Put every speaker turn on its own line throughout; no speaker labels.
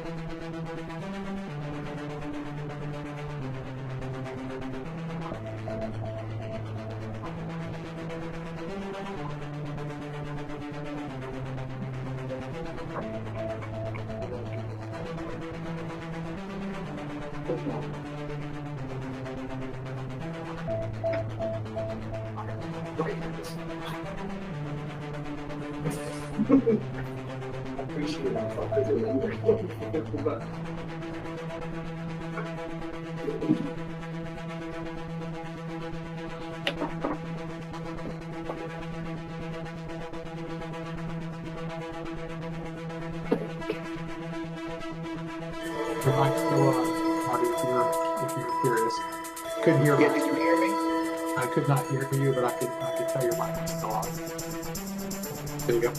Your mic's still on, Audie, if you're curious. Couldn't hear
Yeah,
me.
did you hear me?
I could not hear you, but I could tell your mic was still on. There you go.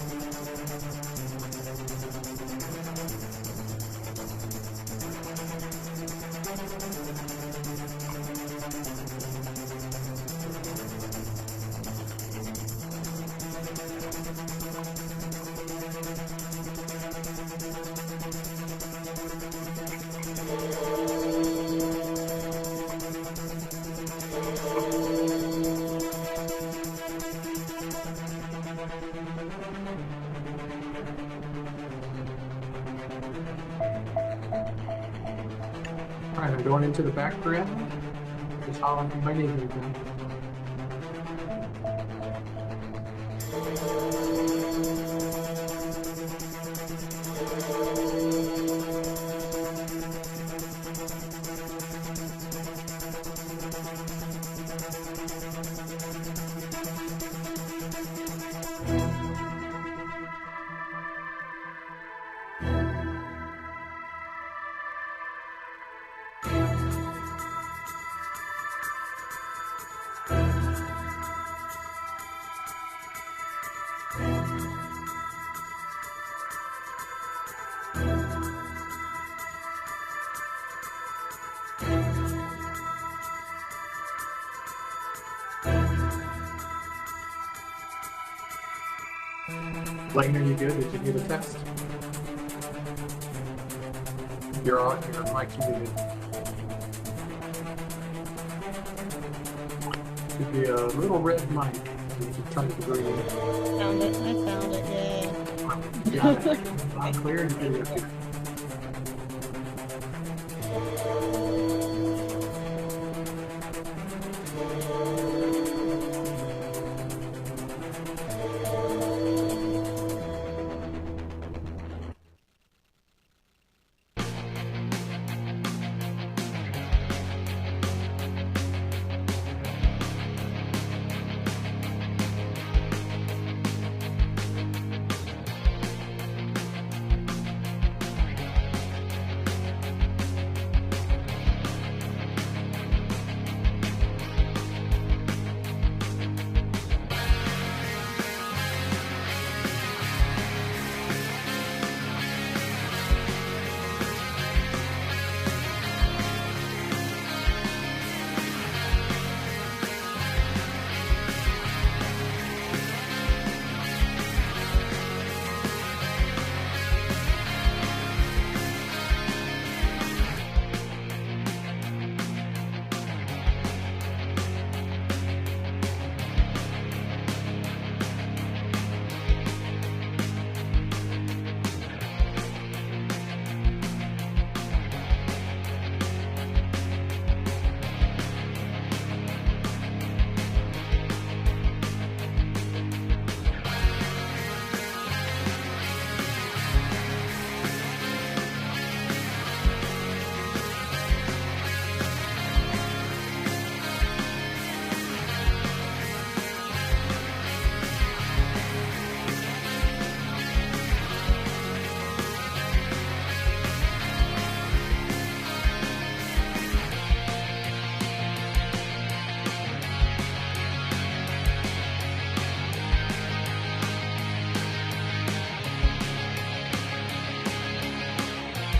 All right, I'm going into the background. Just holler if my name again. Blaine, are you good? Did you get a text? You're on. Your mic's muted. Should be a little red mic. You can turn the green.
Found it. I found it. Yay.
Got it. I'm clear and video too.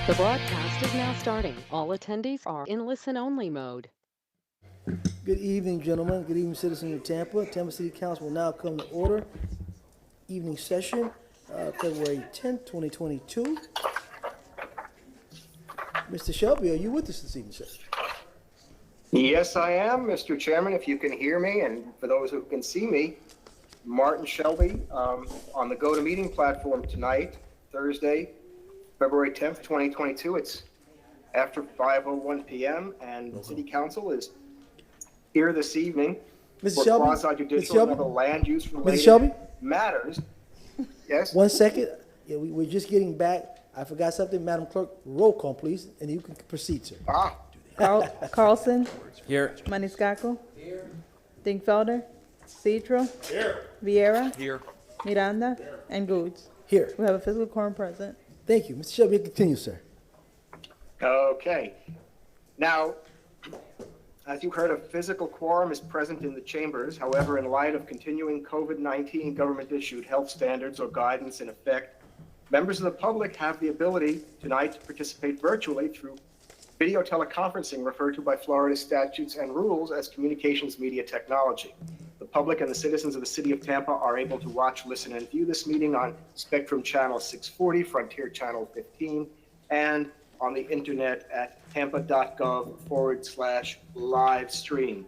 The broadcast is now starting. All attendees are in listen-only mode.
Good evening, gentlemen. Good evening, citizens of Tampa. Tampa City Council will now come to order. Evening session, February 10th, 2022. Mr. Shelby, are you with us this evening, sir?
Yes, I am, Mr. Chairman, if you can hear me, and for those who can see me, Martin Shelby on the GoToMeeting platform tonight, Thursday, February 10th, 2022. It's after 5:01 p.m. and the City Council is here this evening
Mr.
for
Shelby?
quasi-judicial and other land use
Shelby?
related matters. Yes?
1 second. Yeah, we're just getting back. I forgot something. Madam Clerk, roll call, please, and you can proceed, sir.
Carlson.
Here.
Maniscalco. Here. Dingfelder. Citro. Here. Vieira.
Here.
Miranda. And Goods.
Here.
We have a physical quorum present.
Thank you. Mr. Shelby, continue, sir.
Okay. Now, as you heard, a physical quorum is present in the chambers. However, in light of continuing COVID-19 government-issued health standards or guidance in effect, members of the public have the ability tonight to participate virtually through video teleconferencing, referred to by Florida statutes and rules as communications media technology. The public and the citizens of the city of Tampa are able to watch, listen, and view this meeting on Spectrum Channel 640, Frontier Channel 15, and on the internet at tampa.gov/live stream.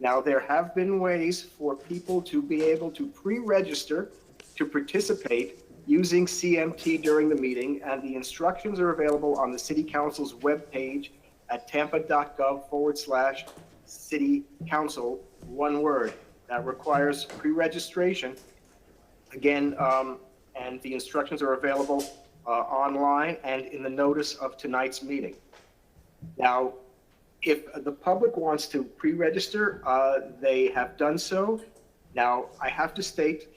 Now, there have been ways for people to be able to pre-register to participate using CMT during the meeting, and the instructions are available on the City Council's webpage at tampa.gov/City Council, one word. That requires pre-registration. Again, and the instructions are available online and in the notice of tonight's meeting. Now, if the public wants to pre-register, they have done so. Now, I have to state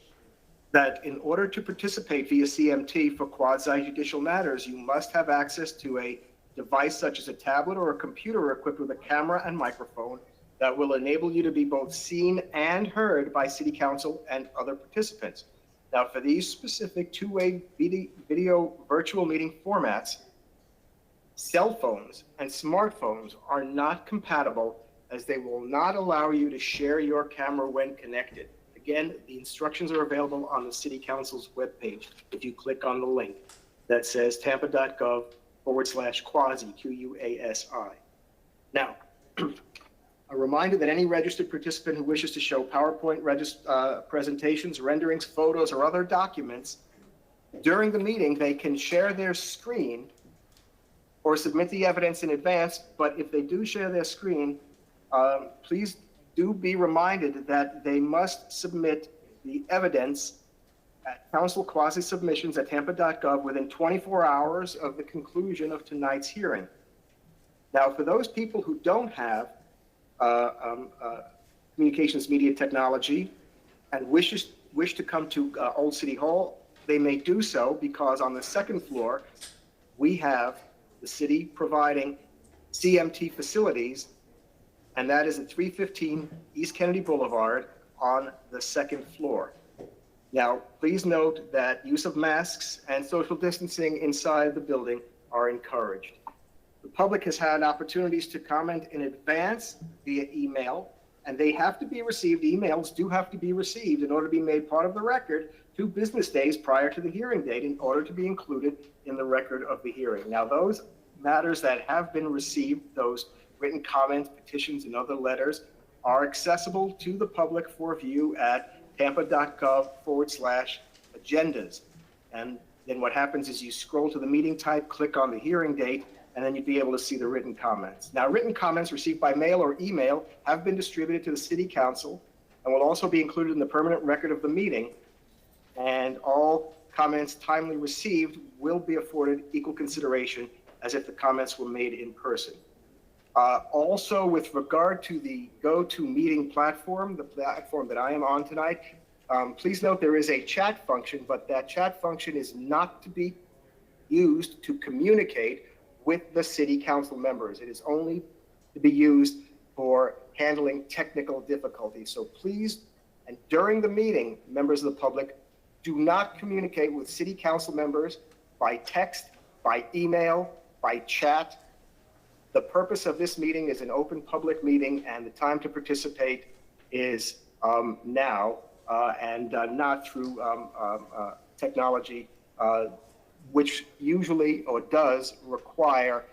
that in order to participate via CMT for quasi-judicial matters, you must have access to a device such as a tablet or a computer equipped with a camera and microphone that will enable you to be both seen and heard by City Council and other participants. Now, for these specific two-way video virtual meeting formats, cell phones and smartphones are not compatible, as they will not allow you to share your camera when connected. Again, the instructions are available on the City Council's webpage. If you click on the link that says tampa.gov/quasi, QUASI. Now, a reminder that any registered participant who wishes to show PowerPoint presentations, renderings, photos, or other documents during the meeting, they can share their screen or submit the evidence in advance. But if they do share their screen, please do be reminded that they must submit the evidence at council quasi-submissions at tampa.gov within 24 hours of the conclusion of tonight's hearing. Now, for those people who don't have communications media technology and wish to come to Old City Hall, they may do so, because on the second floor, we have the city providing CMT facilities, and that is at 315 East Kennedy Boulevard on the second floor. Now, please note that use of masks and social distancing inside the building are encouraged. The public has had opportunities to comment in advance via email, and they have to be received. Emails do have to be received in order to be made part of the record 2 business days prior to the hearing date in order to be included in the record of the hearing. Now, those matters that have been received, those written comments, petitions, and other letters, are accessible to the public for view at tampa.gov/agendas. And then what happens is you scroll to the meeting type, click on the hearing date, and then you'd be able to see the written comments. Now, written comments received by mail or email have been distributed to the City Council and will also be included in the permanent record of the meeting. And all comments timely received will be afforded equal consideration as if the comments were made in person. Also, with regard to the GoToMeeting platform, the platform that I am on tonight, please note there is a chat function, but that chat function is not to be used to communicate with the City Council members. It is only to be used for handling technical difficulties. So please, and during the meeting, members of the public, do not communicate with City Council members by text, by email, by chat. The purpose of this meeting is an open public meeting, and the time to participate is now, and not through technology, which usually or does require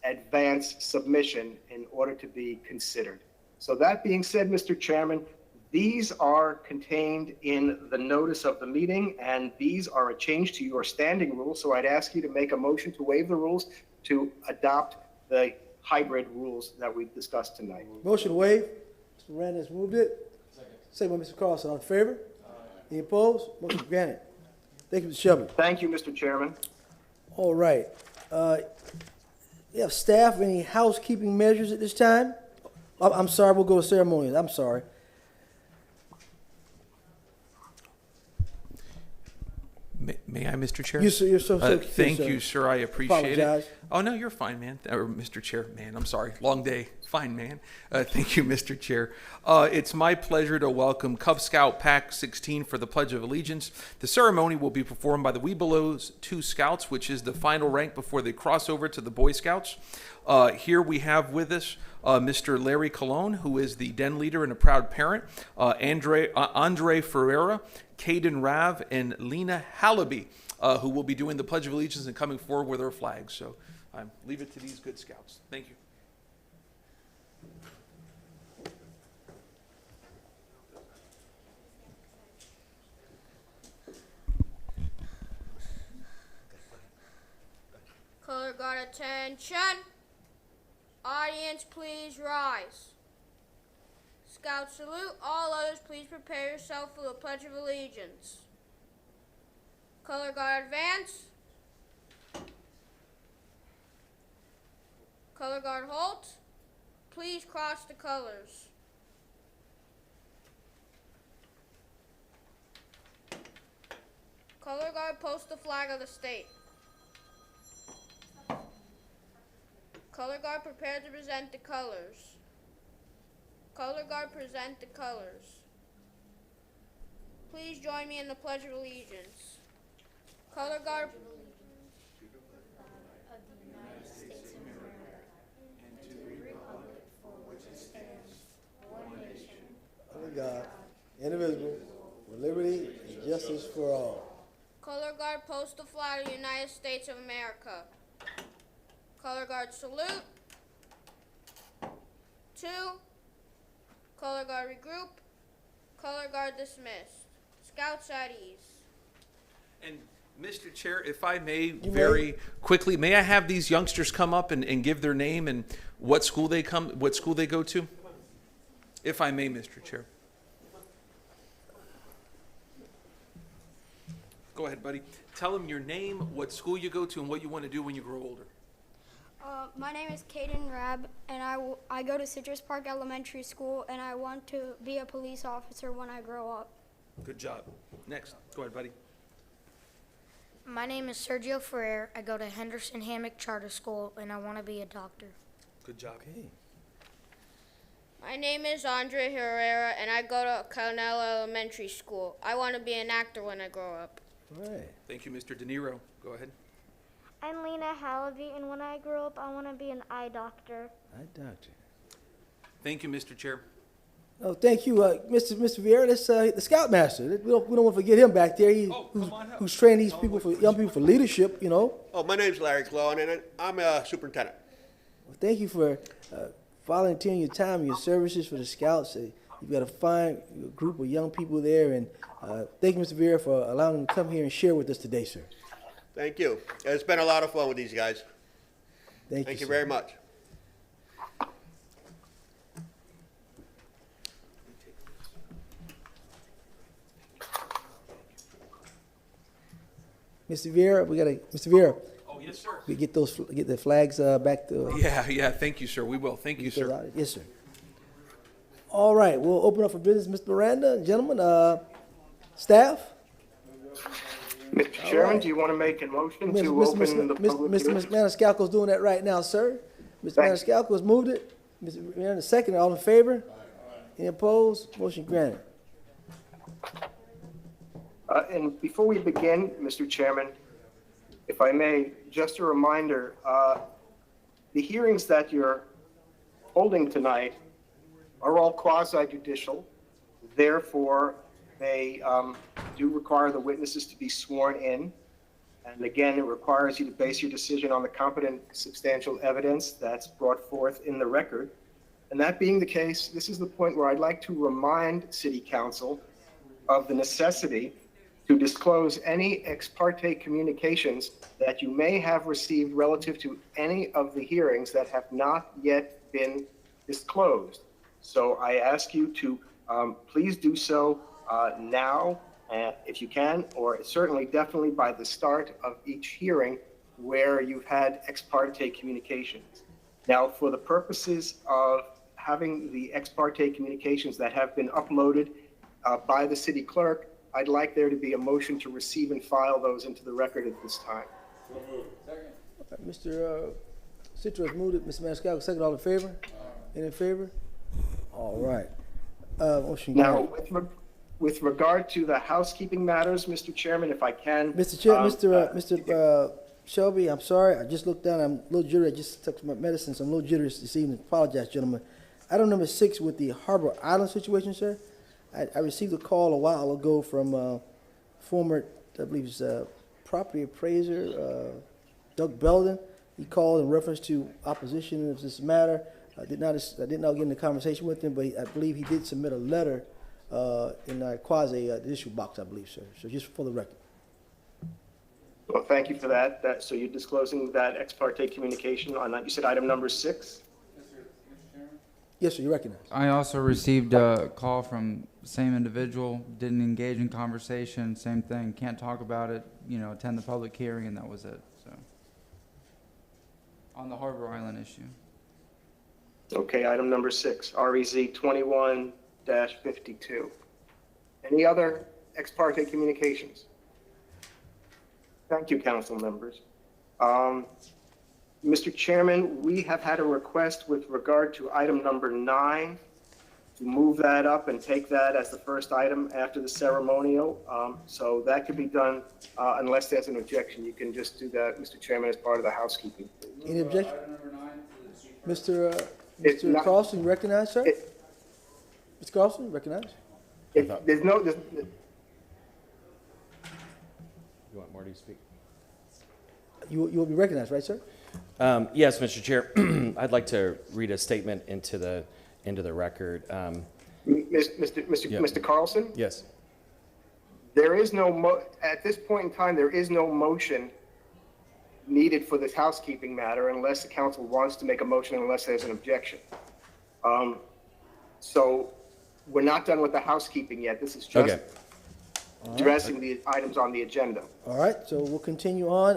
advance submission in order to be considered. So that being said, Mr. Chairman, these are contained in the notice of the meeting, and these are a change to your standing rules. So I'd ask you to make a motion to waive the rules to adopt the hybrid rules that we've discussed tonight.
Motion waived. Mr. Miranda has moved it. Second by Mr. Carlson. All in favor? Any opposed? Motion granted. Thank you, Mr. Shelby.
Thank you, Mr. Chairman.
All right. You have staff, any housekeeping measures at this time? I'm sorry, we'll go to ceremonials. I'm sorry.
May I, Mr. Chair?
You, sir, you're so
Thank
sir.
you, sir. I appreciate
Apologize.
it. Oh, no, you're fine, man. Or Mr. Chair, man, I'm sorry. Long day. Fine, man. Thank you, Mr. Chair. It's my pleasure to welcome Cub Scout Pack 16 for the Pledge of Allegiance. The ceremony will be performed by the Webelos 2 Scouts, which is the final rank before they cross over to the Boy Scouts. Here we have with us Mr. Larry Colon, who is the den leader and a proud parent, Andre Ferreira, Caden Rav, and Lena Hallaby, who will be doing the Pledge of Allegiance and coming forward with our flags. So I leave it to these good scouts. Thank you.
Color guard attention. Audience, please rise. Scout salute. All others, please prepare yourself for the Pledge of Allegiance. Color guard advance. Color guard halt. Please cross the colors. Color guard post the flag of the state. Color guard prepare to present the colors. Color guard present the colors. Please join me in the Pledge of Allegiance. Color guard.
Under God, indivisible, with liberty and justice for all.
Color guard post the flag of the United States of America. Color guard salute. 2. Color guard regroup. Color guard dismissed. Scouts at ease.
And Mr. Chair, if I may, very quickly, may I have these youngsters come up and give their name and what school they go to? If I may, Mr. Chair. Go ahead, buddy. Tell them your name, what school you go to, and what you want to do when you grow older.
My name is Caden Rabb, and I go to Citrus Park Elementary School, and I want to be a police officer when I grow up.
Good job. Next. Go ahead, buddy.
My name is Sergio Ferrer. I go to Henderson Hammock Charter School, and I want to be a doctor.
Good job.
Okay.
My name is Andre Herrera, and I go to Cornell Elementary School. I want to be an actor when I grow up.
All right.
Thank you, Mr. De Niro. Go ahead.
I'm Lena Hallaby, and when I grow up, I want to be an eye doctor.
Eye doctor.
Thank you, Mr. Chair.
Oh, thank you, Mr. Vieira. That's the Scoutmaster. We don't want to forget him back there. Who's trained these people young people for leadership. You know.
Oh, my name's Larry Clone, and I'm a superintendent.
Well, thank you for volunteering your time and your services for the Scouts. You've got a fine group of young people there, and thank you, Mr. Vieira, for allowing them to come here and share with us today, sir.
Thank you. It's been a lot of fun with these guys.
Thank
you very much.
Mr. Vieira, Mr. Vieira.
Oh, yes, sir.
We get the flags back to.
Yeah. Thank you, sir. We will. Thank you, sir.
Yes, sir. All right, we'll open up for business, Mr. Miranda. Gentlemen, staff.
Mr. Chairman, do you want to make a motion to open the public hearing?
Mr. Maniscalco's doing that right now, sir. Mr. Maniscalco has moved it. Mr. Miranda second. All in favor? Any opposed? Motion granted.
And before we begin, Mr. Chairman, if I may, just a reminder, the hearings that you're holding tonight are all quasi-judicial. Therefore, they do require the witnesses to be sworn in. And again, it requires you to base your decision on the competent substantial evidence that's brought forth in the record. And that being the case, this is the point where I'd like to remind City Council of the necessity to disclose any ex parte communications that you may have received relative to any of the hearings that have not yet been disclosed. So I ask you to please do so now, if you can, or certainly definitely by the start of each hearing where you've had ex parte communications. Now, for the purposes of having the ex parte communications that have been uploaded by the city clerk, I'd like there to be a motion to receive and file those into the record at this time.
Mr. Citro has moved it. Mr. Maniscalco, second. All in favor? Any in favor? All right. Motion
Now,
carried.
with regard to the housekeeping matters, Mr. Chairman, if I can.
Mr. Chair, Mr. Shelby, I'm sorry. I just looked down. I'm a little jittery. I just took some medicine, so I'm a little jittery this evening. Apologize, gentlemen. Item number 6 with the Harbor Island situation, sir. I received a call a while ago from former, I believe it's property appraiser, Doug Belden. He called in reference to opposition of this matter. I did not get in the conversation with him, but I believe he did submit a letter in our quasi issue box, I believe, sir. So just for the record.
Well, thank you for that. So you're disclosing that ex parte communication on that. You said item number 6?
Yes, sir, you recognize.
I also received a call from the same individual, didn't engage in conversation, same thing, can't talk about it, attend the public hearing, and that was it, so. On the Harbor Island issue.
Okay, item number 6, REZ 21-52. Any other ex parte communications? Thank you, council members. Mr. Chairman, we have had a request with regard to item number 9 to move that up and take that as the first item after the ceremonial. So that could be done unless there's an objection. You can just do that, Mr. Chairman, as part of the housekeeping.
Any objection? Mr.
It's not-
Carlson, you recognize, sir? Mr. Carlson, you recognize?
There's no,
You want Marty to speak?
You will be recognized, right, sir?
Yes, Mr. Chair. I'd like to read a statement into the record.
Mr. Carlson?
Yes.
There is no, at this point in time, there is no motion needed for this housekeeping matter unless the council wants to make a motion, unless there's an objection. So we're not done with the housekeeping yet. This is just addressing the items on the agenda.
All right, so we'll continue on.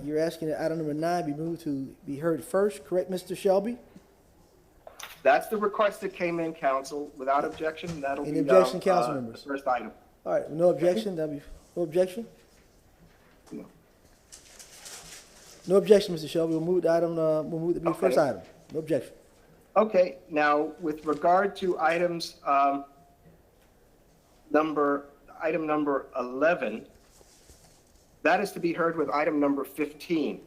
You're asking that item number 9 be moved to be heard first, correct, Mr. Shelby?
That's the request that came in, council. Without objection, that'll be
Any objection, council
the
members?
first item.
All right, no objection, that'll be, no objection?
No.
No objection, Mr. Shelby, we'll move the item, we'll move it to be the first
Okay.
item. No objection.
Okay, now with regard to items, item number 11, that is to be heard with item number 15.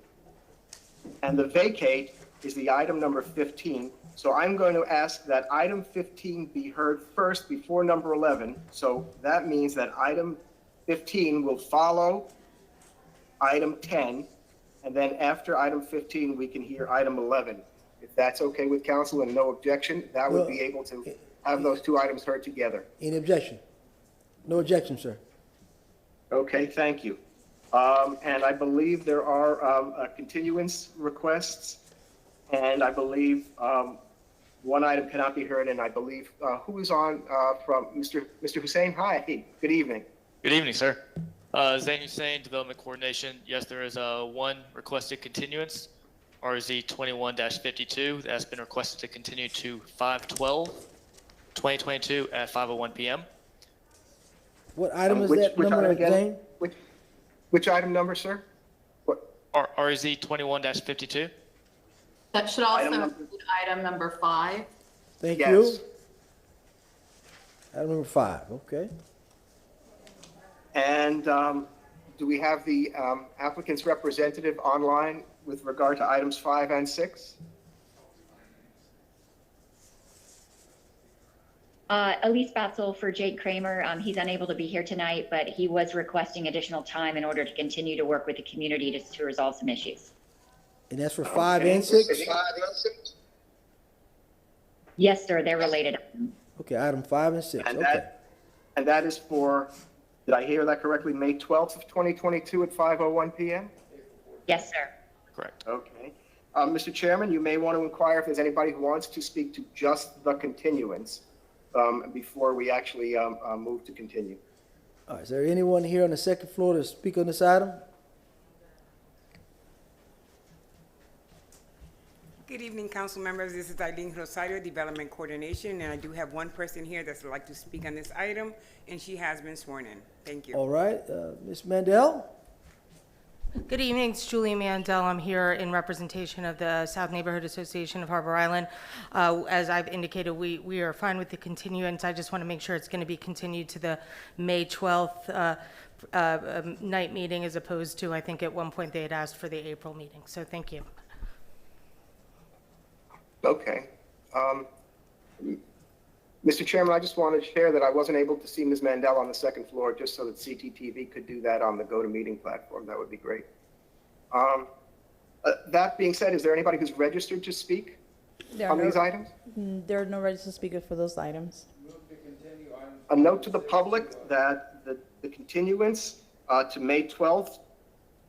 And the vacate is the item number 15. So I'm going to ask that item 15 be heard first before number 11. So that means that item 15 will follow item 10. And then after item 15, we can hear item 11. If that's okay with council and no objection, that would be able to have those two items heard together.
Any objection? No objection, sir.
Okay, thank you. And I believe there are continuance requests, and I believe one item cannot be heard, and I believe, who is on from Mr. Hussein? Hi, good evening.
Good evening, sir. Zain Hussein, Development Coordination. Yes, there is one requested continuance, RZ 21-52, that's been requested to continue to 5/12/2022 at 5:01 p.m.
What item is that number, Zane?
Which item number, sir?
RZ 21-52.
That should also include item number 5.
Thank
Yes.
you. Item number 5, okay.
And do we have the applicant's representative online with regard to items 5 and 6?
Elise Batzel for Jake Kramer. He's unable to be here tonight, but he was requesting additional time in order to continue to work with the community to resolve some issues.
And that's for 5 and 6?
Yes, sir, they're related.
Okay, item 5 and 6,
And
okay.
that is for, did I hear that correctly, May 12th of 2022 at 5:01 PM?
Yes, sir.
Correct.
Okay. Mr. Chairman, you may want to inquire if there's anybody who wants to speak to just the continuance before we actually move to continue.
All right, is there anyone here on the second floor to speak on this item?
Good evening, council members. This is Eileen Rosario, Development Coordination, and I do have one person here that's like to speak on this item, and she has been sworn in. Thank you.
All right, Ms. Mandel?
Good evening, it's Julie Mandel. I'm here in representation of the South Neighborhood Association of Harbor Island. As I've indicated, we are fine with the continuance. I just want to make sure it's going to be continued to the May 12th night meeting as opposed to, I think at one point they had asked for the April meeting. So thank you.
Okay. Mr. Chairman, I just wanted to share that I wasn't able to see Ms. Mandel on the second floor, just so that CTTV could do that on the GoToMeeting platform. That would be great. That being said, is there anybody who's registered to speak on these items?
There are no registered speakers for those items.
A note to the public that the continuance to May 12th,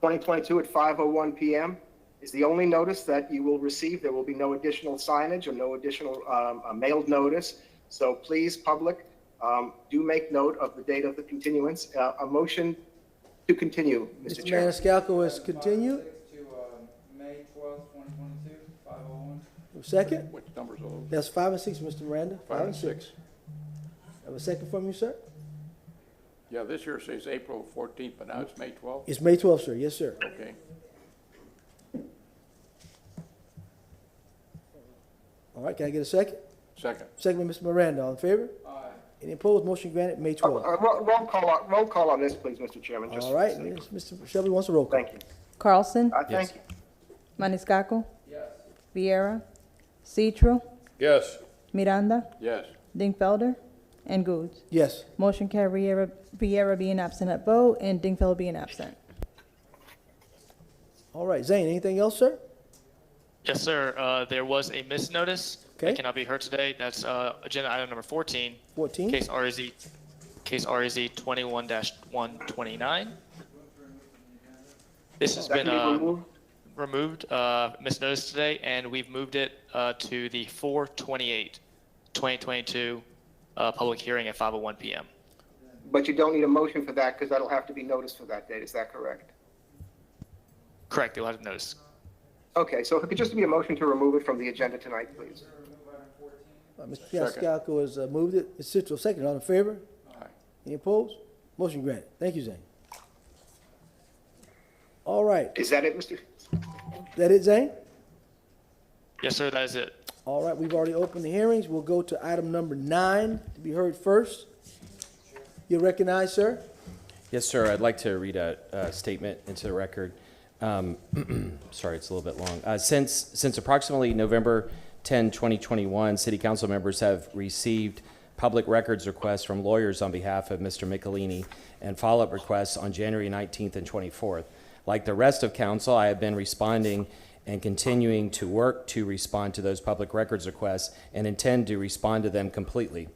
2022 at 5:01 PM is the only notice that you will receive. There will be no additional signage or no additional mailed notice. So please, public, do make note of the date of the continuance. A motion to continue, Mr.
Mr.
Chairman.
Maniscalco is continued.
To May 12th, 2022, 5:01.
Second?
Which numbers are those?
That's 5 and 6, Mr. Miranda.
5 and 6.
Have a second from you, sir?
Yeah, this year says April 14th, but now it's May 12th.
It's May 12th, sir. Yes, sir.
Okay.
All right, can I get a second?
Second.
Second by Mr. Miranda. All in favor? Aye. Any opposed? Motion granted, May 12th.
Roll call on this, please, Mr. Chairman. just
All
for
right,
the sake.
Mr. Shelby wants a roll call.
Thank you.
Carlson,
Thank you.
Maniscalco. Vieira, Citro,
Yes.
Miranda,
Yes.
Dingfelder, and Goods.
Yes.
Motion carried, Vieira being absent at vote and Dingfelder being absent.
All right, Zane, anything else, sir?
Yes, sir. There was a missed notice
Okay.
that cannot be heard today. That's agenda item number 14.
14?
Case RZ 21-129. This has been removed, missed notice today, and we've moved it to the 4/28/2022 public hearing at 5:01 PM.
But you don't need a motion for that because that'll have to be noticed for that date. Is that correct?
Correct. You'll have to notice.
Okay, so if it could just be a motion to remove it from the agenda tonight, please.
Mr. Maniscalco has moved it. Ms. Citro, second. All in favor?
Aye.
Any opposed? Motion granted. Thank you, Zane. All right.
Is that it, Mr.?
That it, Zane?
Yes, sir. That is it.
All right, we've already opened the hearings. We'll go to item number 9 to be heard first. You're recognized, sir.
Yes, sir. I'd like to read a statement into the record. Sorry, it's a little bit long. Since approximately November 10, 2021, City Council members have received public records requests from lawyers on behalf of Mr. Michelini and follow-up requests on January 19th and 24th. Like the rest of Council, I have been responding and continuing to work to respond to those public records requests and intend to respond to them completely.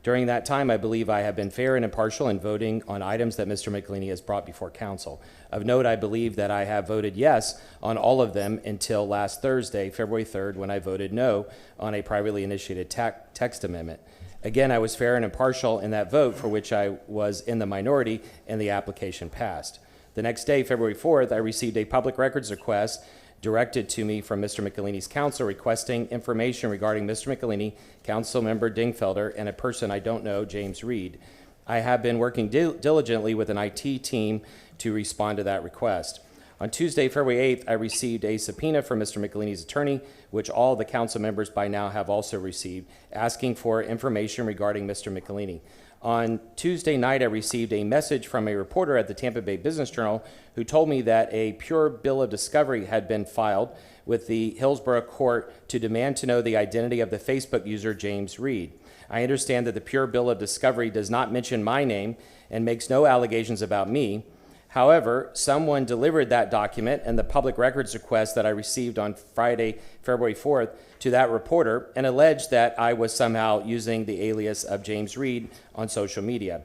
During that time, I believe I have been fair and impartial in voting on items that Mr. Michelini has brought before Council. Of note, I believe that I have voted yes on all of them until last Thursday, February 3rd, when I voted no on a privately initiated text amendment. Again, I was fair and impartial in that vote for which I was in the minority and the application passed. The next day, February 4th, I received a public records request directed to me from Mr. Michelini's counsel requesting information regarding Mr. Michelini, council member Dingfelder, and a person I don't know, James Reed. I have been working diligently with an IT team to respond to that request. On Tuesday, February 8th, I received a subpoena from Mr. Michelini's attorney, which all the council members by now have also received, asking for information regarding Mr. Michelini. On Tuesday night, I received a message from a reporter at the Tampa Bay Business Journal who told me that a pure bill of discovery had been filed with the Hillsborough court to demand to know the identity of the Facebook user James Reed. I understand that the pure bill of discovery does not mention my name and makes no allegations about me. However, someone delivered that document and the public records request that I received on Friday, February 4th, to that reporter and alleged that I was somehow using the alias of James Reed on social media.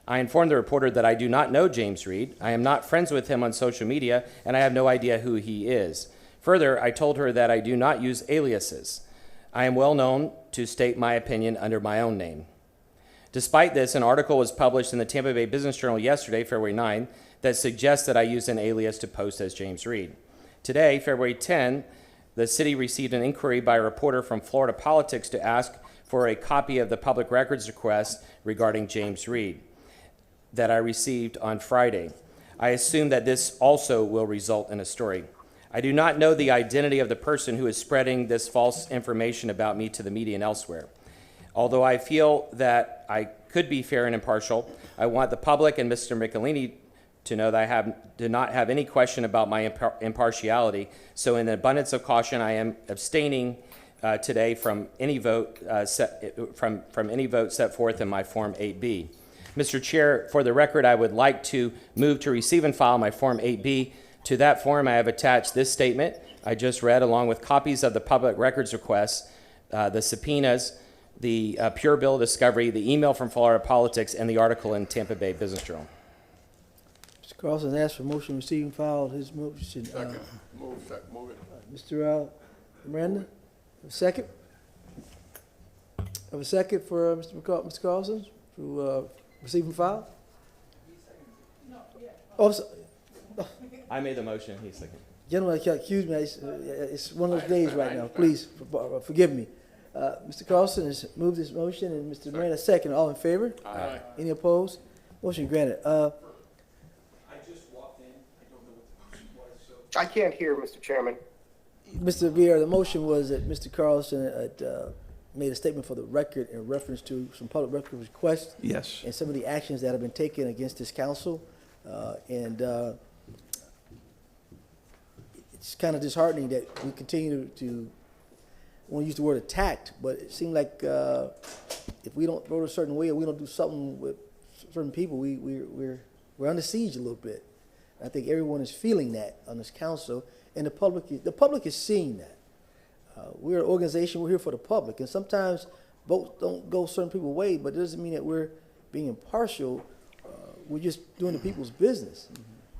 I informed the reporter that I do not know James Reed, I am not friends with him on social media, and I have no idea who he is. Further, I told her that I do not use aliases. I am well known to state my opinion under my own name. Despite this, an article was published in the Tampa Bay Business Journal yesterday, February 9, that suggests that I used an alias to post as James Reed. Today, February 10, the city received an inquiry by a reporter from Florida Politics to ask for a copy of the public records request regarding James Reed that I received on Friday. I assume that this also will result in a story. I do not know the identity of the person who is spreading this false information about me to the media and elsewhere. Although I feel that I could be fair and impartial, I want the public and Mr. Michelini to know that I do not have any question about my impartiality. So in the abundance of caution, I am abstaining today from any vote from any vote set forth in my Form 8B. Mr. Chair, for the record, I would like to move to receive and file my Form 8B. To that form, I have attached this statement I just read, along with copies of the public records requests, the subpoenas, the pure bill of discovery, the email from Florida Politics, and the article in Tampa Bay Business Journal.
Mr. Carlson asked for motion, receive and file his motion.
Second. Move it.
Mr. Miranda, a second? Have a second for Mr. Carlson to receive and file? Oh,
I made the motion. He's second.
Gentlemen, I can't accuse me. It's one of those days right now. Please forgive me. Mr. Carlson has moved this motion, and Mr. Miranda second. All in favor?
Aye.
Any opposed? Motion granted.
I just walked in. I don't know what the motion was, so.
I can't hear, Mr. Chairman.
Mr. Vieira, the motion was that Mr. Carlson had made a statement for the record in reference to some public record requests.
Yes.
And some of the actions that have been taken against this council. It's kind of disheartening that we continue to I won't use the word attacked, but it seemed like if we don't vote a certain way or we don't do something with certain people, we're under siege a little bit. I think everyone is feeling that on this council, and the public is seeing that. We're an organization, we're here for the public, and sometimes votes don't go certain people's way, but it doesn't mean that we're being impartial. We're just doing the people's business.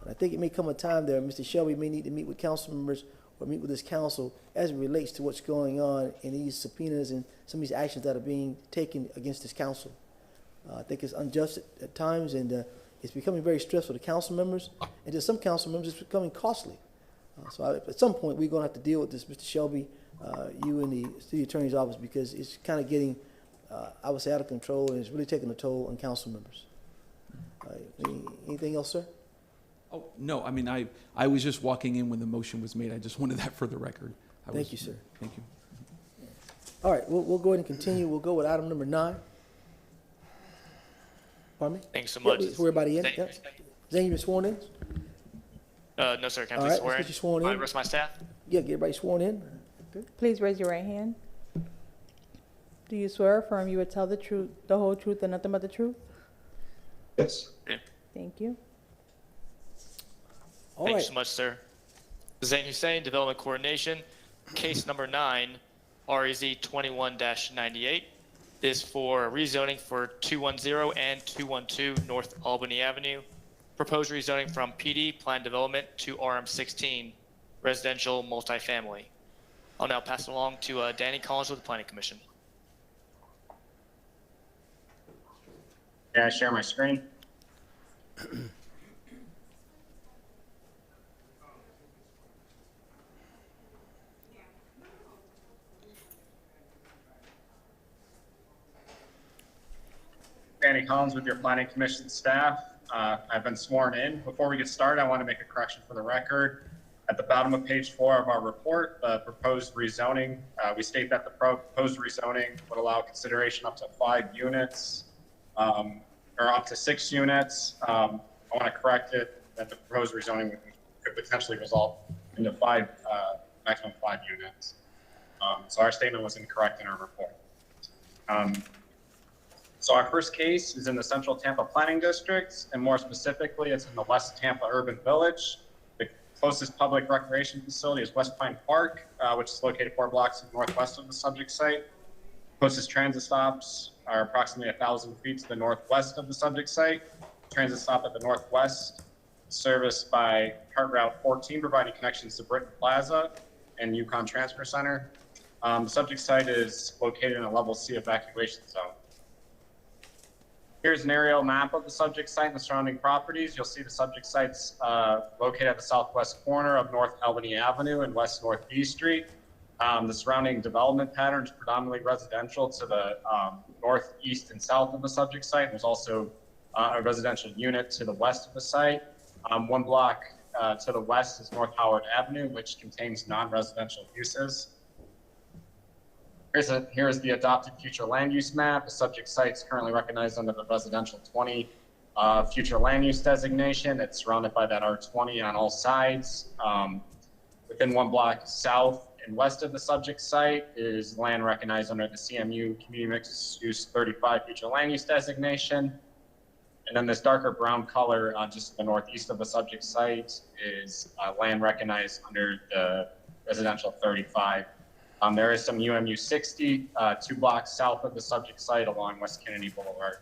And I think it may come a time there, Mr. Shelby may need to meet with council members or meet with this council as it relates to what's going on in these subpoenas and some of these actions that are being taken against this council. I think it's unjust at times, and it's becoming very stressful to council members, and to some council members, it's becoming costly. At some point, we're going to have to deal with this, Mr. Shelby, you and the city attorney's office, because it's kind of getting, I would say, out of control, and it's really taking a toll on council members. Anything else, sir?
Oh, no, I mean, I was just walking in when the motion was made. I just wanted that for the record.
Thank you, sir.
Thank you.
All right, we'll go ahead and continue. We'll go with item number 9. Pardon me?
Thanks so much.
Is everybody in? Yep. Zane, you been sworn in?
No, sir. Can I
All
please
right,
swear
let's
in?
get you sworn in.
The rest of my staff?
Yeah, get everybody sworn in. Okay.
Please raise your right hand. Do you swear or affirm you would tell the truth, the whole truth, and nothing but the truth?
Yes.
Yeah.
Thank you.
All
Thank
right.
you so much, sir. Zain Hussein, Development Coordination. Case number 9, REZ 21-98, is for rezoning for 210 and 212 North Albany Avenue. Proposed rezoning from PD, Planned Development, to RM16, Residential Multifamily. I'll now pass it along to Danny Collins with the Planning Commission.
Can I share my screen? Danny Collins with your Planning Commission staff. I've been sworn in. Before we get started, I want to make a correction for the record. At the bottom of page 4 of our report, the proposed rezoning, we state that the proposed rezoning would allow consideration up to 5 units, or up to 6 units. I want to correct it that the proposed rezoning could potentially result into maximum 5 units. So our statement was incorrect in our report. So our first case is in the Central Tampa Planning District, and more specifically, it's in the West Tampa Urban Village. The closest public recreation facility is West Pine Park, which is located 4 blocks northwest of the subject site. Closest transit stops are approximately 1,000 feet to the northwest of the subject site. Transit stop at the northwest, serviced by Cart Route 14, providing connections to Britton Plaza and Yukon Transfer Center. The subject site is located in a level C evacuation zone. Here's an aerial map of the subject site and the surrounding properties. You'll see the subject site's located at the southwest corner of North Albany Avenue and West North B Street. The surrounding development pattern is predominantly residential to the northeast and south of the subject site. There's also a residential unit to the west of the site. 1 block to the west is North Howard Avenue, which contains non-residential uses. Here's the adopted future land use map. The subject site is currently recognized under the residential 20 future land use designation. It's surrounded by that R20 on all sides. Within 1 block south and west of the subject site is land recognized under the CMU Community Mixed Use 35 future land use designation. And then this darker brown color just to the northeast of the subject site is land recognized under the residential 35. There is some UMU 60, 2 blocks south of the subject site along West Kennedy Boulevard.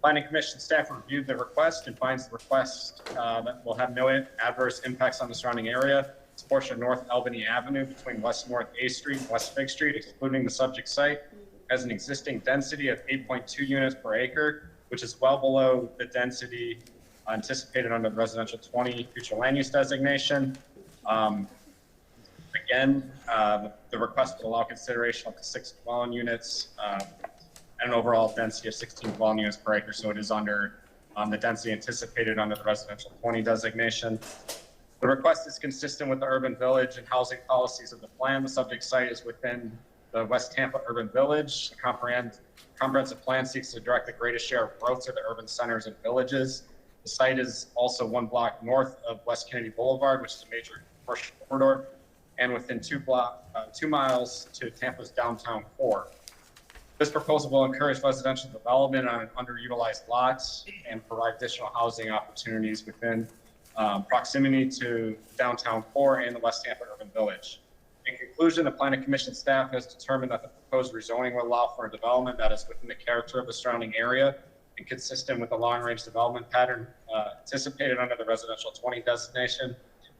Planning Commission staff reviewed the request and finds the request that will have no adverse impacts on the surrounding area. It's a portion of North Albany Avenue between West North A Street and West Fig Street, excluding the subject site, has an existing density of 8.2 units per acre, which is well below the density anticipated under the residential 20 future land use designation. Again, the request would allow consideration of the 6 dwelling units and an overall density of 16 dwelling units per acre, so it is under the density anticipated under the residential 20 designation. The request is consistent with the urban village and housing policies of the plan. The subject site is within the West Tampa Urban Village. The comprehensive plan seeks to direct the greatest share of growth to the urban centers and villages. The site is also 1 block north of West Kennedy Boulevard, which is a major commercial corridor, and within 2 miles to Tampa's downtown core. This proposal will encourage residential development on underutilized lots and provide additional housing opportunities within proximity to downtown core and the West Tampa Urban Village. In conclusion, the Planning Commission staff has determined that the proposed rezoning will allow for a development that is within the character of the surrounding area and consistent with the long-range development pattern anticipated under the residential 20 designation.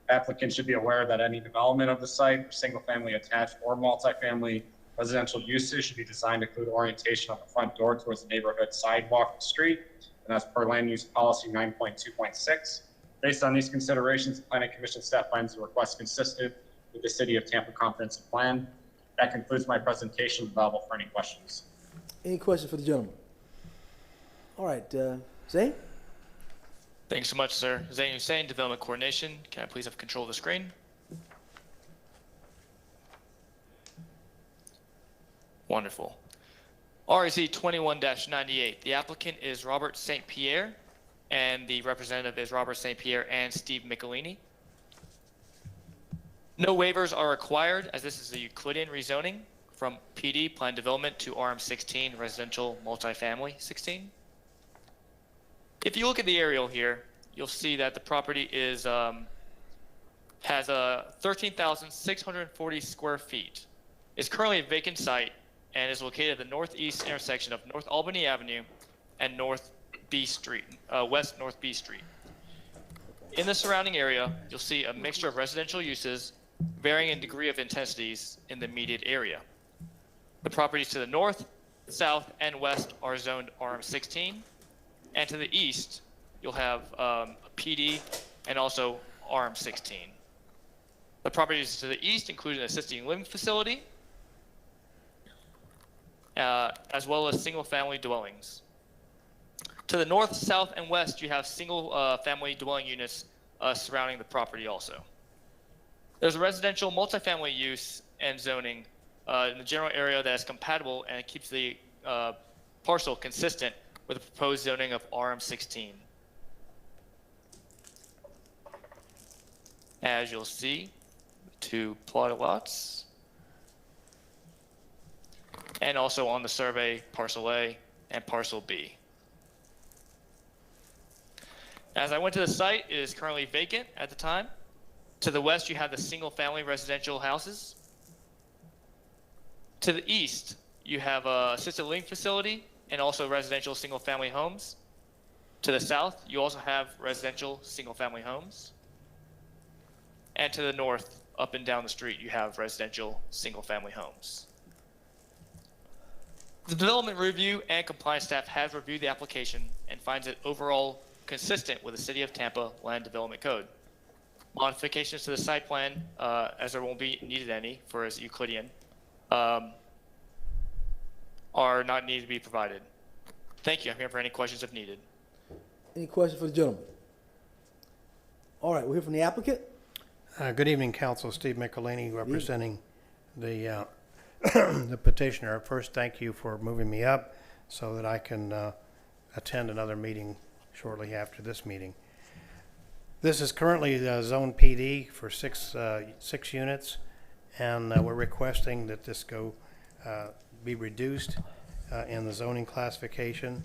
Applicants should be aware that any development of the site for single-family attached or multifamily residential uses should be designed to include orientation of the front door towards the neighborhood sidewalk and street, and that's per land use policy 9.2.6. Based on these considerations, the Planning Commission staff finds the request consistent with the City of Tampa Comprehensive Plan. That concludes my presentation. Available for any questions.
Any questions for the gentleman? All right, Zane?
Thanks so much, sir. Zane Hussein, Development Coordination. Can I please have control of the screen? Wonderful. RZ 21-98. The applicant is Robert St. Pierre, and the representative is Robert St. Pierre and Steve Michelini. No waivers are required, as this is a Euclidean rezoning from PD, Planned Development, to RM16, Residential Multifamily 16. If you look at the aerial here, you'll see that the property is has a 13,640 square feet. It's currently a vacant site and is located at the northeast intersection of North Albany Avenue and North B Street, West North B Street. In the surrounding area, you'll see a mixture of residential uses varying in degree of intensities in the immediate area. The properties to the north, south, and west are zoned RM16, and to the east, you'll have a PD and also RM16. The properties to the east include an assisted living facility, as well as single-family dwellings. To the north, south, and west, you have single-family dwelling units surrounding the property also. There's a residential multifamily use and zoning in the general area that is compatible and keeps the parcel consistent with the proposed zoning of RM16. As you'll see, 2 plotted lots. And also on the survey, parcel A, and parcel B. As I went to the site, it is currently vacant at the time. To the west, you have the single-family residential houses. To the east, you have a assisted living facility and also residential single-family homes. To the south, you also have residential single-family homes. And to the north, up and down the street, you have residential single-family homes. The development review and compliance staff has reviewed the application and finds it overall consistent with the City of Tampa Land Development Code. Modifications to the site plan, as there won't be needed any for as Euclidean, are not needed to be provided. Thank you. I'm here for any questions if needed.
Any questions for the gentleman? All right, we'll hear from the applicant.
Good evening, Council. Steve Michelini, representing the the petitioner. First, thank you for moving me up so that I can attend another meeting shortly after this meeting. This is currently the Zone PD for six units, and we're requesting that this be reduced in the zoning classification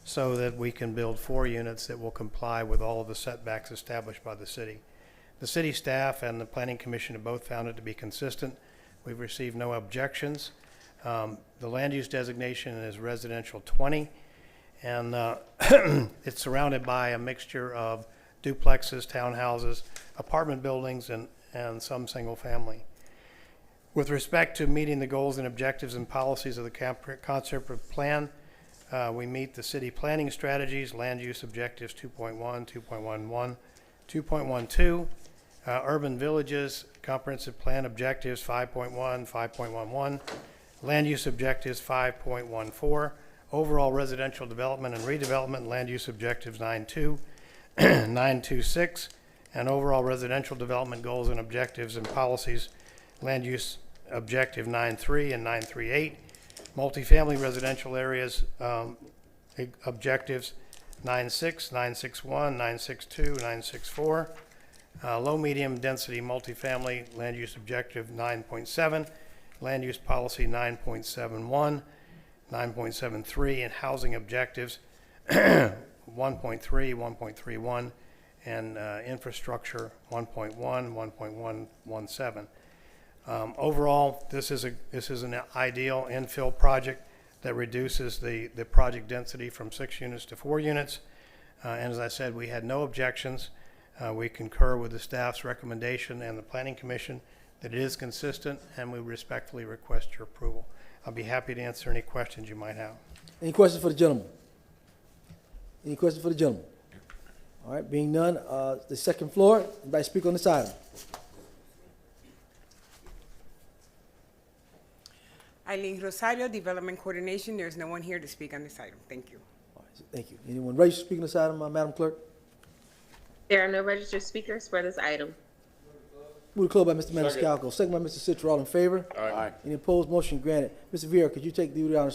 so that we can build 4 units that will comply with all of the setbacks established by the city. The city staff and the Planning Commission have both found it to be consistent. We've received no objections. The land use designation is residential 20, and it's surrounded by a mixture of duplexes, townhouses, apartment buildings, and some single family. With respect to meeting the goals and objectives and policies of the comprehensive plan, we meet the city planning strategies, land use objectives 2.1, 2.11, 2.12, urban villages, comprehensive plan objectives 5.1, 5.11, land use objectives 5.14, overall residential development and redevelopment land use objectives 9.2, 9.26, and overall residential development goals and objectives and policies land use objective 9.3 and 9.38, multifamily residential areas objectives 9.6, 9.61, 9.62, 9.64, low medium density multifamily land use objective 9.7, land use policy 9.71, 9.73, and housing objectives 1.3, 1.31, and infrastructure 1.1, 1.117. Overall, this is an ideal infill project that reduces the project density from 6 units to 4 units. And as I said, we had no objections. We concur with the staff's recommendation and the Planning Commission that it is consistent, and we respectfully request your approval. I'll be happy to answer any questions you might have.
Any questions for the gentleman? Any questions for the gentleman? All right, being none, the second floor, anybody speak on this item?
Eileen Rosario, Development Coordination. There's no one here to speak on this item. Thank you.
All right, thank you. Anyone ready to speak on this item, Madam Clerk?
There are no registered speakers for this item.
Move to close by Mr. Maniscalco, second by Mr. Citro. All in favor?
Aye.
Any opposed? Motion granted. Mr. Vieira, could you take the duty on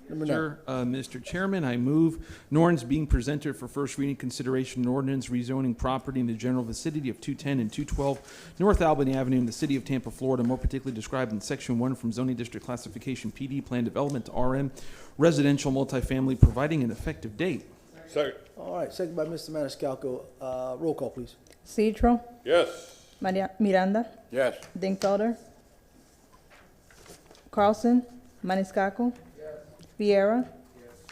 number 9?
Sure. Mr. Chairman, I move an ordinance being presented for first reading consideration, an ordinance rezoning property in the general vicinity of 210 and 212 North Albany Avenue in the city of Tampa, Florida, more particularly described in Section 1 from zoning district classification PD plan development to RM residential multifamily, providing an effective date.
Second.
All right, second by Mr. Maniscalco. Roll call, please.
Citro,
Yes.
Miranda,
Yes.
Dingfelder, Carlson, Maniscalco, Vieira,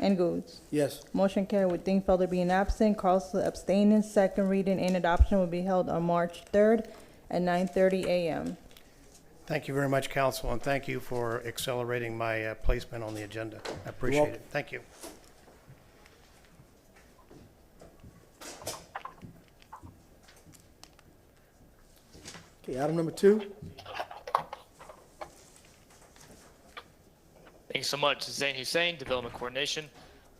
and Goods.
Yes.
Motion carried with Dingfelder being absent, Carlson abstaining. Second reading and adoption will be held on March 3rd at 9:30 a.m.
Thank you very much, Council, and thank you for accelerating my placement on the agenda. I appreciate it. Thank you.
Okay, item number 2.
Thanks so much. Zain Hussein, Development Coordination.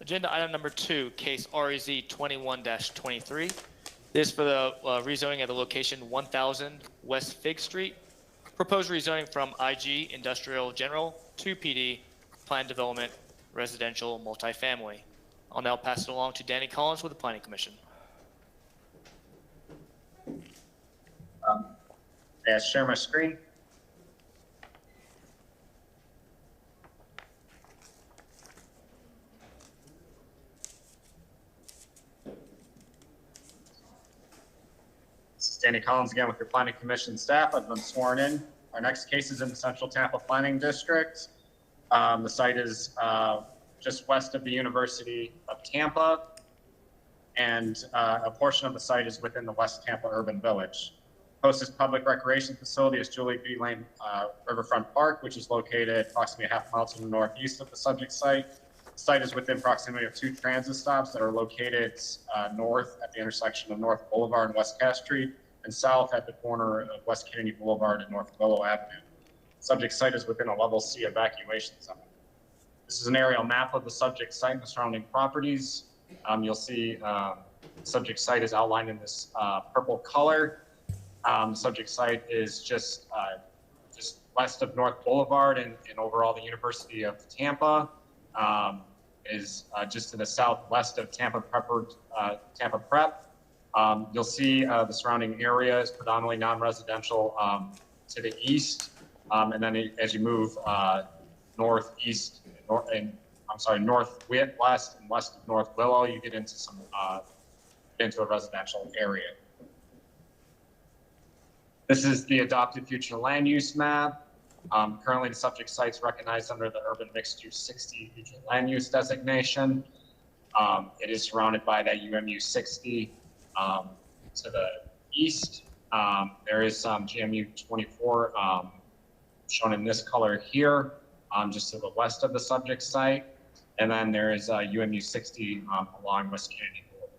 Agenda item number 2, case REZ 21-23. This is for the rezoning at the location 1000 West Fig Street. Proposed rezoning from IG Industrial General to PD Planned Development Residential Multifamily. I'll now pass it along to Danny Collins with the Planning Commission.
May I share my screen? Sandy Collins again with your Planning Commission staff. I've been sworn in. Our next case is in the Central Tampa Planning District. The site is just west of the University of Tampa, and a portion of the site is within the West Tampa Urban Village. Closest public recreation facility is Julie B. Lane Riverfront Park, which is located approximately a half mile to the northeast of the subject site. The site is within proximity of 2 transit stops that are located north at the intersection of North Boulevard and West Cass Street, and south at the corner of West Kennedy Boulevard and North Willow Avenue. The subject site is within a level C evacuation zone. This is an aerial map of the subject site and the surrounding properties. You'll see the subject site is outlined in this purple color. The subject site is just west of North Boulevard and overall the University of Tampa. Is just to the southwest of Tampa Prep. You'll see the surrounding area is predominantly non-residential to the east, and then as you move northwest and west of North Willow, you get into into a residential area. This is the adopted future land use map. Currently, the subject site is recognized under the Urban Mixed Use 60 future land use designation. It is surrounded by that UMU 60 to the east. There is some GMU 24 shown in this color here, just to the west of the subject site. And then there is UMU 60 along West Kennedy Boulevard.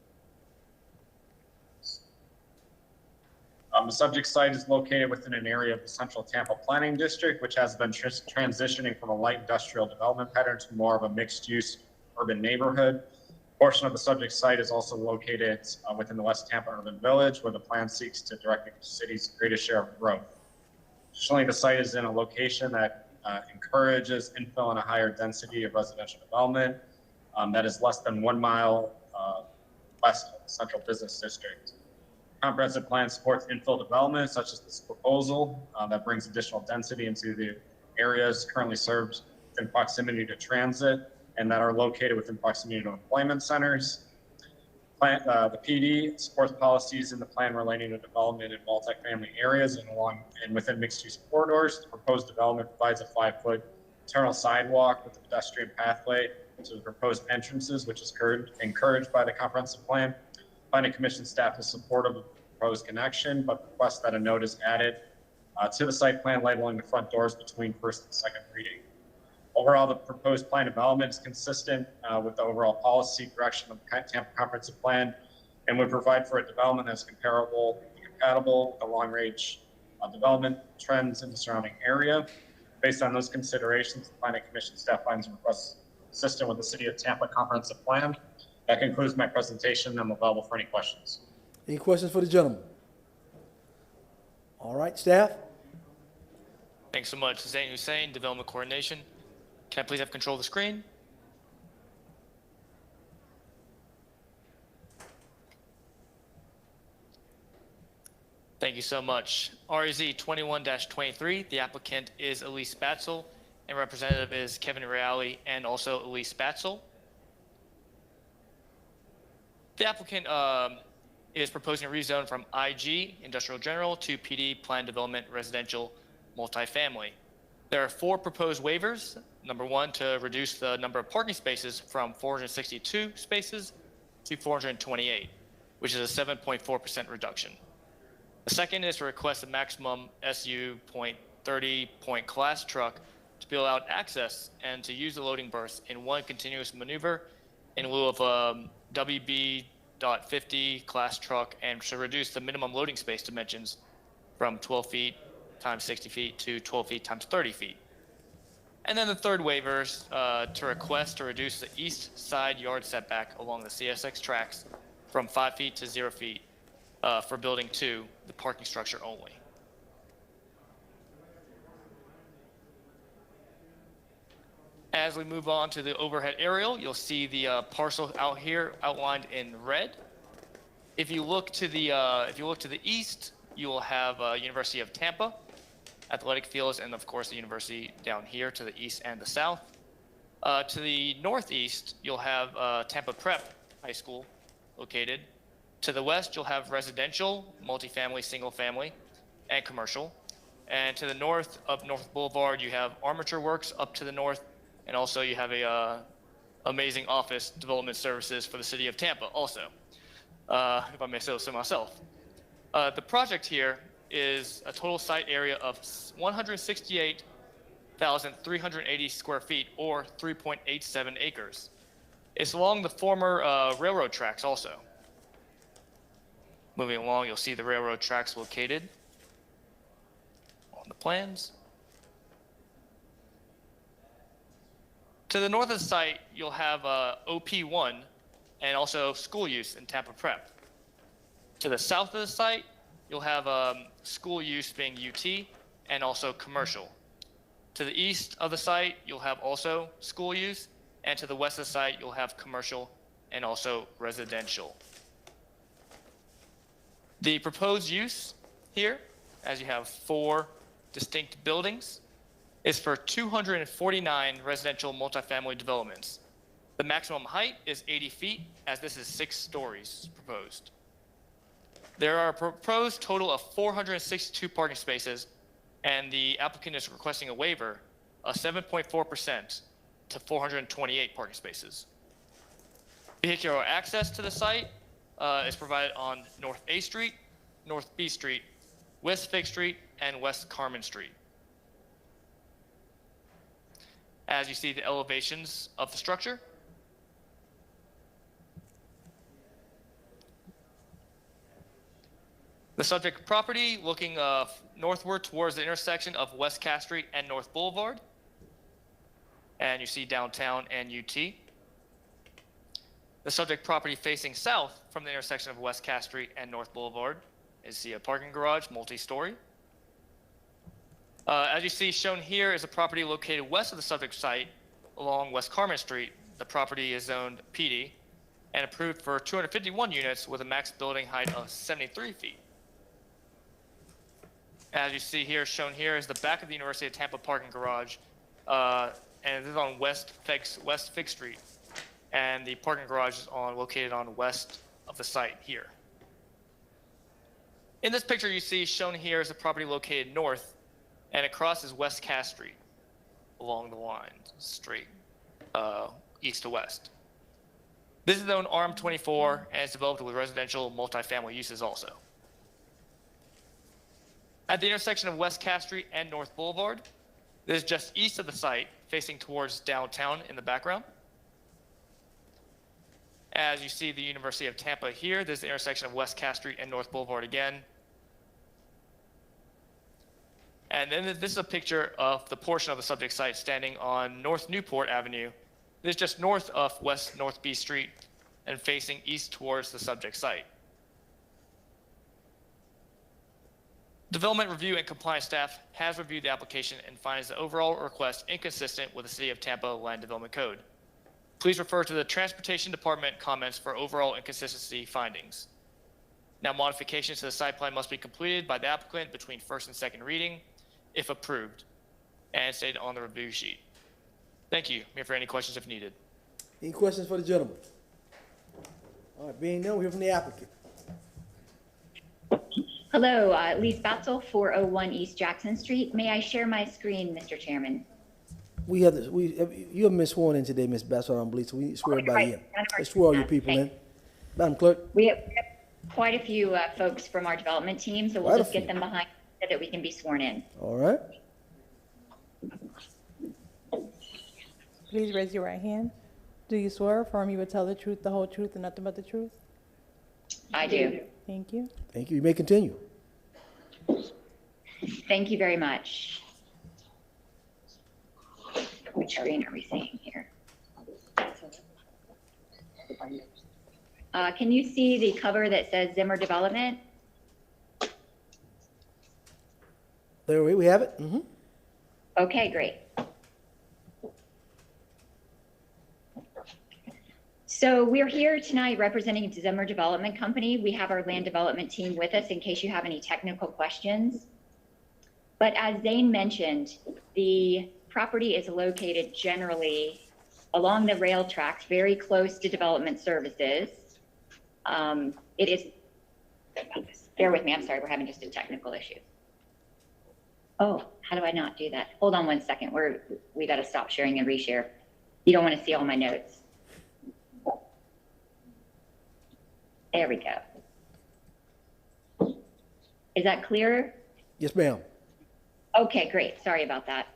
The subject site is located within an area of the Central Tampa Planning District, which has been transitioning from a light industrial development pattern to more of a mixed-use urban neighborhood. A portion of the subject site is also located within the West Tampa Urban Village, where the plan seeks to direct the city's greatest share of growth. Additionally, the site is in a location that encourages infill and a higher density of residential development that is less than 1 mile west of the Central Business District. Comprehensive plan supports infill development, such as this proposal that brings additional density into the areas currently served in proximity to transit and that are located within proximity to employment centers. The PD supports policies in the plan relating to development in multifamily areas and within mixed-use corridors. The proposed development provides a 5-foot internal sidewalk with a pedestrian pathway to the proposed entrances, which is encouraged by the comprehensive plan. Planning Commission staff is supportive of the proposed connection, but requests that a note is added to the site plan labeling the front doors between first and second reading. Overall, the proposed plan development is consistent with the overall policy direction of the Tampa Comprehensive Plan and would provide for a development that's compatible with the long-range development trends in the surrounding area. Based on those considerations, the Planning Commission staff finds requests consistent with the City of Tampa Comprehensive Plan. That concludes my presentation. I'm available for any questions.
Any questions for the gentleman? All right, staff?
Thanks so much. Zain Hussein, Development Coordination. Can I please have control of the screen? Thank you so much. REZ 21-23, the applicant is Elise Batzel, and representative is Kevin Reale and also Elise Batzel. The applicant is proposing a rezone from IG, Industrial General, to PD, Planned Development Residential Multifamily. There are 4 proposed waivers. Number 1, to reduce the number of parking spaces from 462 spaces to 428, which is a 7.4% reduction. The second is to request a maximum SU.30 point class truck to be allowed access and to use the loading berths in one continuous maneuver in lieu of WB.50 class truck, and to reduce the minimum loading space dimensions from 12 feet times 60 feet to 12 feet times 30 feet. And then the third waiver is to request to reduce the east side yard setback along the CSX tracks from 5 feet to 0 feet for building 2, the parking structure only. As we move on to the overhead aerial, you'll see the parcel out here outlined in red. If you look to the east, you will have University of Tampa athletic fields, and of course the university down here to the east and the south. To the northeast, you'll have Tampa Prep High School located. To the west, you'll have residential, multifamily, single family, and commercial. And to the north of North Boulevard, you have Armature Works up to the north, and also you have a amazing office development services for the city of Tampa also, if I may say so myself. The project here is a total site area of 168,380 square feet, or 3.87 acres. It's along the former railroad tracks also. Moving along, you'll see the railroad tracks located on the plans. To the north of the site, you'll have OP1 and also school use in Tampa Prep. To the south of the site, you'll have school use being UT and also commercial. To the east of the site, you'll have also school use, and to the west of the site, you'll have commercial and also residential. The proposed use here, as you have 4 distinct buildings, is for 249 residential multifamily developments. The maximum height is 80 feet, as this is 6 stories proposed. There are a proposed total of 462 parking spaces, and the applicant is requesting a waiver of 7.4% to 428 parking spaces. Vehicular access to the site is provided on North A Street, North B Street, West Fig Street, and West Carmen Street. As you see the elevations of the structure, the subject property looking northward towards the intersection of West Cass Street and North Boulevard. And you see downtown and UT. The subject property facing south from the intersection of West Cass Street and North Boulevard is the parking garage, multi-story. As you see shown here is a property located west of the subject site along West Carmen Street. The property is zoned PD and approved for 251 units with a max building height of 73 feet. As you see here, shown here is the back of the University of Tampa parking garage, and this is on West Fig Street, and the parking garage is located on west of the site here. In this picture you see shown here is a property located north, and it crosses West Cass Street along the line, straight east to west. This is zoned RM24, and it's developed with residential multifamily uses also. At the intersection of West Cass Street and North Boulevard, this is just east of the site, facing towards downtown in the background. As you see the University of Tampa here, this is the intersection of West Cass Street and North Boulevard again. And then this is a picture of the portion of the subject site standing on North Newport Avenue. This is just north of West North B Street and facing east towards the subject site. Development Review and Compliance staff has reviewed the application and finds the overall request inconsistent with the City of Tampa Land Development Code. Please refer to the Transportation Department comments for overall inconsistency findings. Now, modifications to the site plan must be completed by the applicant between first and second reading, if approved, and stated on the review sheet. Thank you. I'm here for any questions if needed.
Any questions for the gentleman? All right, being none, we'll hear from the applicant.
Hello, Lise Batzel, 401 East Jackson Street. May I share my screen, Mr. Chairman?
You have been sworn in today, Ms. Bassett, I don't believe, so we swear everybody in. Let's swear all your people in. Madam Clerk?
We have quite a few folks from our development team, so we'll just get them behind so that we can be sworn in.
All right.
Please raise your right hand. Do you swear or affirm you will tell the truth, the whole truth, and nothing but the truth?
I do.
Thank you.
Thank you. You may continue.
Thank you very much. Which screen are we seeing here? Can you see the cover that says Zimmer Development?
There we have it. Mm-hmm.
Okay, great. So we're here tonight representing Zimmer Development Company. We have our land development team with us in case you have any technical questions. But as Zane mentioned, the property is located generally along the rail tracks, very close to development services. It is, bear with me, I'm sorry, we're having just a technical issue. Oh, how do I not do that? Hold on 1 second, we gotta stop sharing and reshare. You don't wanna see all my notes. There we go. Is that clearer?
Yes, ma'am.
Okay, great. Sorry about that.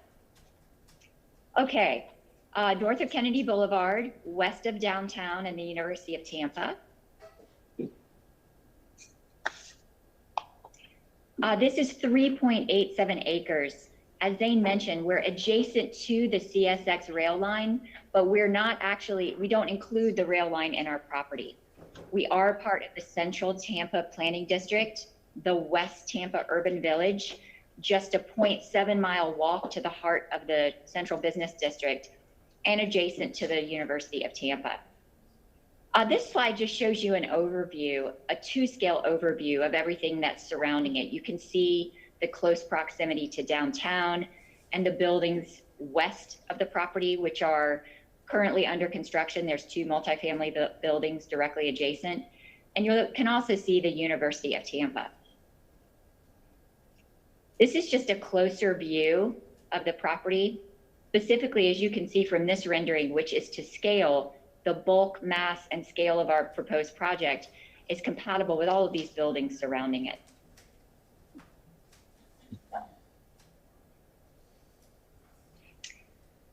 Okay, north of Kennedy Boulevard, west of downtown and the University of Tampa. This is 3.87 acres. As Zane mentioned, we're adjacent to the CSX rail line, but we don't include the rail line in our property. We are part of the Central Tampa Planning District, the West Tampa Urban Village, just a 0.7-mile walk to the heart of the Central Business District and adjacent to the University of Tampa. This slide just shows you an overview, a two-scale overview of everything that's surrounding it. You can see the close proximity to downtown and the buildings west of the property, which are currently under construction. There's 2 multifamily buildings directly adjacent. And you can also see the University of Tampa. This is just a closer view of the property. Specifically, as you can see from this rendering, which is to scale, the bulk, mass, and scale of our proposed project is compatible with all of these buildings surrounding it.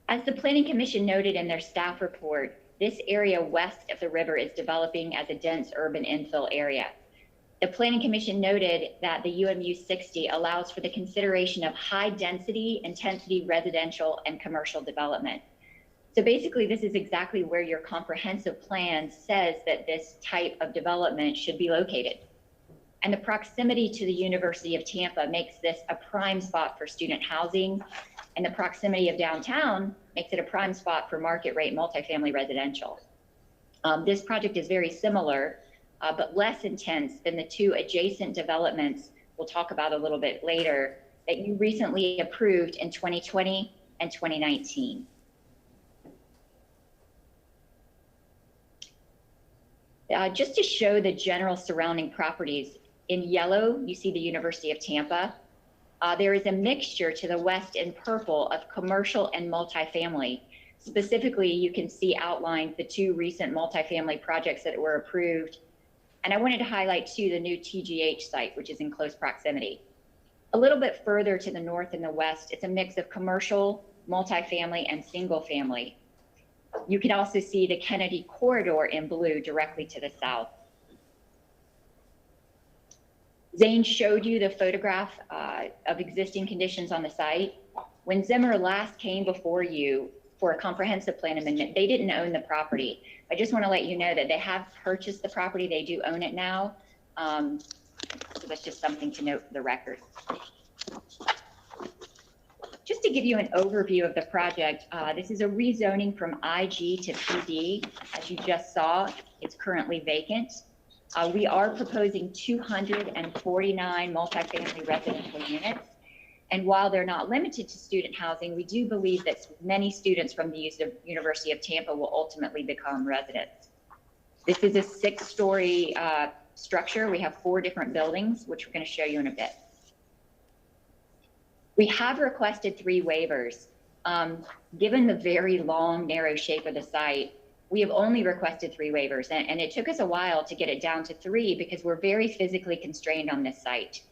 As the Planning Commission noted in their staff report, this area west of the river is developing as a dense urban infill area. The Planning Commission noted that the UMU 60 allows for the consideration of high density, intensity residential and commercial development. So basically, this is exactly where your comprehensive plan says that this type of development should be located. And the proximity to the University of Tampa makes this a prime spot for student housing, and the proximity of downtown makes it a prime spot for market rate multifamily residential. This project is very similar, but less intense than the 2 adjacent developments we'll talk about a little bit later that you recently approved in 2020 and 2019. Just to show the general surrounding properties, in yellow, you see the University of Tampa. There is a mixture to the west in purple of commercial and multifamily. Specifically, you can see outlined the 2 recent multifamily projects that were approved. And I wanted to highlight too the new TGH site, which is in close proximity. A little bit further to the north and the west, it's a mix of commercial, multifamily, and single family. You can also see the Kennedy corridor in blue directly to the south. Zane showed you the photograph of existing conditions on the site. When Zimmer last came before you for a comprehensive plan amendment, they didn't own the property. I just want to let you know that they have purchased the property. They do own it now. So that's just something to note for the record. Just to give you an overview of the project, this is a rezoning from IG to PD. As you just saw, it's currently vacant. We are proposing 249 multifamily residential units. And while they're not limited to student housing, we do believe that many students from the University of Tampa will ultimately become residents. This is a 6-story structure. We have 4 different buildings, which we're going to show you in a bit. We have requested 3 waivers. Given the very long, narrow shape of the site, we have only requested 3 waivers, and it took us a while to get it down to 3 because we're very physically constrained on this site.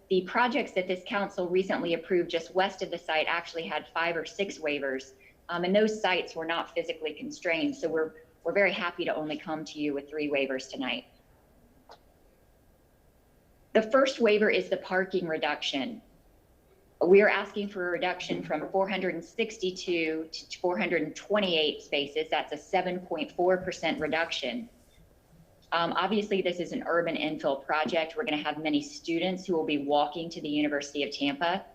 The projects that this council recently approved just west of the site actually had 5 or 6 waivers, and those sites were not physically constrained. So we're very happy to only come to you with 3 waivers tonight. The first waiver is the parking reduction. We are asking for a reduction from 462 to 428 spaces. That's a 7.4% reduction. Obviously, this is an urban infill project. We're going to have many students who will be walking to the University of Tampa.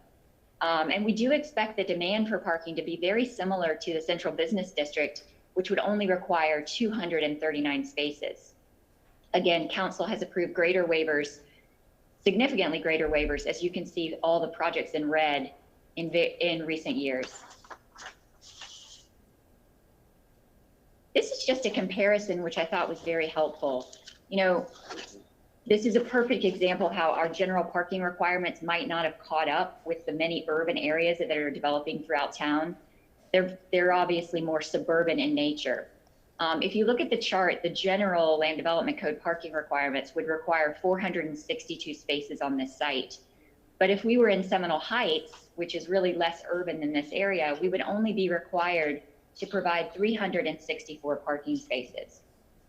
And we do expect the demand for parking to be very similar to the Central Business District, which would only require 239 spaces. Again, council has approved greater waivers, significantly greater waivers, as you can see all the projects in red in recent years. This is just a comparison, which I thought was very helpful. You know, this is a perfect example how our general parking requirements might not have caught up with the many urban areas that are developing throughout town. They're obviously more suburban in nature. If you look at the chart, the general land development code parking requirements would require 462 spaces on this site. But if we were in Seminole Heights, which is really less urban than this area, we would only be required to provide 364 parking spaces.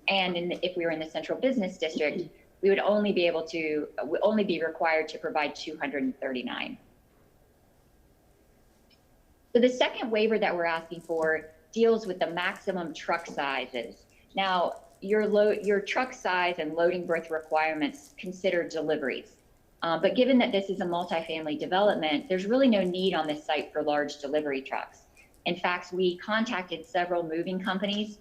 And if we were in the central business district, we would only be required to provide 239. So the second waiver that we're asking for deals with the maximum truck sizes. Now, your truck size and loading berth requirements consider deliveries. But given that this is a multifamily development, there's really no need on this site for large delivery trucks. In fact, we contacted several moving companies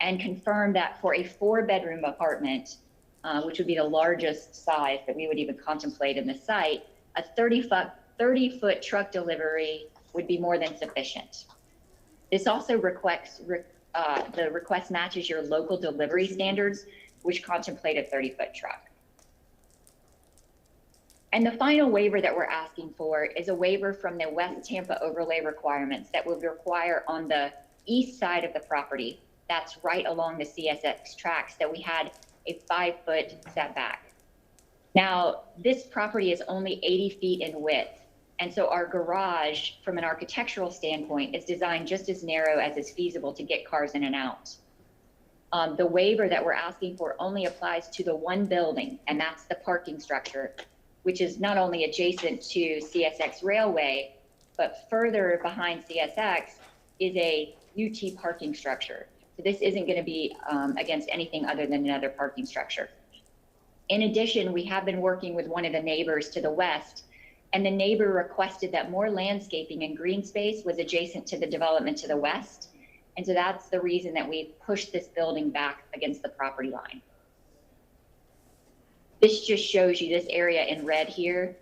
and confirmed that for a 4-bedroom apartment, which would be the largest size that we would even contemplate in the site, a 30-foot truck delivery would be more than sufficient. This also the request matches your local delivery standards, which contemplate a 30-foot truck. And the final waiver that we're asking for is a waiver from the West Tampa overlay requirements that would require on the east side of the property, that's right along the CSX tracks, that we had a 5-foot setback. Now, this property is only 80 feet in width. And so our garage, from an architectural standpoint, is designed just as narrow as is feasible to get cars in and out. The waiver that we're asking for only applies to the one building, and that's the parking structure, which is not only adjacent to CSX Railway, but further behind CSX is a UT parking structure. So this isn't going to be against anything other than another parking structure. In addition, we have been working with one of the neighbors to the west, and the neighbor requested that more landscaping and green space was adjacent to the development to the west. And so that's the reason that we pushed this building back against the property line. This just shows you this area in red here,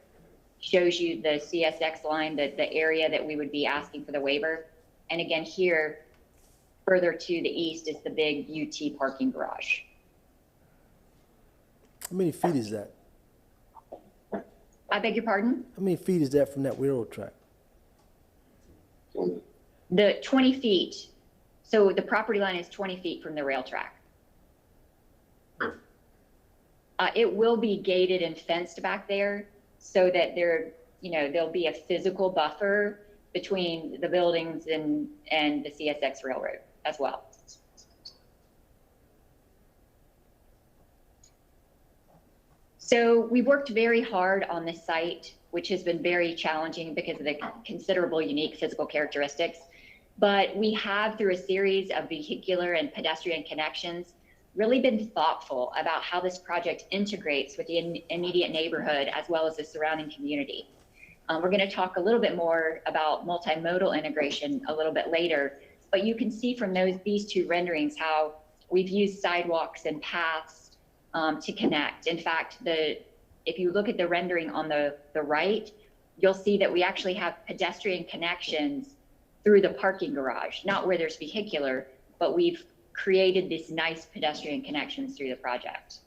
shows you the CSX line, the area that we would be asking for the waiver. And again, here, further to the east is the big UT parking garage.
How many feet is that?
I beg your pardon?
How many feet is that from that railroad track?
The 20 feet. So the property line is 20 feet from the rail track. It will be gated and fenced back there so that there'll be a physical buffer between the buildings and the CSX railroad as well. So we worked very hard on this site, which has been very challenging because of the considerable unique physical characteristics. But we have, through a series of vehicular and pedestrian connections, really been thoughtful about how this project integrates with the immediate neighborhood as well as the surrounding community. We're going to talk a little bit more about multimodal integration a little bit later, but you can see from these two renderings how we've used sidewalks and paths to connect. In fact, if you look at the rendering on the right, you'll see that we actually have pedestrian connections through the parking garage, not where there's vehicular, but we've created these nice pedestrian connections through the project.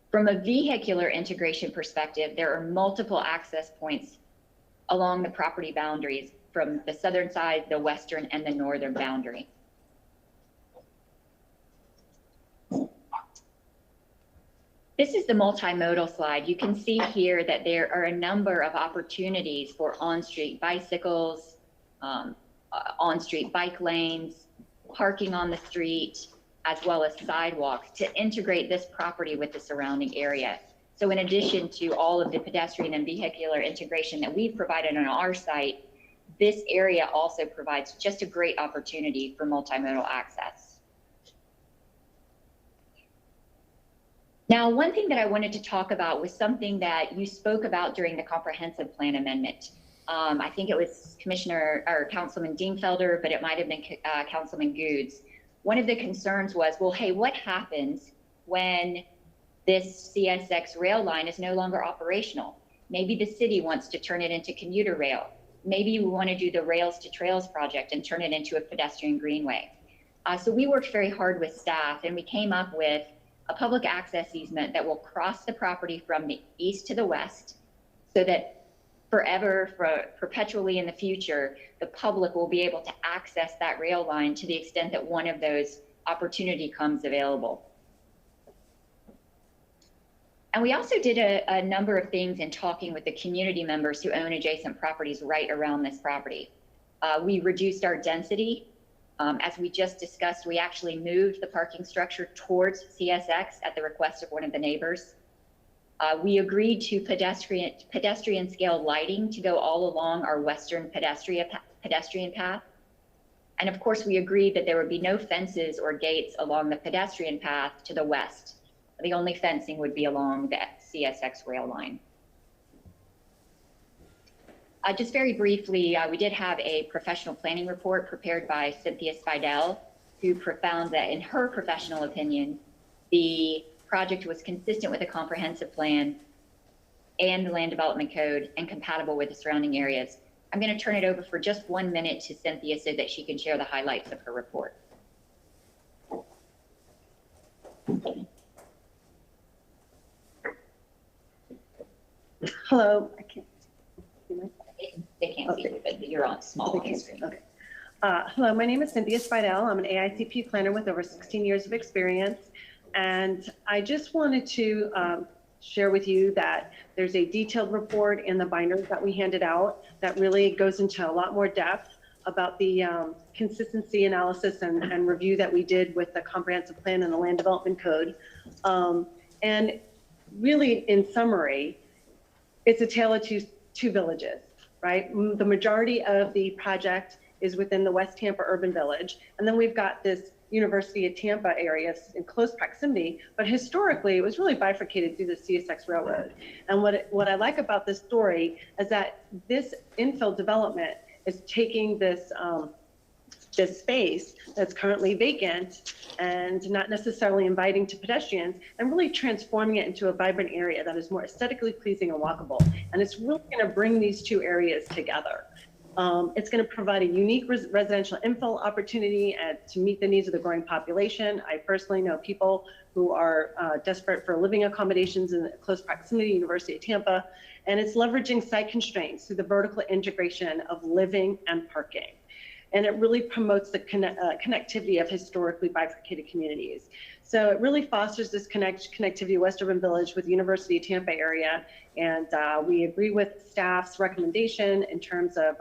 From a vehicular integration perspective, there are multiple access points along the property boundaries from the southern side, the western, and the northern boundary. This is the multimodal slide. You can see here that there are a number of opportunities for on-street bicycles, on-street bike lanes, parking on the street, as well as sidewalks to integrate this property with the surrounding area. So in addition to all of the pedestrian and vehicular integration that we've provided on our site, this area also provides just a great opportunity for multimodal access. Now, one thing that I wanted to talk about was something that you spoke about during the comprehensive plan amendment. I think it was Councilman Dingfelder, but it might have been Councilman Goods. One of the concerns was, well, hey, what happens when this CSX rail line is no longer operational? Maybe the city wants to turn it into commuter rail. maybe we want to do the Rails to Trails project and turn it into a pedestrian greenway. So we worked very hard with staff, and we came up with a public access easement that will cross the property from the east to the west, so that perpetually in the future, the public will be able to access that rail line to the extent that one of those opportunity comes available. And we also did a number of things in talking with the community members who own adjacent properties right around this property. We reduced our density. As we just discussed, we actually moved the parking structure towards CSX at the request of one of the neighbors. We agreed to pedestrian scale lighting to go all along our western pedestrian path. And of course, we agreed that there would be no fences or gates along the pedestrian path to the west. The only fencing would be along the CSX rail line. Just very briefly, we did have a professional planning report prepared by Cynthia Spidell, who found that in her professional opinion, the project was consistent with the comprehensive plan and the land development code and compatible with the surrounding areas. I'm going to turn it over for just 1 minute to Cynthia so that she can share the highlights of her report.
Hello.
They can't see you, but you're on small screen.
Okay. Hello, my name is Cynthia Spidell. I'm an AICP planner with over 16 years of experience. And I just wanted to share with you that there's a detailed report in the binders that we handed out that really goes into a lot more depth about the consistency analysis and review that we did with the comprehensive plan and the land development code. And really, in summary, it's a tale of two villages, right? The majority of the project is within the West Tampa urban village. And then we've got this University of Tampa area in close proximity, but historically it was really bifurcated through the CSX railroad. And what I like about this story is that this infill development is taking this this space that's currently vacant and not necessarily inviting to pedestrians, and really transforming it into a vibrant area that is more aesthetically pleasing and walkable. And it's really going to bring these two areas together. It's going to provide a unique residential infill opportunity to meet the needs of the growing population. I personally know people who are desperate for living accommodations in close proximity to University of Tampa, and it's leveraging site constraints through the vertical integration of living and parking. And it really promotes the connectivity of historically bifurcated communities. So it really fosters this connectivity of West Urban Village with the University of Tampa area. And we agree with staff's recommendation in terms of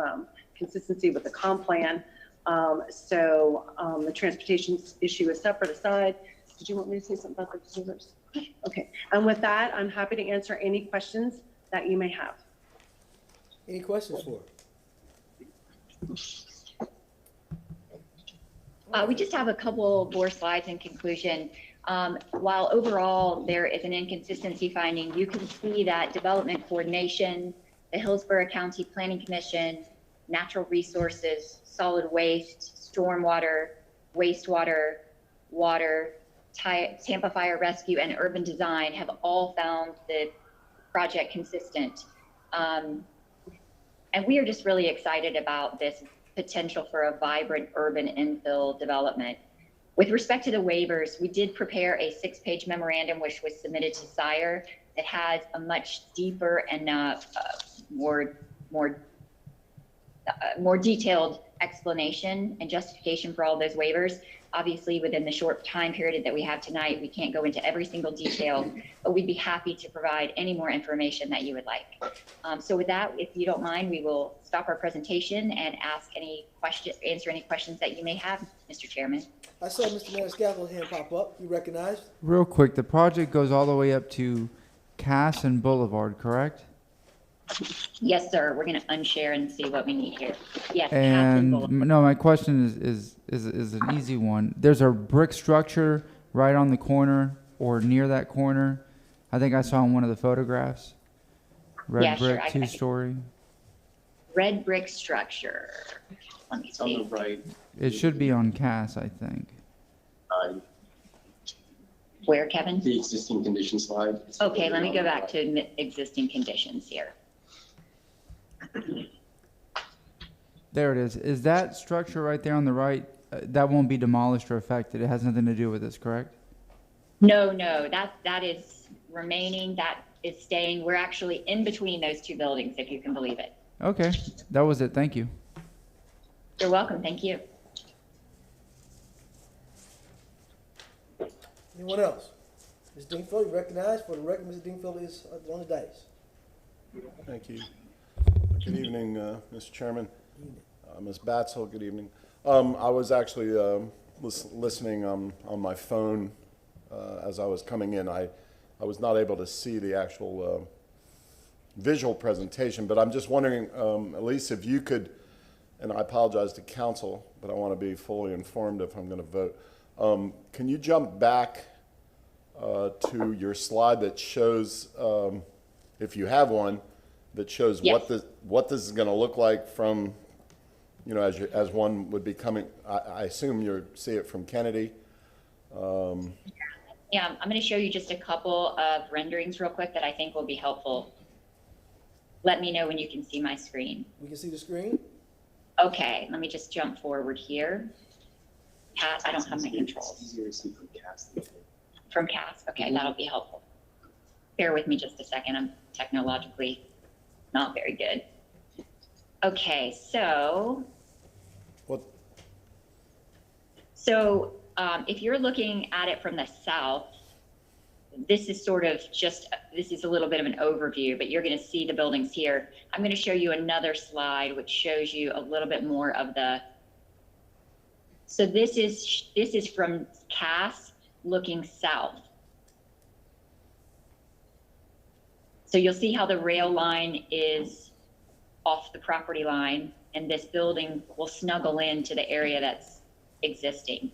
consistency with the comp plan. The transportation issue is separate aside. Did you want me to say something about the consumers? Okay, and with that, I'm happy to answer any questions that you may have.
Any questions for her?
We just have a couple more slides in conclusion. While overall there is an inconsistency finding, you can see that development coordination, the Hillsborough County Planning Commission, natural resources, solid waste, stormwater, wastewater, water, Tampa Fire Rescue, and urban design have all found the project consistent. And we are just really excited about this potential for a vibrant urban infill development. With respect to the waivers, we did prepare a 6-page memorandum which was submitted to SIRE that has a much deeper and more detailed explanation and justification for all those waivers. Obviously, within the short time period that we have tonight, we can't go into every single detail, but we'd be happy to provide any more information that you would like. So with that, if you don't mind, we will stop our presentation and answer any questions that you may have, Mr. Chairman.
I saw Mr. Maniscalco's hand pop up. You recognized?
Real quick, the project goes all the way up to Cass and Boulevard, correct?
Yes, sir. We're going to unshare and see what we need here. Yes.
And no, my question is an easy one. There's a brick structure right on the corner or near that corner. I think I saw in one of the photographs. Red brick,
sure.
2-story.
Red brick structure. Let me see.
On the right.
It should be on Cass, I think.
Where, Kevin?
The existing condition slide.
Okay, let me go back to existing conditions here.
There it is. Is that structure right there on the right, that won't be demolished or affected? It has nothing to do with this, correct?
No, that is remaining, that is staying. We're actually in between those two buildings, if you can believe it.
Okay, that was it. Thank you.
You're welcome, thank you.
Anyone else? Ms. Dingfield, you recognized. For the record, Ms. Dingfield is on the dais.
Thank you. Good evening, Mr. Chairman. Ms. Batzel, good evening. I was actually listening on my phone as I was coming in. I was not able to see the actual visual presentation, but I'm just wondering, Elise, if you could, and I apologize to council, but I want to be fully informed if I'm going to vote. Can you jump back to your slide that shows, if you have one, that shows
Yes.
what this is going to look like from, you know, as one would be coming. I assume you see it from Kennedy.
Yeah, I'm going to show you just a couple of renderings real quick that I think will be helpful. Let me know when you can see my screen.
We can see the screen.
Okay, let me just jump forward here. I don't have my controls. From CAS, okay, that'll be helpful. Bear with me just a second, I'm technologically not very good. Okay, so. If you're looking at it from the south, this is sort of just, this is a little bit of an overview, but you're going to see the buildings here. I'm going to show you another slide which shows you a little bit more of the. So this is from CAS looking south. So you'll see how the rail line is off the property line, and this building will snuggle into the area that's existing.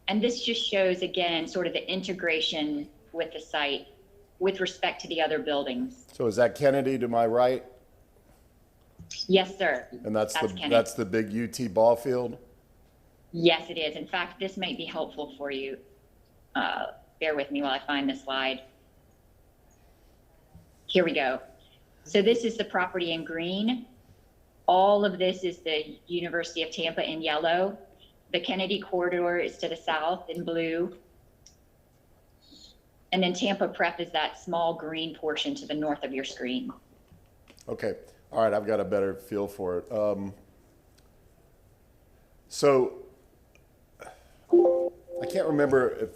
And this just shows, again, sort of the integration with the site with respect to the other buildings.
So is that Kennedy to my right?
Yes, sir.
And that's
Kennedy.
the big UT ball field?
Yes, it is. In fact, this might be helpful for you. Bear with me while I find the slide. Here we go. So this is the property in green. All of this is the University of Tampa in yellow. The Kennedy corridor is to the south in blue. And then Tampa Prep is that small green portion to the north of your screen.
Okay. All right. I've got a better feel for it. So I can't remember if,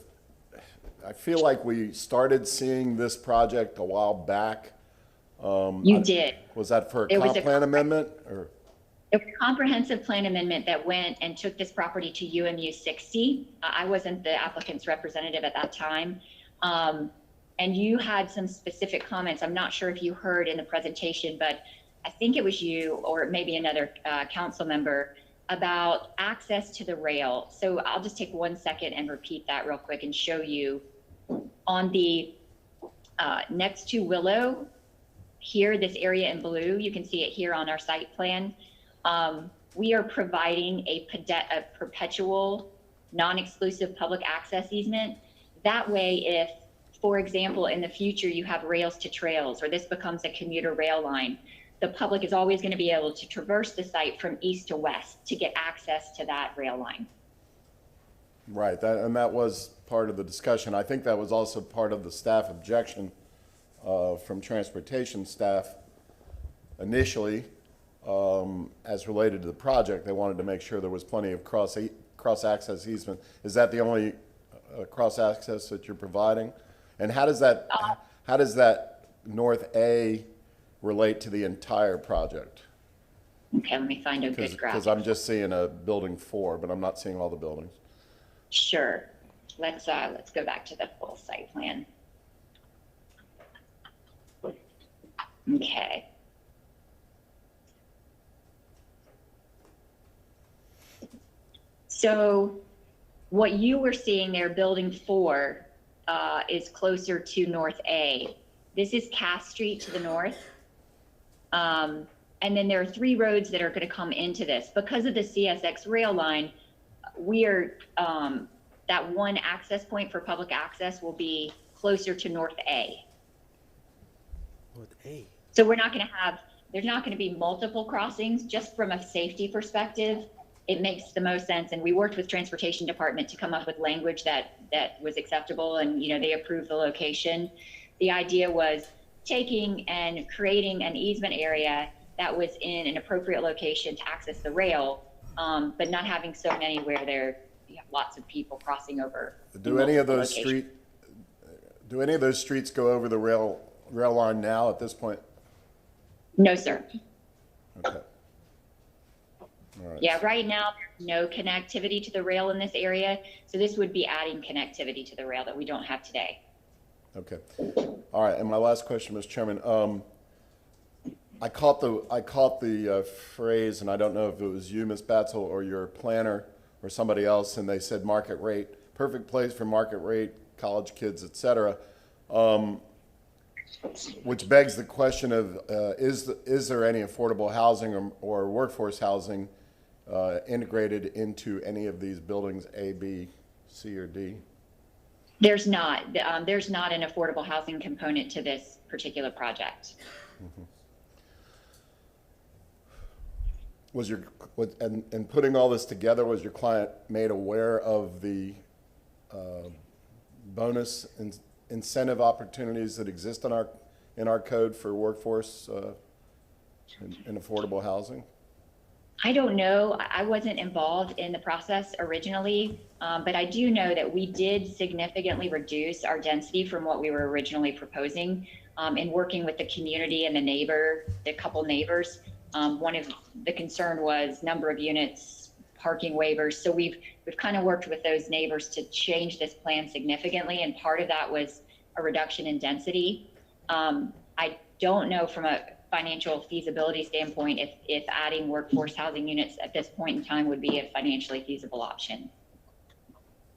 I feel like we started seeing this project a while back.
You did.
Was that for a
It was
comp plan amendment or?
It was a comprehensive plan amendment that went and took this property to UMU 60. I wasn't the applicant's representative at that time. And you had some specific comments. I'm not sure if you heard in the presentation, but I think it was you or maybe another council member about access to the rail. So I'll just take 1 second and repeat that real quick and show you on the next to Willow here, this area in blue, you can see it here on our site plan. We are providing a perpetual, non-exclusive public access easement. That way, if, for example, in the future you have rails to trails or this becomes a commuter rail line, the public is always going to be able to traverse the site from east to west to get access to that rail line.
Right, and that was part of the discussion. I think that was also part of the staff objection from transportation staff initially, as related to the project. They wanted to make sure there was plenty of cross-access easement. Is that the only cross-access that you're providing? And how does that North A relate to the entire project?
Okay, let me find a good graph.
Because I'm just seeing a building 4, but I'm not seeing all the buildings.
Sure. Let's go back to the full site plan. Okay. So what you were seeing there, building 4, is closer to North A. This is Cass Street to the north. And then there are 3 roads that are going to come into this. Because of the CSX rail line, we are, that one access point for public access will be closer to North A.
North A.
So we're not going to have, there's not going to be multiple crossings. Just from a safety perspective, it makes the most sense. And we worked with Transportation Department to come up with language that was acceptable, and they approved the location. The idea was taking and creating an easement area that was in an appropriate location to access the rail, but not having so many where you have lots of people crossing over.
Do any of those streets go over the rail line now at this point?
No, sir.
Okay. All right.
Yeah, right now, there's no connectivity to the rail in this area. So this would be adding connectivity to the rail that we don't have today.
Okay. All right. And my last question, Mr. Chairman. I caught the phrase, and I don't know if it was you, Ms. Batzel, or your planner or somebody else, and they said market rate, perfect place for market rate, college kids, et cetera. Which begs the question of, is there any affordable housing or workforce housing integrated into any of these buildings, A, B, C, or D?
There's not. There's not an affordable housing component to this particular project.
Mm-hmm. And putting all this together, was your client made aware of the bonus and incentive opportunities that exist in our code for workforce and affordable housing?
I don't know. I wasn't involved in the process originally, but I do know that we did significantly reduce our density from what we were originally proposing. In working with the community and the couple neighbors, one of the concern was number of units, parking waivers. So we've kind of worked with those neighbors to change this plan significantly, and part of that was a reduction in density. I don't know from a financial feasibility standpoint if adding workforce housing units at this point in time would be a financially feasible option.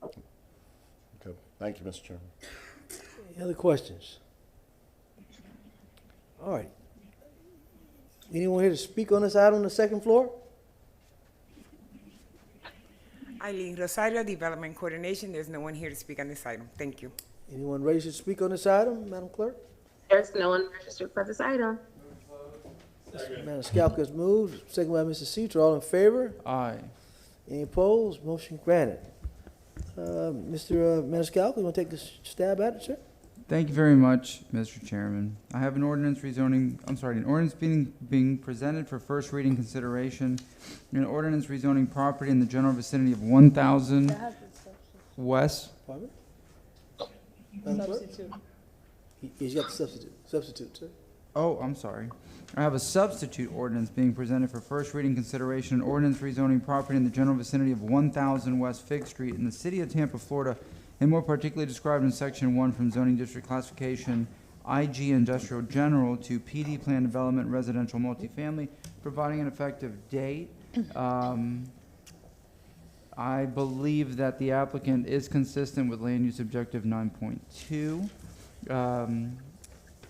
Okay, thank you, Mr. Chairman.
Any other questions? All right. Anyone here to speak on this item on the second floor?
Eileen Rosario, Development Coordination. There's no one here to speak on this item. Thank you.
Anyone ready to speak on this item, Madam Clerk?
There's no one registered for this item.
Mr. Maniscalco's moved, second by Mr. Citro. All in favor?
Aye.
Any opposed? Motion granted. Mr. Maniscalco, you want to take a stab at it, sir?
Thank you very much, Mr. Chairman. I have an ordinance being presented for first reading consideration. An ordinance rezoning property in the general vicinity of 1,000 West.
Pardon? Substitute. He's got the substitute, sir.
Oh, I'm sorry. I have a substitute ordinance being presented for first reading consideration. An ordinance rezoning property in the general vicinity of 1,000 West Fig Street in the city of Tampa, Florida, and more particularly described in Section 1 from Zoning District Classification IG Industrial General to PD Plan Development Residential Multifamily, providing an effective date. I believe that the applicant is consistent with Land Use Objective 9.2,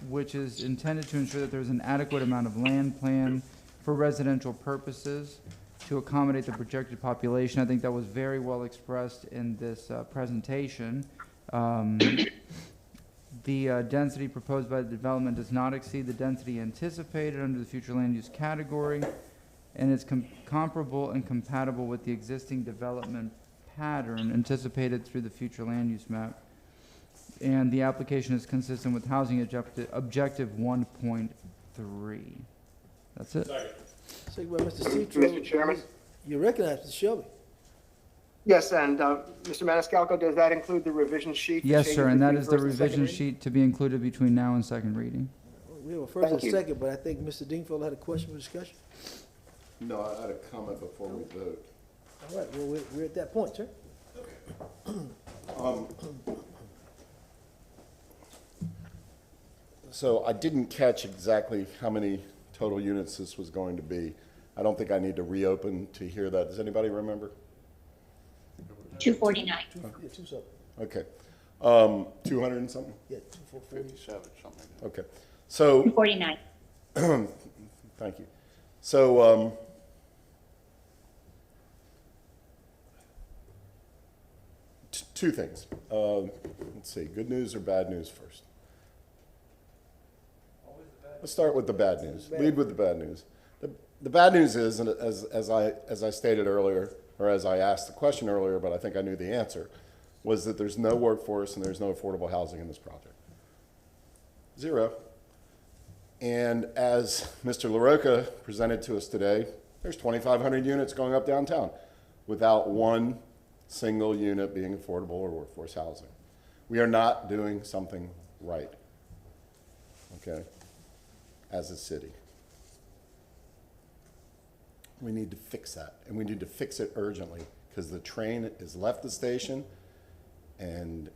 which is intended to ensure that there's an adequate amount of land plan for residential purposes to accommodate the projected population. I think that was very well expressed in this presentation. The density proposed by the development does not exceed the density anticipated under the future land use category, and is comparable and compatible with the existing development pattern anticipated through the future land use map. And the application is consistent with housing objective 1.3. That's it.
Second by Mr. Citro.
Mr. Chairman?
You recognize Mr. Shelby.
Yes, and Mr. Maniscalco, does that include the revision sheet?
Yes, sir, and that is the
between first and second
revision
reading?
sheet to be included between now and second reading.
We have a first and
Thank you.
second, but I think Mr. Dingfellow had a question for discussion.
No, I had a comment before we vote.
All right, well, we're at that point, sir.
So I didn't catch exactly how many total units this was going to be. I don't think I need to reopen to hear that. Does anybody remember?
249.
Yeah, two something.
Okay. 200 and something?
Yeah, 247,
something.
Okay. So,
249.
thank you. So, two things. Let's see, good news or bad news first? Always the bad let's start with the bad news. Lead with the bad news. The bad news is, and as I stated earlier, or as I asked the question earlier, but I think I knew the answer, was that there's no workforce and there's no affordable housing in this project. Zero. And as Mr. LaRocca presented to us today, there's 2,500 units going up downtown without one single unit being affordable or workforce housing. We are not doing something right, okay, as a city. We need to fix that, and we need to fix it urgently, because the train has left the station, and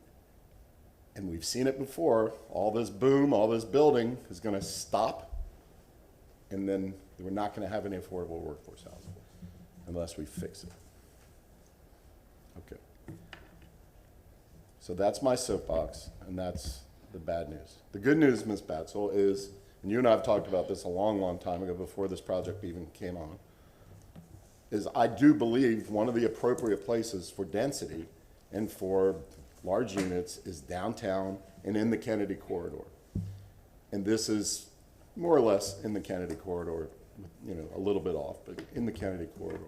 we've seen it before. All this boom, all this building is going to stop, and then we're not going to have any affordable workforce housing unless we fix it. Okay. So that's my soapbox, and that's the bad news. The good news, Ms. Batzel, is, and you and I have talked about this a long, long time ago before this project even came on, is I do believe one of the appropriate places for density and for large units is downtown and in the Kennedy corridor. And this is more or less in the Kennedy corridor, you know, a little bit off, but in the Kennedy corridor.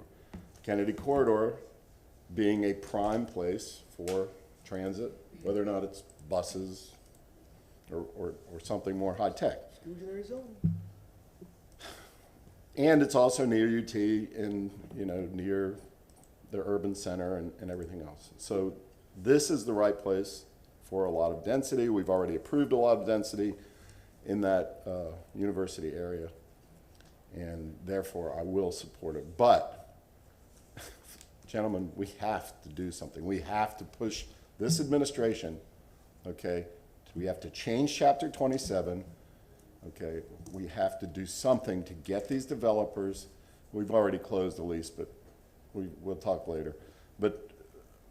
Kennedy corridor being a prime place for transit, whether or not it's buses or something more high tech. And it's also near UT and, you know, near the urban center and everything else. So this is the right place for a lot of density. We've already approved a lot of density in that university area, and therefore I will support it. But, gentlemen, we have to do something. We have to push this administration, okay? We have to change Chapter 27. Okay, we have to do something to get these developers. We've already closed the lease, but we'll talk later. But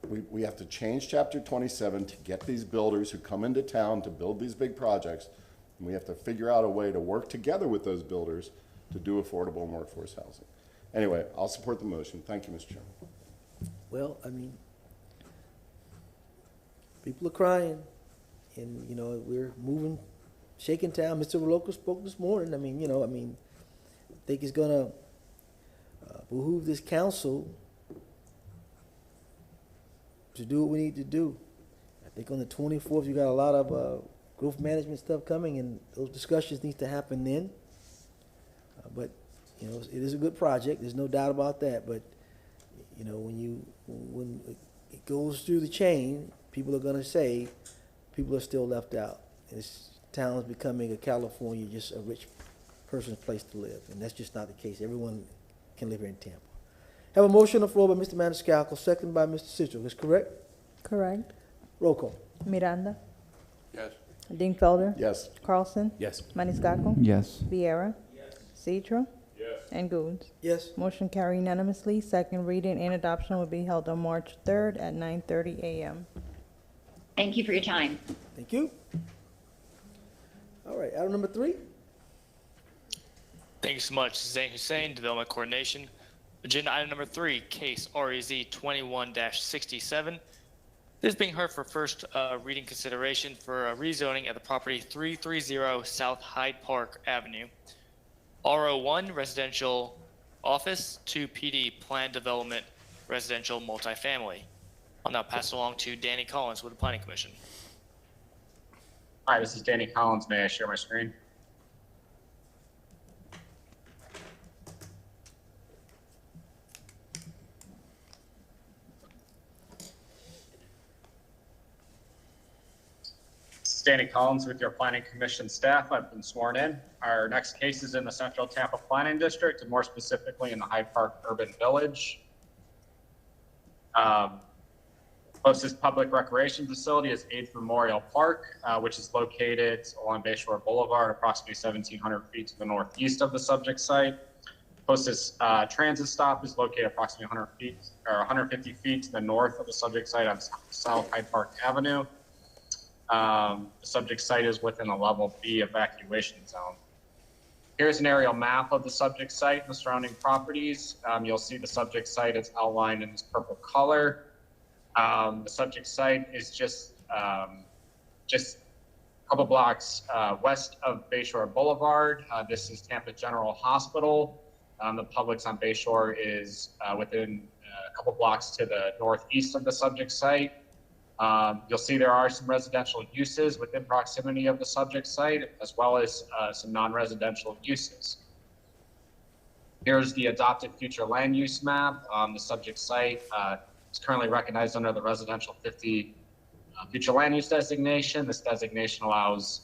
we have to change Chapter 27 to get these builders who come into town to build these big projects. And we have to figure out a way to work together with those builders to do affordable and workforce housing. Anyway, I'll support the motion. Thank you, Mr. Chairman.
Well, I mean, people are crying, and, you know, we're moving, shaking town. Mr. Roloka spoke this morning. I mean, you know, I think it's gonna behoove this council to do what we need to do. I think on the 24th, you got a lot of growth management stuff coming, and those discussions need to happen then. But, you know, it is a good project. There's no doubt about that. But, you know, when it goes through the chain, people are gonna say people are still left out. This town is becoming a California, just a rich person's place to live, and that's just not the case. Everyone can live here in Tampa. Have a motion on the floor by Mr. Maniscalco, second by Mr. Citro. Is correct?
Correct.
Roll call.
Miranda.
Yes.
Dingfelder.
Yes.
Carlson.
Yes.
Maniscalco.
Yes.
Vieira. Citro.
Yes.
And Goons.
Yes.
Motion carried unanimously. Second reading and adoption will be held on March 3rd at 9:30 a.m.
Thank you for your time.
Thank you. All right, item number 3.
Thank you so much. Zain Hussein, Development Coordination. Agenda item number 3, case REZ 21-67. This is being heard for first reading consideration for rezoning at the property 330 South Hyde Park Avenue. RO1 residential office, 2 PD planned development residential multifamily. I'll now pass it along to Danny Collins with the Planning Commission.
Hi, this is Danny Collins. May I share my screen? Danny Collins with your Planning Commission staff. I've been sworn in. Our next case is in the Central Tampa Planning District, and more specifically in the Hyde Park Urban Village. Closest public recreation facility is AIDS Memorial Park, which is located along Bayshore Boulevard, approximately 1,700 feet to the northeast of the subject site. Closest transit stop is located approximately 100 feet or 150 feet to the north of the subject site on South Hyde Park Avenue. The subject site is within a level B evacuation zone. Here's an aerial map of the subject site and the surrounding properties. You'll see the subject site is outlined in this purple color. The subject site is just couple blocks west of Bayshore Boulevard. This is Tampa General Hospital. The Publix on Bayshore is within a couple blocks to the northeast of the subject site. You'll see there are some residential uses within proximity of the subject site, as well as some non-residential uses. Here's the adopted future land use map. The subject site is currently recognized under the residential 50 future land use designation. This designation allows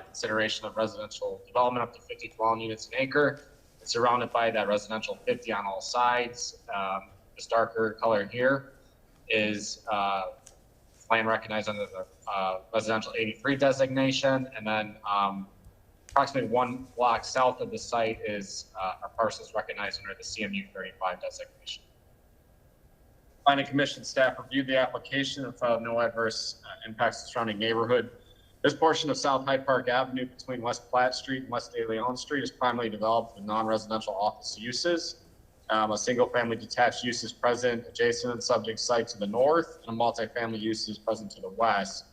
consideration of residential development up to 50 dwelling units an acre. It's surrounded by that residential 50 on all sides. This darker color here is land recognized under the residential 83 designation. And then approximately 1 block south of the site is our parcels recognized under the CMU 35 designation. Planning Commission staff reviewed the application and filed no adverse impacts to the surrounding neighborhood. This portion of South Hyde Park Avenue between West Platte Street and West De Leon Street is primarily developed for non-residential office uses. A single-family detached use is present adjacent to the subject site to the north, and a multifamily use is present to the west.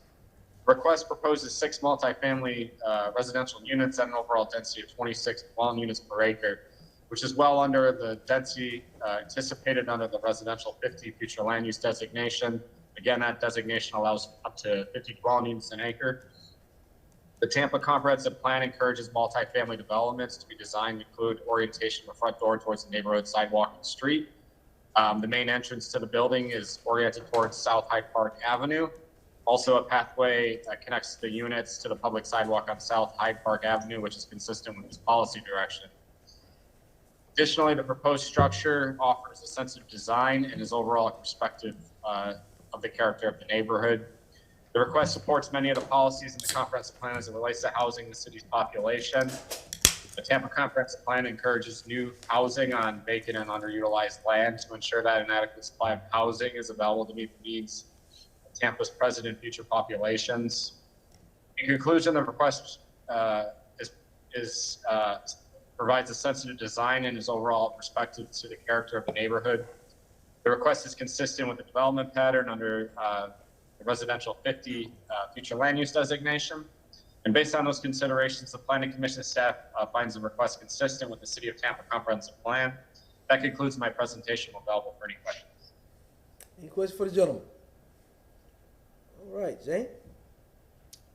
Request proposes 6 multifamily residential units at an overall density of 26 dwelling units per acre, which is well under the density anticipated under the residential 50 future land use designation. Again, that designation allows up to 50 dwelling units an acre. The Tampa Comprehensive Plan encourages multifamily developments to be designed to include orientation of the front door towards the neighborhood, sidewalk, and street. The main entrance to the building is oriented towards South Hyde Park Avenue. Also, a pathway that connects the units to the public sidewalk on South Hyde Park Avenue, which is consistent with this policy direction. Additionally, the proposed structure offers a sensitive design and is overall perspective of the character of the neighborhood. The request supports many of the policies in the comprehensive plan as it relates to housing the city's population. The Tampa Comprehensive Plan encourages new housing on vacant and underutilized land to ensure that an adequate supply of housing is available to meet the needs of Tampa's present and future populations. In conclusion, the request provides a sensitive design and is overall perspective to the character of the neighborhood. The request is consistent with the development pattern under the residential 50 future land use designation. And based on those considerations, the Planning Commission staff finds the request consistent with the City of Tampa Comprehensive Plan. That concludes my presentation. I'm available for any questions.
Any questions for the gentleman? All right, Zane?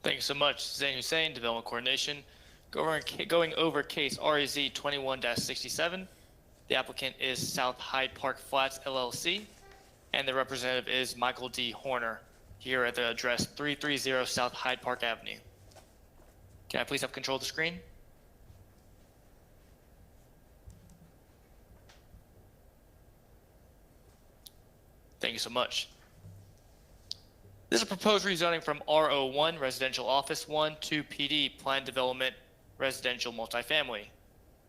Thank you so much. Zane Hussein, Development Coordination. Going over case REZ 21-67. The applicant is South Hyde Park Flats LLC, and the representative is Michael D. Horner, here at the address 330 South Hyde Park Avenue. Can I please have control of the screen? Thank you so much. This is a proposed rezoning from RO1, Residential Office 1, to PD, Planned Development, Residential Multifamily.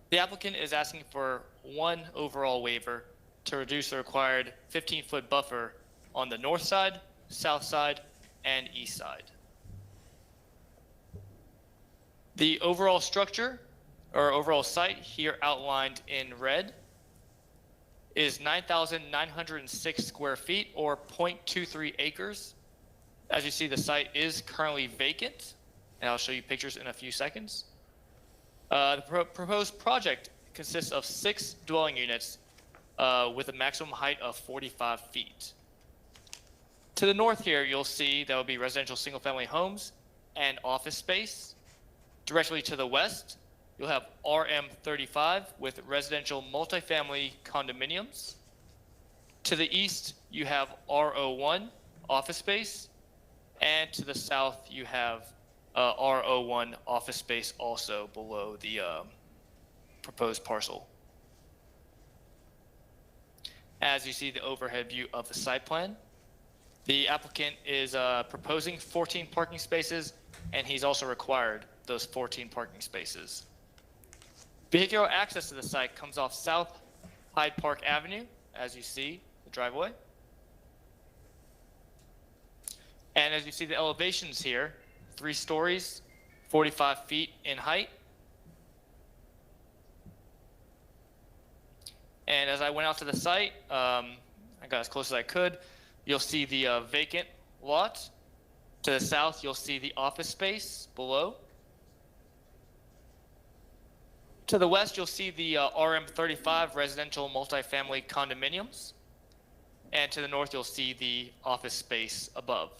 The applicant is asking for one overall waiver to reduce the required 15-foot buffer on the north side, south side, and east side. The overall structure, or overall site, here outlined in red, is 9,906 square feet, or 0.23 acres. As you see, the site is currently vacant, and I'll show you pictures in a few seconds. The proposed project consists of 6 dwelling units with a maximum height of 45 feet. To the north here, you'll see there will be residential single-family homes and office space. Directly to the west, you'll have RM35 with residential multifamily condominiums. To the east, you have RO1 office space. And to the south, you have RO1 office space also below the proposed parcel. As you see the overhead view of the site plan, the applicant is proposing 14 parking spaces, and he's also required those 14 parking spaces. Vehicular access to the site comes off South Hyde Park Avenue, as you see the driveway. And as you see the elevations here, 3 stories, 45 feet in height. And as I went out to the site, I got as close as I could. You'll see the vacant lot. To the south, you'll see the office space below. To the west, you'll see the RM35 residential multifamily condominiums. And to the north, you'll see the office space above.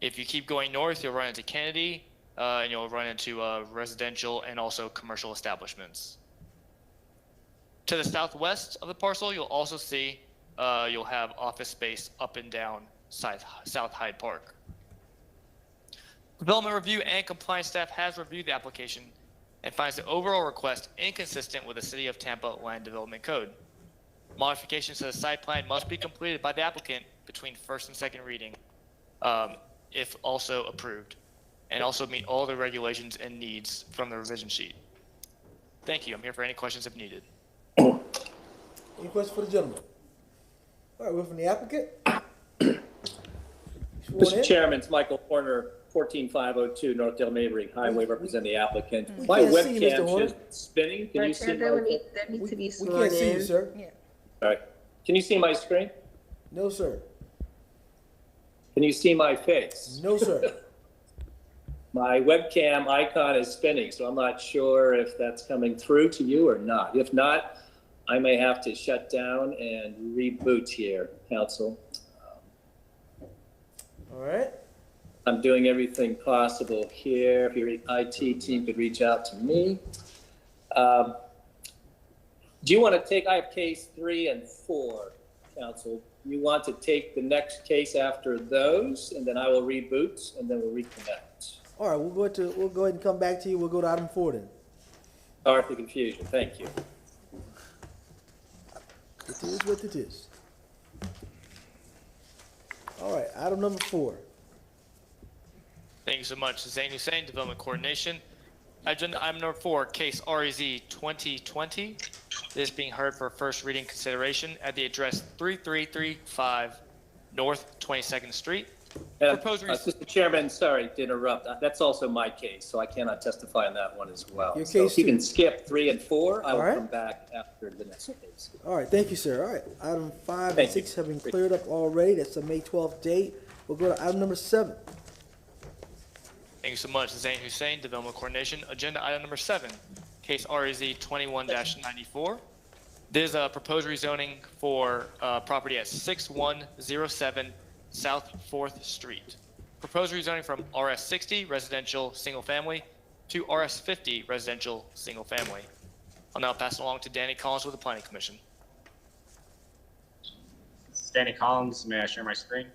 If you keep going north, you'll run into Kennedy, and you'll run into residential and also commercial establishments. To the southwest of the parcel, you'll also see you'll have office space up and down South Hyde Park. Development review and compliance staff has reviewed the application and finds the overall request inconsistent with the City of Tampa Land Development Code. Modifications to the site plan must be completed by the applicant between first and second reading, if also approved, and also meet all the regulations and needs from the revision sheet. Thank you. I'm here for any questions if needed.
Any questions for the gentleman? All right, we're from the applicant.
Mr. Chairman, it's Michael Horner, 14502 North Dale Mabry Highway, represent the applicant. My webcam is spinning. Can you see my?
We can't see you, sir.
All right. Can you see my screen?
No, sir.
Can you see my face?
No, sir.
My webcam icon is spinning, so I'm not sure if that's coming through to you or not. If not, I may have to shut down and reboot here, Council.
All right.
I'm doing everything possible here. If your IT team could reach out to me. Do you want to take, I have case 3 and 4, Council. You want to take the next case after those, and then I will reboot, and then we'll reconnect.
All right, we'll go ahead and come back to you. We'll go to item 4 then.
Sorry for the confusion. Thank you.
It is what it is. All right, item number 4.
Thank you so much. Zane Hussein, Development Coordination. Agenda item number 4, case REZ 2020. This is being heard for first reading consideration at the address 3335 North 22nd Street.
Mr. Chairman, sorry to interrupt. That's also my case, so I cannot testify on that one as well.
Your
So
case
if you
too.
can skip 3 and 4, I will
right.
come back after the next case.
All right, thank you, sir. All right, item 5
Thank
and
you.
6 have been cleared up already. That's the May 12th date. We'll go to item number 7.
Thank you so much. Zane Hussein, Development Coordination. Agenda item number 7, case REZ 21-94. There's a proposed rezoning for property at 6107 South 4th Street. Proposed rezoning from RS60 residential single family to RS50 residential single family. I'll now pass it along to Danny Collins with the Planning Commission.
This is Danny Collins. May I share my screen?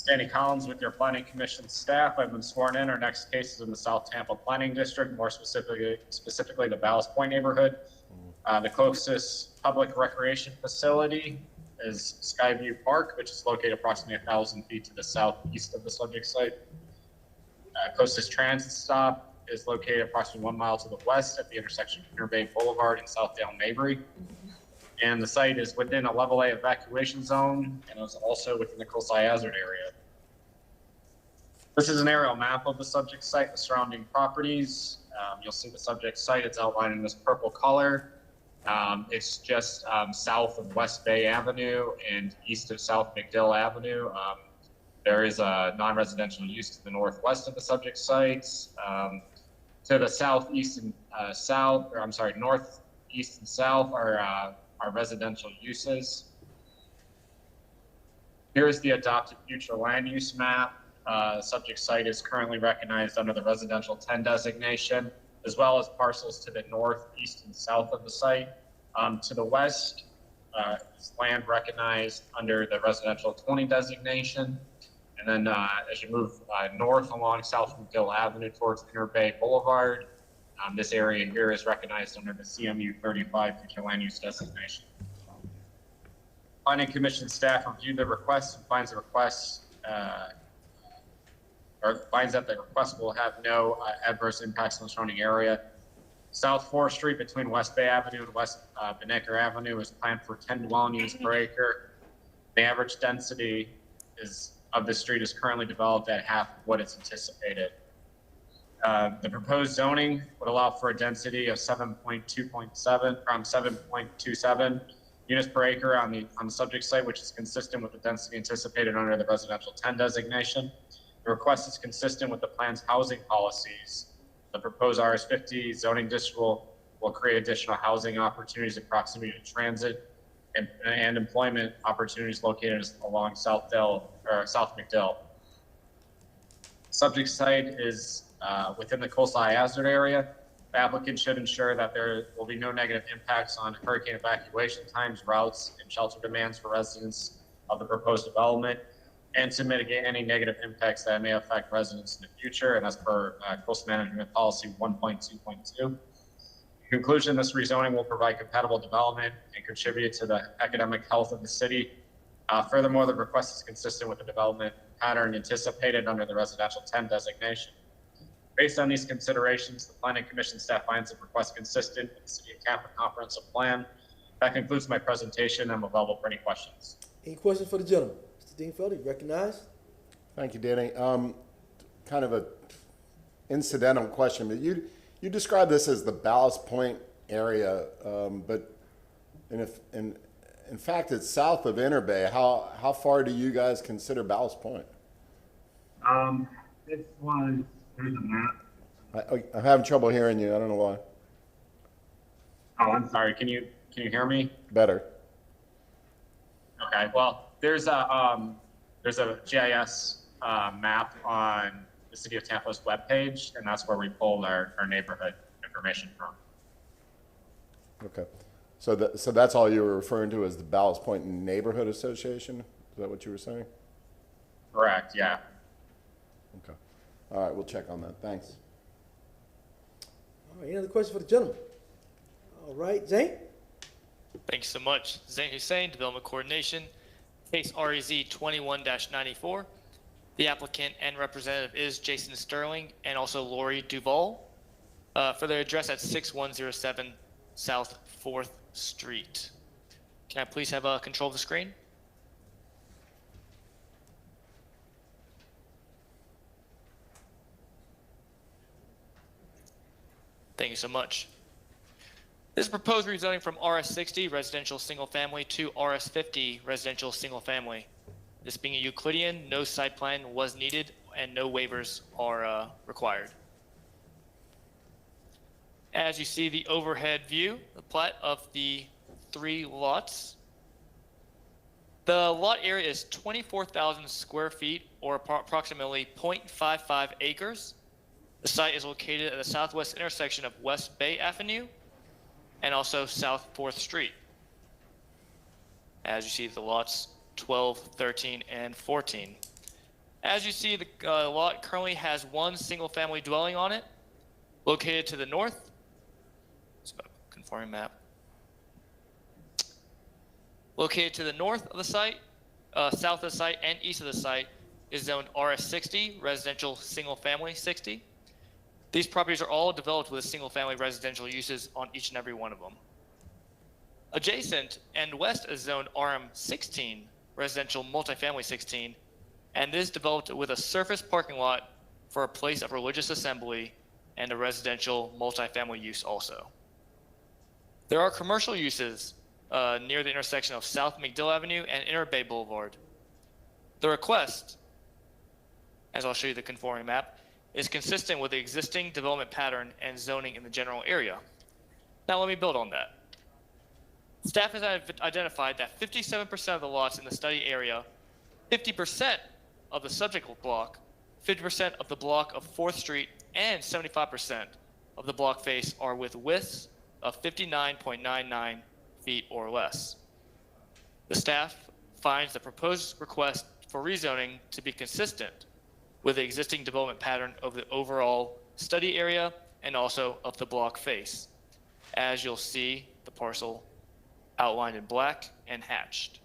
Danny Collins with your Planning Commission staff. I've been sworn in. Our next case is in the South Tampa Planning District, more specifically the Ballast Point neighborhood. The closest public recreation facility is Skyview Park, which is located approximately 1,000 feet to the southeast of the subject site. Closest transit stop is located approximately 1 mile to the west at the intersection of Interbay Boulevard and Southdale Mabry. And the site is within a level A evacuation zone and is also within the coastal hazard area. This is an aerial map of the subject site, the surrounding properties. You'll see the subject site, it's outlined in this purple color. It's just south of West Bay Avenue and east of South McDill Avenue. There is a non-residential use to the northwest of the subject sites. To the southeast and northeast and south are residential uses. Here is the adopted future land use map. Subject site is currently recognized under the residential 10 designation, as well as parcels to the north, east, and south of the site. To the west is land recognized under the residential 20 designation. And then as you move north along South McDill Avenue towards Interbay Boulevard, this area here is recognized under the CMU 35 future land use designation. Planning Commission staff reviewed the request and finds that the request will have no adverse impacts on the surrounding area. South 4th Street between West Bay Avenue and West Benecker Avenue is planned for 10 dwelling units per acre. The average density of the street is currently developed at half of what is anticipated. The proposed zoning would allow for a density of 7.27 units per acre on the subject site, which is consistent with the density anticipated under the residential 10 designation. The request is consistent with the plan's housing policies. The proposed RS50 zoning district will create additional housing opportunities in proximity to transit and employment opportunities located along South McDill. Subject site is within the coastal high hazard area. The applicant should ensure that there will be no negative impacts on hurricane evacuation times, routes, and shelter demands for residents of the proposed development, and to mitigate any negative impacts that may affect residents in the future, and as per Coastal Management Policy 1.2.2. In conclusion, this rezoning will provide compatible development and contribute to the economic health of the city. Furthermore, the request is consistent with the development pattern anticipated under the residential 10 designation. Based on these considerations, the Planning Commission staff finds the request consistent with the City of Tampa Comprehensive Plan. That concludes my presentation. I'm available for any questions.
Any questions for the gentleman? Mr. Dingfelder, you recognized?
Thank you, Danny. Kind of a incidental question, but you described this as the Ballast Point area, but in fact, it's south of Interbay. How far do you guys consider Ballast Point?
This was, here's a map.
I'm having trouble hearing you. I don't know why.
Oh, I'm sorry. Can you hear me?
Better.
Okay. Well, there's a GIS map on the City of Tampa's webpage, and that's where we pulled our neighborhood information from.
Okay. So that's all you were referring to as the Ballast Point Neighborhood Association? Is that what you were saying?
Correct. Yeah.
Okay. All right. We'll check on that. Thanks.
All right, any other questions for the gentleman? All right, Zane?
Thanks so much. Zane Hussein, Development Coordination, case REZ 21-94. The applicant and representative is Jason Sterling and also Lori Duval for their address at 6107 South 4th Street. Can I please have control of the screen? Thank you so much. This is proposed rezoning from RS60 residential single family to RS50 residential single family. This being a Euclidean, no site plan was needed and no waivers are required. As you see the overhead view, the plat of the 3 lots. The lot area is 24,000 square feet or approximately 0.55 acres. The site is located at the southwest intersection of West Bay Avenue and also South 4th Street. As you see the lots 12, 13, and 14. As you see, the lot currently has 1 single family dwelling on it, located to the north. It's a conforming map. Located to the north of the site, south of the site, and east of the site is zoned RS60, residential single family 60. These properties are all developed with single family residential uses on each and every one of them. Adjacent and west is zoned RM16, residential multifamily 16, and this is developed with a surface parking lot for a place of religious assembly and a residential multifamily use also. There are commercial uses near the intersection of South McDill Avenue and Interbay Boulevard. The request, as I'll show you the conforming map, is consistent with the existing development pattern and zoning in the general area. Now let me build on that. Staff has identified that 57% of the lots in the study area, 50% of the subject block, 50% of the block of 4th Street, and 75% of the block face are with widths of 59.99 feet or less. The staff finds the proposed request for rezoning to be consistent with the existing development pattern of the overall study area and also of the block face. As you'll see, the parcel outlined in black and hatched.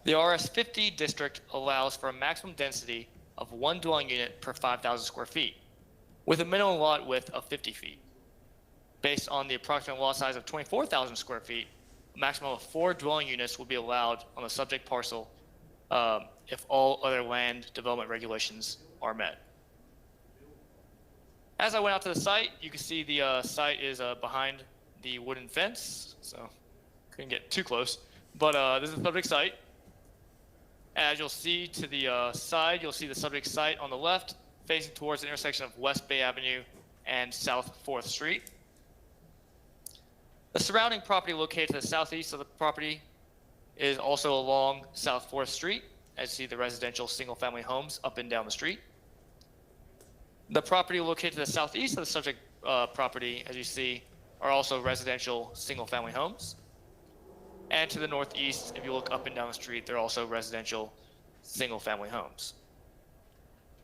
The RS50 district allows for a maximum density of 1 dwelling unit per 5,000 square feet, with a minimum lot width of 50 feet. Based on the approximate lot size of 24,000 square feet, a maximum of 4 dwelling units will be allowed on the subject parcel if all other land development regulations are met. As I went out to the site, you can see the site is behind the wooden fence, so couldn't get too close. But this is the subject site. As you'll see to the side, you'll see the subject site on the left, facing towards the intersection of West Bay Avenue and South 4th Street. The surrounding property located to the southeast of the property is also along South 4th Street, as you see the residential single-family homes up and down the street. The property located to the southeast of the subject property, as you see, are also residential single-family homes. And to the northeast, if you look up and down the street, they're also residential single-family homes.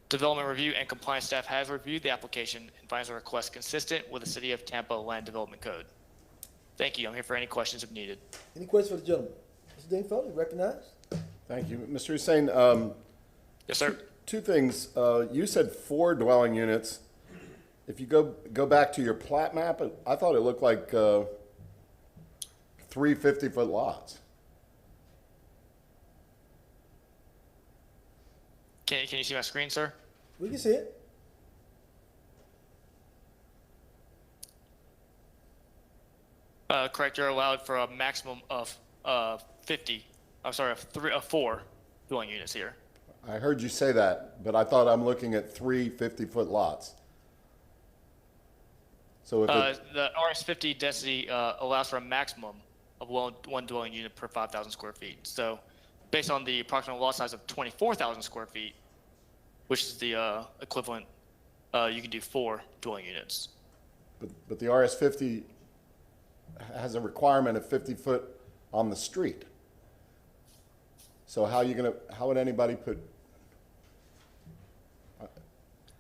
Development Review and Compliance staff has reviewed the application and finds the request consistent with the City of Tampa Land Development Code. Thank you. I'm here for any questions if needed.
Any questions for the gentleman? Mr. Dane Felton, recognized.
Thank you. Mr. Hussein,
yes, sir.
Two things. You said 4 dwelling units. If you go back to your plat map, I thought it looked like 3 50-foot lots.
Can you see my screen, sir?
We can see it.
Correct. You're allowed for a maximum of 4 dwelling units here.
I heard you say that, but I thought I'm looking at 3 50-foot lots. So if
The RS50 density allows for a maximum of one dwelling unit per 5,000 square feet. So based on the approximate lot size of 24,000 square feet, which is the equivalent, you can do 4 dwelling units.
but the RS50 has a requirement of 50 foot on the street. So how would anybody put,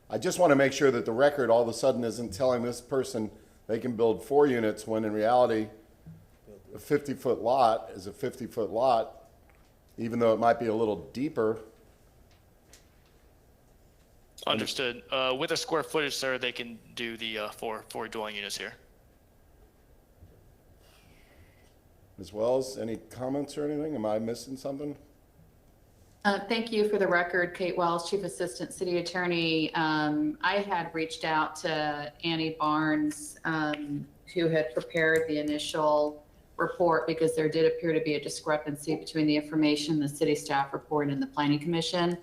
I just want to make sure that the record all of a sudden isn't telling this person they can build 4 units when in reality a 50-foot lot is a 50-foot lot, even though it might be a little deeper.
Understood. With the square footage, sir, they can do the 4 dwelling units here.
Ms. Wells, any comments or anything? Am I missing something?
Thank you. For the record, Kate Wells, Chief Assistant City Attorney. I had reached out to Annie Barnes, who had prepared the initial report because there did appear to be a discrepancy between the information, the city staff report, and the Planning Commission.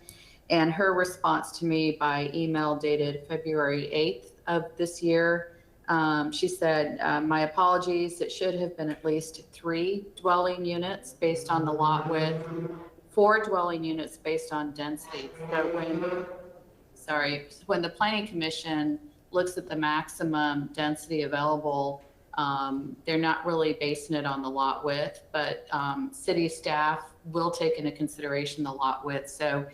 And her response to me by email dated February 8th of this year, she said, my apologies, it should have been at least 3 dwelling units based on the lot width, 4 dwelling units based on density. So when the Planning Commission looks at the maximum density available, they're not really basing it on the lot width, but city staff will take into consideration the lot width. So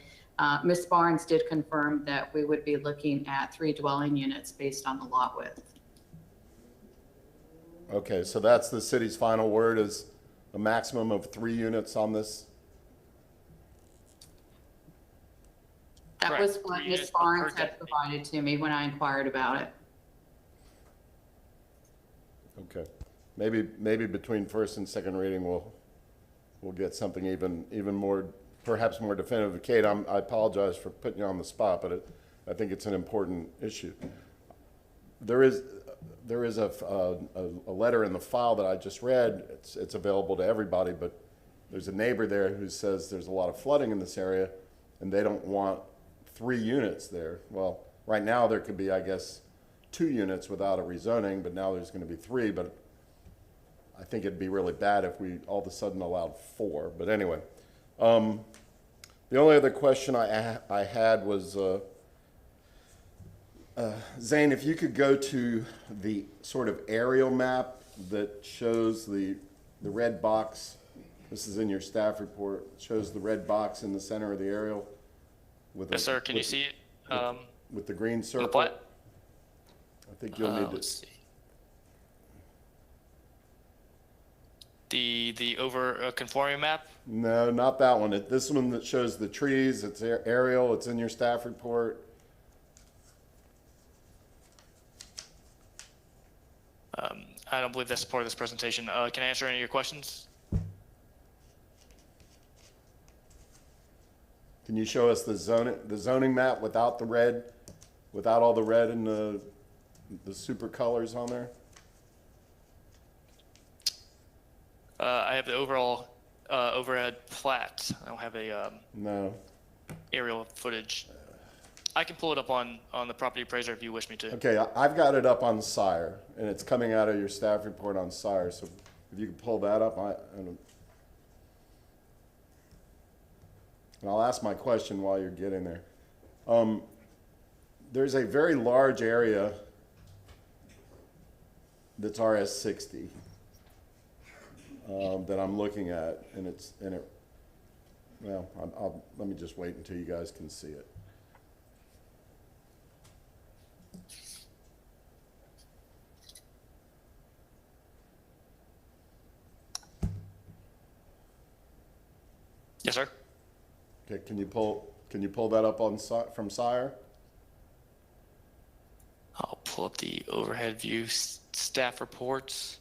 Ms. Barnes did confirm that we would be looking at 3 dwelling units based on the lot width.
Okay, so that's the city's final word, is a maximum of 3 units on this?
That was what Ms. Barnes had provided to me when I inquired about it.
Okay, maybe between first and second reading we'll get something even more, perhaps more definitive. Kate, I apologize for putting you on the spot, but I think it's an important issue. There is a letter in the file that I just read. It's available to everybody, but there's a neighbor there who says there's a lot of flooding in this area, and they don't want 3 units there. Well, right now there could be, I guess, 2 units without a rezoning, but now there's going to be 3. But I think it'd be really bad if we all of a sudden allowed 4. But anyway, the only other question I had was, Zane, if you could go to the sort of aerial map that shows the red box. This is in your staff report. It shows the red box in the center of the aerial.
Yes, sir. Can you see it?
With the green circle.
The plat?
I think you'll need to.
Let's see. The over conforming map?
No, not that one. This one that shows the trees. It's aerial. It's in your staff report.
I don't believe that's part of this presentation. Can I answer any of your questions?
Can you show us the zoning map without the red, without all the red and the super colors on there?
I have the overall overhead plat. I don't have a
No.
aerial footage. I can pull it up on the property appraiser if you wish me to.
Okay, I've got it up on Sire, and it's coming out of your staff report on Sire, so if you could pull that up, and I'll ask my question while you're getting there. There's a very large area that's RS60 that I'm looking at, and well, let me just wait until you guys can see it.
Yes, sir.
Okay, can you pull that up from Sire?
I'll pull up the overhead view staff reports.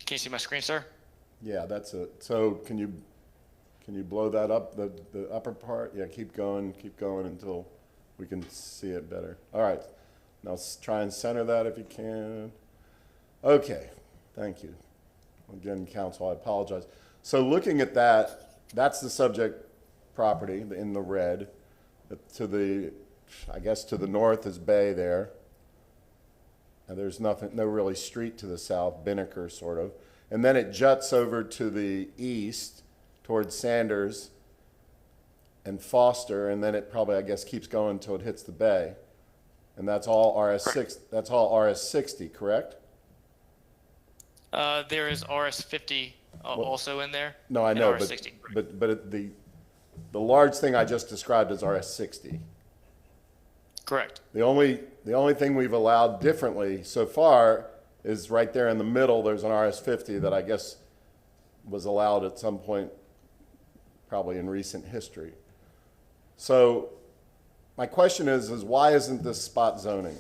Can you see my screen, sir?
Yeah, that's it. So can you blow that up, the upper part? Yeah, keep going until we can see it better. All right, now try and center that if you can. Okay, thank you. Again, council, I apologize. So looking at that, that's the subject property in the red. I guess to the north is Bay there. And there's no really street to the south, Binnaker sort of. And then it juts over to the east towards Sanders and Foster, and then it probably, I guess, keeps going until it hits the Bay. And that's all RS6, that's all RS60, correct?
There is RS50 also in there.
No, I know,
RS60.
but the large thing I just described is RS60.
Correct.
The only thing we've allowed differently so far is right there in the middle. There's an RS50 that I guess was allowed at some point, probably in recent history. So my question is why isn't this spot zoning?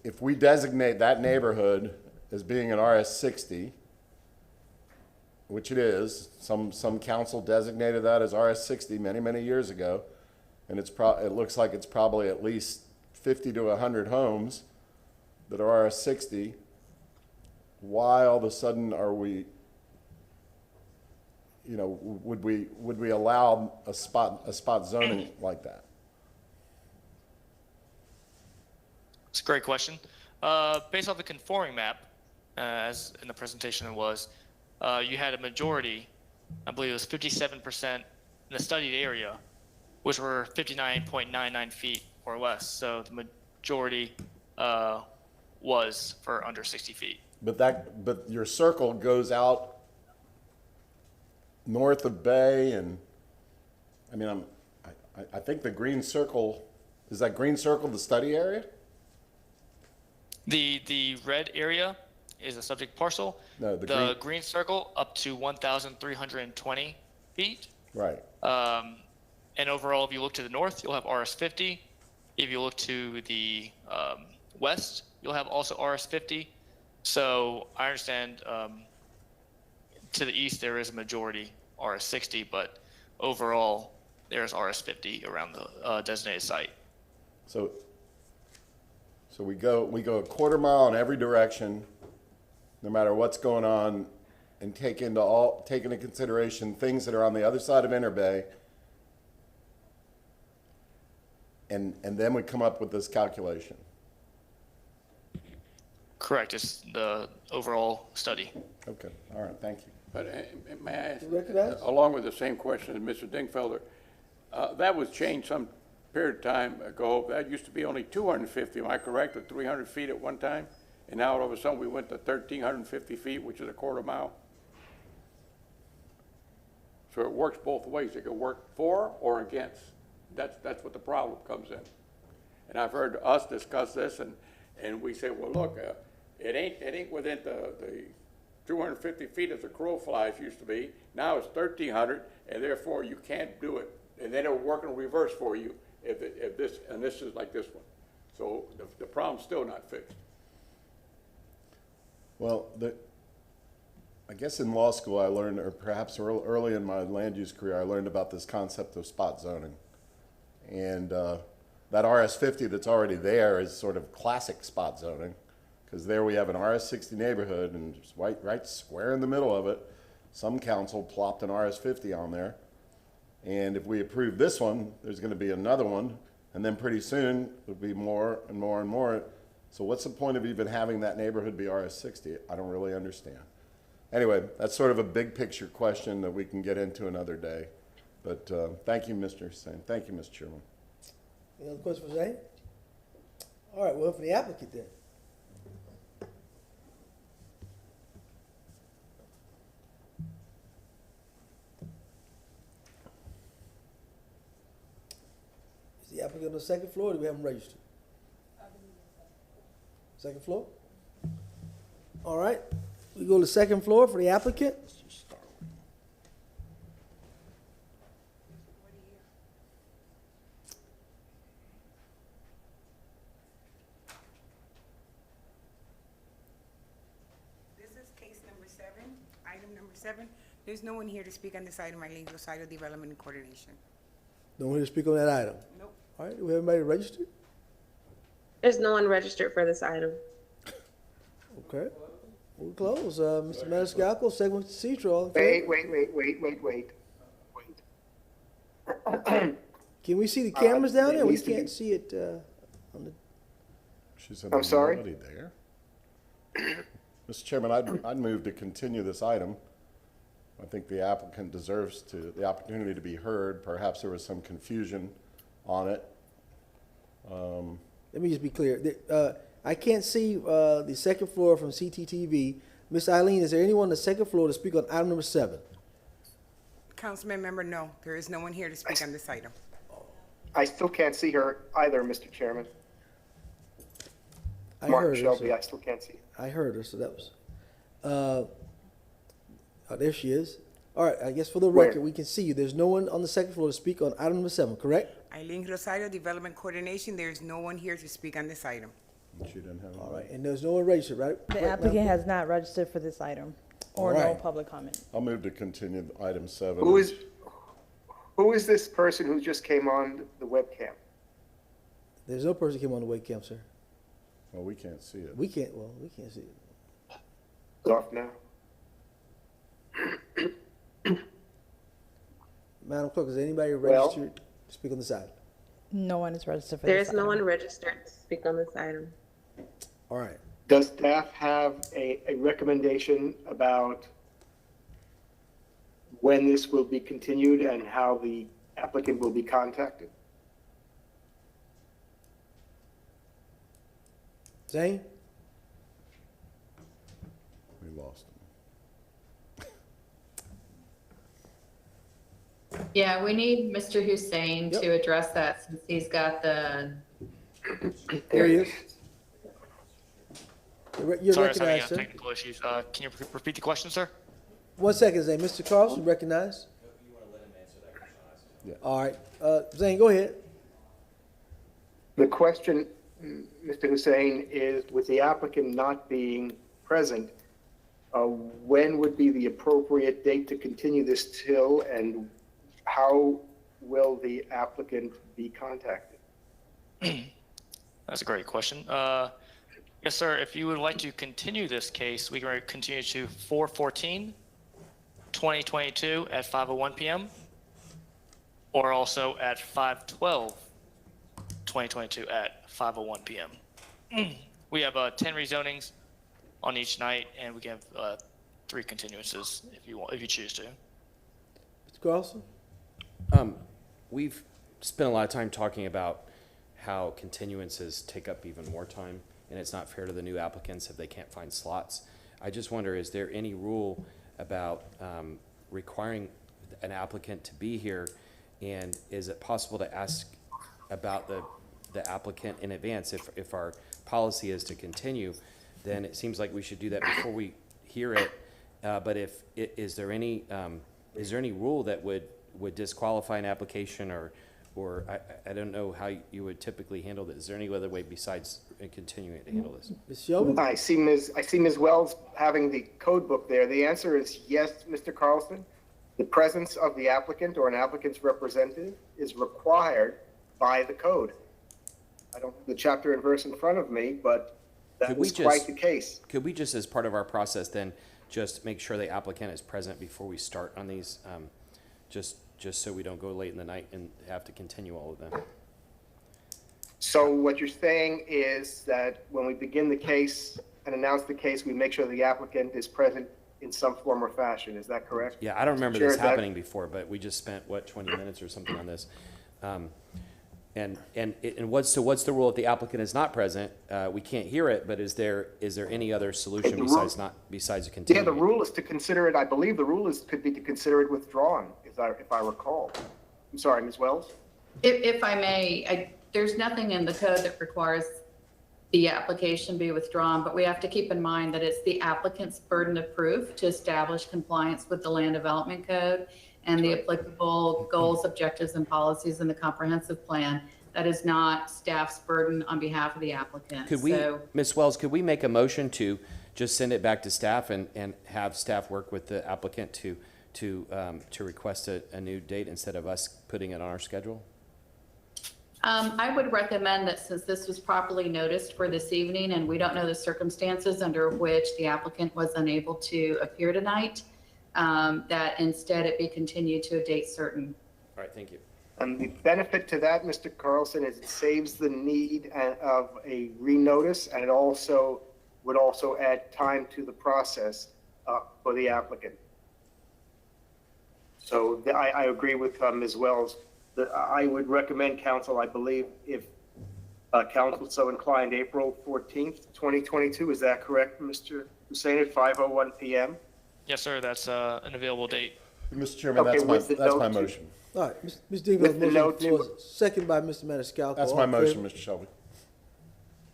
If we designate that neighborhood as being an RS60, which it is, some council designated that as RS60 many years ago, and it looks like it's probably at least 50 to 100 homes that are RS60. Why all of a sudden are we, would we allow a spot zoning like that?
It's a great question. Based off the conforming map, as in the presentation it was, you had a majority, I believe it was 57% in the studied area, which were 59.99 feet or less. So the majority was for under 60 feet.
But your circle goes out north of Bay, and I mean, I think the green circle, is that green circle the study area?
The red area is a subject parcel.
No,
the green circle up to 1,320 feet.
Right.
And overall, if you look to the north, you'll have RS50. If you look to the west, you'll have also RS50. So I understand to the east there is a majority RS60, but overall there's RS50 around the designated site.
So we go a quarter mile in every direction, no matter what's going on, and take into consideration things that are on the other side of Interbay. And then we come up with this calculation.
Correct. It's the overall study.
Okay. All right. Thank you.
But may I ask, along with the same question as Mr. Dingfelder, that was changed some period of time ago. That used to be only 250, am I correct, or 300 feet at one time? And now all of a sudden we went to 1,350 feet, which is a quarter mile. So it works both ways. It can work for or against. That's what the problem comes in. And I've heard us discuss this, and we say, well, look, it ain't within the 250 feet as the crow flies used to be. Now it's 1,300, and therefore you can't do it. And then it'll work in reverse for you. if this, and this is like this one. So the problem's still not fixed.
Well, I guess in law school I learned, or perhaps early in my land use career, I learned about this concept of spot zoning. And that RS50 that's already there is sort of classic spot zoning, because there we have an RS60 neighborhood, and just right square in the middle of it, some council plopped an RS50 on there. And if we approve this one, there's going to be another one, and then pretty soon there'll be more and more and more. So what's the point of even having that neighborhood be RS60? I don't really understand. Anyway, that's sort of a big picture question that we can get into another day. But thank you, Mr. Hussain. Thank you, Mr. Chairman.
Any other questions for Zane? All right, well, for the applicant then. Is the applicant on the second floor, or do we have him registered? Second floor? All right, we go to the second floor for the applicant.
This is case number 7, item number 7. There's no one here to speak on this item, Eileen Rosario, Development and Coordination.
No one here to speak on that item?
Nope.
All right, do we have anybody registered?
There's no one registered for this item.
Okay, we'll close. Mr. Maniscalco, second with Citro.
Wait.
Can we see the cameras down there? We
needs to be-
can't see it on the.
She said
I'm
there's
sorry?
nobody there. Mr. Chairman, I'd move to continue this item. I think the applicant deserves the opportunity to be heard. Perhaps there was some confusion on it.
Let me just be clear. I can't see the second floor from CTTV. Miss Eileen, is there anyone on the second floor to speak on item number 7?
Councilman member, no, there is no one here to speak on this item.
I still can't see her either, Mr. Chairman.
I
Mark
heard her,
Shelby,
so-
I still can't see.
I heard her, so that was. Oh, there she is. All right, I guess for the record, we can see you. There's no one on the second floor to speak on item number 7, correct?
Eileen Rosario, Development Coordination, there is no one here to speak on this item.
She didn't have.
All right, and there's no one registered, right?
The
Correct,
applicant
Madam
has not registered for this item, or
All
no
right.
public comment.
I'll move to continue item 7.
Who is this person who just came on the webcam?
Clerk? There's no person came on the webcam, sir.
Well, we can't see it.
We can't see it.
It's off now.
Madam Clerk, is anybody
Well-
registered to speak on this item?
No one is registered for
There
this
is no
item.
one registered to speak on this item.
All right.
Does staff have a recommendation about when this will be continued and how the applicant will be contacted?
Zane?
We lost him.
Yeah, we need Mr. Hussain
Yep.
to address that since he's got the,
There he is. You're
Sorry, I was having
recognized, sir.
technical issues. Can you repeat the question, sir?
1 second, Zane. Mr. Carlson, recognized? All right. Zane, go ahead.
The question, Mr. Hussain, is with the applicant not being present, when would be the appropriate date to continue this till, and how will the applicant be contacted?
That's a great question. Yes, sir. If you would like to continue this case, we can continue to 4/14/2022 at 5:01 p.m. or also at 5/12/2022 at 5:01 p.m. We have 10 rezonings on each night, and we can have 3 continuances if you choose to.
Mr. Carlson?
We've spent a lot of time talking about how continuances take up even more time, and it's not fair to the new applicants if they can't find slots. I just wonder, is there any rule about requiring an applicant to be here, and is it possible to ask about the applicant in advance? If our policy is to continue, then it seems like we should do that before we hear it. But is there any rule that would disqualify an application or or I don't know how you would typically handle this. Is there any other way besides continuing to handle this?
Ms. Shelby?
I see Ms. Wells having the code book there. The answer is yes, Mr. Carlson. The presence of the applicant or an applicant's representative is required by the code. I don't have the chapter and verse in front of me, but that was quite the case.
Could we just, as part of our process, then just make sure the applicant is present before we start on these? Just so we don't go late in the night and have to continue all of them.
So what you're saying is that when we begin the case and announce the case, we make sure the applicant is present in some form or fashion. Is that correct?
Yeah, I don't remember this happening before, but we just spent, 20 minutes or something on this. And what's the rule if the applicant is not present? We can't hear it, but is there any other solution besides a continuing?
Yeah, the rule is to consider it. I believe the rule could be to consider it withdrawn, if I recall. I'm sorry, Ms. Wells.
If I may, there's nothing in the code that requires the application be withdrawn, but we have to keep in mind that it's the applicant's burden of proof to establish compliance with the land development code and the applicable goals, objectives, and policies in the comprehensive plan. That is not staff's burden on behalf of the applicant.
Could we, Ms. Wells, could we make a motion to just send it back to staff and have staff work with the applicant to request a new date instead of us putting it on our schedule?
I would recommend that since this was properly noticed for this evening and we don't know the circumstances under which the applicant was unable to appear tonight, that instead it be continued to a date certain.
All right, thank you.
And the benefit to that, Mr. Carlson, is it saves the need of a renotice, and it would also add time to the process for the applicant. So I agree with Ms. Wells. I would recommend council, I believe, if council so inclined, April 14th, 2022. Is that correct, Mr. Hussein, at 5:01 p.m.?
Yes, sir. That's an available date.
Mr. Chairman,
Okay,
that's my motion.
All right, Ms. Deeville's motion on the floor is second by Mr. Maniscalco.
That's my motion, Mr. Shelby.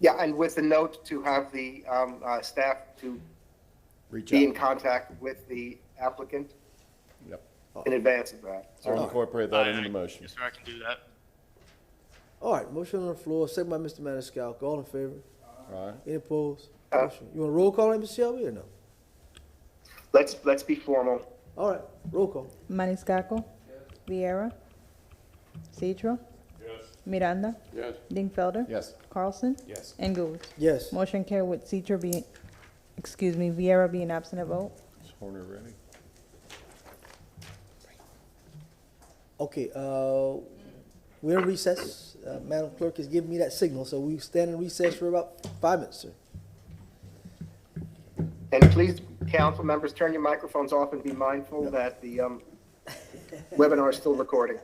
Yeah, and with the note to have the staff to be in contact with the applicant.
Yep.
In advance of that.
I'll incorporate that into the motion.
Yes, sir. I can do that.
All right, motion on the floor, second by Mr. Maniscalco. All in favor?
All right.
Any opposed? Motion. You want a roll call on Ms. Shelby or no?
Let's be formal.
All right, roll call.
Maniscalco. Vieira. Citro.
Yes.
Miranda.
Yes.
Dingfelder.
Yes.
Carlson.
Yes.
And Gould.
Yes.
Motion carried with Vieira being absent at vote.
Is Horner ready?
Okay, we're in recess. Madam Clerk has given me that signal, so we stand in recess for about 5 minutes, sir.
And please, council members, turn your microphones off and be mindful that the webinar is still recording.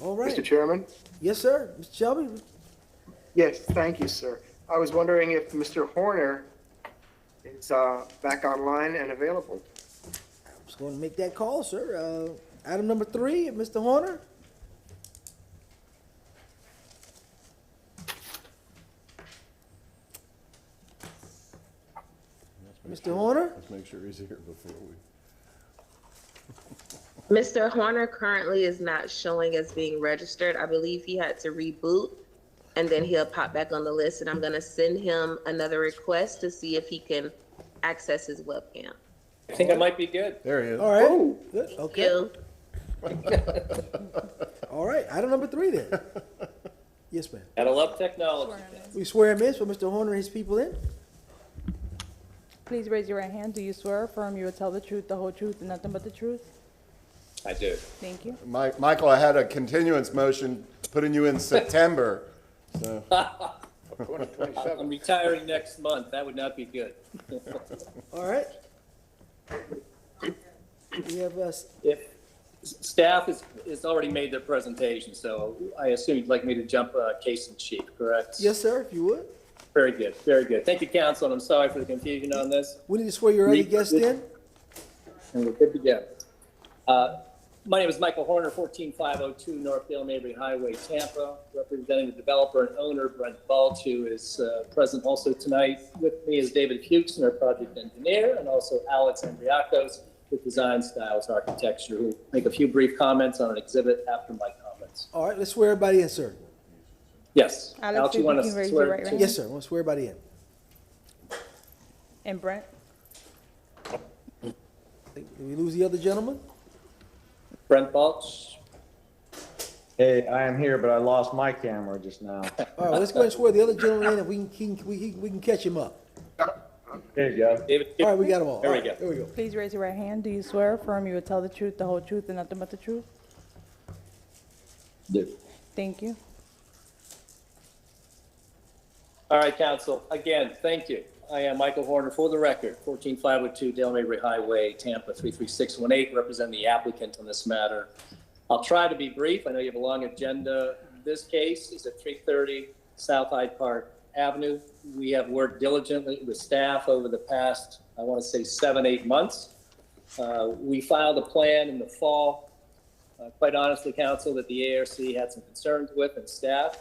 All right.
Mr. Chairman?
Yes, sir. Mr. Shelby?
Yes, thank you, sir. I was wondering if Mr. Horner is back online and available.
I'm just going to make that call, sir. Item number 3, Mr. Horner. Mr. Horner?
Let's make sure he's here before we.
Mr. Horner currently is not showing as being registered. I believe he had to reboot, and then he'll pop back on the list, and I'm gonna send him another request to see if he can access his webcam.
I think I might be good.
There he is.
All right.
Ooh.
Good.
Thank
Okay.
you.
All right. Item number 3 then. Yes, ma'am.
Gotta love technology.
We swear him in for Mr. Horner and his people in.
Please raise your right hand. Do you swear or affirm you will tell the truth, the whole truth, and nothing but the truth?
I do.
Thank you.
Michael, I had a continuance motion putting you in September. So.
I'm retiring next month. That would not be good.
All right. We have
If staff is already made their presentation, so I assume you'd like me to jump case in chief, correct?
yes, sir, if you would.
Very good, very good. Thank you, counsel, and I'm sorry for the confusion on this.
We need to swear your other guest in.
And we're good to go. My name is Michael Horner, 14502 North Dale Mabry Highway, Tampa, representing the developer and owner, Brent Balch, who is present also tonight. With me is David Fuchs, our project engineer, and also Alex Andriakos with Design Styles Architecture, who will make a few brief comments on an exhibit after my comments.
All right, let's swear everybody in, sir.
Yes.
Alex,
you
if
want
you
to
can raise
swear
your right
to-
hand.
Yes, sir. I want to swear everybody in.
And Brent?
Did we lose the other gentleman?
Brent Balch.
Hey, I am here, but I lost my camera just now.
All right, let's go ahead and swear the other gentleman in, and we can catch him up.
There you go.
David,
All right, we got them all.
There we
All right,
go.
There we go.
Please raise your right hand. Do you swear or affirm you will tell the truth, the whole truth, and nothing but the truth?
Do.
Thank you.
All right, counsel. Again, thank you. I am Michael Horner, for the record, 14502 Dale Mabry Highway, Tampa 33618, represent the applicant on this matter. I'll try to be brief. I know you have a long agenda. This case is at 330 South Hyde Park Avenue. We have worked diligently with staff over the past, I want to say 7-8 months. We filed a plan in the fall, quite honestly, counsel, that the ARC had some concerns with, and staff.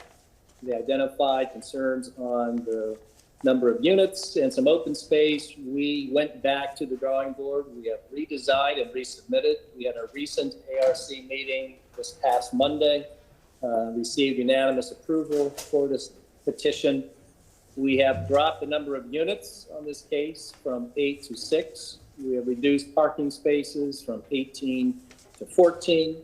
They identified concerns on the number of units and some open space. We went back to the drawing board. We have redesigned and resubmitted. We had a recent ARC meeting this past Monday, received unanimous approval for this petition. We have dropped the number of units on this case from 8 to 6. We have reduced parking spaces from 18 to 14.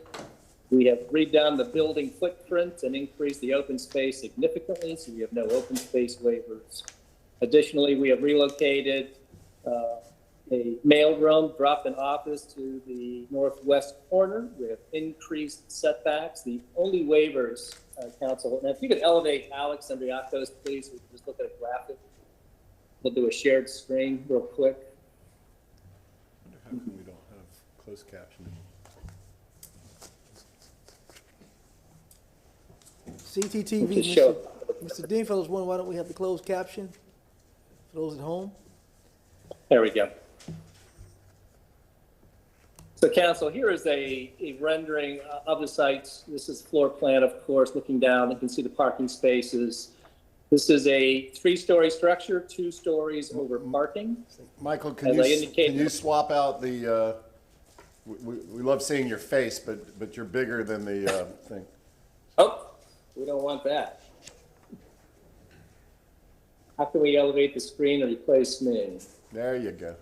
We have redone the building footprint and increased the open space significantly, so we have no open space waivers. Additionally, we have relocated a mailroom, dropped an office to the northwest corner. We have increased setbacks. The only waivers, council, and if you could elevate Alex Andriakos, please, we can just look at a graphic. We'll do a shared screen real quick.
I wonder how come we don't have closed captioning.
CTTV,
Just show-
Mr. Deanfellows, why don't we have the closed caption for those at home?
There we go. So council, here is a rendering of the sites. This is floor plan, of course, looking down, you can see the parking spaces. This is a 3-story structure, 2 stories over parking.
Michael,
As I indicated-
can you swap out the, we love seeing your face, but you're bigger than the thing.
Oh, we don't want that. How can we elevate the screen or replace me?
There you go.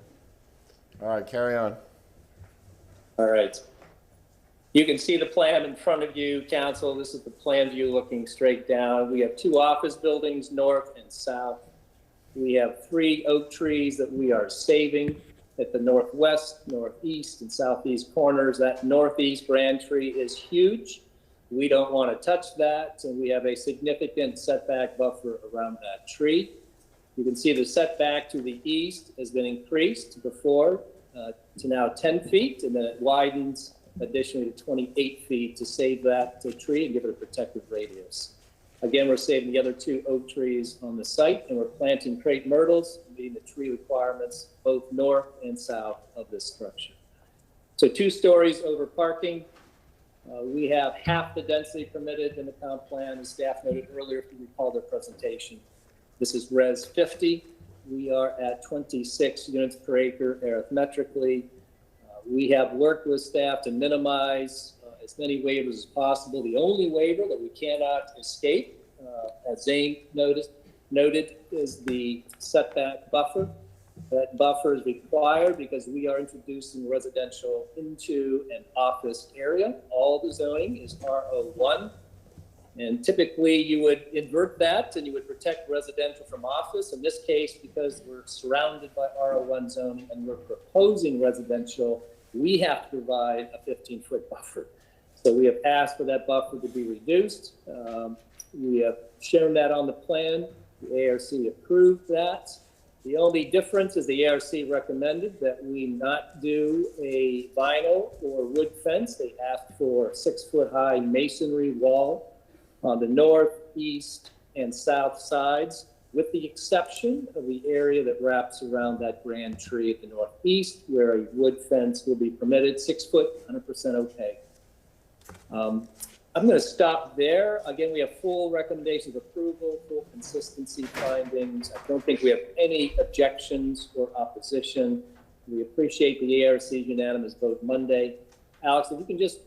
All right, carry on.
All right. You can see the plan in front of you, council. This is the plan view looking straight down. We have 2 office buildings, north and south. We have 3 oak trees that we are saving at the northwest, northeast, and southeast corners. That northeast grand tree is huge. We don't want to touch that, and we have a significant setback buffer around that tree. You can see the setback to the east has been increased before to now 10 feet, and then it widens additionally to 28 feet to save that tree and give it a protective radius. Again, we're saving the other 2 oak trees on the site, and we're planting crepe myrtles, meeting the tree requirements both north and south of this structure. So 2 stories over parking. We have half the density permitted in the comp plan, as staff noted earlier, if you recall their presentation. This is Res 50. We are at 26 units per acre arithmetically. We have worked with staff to minimize as many waivers as possible. The only waiver that we cannot escape, as Zane noted, is the setback buffer. That buffer is required because we are introducing residential into an office area. All the zoning is R01. And typically you would invert that and you would protect residential from office. In this case, because we're surrounded by R01 zoning and we're proposing residential, we have to provide a 15-foot buffer. So we have asked for that buffer to be reduced. We have shown that on the plan. The ARC approved that. The only difference is the ARC recommended that we not do a vinyl or wood fence. They asked for a 6-foot high masonry wall on the north, east, and south sides, with the exception of the area that wraps around that grand tree at the northeast, where a wood fence will be permitted, 6 foot, 100% okay. I'm going to stop there. Again, we have full recommendations of approval, full consistency findings. I don't think we have any objections or opposition. We appreciate the ARC's unanimous vote Monday. Alex, if you can just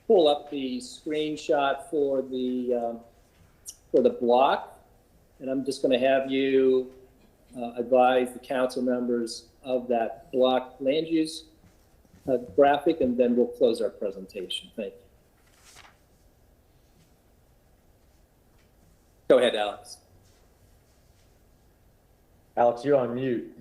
pull up the screenshot for the block, and I'm just going to have you advise the council members of that block land use graphic, and then we'll close our presentation. Thank you. Go ahead, Alex.
Alex, you're on mute.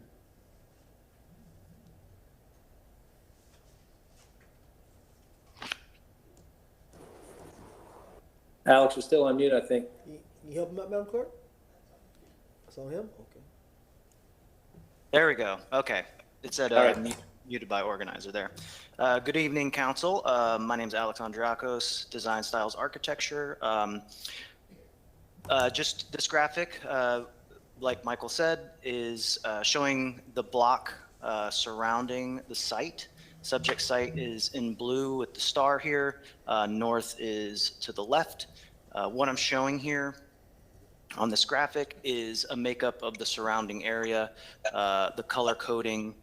Alex, you're still on mute, I think.
Can you help him out, Madam Clerk? It's on him? Okay.
There we go. Okay. It said
All right.
muted by organizer there. Good evening, council. My name is Alex Andriakos, Design Styles Architecture. Just this graphic, like Michael said, is showing the block surrounding the site. Subject site is in blue with the star here. North is to the left. What I'm showing here on this graphic is a makeup of the surrounding area. The color coding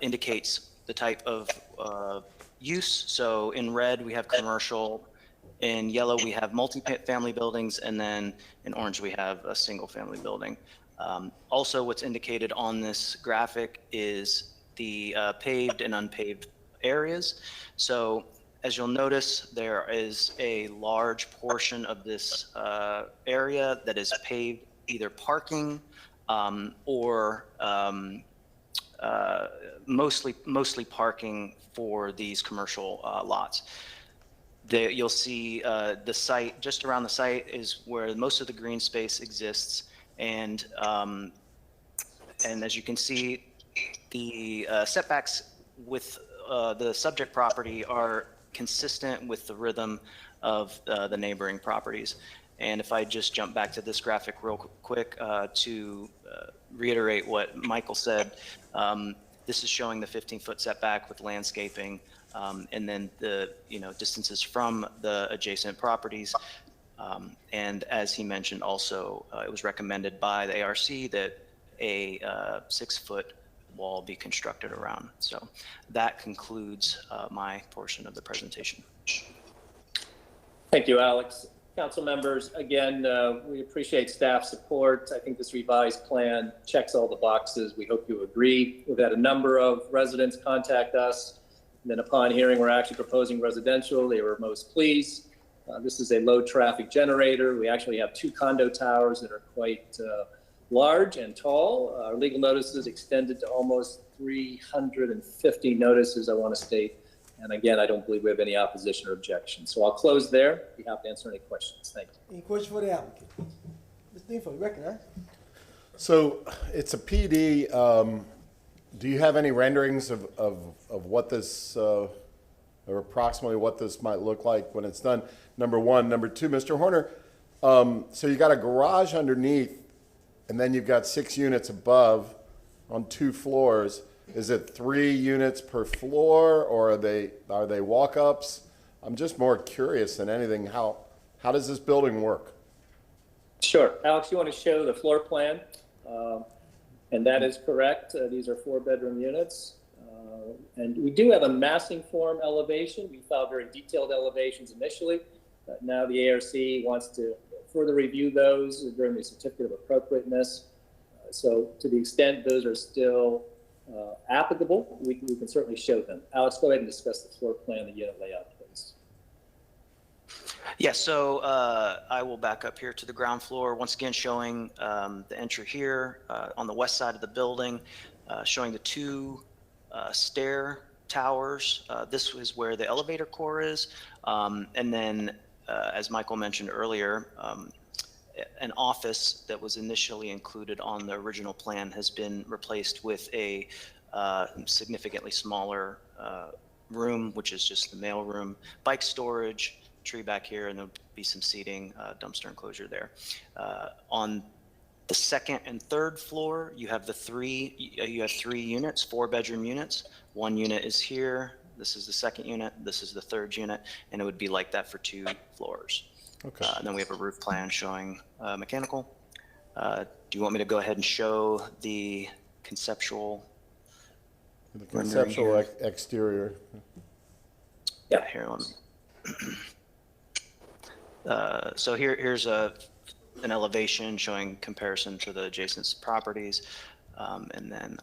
indicates the type of use. So in red, we have commercial. In yellow, we have multi-family buildings, and then in orange, we have a single-family building. Also, what's indicated on this graphic is the paved and unpaved areas. So as you'll notice, there is a large portion of this area that is paved, either parking or mostly parking for these commercial lots. You'll see the site, just around the site is where most of the green space exists. And as you can see, the setbacks with the subject property are consistent with the rhythm of the neighboring properties. And if I just jump back to this graphic real quick to reiterate what Michael said, this is showing the 15-foot setback with landscaping, and then the distances from the adjacent properties. And as he mentioned, also it was recommended by the ARC that a 6-foot wall be constructed around. So that concludes my portion of the presentation.
Thank you, Alex. Council members, again, we appreciate staff support. I think this revised plan checks all the boxes. We hope you agree. We've had a number of residents contact us. And then upon hearing we're actually proposing residential, they were most pleased. This is a low traffic generator. We actually have 2 condo towers that are quite large and tall. Our legal notices extended to almost 350 notices, I want to state. And again, I don't believe we have any opposition or objection. So I'll close there. Be happy to answer any questions. Thank you.
Any questions for the applicant? Mr. Dean, for the record, huh?
So it's a PD. Do you have any renderings of what this or approximately what this might look like when it's done? Number one. Number two, Mr. Horner, so you got a garage underneath, and then you've got 6 units above on 2 floors. Is it 3 units per floor, or are they walk-ups? I'm just more curious than anything. How does this building work?
Sure. Alex, you want to show the floor plan? And that is correct. These are 4-bedroom units. And we do have a massing form elevation. We filed very detailed elevations initially. Now the ARC wants to further review those during the certificate of appropriateness. So to the extent those are still applicable, we can certainly show them. Alex, go ahead and discuss the floor plan, the unit layout, please.
Yeah, so I will back up here to the ground floor, once again showing the entry here on the west side of the building, showing the 2 stair towers. This is where the elevator core is. And then, as Michael mentioned earlier, an office that was initially included on the original plan has been replaced with a significantly smaller room, which is just the mail room, bike storage, tree back here, and there'll be some seating, dumpster enclosure there. On the 2nd and 3rd floor, you have 3 units, 4-bedroom units. 1 unit is here. This is the 2nd unit. This is the 3rd unit, and it would be like that for 2 floors.
Okay.
And then we have a roof plan showing mechanical. Do you want me to go ahead and show the conceptual?
The conceptual exterior.
Yeah, here on. So here's an elevation showing comparison to the adjacent properties, and then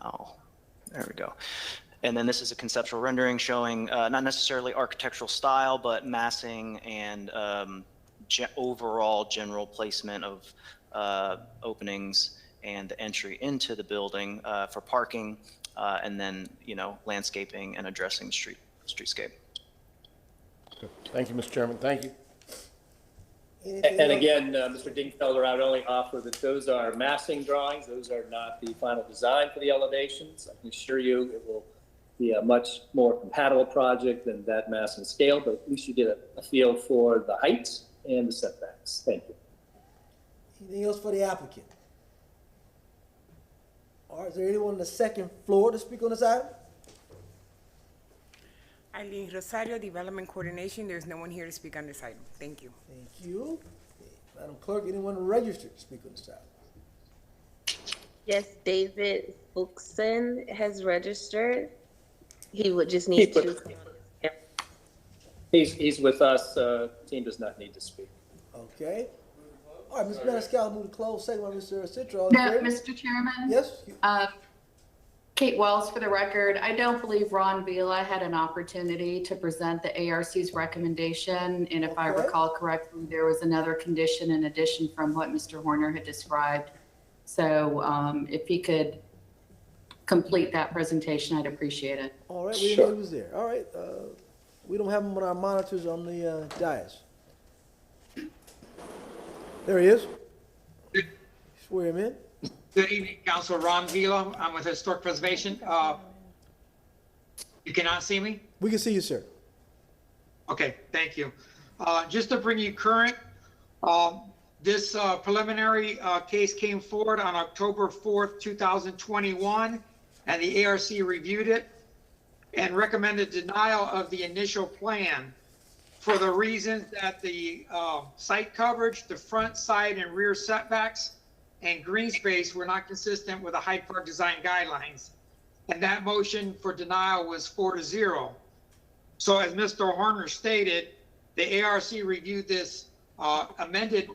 there we go. And then this is a conceptual rendering showing not necessarily architectural style, but massing and overall general placement of openings and the entry into the building for parking, and then landscaping and addressing the streetscape.
Good. Thank you, Mr. Chairman. Thank you.
And again, Mr. Dingfelder, I would only offer that those are massing drawings. Those are not the final design for the elevations. I can assure you it will be a much more compatible project than that massing scale, but at least you get a feel for the heights and the setbacks. Thank you.
Anything else for the applicant? All right, is there anyone on the 2nd floor to speak on this item?
Eileen Rosario, Development Coordination. There's no one here to speak on this item. Thank you.
Thank you. Madam Clerk, anyone registered to speak on this item?
Yes, David Fuchsen has registered. He would just need to.
He's with us. Team does not need to speak.
Okay. All right, Ms. Maniscal, move to close. Second by Mr. Citro.
No, Mr. Chairman?
Yes?
Kate Wells, for the record, I don't believe Ron Vila had an opportunity to present the ARC's recommendation. And if I recall correctly, there was another condition in addition from what Mr. Horner had described. So if he could complete that presentation, I'd appreciate it.
All right, we didn't know he was there. All right, we don't have him on our monitors on the dais. There he is. Swear him in.
Good evening, Council. Ron Vila. I'm with Historic Preservation. You cannot see me?
We can see you, sir.
Okay, thank you. Just to bring you current, this preliminary case came forward on October 4th, 2021, and the ARC reviewed it and recommended denial of the initial plan for the reasons that the site coverage, the front, side, and rear setbacks, and green space were not consistent with the Hyde Park design guidelines. And that motion for denial was 4-0. So as Mr. Horner stated, the ARC reviewed this amended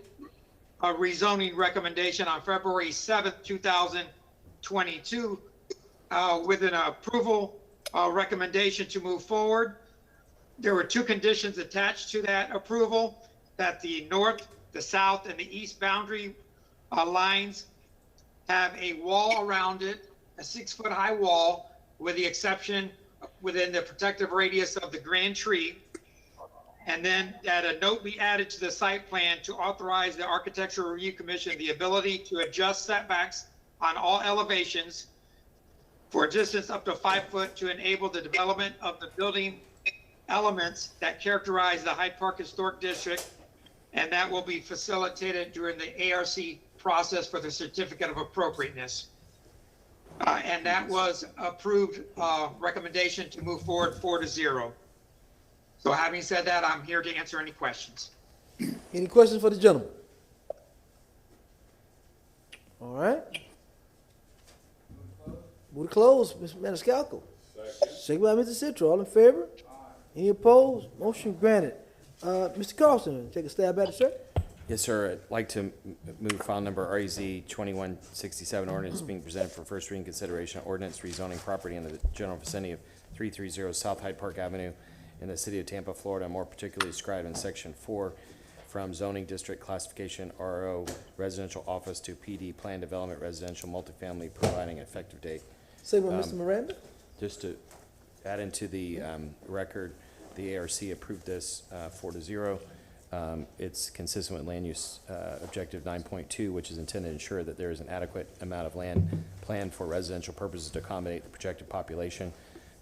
rezoning recommendation on February 7th, 2022, with an approval recommendation to move forward. There were 2 conditions attached to that approval, that the north, the south, and the east boundary lines have a wall around it, a 6-foot-high wall, with the exception within the protective radius of the grand tree. And then that a note be added to the site plan to authorize the Architectural Review Commission the ability to adjust setbacks on all elevations for a distance up to 5 foot to enable the development of the building elements that characterize the Hyde Park Historic District, and that will be facilitated during the ARC process for the Certificate of Appropriateness. And that was approved recommendation to move forward 4-0. So having said that, I'm here to answer any questions.
Any questions for the gentleman? All right. Move to close, Mr. Maniscalco. Second by Mr. Citro. All in favor? Any opposed? Motion granted. Mr. Carlson, take a stab at it, sir.
Yes, sir. I'd like to move file number REZ 2167 ordinance being presented for first reading consideration. Ordinance rezoning property in the general vicinity of 330 South Hyde Park Avenue in the city of Tampa, Florida, more particularly described in section 4 from zoning district classification RO residential office to PD plan development residential multifamily, providing an effective date.
Second by Mr. Miranda.
Just to add into the record, the ARC approved this 4-0. It's consistent with land use objective 9.2, which is intended to ensure that there is an adequate amount of land planned for residential purposes to accommodate the projected population.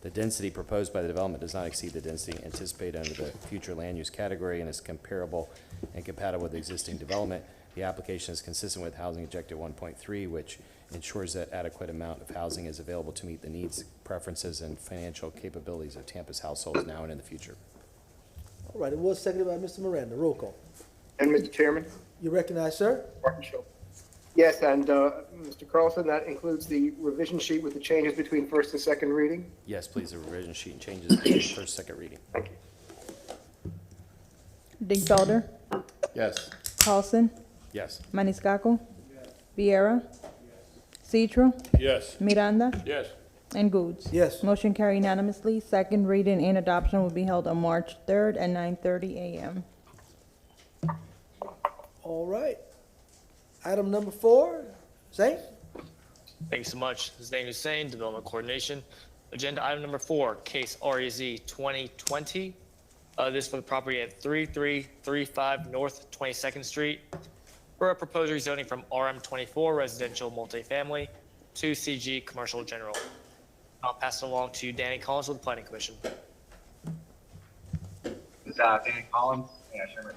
The density proposed by the development does not exceed the density anticipated under the future land use category and is comparable and compatible with existing development. The application is consistent with housing objective 1.3, which ensures that adequate amount of housing is available to meet the needs, preferences, and financial capabilities of Tampa's households now and in the future.
All right, it was seconded by Mr. Miranda. Roll call.
And Mr. Chairman?
You recognize, sir?
Martin Schultz. Yes, and Mr. Carlson, that includes the revision sheet with the changes between first and second reading?
Yes, please, the revision sheet and changes between first, second reading.
Thank you.
Dingfelder,
Yes.
Carlson,
Yes.
Maniscalco, Viera, Citro,
Yes.
Miranda,
Yes.
and Goods.
Yes.
Motion carried unanimously. Second reading and adoption will be held on March 3rd at 9:30 a.m.
All right. Item number 4, Zane?
Thanks so much. Zane Hussein, Development Coordination. Agenda item number 4, case REZ 2020. This for the property at 3335 North 22nd Street for a proposed rezoning from RM24 residential multifamily to CG commercial general. I'll pass it along to Danny Collins with the Planning Commission.
This is Danny Collins. Yeah, sure.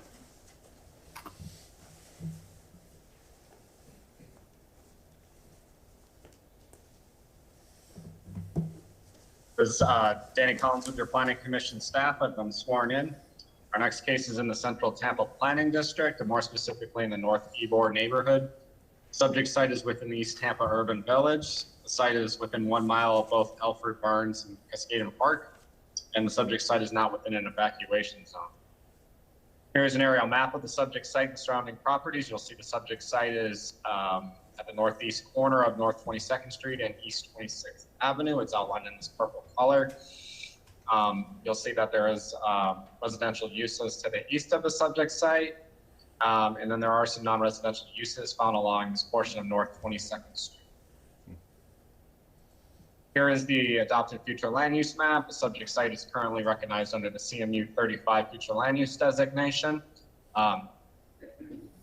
This is Danny Collins with your Planning Commission staff. I've been sworn in. Our next case is in the Central Tampa Planning District, and more specifically in the North Ybor neighborhood. Subject site is within the East Tampa Urban Village. The site is within 1 mile of both Alfred Burns and Cascaden Park, and the subject site is not within an evacuation zone. Here is an aerial map of the subject site and surrounding properties. You'll see the subject site is at the northeast corner of North 22nd Street and East 26th Avenue. It's outlined in this purple color. You'll see that there is residential uses to the east of the subject site, and then there are some non-residential uses found along this portion of North 22nd Street. Here is the adopted future land use map. The subject site is currently recognized under the CMU 35 future land use designation.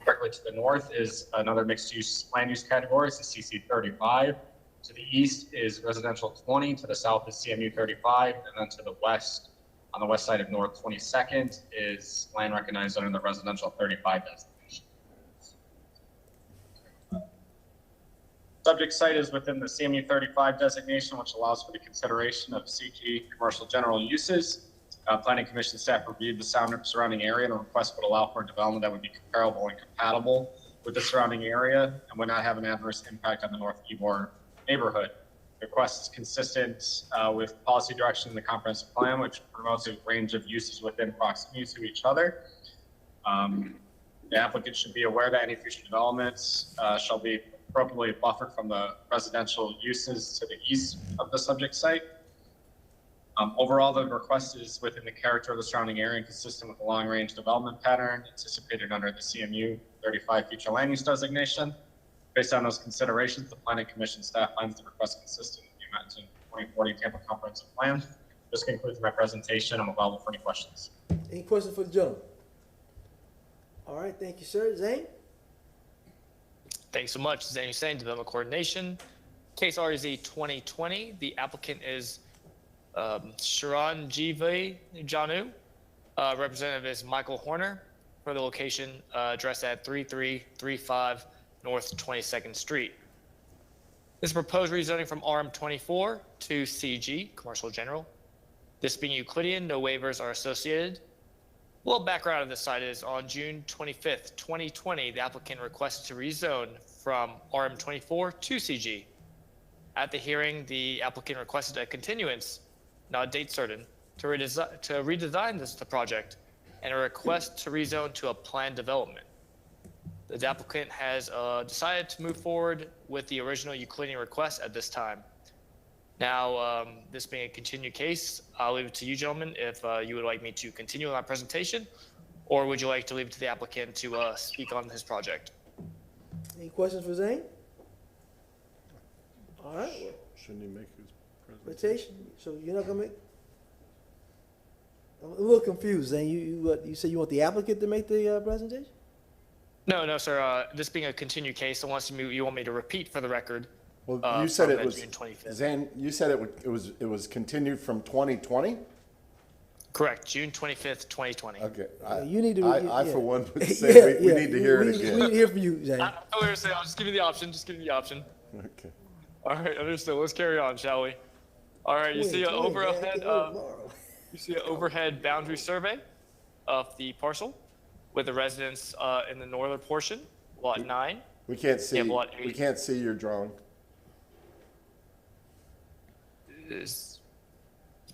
Directly to the north is another mixed use land use category, it's the CC 35. To the east is residential 20, to the south is CMU 35, and then to the west, on the west side of North 22nd, is land recognized under the residential 35 designation. Subject site is within the CMU 35 designation, which allows for the consideration of CG commercial general uses. Planning Commission staff reviewed the surrounding area and the request would allow for a development that would be comparable and compatible with the surrounding area and would not have an adverse impact on the North Ybor neighborhood. The request is consistent with policy direction in the comprehensive plan, which promotes a range of uses within proximity to each other. The applicant should be aware that any future developments shall be appropriately buffered from the residential uses to the east of the subject site. Overall, the request is within the character of the surrounding area and consistent with the long-range development pattern anticipated under the CMU 35 future land use designation. Based on those considerations, the Planning Commission staff finds the request consistent with the amendment in 2040 Tampa Comprehensive Plan. This concludes my presentation. I'm available for any questions.
Any questions for the gentleman? All right, thank you, sir. Zane?
Thanks so much. Zane Hussein, Development Coordination. Case REZ 2020. The applicant is Sharon Jive Janu. Representative is Michael Horner for the location addressed at 3335 North 22nd Street. This is proposed rezoning from RM24 to CG, Commercial General. This being Euclidean, no waivers are associated. A little background of this site is on June 25th, 2020, the applicant requested to rezone from RM24 to CG. At the hearing, the applicant requested a continuance, not a date certain, to redesign the project and a request to rezone to a planned development. The applicant has decided to move forward with the original Euclidean request at this time. Now, this being a continued case, I'll leave it to you gentlemen if you would like me to continue my presentation, or would you like to leave it to the applicant to speak on his project?
Any questions for Zane? All right, well,
Shouldn't he make his
presentation. So you're not gonna make? I'm a little confused, Zane. You said you want the applicant to make the presentation?
No, sir. This being a continued case, unless you want me to repeat for the record.
Well, you said it was,
June 25th.
Zane, you said it was continued from 2020?
Correct, June 25th, 2020.
Okay.
You need to.
I for one would say we need to hear it again.
We need to hear from you, Zane.
I'll just give you the option. Just give me the option.
Okay.
All right, understood. Let's carry on, shall we? All right, you see an overhead boundary survey of the parcel with the residents in the northern portion, lot 9.
We can't see.
And lot 8.
We can't see your drawing.
Is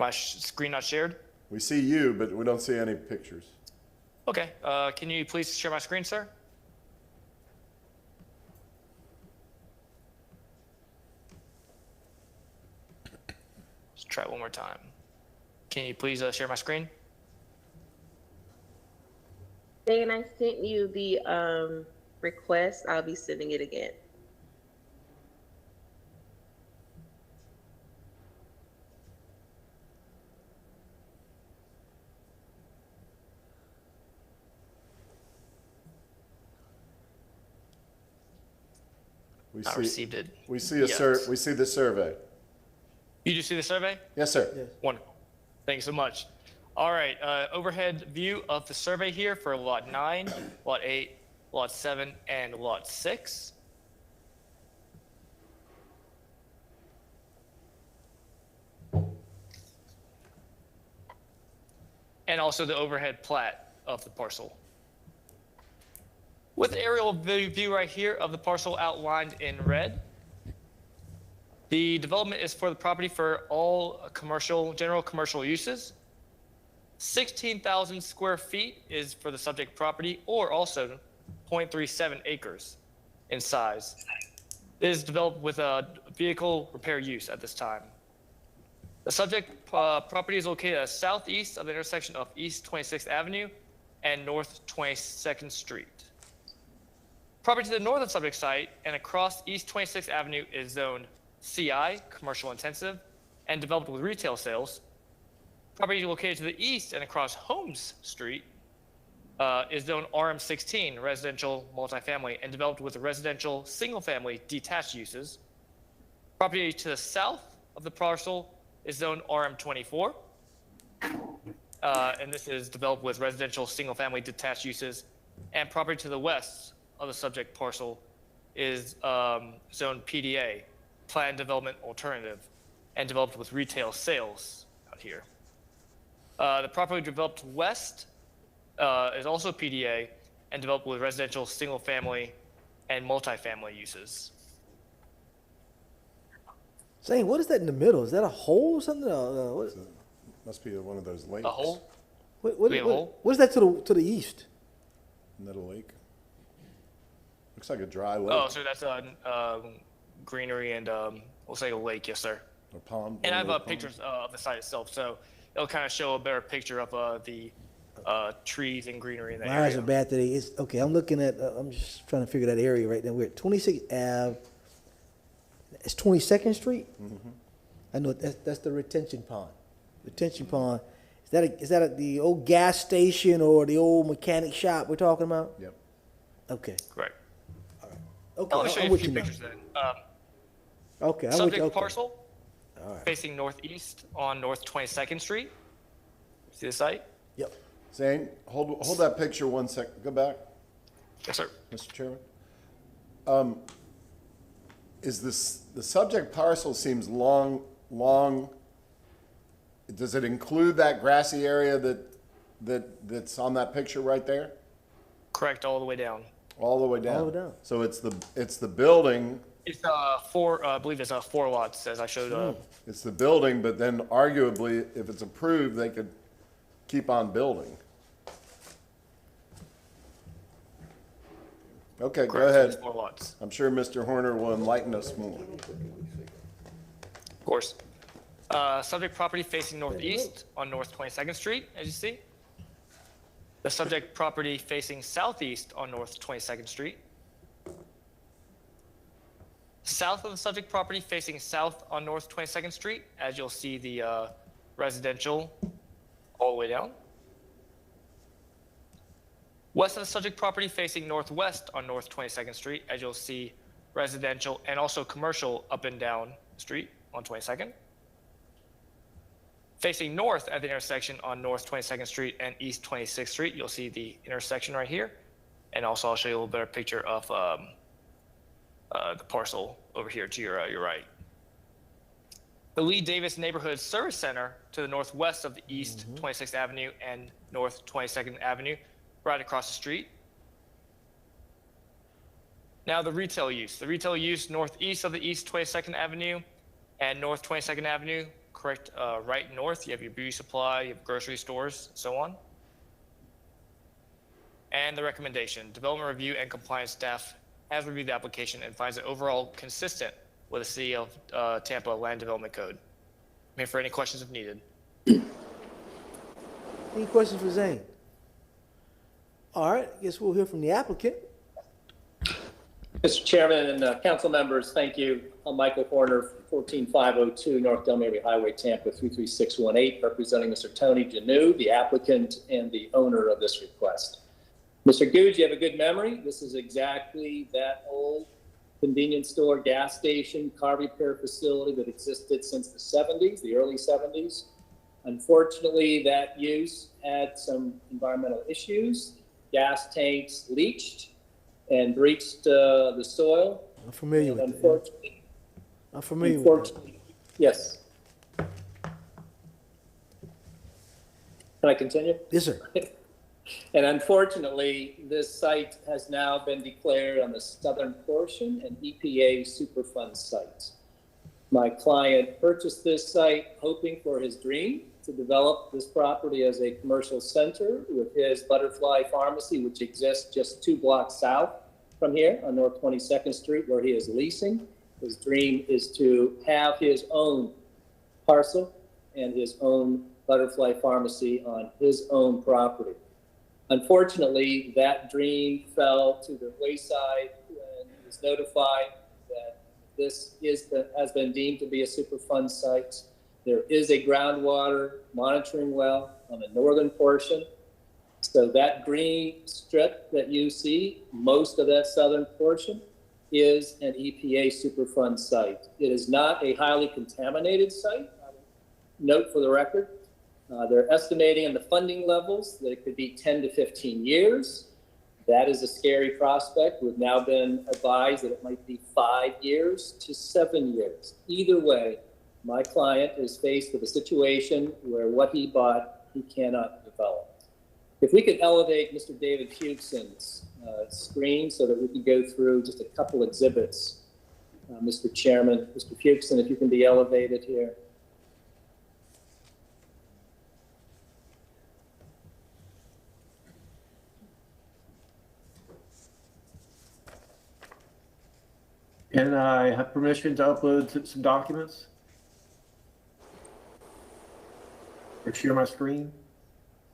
my screen not shared?
We see you, but we don't see any pictures.
Okay. Can you please share my screen, sir? Let's try it one more time. Can you please share my screen?
Dan, I sent you the request. I'll be sending it again.
I received it.
We see we see the survey.
You just see the survey?
Yes, sir.
Yes.
Wonderful. Thanks so much. All right, overhead view of the survey here for lot 9, lot 8, lot 7, and lot 6. And also the overhead plat of the parcel. With the aerial view right here of the parcel outlined in red, the development is for the property for all general commercial uses. 16,000 square feet is for the subject property, or also 0.37 acres in size. It is developed with a vehicle repair use at this time. The subject property is located southeast of the intersection of East 26th Avenue and North 22nd Street. Property to the northern subject site and across East 26th Avenue is zoned CI, commercial intensive, and developed with retail sales. Property located to the east and across Holmes Street is zoned RM16, residential multifamily, and developed with residential single-family detached uses. Property to the south of the parcel is zoned RM24, and this is developed with residential single-family detached uses. And property to the west of the subject parcel is zoned PDA, planned development alternative, and developed with retail sales out here. The property developed west is also PDA and developed with residential single-family and multifamily uses.
Zane, what is that in the middle? Is that a hole or something? What?
Must be one of those lakes.
A hole?
What is that to the east?
Middle lake. Looks like a dry lake.
Oh, so that's greenery and we'll say a lake, yes, sir.
A pond.
And I have pictures of the site itself, so it'll kind of show a better picture of the trees and greenery in that
My
area.
eyes are bad today. It's okay. I'm looking at. I'm just trying to figure that area right now. We're at 26th Ave. It's 22nd Street.
Mm-hmm.
I know that's the retention pond. Retention pond. Is that the old gas station or the old mechanic shop we're talking about?
Yep.
Okay.
Correct.
Okay.
I'll show
I'm
you a
with
few
you now.
pictures then.
Okay. I'm with you.
Subject
Okay.
parcel facing northeast on North 22nd Street. See the site?
Yep.
Zane, hold that picture 1 second. Go back,
Yes, sir.
Mr. Chairman. Is this, the subject parcel seems long. Does it include that grassy area that's on that picture right there?
Correct, all the way down.
All the way down?
All the way down.
So it's the building.
It's I believe it's 4 lots, as I showed.
It's the building, but then arguably, if it's approved, they could keep on building. Okay, go
Correct, so
ahead.
it's 4 lots.
I'm sure Mr. Horner will enlighten us more.
Of course. Subject property facing northeast on North 22nd Street, as you see. The subject property facing southeast on North 22nd Street. South of the subject property facing south on North 22nd Street, as you'll see the residential all the way down. West of the subject property facing northwest on North 22nd Street, as you'll see residential and also commercial up and down the street on 22nd. Facing north at the intersection on North 22nd Street and East 26th Street, you'll see the intersection right here. And also I'll show you a little better picture of the parcel over here to your right. The Lee Davis Neighborhood Service Center to the northwest of the East 26th Avenue and North 22nd Avenue, right across the street. Now the retail use. The retail use northeast of the East 22nd Avenue and North 22nd Avenue, correct, right north, you have your beauty supply, you have grocery stores, so on. And the recommendation, development review and compliance staff has reviewed the application and finds it overall consistent with the City of Tampa Land Development Code. I'm here for any questions if needed.
Any questions for Zane? All right, I guess we'll hear from the applicant.
Mr. Chairman and council members, thank you. I'm Michael Horner, 14502 North Del Mar Highway, Tampa 33618, representing Mr. Tony Janu, the applicant and the owner of this request. Mr. Goode, you have a good memory. This is exactly that old convenience store, gas station, car repair facility that existed since the 70s, the early 70s. Unfortunately, that use had some environmental issues. Gas tanks leached and breached the soil.
I'm familiar with
Unfortunately,
I'm familiar with it.
yes. Can I continue?
Yes, sir.
And unfortunately, this site has now been declared on the southern portion an EPA Superfund site. My client purchased this site hoping for his dream to develop this property as a commercial center with his Butterfly Pharmacy, which exists just 2 blocks south from here on North 22nd Street, where he is leasing. His dream is to have his own parcel and his own Butterfly Pharmacy on his own property. Unfortunately, that dream fell to the wayside when he was notified that this has been deemed to be a Superfund site. There is a groundwater monitoring well on the northern portion. So that green strip that you see, most of that southern portion, is an EPA Superfund site. It is not a highly contaminated site. Note for the record, they're estimating in the funding levels that it could be 10 to 15 years. That is a scary prospect. We've now been advised that it might be 5 years to 7 years. Either way, my client is faced with a situation where what he bought, he cannot develop. If we could elevate Mr. David Fuchson's screen so that we could go through just a couple exhibits, Mr. Chairman. Mr. Fuchson, if you can be elevated here.
And I have permission to upload some documents or share my screen.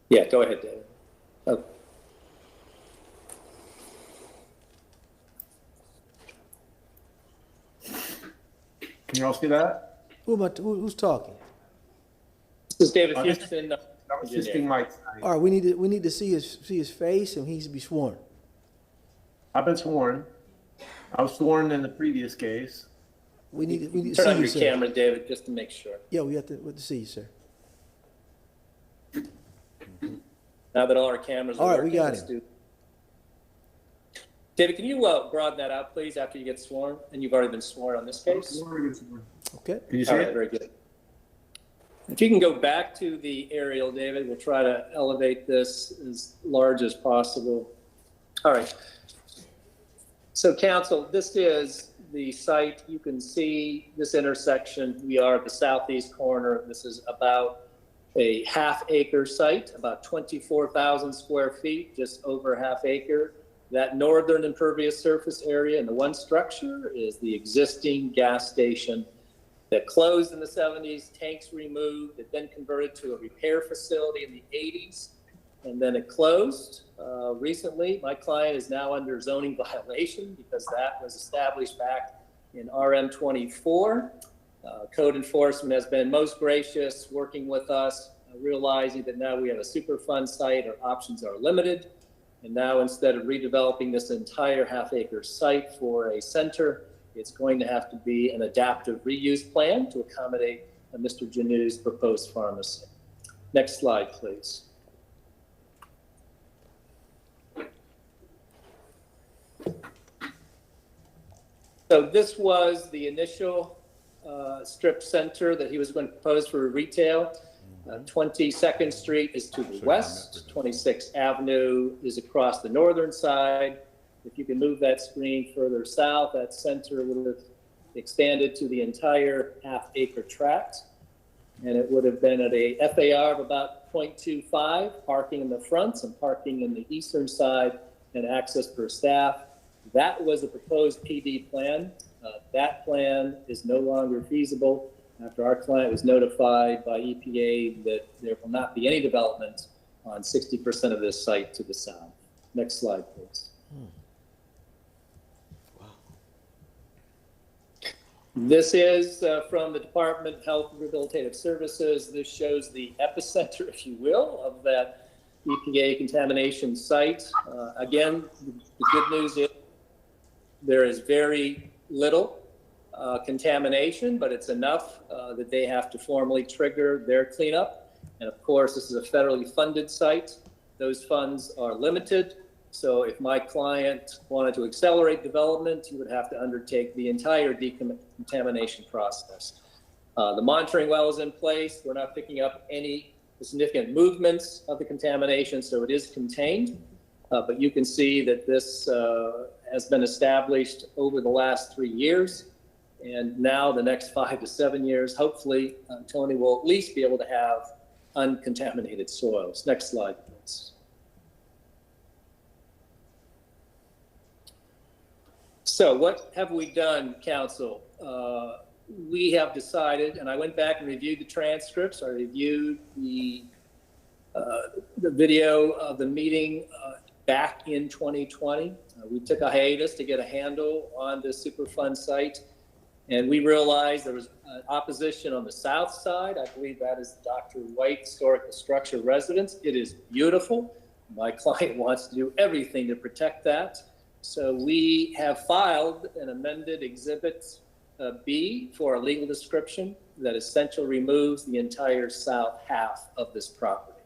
Yeah, go ahead, David. Oh.
Can you all see that?
Who's talking?
This is David Fuchson.
I'm assisting Mike.
All right, we need to see his face, and he needs to be sworn.
I've been sworn. I was sworn in the previous case.
We need to
Turn
see
on
you,
your
sir.
camera, David, just to make sure.
Yeah, we have to see you, sir.
Now that all our cameras are
All right,
working,
we got
let's
him.
do. David, can you broaden that out, please, after you get sworn? And you've already been sworn on this case.
Okay.
Can you see
All right,
it?
very good. If you can go back to the aerial, David, we'll try to elevate this as large as possible. All right. So council, this is the site. You can see this intersection. We are at the southeast corner. This is about a half-acre site, about 24,000 square feet, just over a half acre. That northern impervious surface area and the one structure is the existing gas station that closed in the 70s, tanks removed, it then converted to a repair facility in the 80s, and then it closed recently. My client is now under zoning violation because that was established back in RM 24. Code enforcement has been most gracious working with us, realizing that now we have a Superfund site, our options are limited. And now instead of redeveloping this entire half-acre site for a center, it's going to have to be an adaptive reuse plan to accommodate Mr. Janew's proposed pharmacy. Next slide, please. So this was the initial strip center that he was going to propose for retail. 22nd Street is to the west, 26th Avenue is across the northern side. If you can move that screen further south, that center would have expanded to the entire half-acre tract, and it would have been at a FAR of about 0.25, parking in the front, some parking in the eastern side, and access for staff. That was a proposed PD plan. That plan is no longer feasible after our client was notified by EPA that there will not be any development on 60% of this site to the south. Next slide, please. This is from the Department of Health and Rehabilitative Services. This shows the epicenter, if you will, of that EPA contamination site. Again, the good news is there is very little contamination, but it's enough that they have to formally trigger their cleanup. And of course, this is a federally funded site. Those funds are limited. So if my client wanted to accelerate development, he would have to undertake the entire decontamination process. The monitoring well is in place. We're not picking up any significant movements of the contamination, so it is contained. But you can see that this has been established over the last 3 years. And now the next 5 to 7 years, hopefully, Tony will at least be able to have uncontaminated soils. Next slide, please. So what have we done, council? We have decided, and I went back and reviewed the transcripts. I reviewed the video of the meeting back in 2020. We took a hiatus to get a handle on this Superfund site. And we realized there was opposition on the south side. I believe that is Dr. White Historical Structure Residence. It is beautiful. My client wants to do everything to protect that. So we have filed an amended Exhibit B for a legal description that essentially removes the entire south half of this property.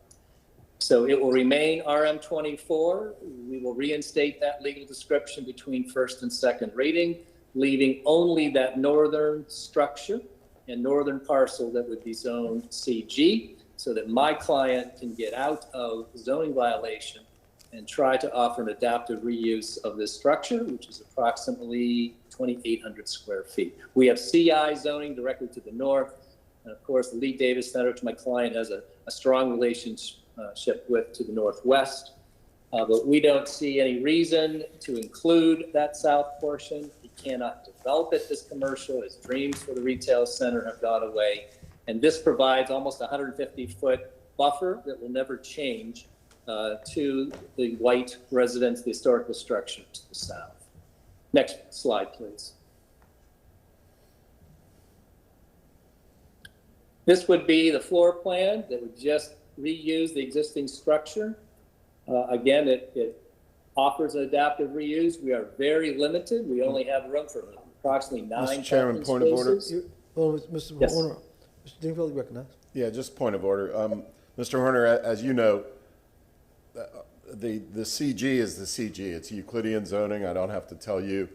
So it will remain RM 24. We will reinstate that legal description between first and second reading, leaving only that northern structure and northern parcel that would be zoned CG so that my client can get out of zoning violation and try to offer an adaptive reuse of this structure, which is approximately 2,800 square feet. We have CI zoning directly to the north. And of course, the Lee Davis Center, which my client has a strong relationship with, to the northwest. But we don't see any reason to include that south portion. He cannot develop it as commercial. His dreams for the retail center have gone away. And this provides almost a 150-foot buffer that will never change to the White residence, the historical structure to the south. Next slide, please. This would be the floor plan that would just reuse the existing structure. Again, it offers an adaptive reuse. We are very limited. We only have room for approximately 9
Mr. Chairman,
parking
point of order.
spaces.
Mr.
Yes.
Horner, Mr. Dingfelder, you recognize?
Yeah, just point of order. Mr. Horner, as you know, the CG is the CG. It's Euclidean zoning. I don't have to tell you.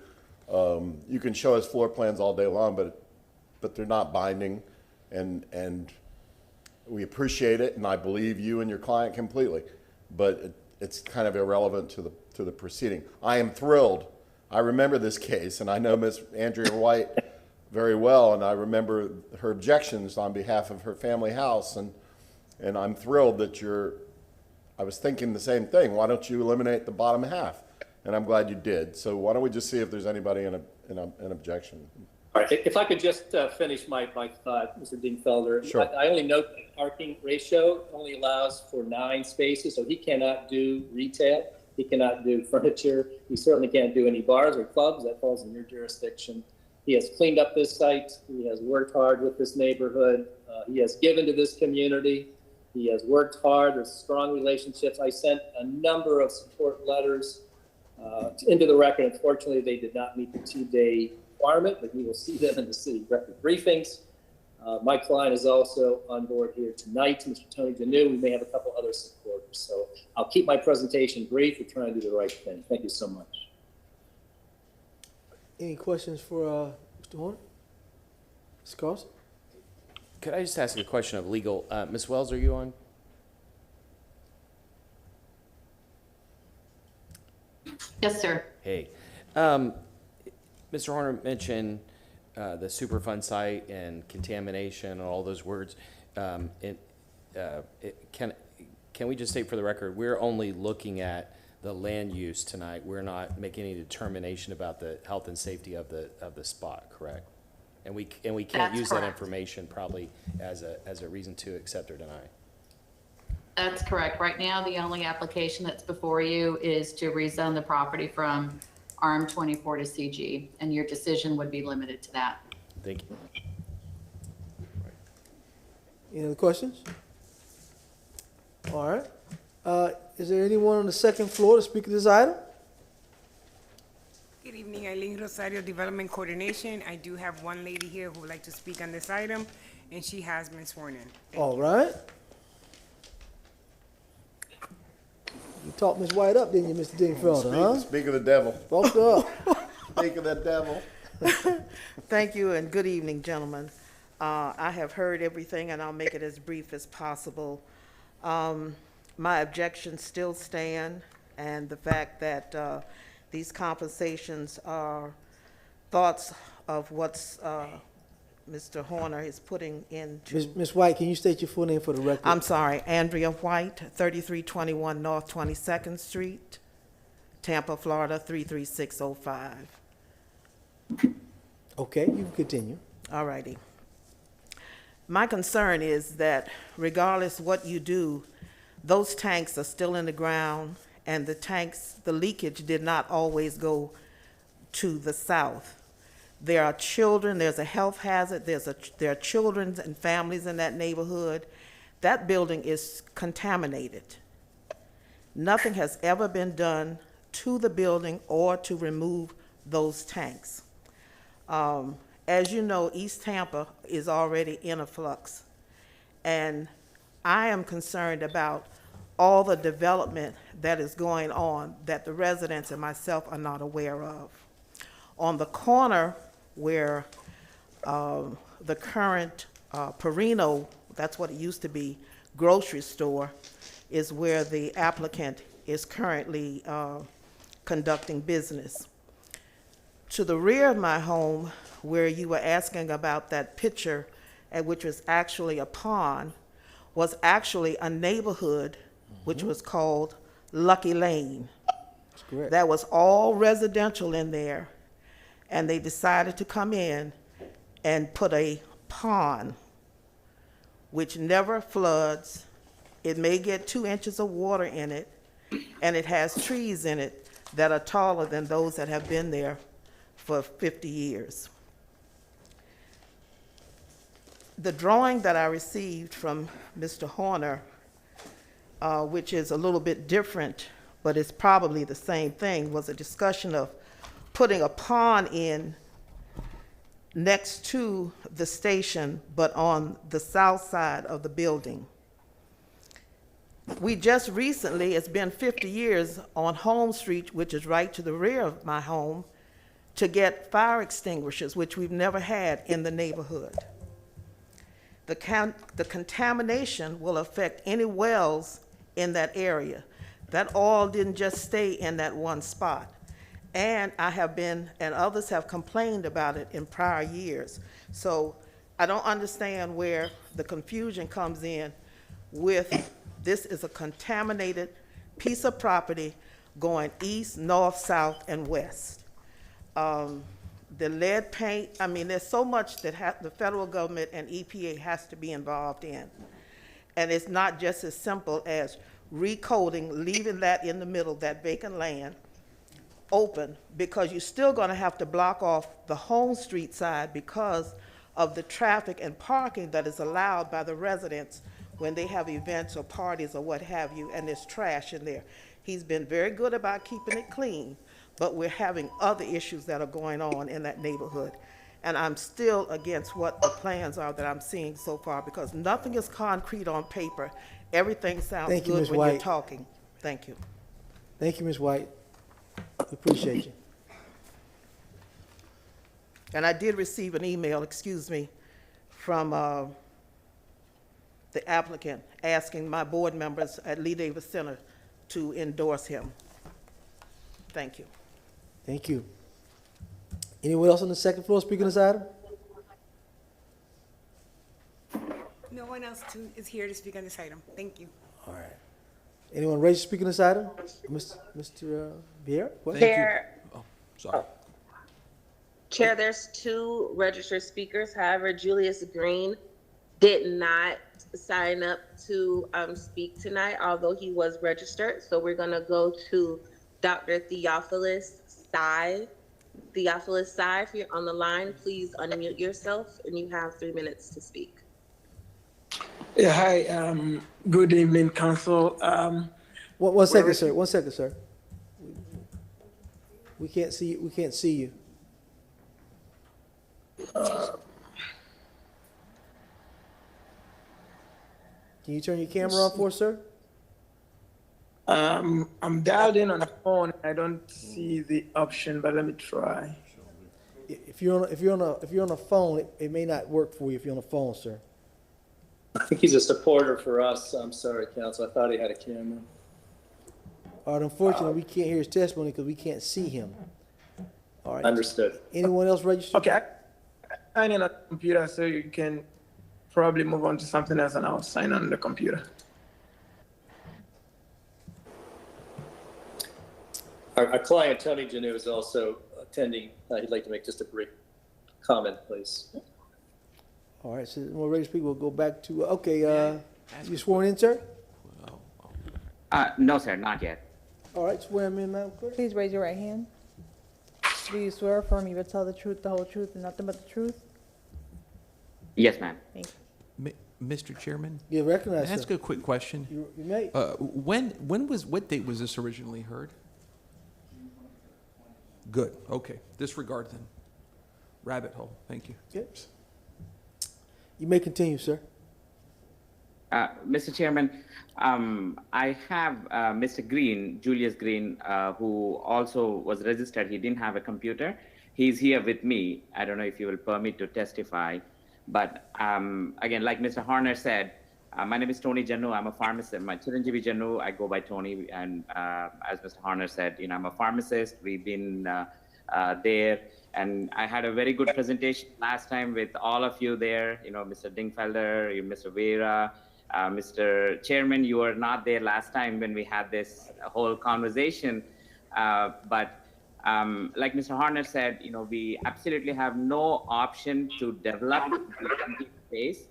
You can show us floor plans all day long, but they're not binding, and we appreciate it, and I believe you and your client completely, but it's kind of irrelevant to the proceeding. I am thrilled. I remember this case, and I know Ms. Andrea White very well, and I remember her objections on behalf of her family house, and I'm thrilled that I was thinking the same thing. Why don't you eliminate the bottom half? And I'm glad you did. So why don't we just see if there's anybody in an objection?
All right, if I could just finish my thought, Mr. Dingfelder.
Sure.
I only note that parking ratio only allows for 9 spaces, so he cannot do retail. He cannot do furniture. He certainly can't do any bars or clubs. That falls in your jurisdiction. He has cleaned up this site. He has worked hard with this neighborhood. He has given to this community. He has worked hard. There's strong relationships. I sent a number of support letters into the record. Unfortunately, they did not meet the 2-day requirement, but you will see them in the city record briefings. My client is also on board here tonight, Mr. Tony Janu. We may have a couple other supporters. So I'll keep my presentation brief. We're trying to do the right thing. Thank you so much.
Any questions for Mr. Horner? Mr. Carlson?
Could I just ask a question of legal? Ms. Wells, are you on?
Yes, sir.
Hey. Mr. Horner mentioned the Superfund site and contamination and all those words. Can we just state for the record, we're only looking at the land use tonight. We're not making any determination about the health and safety of the spot, correct? And we can't
That's
use
correct.
that information probably as a reason to accept or deny.
That's correct. Right now, the only application that's before you is to rezone the property from RM 24 to CG, and your decision would be limited to that.
Thank you.
Any other questions? All right. Is there anyone on the second floor to speak to this item?
Good evening, Eileen Rosario, Development Coordination. I do have one lady here who would like to speak on this item, and she has been sworn in.
All right. You talked Ms. White up, didn't you, Mr. Dingfelder, huh?
Speak of the devil.
Spoke up.
Speak of the devil.
Thank you and good evening, gentlemen. I have heard everything and I'll make it as brief as possible. My objections still stand, and the fact that these compensations are thoughts of what's Mr. Horner is putting into.
Ms. White, can you state your full name for the record?
I'm sorry, Andrea White, 3321 North 22nd Street, Tampa, Florida, 33605.
Okay, you can continue.
All righty. My concern is that regardless what you do, those tanks are still in the ground, and the leakage did not always go to the south. There are children, there's a health hazard, there are children and families in that neighborhood. That building is contaminated. Nothing has ever been done to the building or to remove those tanks. As you know, East Tampa is already in a flux, and I am concerned about all the development that is going on that the residents and myself are not aware of. On the corner where the current Perino, that's what it used to be, grocery store, is where the applicant is currently conducting business. To the rear of my home, where you were asking about that picture, which was actually a pond, was actually a neighborhood which was called Lucky Lane.
That's correct.
That was all residential in there, and they decided to come in and put a pond which never floods. It may get 2 inches of water in it, and it has trees in it that are taller than those that have been there for 50 years. The drawing that I received from Mr. Horner, which is a little bit different, but it's probably the same thing, was a discussion of putting a pond in next to the station, but on the south side of the building. We just recently, it's been 50 years, on Home Street, which is right to the rear of my home, to get fire extinguishers, which we've never had in the neighborhood. The contamination will affect any wells in that area. That oil didn't just stay in that one spot. And I have been, and others have complained about it in prior years. So I don't understand where the confusion comes in with this is a contaminated piece of property going east, north, south, and west. The lead paint, I mean, there's so much that the federal government and EPA has to be involved in. And it's not just as simple as recoding, leaving that in the middle, that vacant land, open, because you're still gonna have to block off the Home Street side because of the traffic and parking that is allowed by the residents when they have events or parties or what have you, and there's trash in there. He's been very good about keeping it clean, but we're having other issues that are going on in that neighborhood. And I'm still against what the plans are that I'm seeing so far, because nothing is concrete on paper. Everything sounds
Thank you,
good
Ms.
when you're
White.
talking. Thank you.
Thank you, Ms. White. Appreciate you.
And I did receive an email, excuse me, from the applicant asking my board members at Lee Davis Center to endorse him. Thank you.
Thank you. Anyone else on the second floor speaking on this item?
No one else is here to speak on this item. Thank you.
All right. Anyone ready to speak on this item? Mr. Vieira? What?
Chair,
Sorry.
Chair, there's 2 registered speakers. However, Julius Green did not sign up to speak tonight, although he was registered. So we're gonna go to Dr. Theophilus Sy. Theophilus Sy, if you're on the line, please unmute yourself and you have 3 minutes to speak.
Yeah, hi. Good evening, Council.
One second, sir. 1 second, sir. We can't see. We can't see you. Can you turn your camera on for us, sir?
I'm dialed in on a phone. I don't see the option, but let me try.
If you're on a phone, it may not work for you if you're on a phone, sir.
I think he's a supporter for us. I'm sorry, Council. I thought he had a camera.
All right, unfortunately, we can't hear his testimony because we can't see him. All right.
Understood.
Anyone else registered?
Okay, I sign in on the computer, so you can probably move on to something else, and I'll sign on the computer.
Our client, Tony Janu, is also attending. He'd like to make just a brief comment, please.
All right, so we're ready to speak. We'll go back to, okay, you sworn in, sir?
No, sir, not yet.
All right, swear him in, Madam Clerk.
Please raise your right hand. Do you swear or affirm you will tell the truth, the whole truth, and nothing but the truth?
Yes, ma'am.
Thank you.
Mr. Chairman?
Yeah, recognize,
Can I ask
sir.
a quick question?
You may.
What date was this originally heard? Good, okay. Disregard then. Rabbit hole, thank you.
Yep. You may continue, sir.
Mr. Chairman, I have Mr. Green, Julius Green, who also was registered. He didn't have a computer. He's here with me. I don't know if you will permit to testify. But again, like Mr. Horner said, my name is Tony Janu. I'm a pharmacist. My Chiranjeevi Janu, I go by Tony. And as Mr. Horner said, I'm a pharmacist. We've been there. And I had a very good presentation last time with all of you there, Mr. Dingfelder, Mr. Vera, Mr. Chairman, you were not there last time when we had this whole conversation. But like Mr. Horner said, we absolutely have no option to develop the empty space.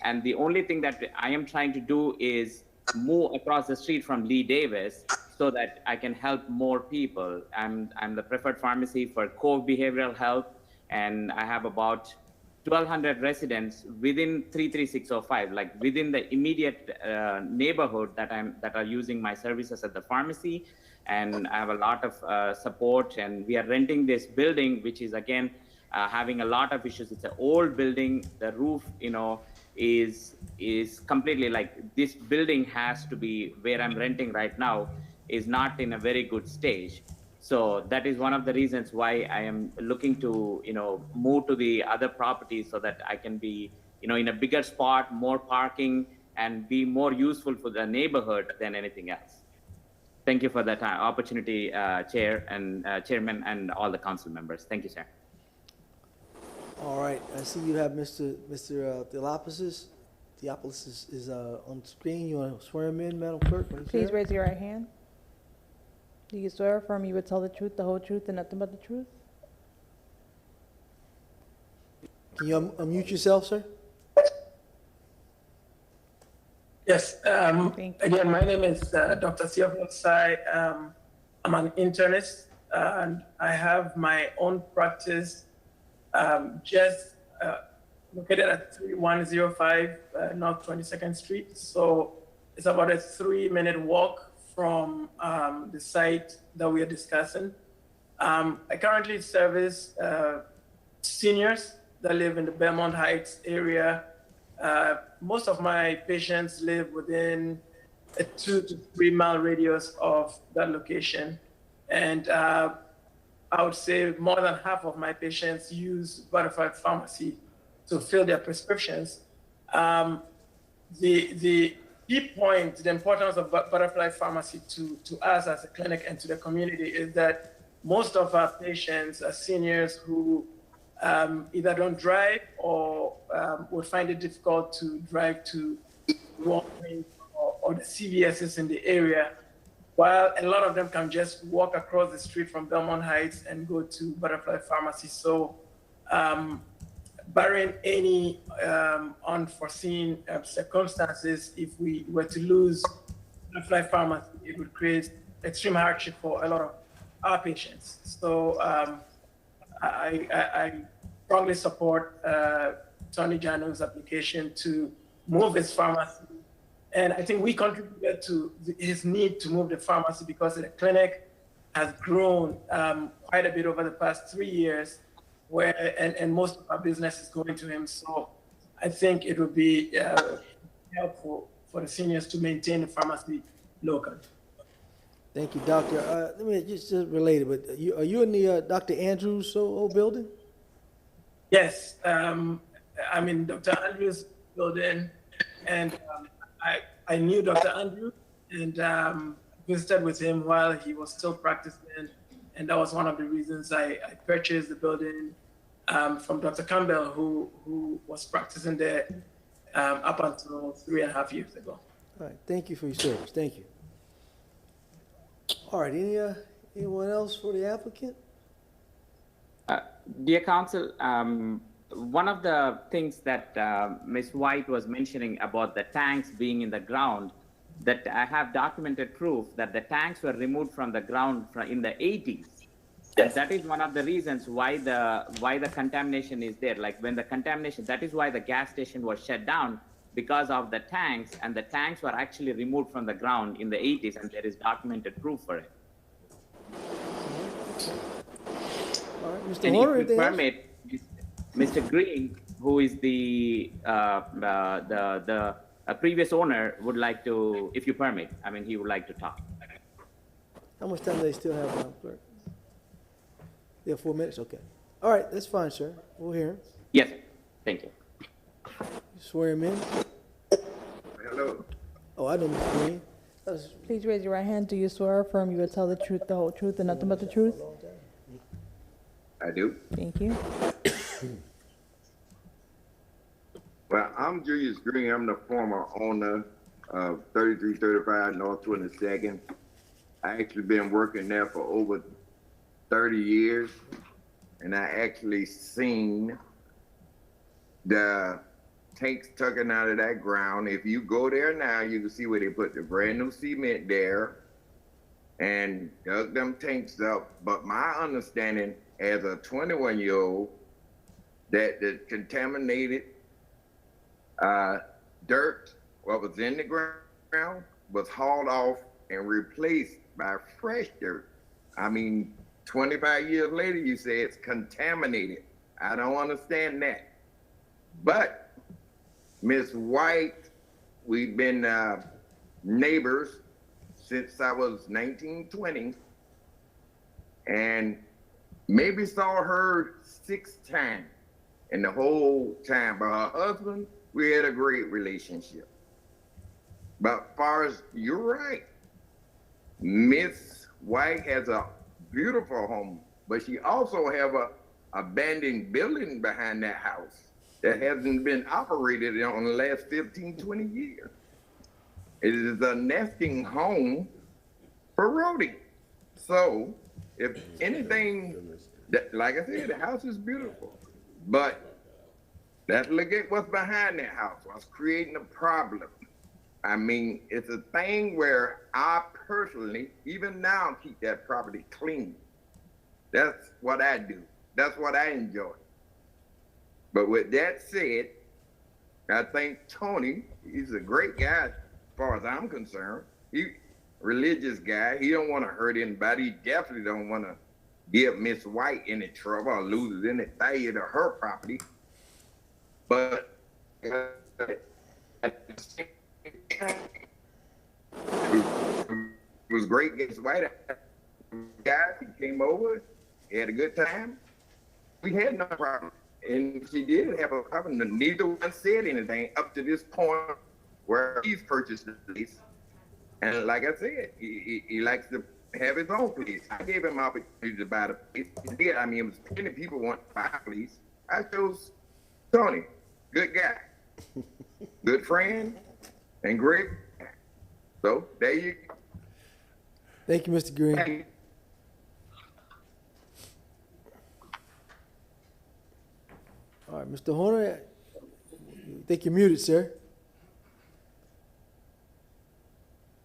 And the only thing that I am trying to do is move across the street from Lee Davis so that I can help more people. I'm the preferred pharmacy for Cove Behavioral Health, and I have about 1,200 residents within 33605, like within the immediate neighborhood that are using my services at the pharmacy. And I have a lot of support, and we are renting this building, which is again having a lot of issues. It's an old building. The roof, is completely like, this building has to be, where I'm renting right now, is not in a very good stage. So that is one of the reasons why I am looking to, move to the other properties so that I can be, in a bigger spot, more parking, and be more useful for the neighborhood than anything else. Thank you for that opportunity, Chair and Chairman and all the council members. Thank you, sir.
All right, I see you have Mr. Theopoulos. Theopoulos is on screen. You want to swear him in, Madam Clerk?
Please raise your right hand. Do you swear or affirm you would tell the truth, the whole truth, and nothing but the truth?
Can you unmute yourself, sir?
Yes. Again, my name is Dr. Theopoulos. I'm an internist, and I have my own practice just located at 3105 North 22nd Street. So it's about a 3-minute walk from the site that we are discussing. I currently service seniors that live in the Belmont Heights area. Most of my patients live within a 2 to 3 mile radius of that location. And I would say more than half of my patients use Butterfly Pharmacy to fill their prescriptions. The key point, the importance of Butterfly Pharmacy to us as a clinic and to the community is that most of our patients are seniors who either don't drive or would find it difficult to drive to Walgreens or the CVSs in the area, while a lot of them can just walk across the street from Belmont Heights and go to Butterfly Pharmacy. So barring any unforeseen circumstances, if we were to lose Butterfly Pharmacy, it would create extreme hardship for a lot of our patients. So I strongly support Tony Jano's application to move his pharmacy. And I think we contributed to his need to move the pharmacy because the clinic has grown quite a bit over the past 3 years, and most of our business is going to him. So I think it would be helpful for the seniors to maintain the pharmacy local.
Thank you, Doctor. Let me just relate it, but are you in the Dr. Andrews old building?
Yes, I'm in Dr. Andrews' building, and I knew Dr. Andrews and visited with him while he was still practicing, and that was one of the reasons I purchased the building from Dr. Campbell, who was practicing there up until 3.5 years ago.
All right, thank you for your service. Thank you. All right, anyone else for the applicant?
Dear Council, one of the things that Ms. White was mentioning about the tanks being in the ground, that I have documented proof that the tanks were removed from the ground in the 80s. Yes. And that is one of the reasons why the contamination is there. Like when the contamination, that is why the gas station was shut down, because of the tanks, and the tanks were actually removed from the ground in the 80s, and there is documented proof for it.
All right, Mr.
And
Horner,
if you permit, Mr. Green, who is the previous owner, would like to, if you permit, he would like to talk.
How much time do they still have, Madam Clerk? They have 4 minutes? Okay. All right, that's fine, sir. We'll hear him.
Yes, thank you.
You swear him in?
Hello.
Oh, I know Mr. Green.
Please raise your right hand. Do you swear or affirm you will tell the truth, the whole truth, and nothing but the truth?
I do.
Thank you.
Well, I'm Julius Green. I'm the former owner of 3335 North 22nd. I actually been working there for over 30 years, and I actually seen the tanks tugging out of that ground. If you go there now, you can see where they put the brand new cement there and dug them tanks up. But my understanding as a 21-year-old, that the contaminated dirt, what was in the ground, was hauled off and replaced by fresh dirt. 25 years later, you say it's contaminated. I don't understand that. But Miss White, we've been neighbors since I was 1920, and maybe saw her 6 times in the whole time. But her husband, we had a great relationship. But as far as you're right, Miss White has a beautiful home, but she also have a abandoned building behind that house that hasn't been operated in the last 15, 20 years. It is a nesting home for rodents. So if anything, that, like I said, the house is beautiful, but let's look at what's behind that house, what's creating a problem. I mean, it's a thing where I personally, even now, keep that property clean. That's what I do. That's what I enjoy. But with that said, I think Tony, he's a great guy as far as I'm concerned. He religious guy. He don't want to hurt anybody. He definitely don't want to give Miss White any trouble or lose any value to her property. But at the same time, it was great. Miss White, guys, he came over, he had a good time. We had no problem. And she did have a problem. Neither one said anything up to this point where he's purchased the place. And like I said, he likes to have his own place. I gave him opportunity to buy the place. He did. I mean, it was plenty of people want to buy a place. I chose Tony, good guy, good friend, and great. So there you go.
Thank you, Mr. Green. All right, Mr. Horner, I think you're muted, sir.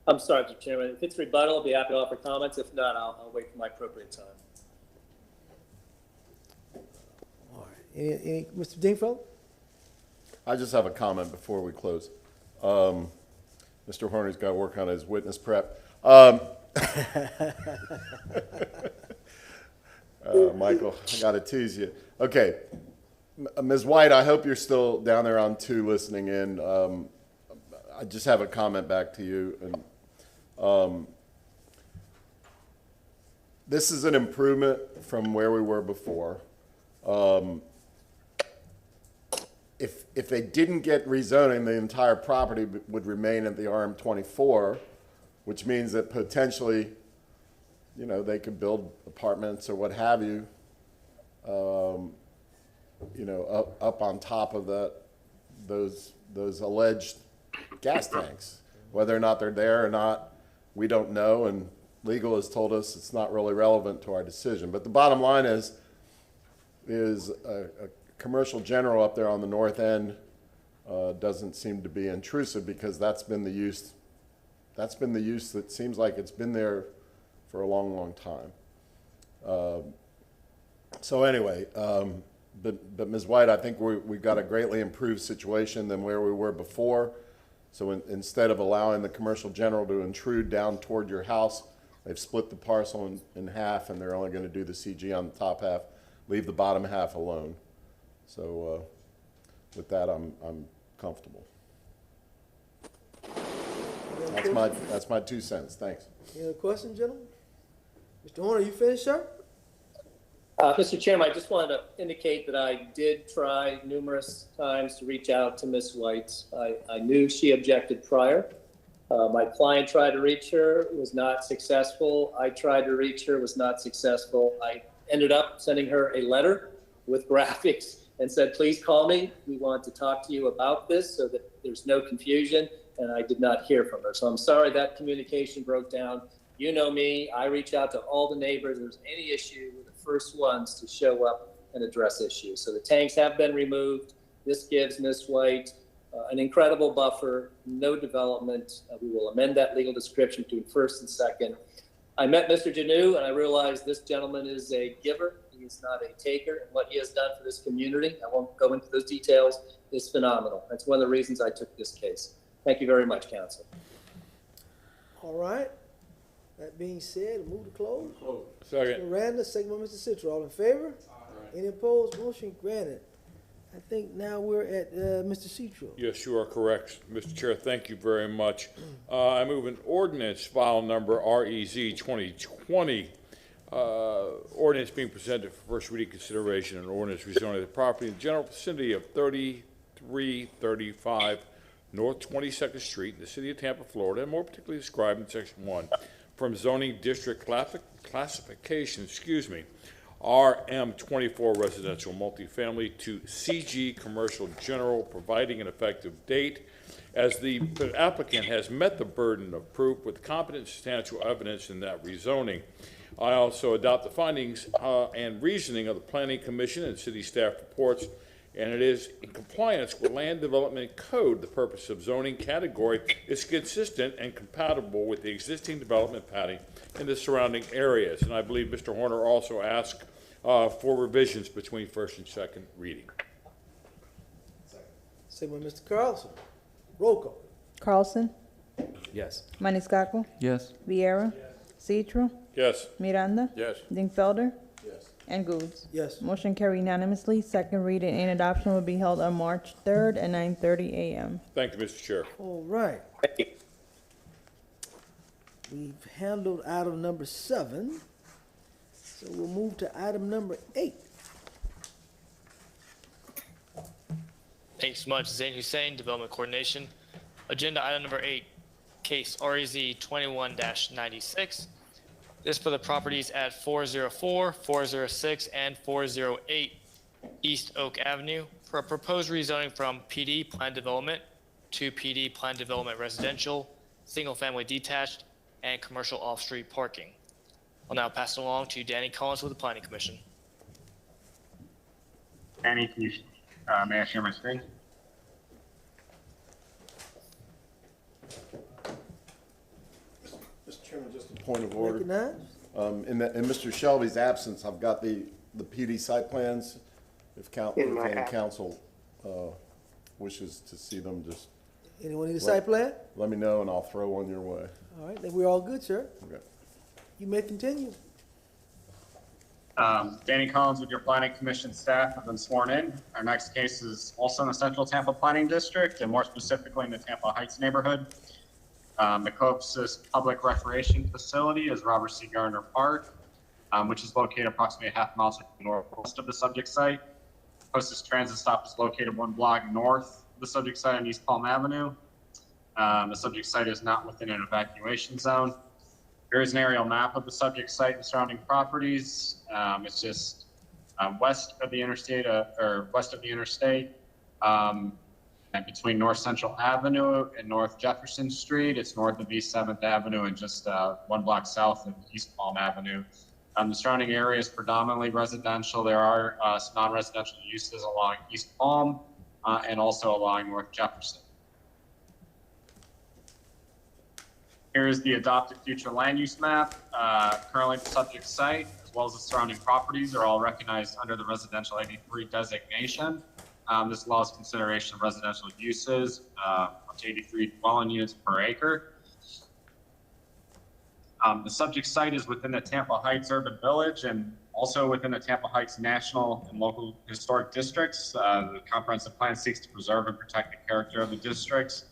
I'm sorry, Mr. Chairman. If it's rebuttal, I'll be happy to offer comments. If not, I'll wait for my appropriate time.
All right, any Mr. Dingfellow?
I just have a comment before we close. Mr. Horner's got to work on his witness prep. Michael, I got to tease you. Okay, Ms. White, I hope you're still down there on 2 listening in. I just have a comment back to you. And this is an improvement from where we were before. If they didn't get rezoning, the entire property would remain at the RM24, which means that potentially, you know, they could build apartments or what have you, you know, up on top of those alleged gas tanks. Whether or not they're there or not, we don't know, and legal has told us it's not really relevant to our decision. But the bottom line is a commercial general up there on the north end doesn't seem to be intrusive, because that's been the use that seems like it's been there for a long, long time. So anyway, but Ms. White, I think we've got a greatly improved situation than where we were before. So instead of allowing the commercial general to intrude down toward your house, they've split the parcel in half, and they're only going to do the CG on the top half, leave the bottom half alone. So with that, I'm comfortable. That's my 2 cents. Thanks.
Any other questions, gentlemen? Mr. Horner, you finished, sir?
Mr. Chairman, I just wanted to indicate that I did try numerous times to reach out to Ms. White. I knew she objected prior. My client tried to reach her, was not successful. I tried to reach her, was not successful. I ended up sending her a letter with graphics and said, please call me. We want to talk to you about this so that there's no confusion. And I did not hear from her. So I'm sorry that communication broke down. You know me, I reach out to all the neighbors. If there's any issue, we're the first ones to show up and address issues. So the tanks have been removed. This gives Ms. White an incredible buffer, no development. We will amend that legal description between first and second. I met Mr. Janu, and I realized this gentleman is a giver. He is not a taker. And what he has done for this community, I won't go into those details, is phenomenal. That's one of the reasons I took this case. Thank you very much, Council.
All right. That being said, move to close.
Second.
Mr. Miranda, second by Mr. Citro. All in favor? Any opposed? Motion granted. I think now we're at Mr. Citro.
Yes, you are correct, Mr. Chair. Thank you very much. I move an ordinance file number REZ 2020. Ordinance being presented for first reading consideration, an ordinance rezoning the property in the general vicinity of 3335 North 22nd Street in the city of Tampa, Florida, and more particularly described in section 1 from zoning district classification, RM24 residential multifamily to CG commercial general, providing an effective date as the applicant has met the burden of proof with competent substantial evidence in that rezoning. I also adopt the findings and reasoning of the Planning Commission and city staff reports, and it is in compliance with Land Development Code. The purpose of zoning category is consistent and compatible with the existing development pattern in the surrounding areas. And I believe Mr. Horner also asked for revisions between first and second reading.
Second by Mr. Carlson. Roll call.
Carlson,
Yes.
Maniscalco,
Yes.
Viera, Citro,
Yes.
Miranda,
Yes.
Dingfelder,
Yes.
and Goulds.
Yes.
Motion carried unanimously. Second reading and adoption will be held on March 3rd at 9:30 a.m.
Thank you, Mr. Chair.
All right. We've handled item number 7, so we'll move to item number 8.
Thanks so much, Zain Hussein, Development Coordination. Agenda item number 8, case REZ 21-96. This for the properties at 404, 406, and 408 East Oak Avenue for a proposed rezoning from PD Plan Development to PD Plan Development Residential, Single Family Detached, and Commercial Off-Street Parking. I'll now pass it along to Danny Collins with the Planning Commission.
Annie, can you, may I share my screen?
Mr. Chairman, just a point of order.
Recognize?
In Mr. Shelby's absence, I've got the PD site plans. If any council wishes to see them, just
Anyone need a site plan?
let me know and I'll throw one your way.
All right, then we're all good, sir.
Okay.
You may continue.
Danny Collins with your Planning Commission staff have been sworn in. Our next case is also in the Central Tampa Planning District, and more specifically in the Tampa Heights neighborhood. The closest public recreation facility is Robert C. Gardner Park, which is located approximately a half mile to the northwest of the subject site. Closest transit stop is located 1 block north of the subject site on East Palm Avenue. The subject site is not within an evacuation zone. Here is an aerial map of the subject site and surrounding properties. It's just west of the interstate, and between North Central Avenue and North Jefferson Street. It's north of East 7th Avenue and just 1 block south of East Palm Avenue. The surrounding area is predominantly residential. There are some non-residential uses along East Palm and also along North Jefferson. Here is the adopted future land use map. Currently the subject site, as well as the surrounding properties, are all recognized under the residential 83 designation. This allows consideration of residential uses, up to 83 dwelling units per acre. The subject site is within the Tampa Heights Urban Village and also within the Tampa Heights National and Local Historic Districts. The comprehensive plan seeks to preserve and protect the character of the districts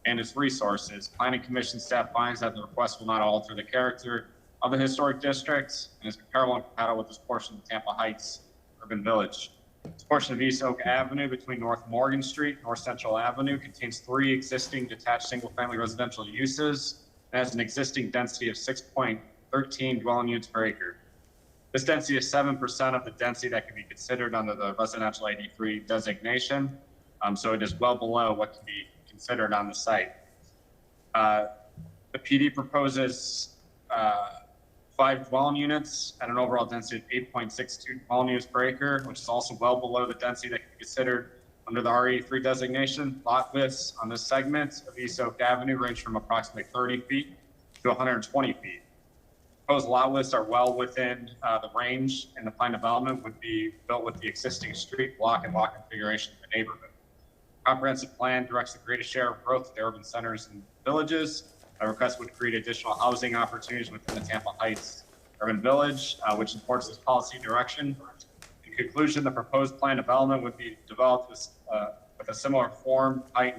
and its resources. Planning Commission staff finds that the request will not alter the character of the historic districts and is comparable and compatible with this portion of the Tampa Heights Urban Village. This portion of East Oak Avenue between North Morgan Street and North Central Avenue contains 3 existing detached single-family residential uses and has an existing density of 6.13 dwelling units per acre. This density is 7% of the density that can be considered under the residential 83 designation, so it is well below what can be considered on the site. The PD proposes 5 dwelling units at an overall density of 8.62 dwelling units per acre, which is also well below the density that can be considered under the RE3 designation. Lot widths on this segment of East Oak Avenue range from approximately 30 feet to 120 feet. Proposed lot widths are well within the range, and the planned development would be built with the existing street, block, and lot configuration of the neighborhood. Comprehensive plan directs the greatest share of growth to the urban centers and villages. A request would create additional housing opportunities within the Tampa Heights Urban Village, which supports this policy direction and In conclusion, the proposed plan development would be developed with a similar form, height,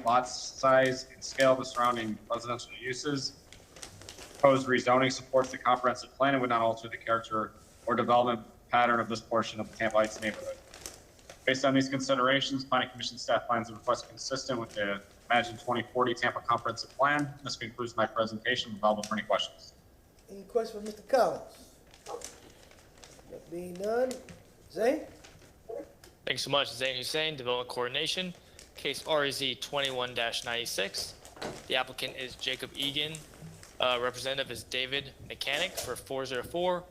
lot size, and scale to surrounding residential uses. Proposed rezoning supports the comprehensive plan and would not alter the character or development pattern of this portion of the Tampa Heights neighborhood. Based on these considerations, Planning Commission staff finds the request consistent with the Imagine 2040 Tampa Comprehensive Plan. This concludes my presentation. Available for any questions.
Any questions for Mr. Collins? That being done, Zane?
Thanks so much, Zain Hussein, Development Coordination. Case REZ 21-96. The applicant is Jacob Egan. Representative is David Mechanic for 404,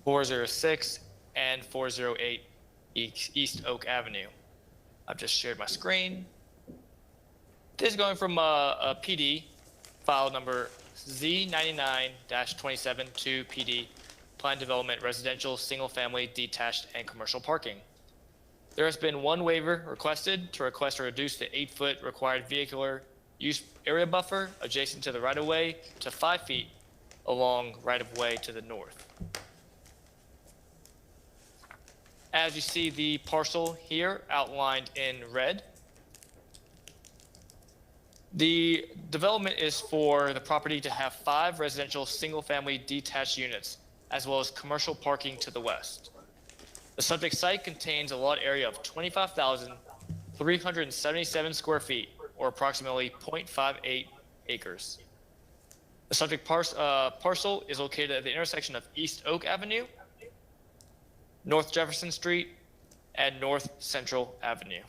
406, and 408 East Oak Avenue. I've just shared my screen. This is going from a PD, file number Z99-27 to PD, Plan Development Residential, Single Family, Detached, and Commercial Parking. There has been one waiver requested to request or reduce the 8-foot required vehicular use area buffer adjacent to the right-of-way to 5 feet along right-of-way to the north. As you see the parcel here outlined in red, the development is for the property to have 5 residential single-family detached units, as well as commercial parking to the west. The subject site contains a lot area of 25,377 square feet, or approximately 0.58 acres. The subject parcel is located at the intersection of East Oak Avenue, North Jefferson Street, and North Central Avenue.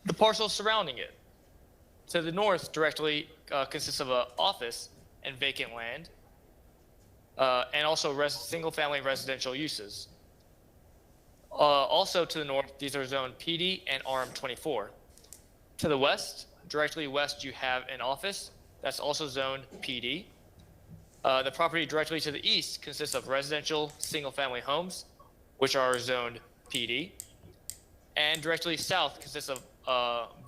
The parcel surrounding it, to the north directly consists of an office and vacant land, and also single-family residential uses. Also to the north, these are zoned PD and RM24. To the west, directly west, you have an office that's also zoned PD. The property directly to the east consists of residential single-family homes, which are zoned PD. And directly south consists of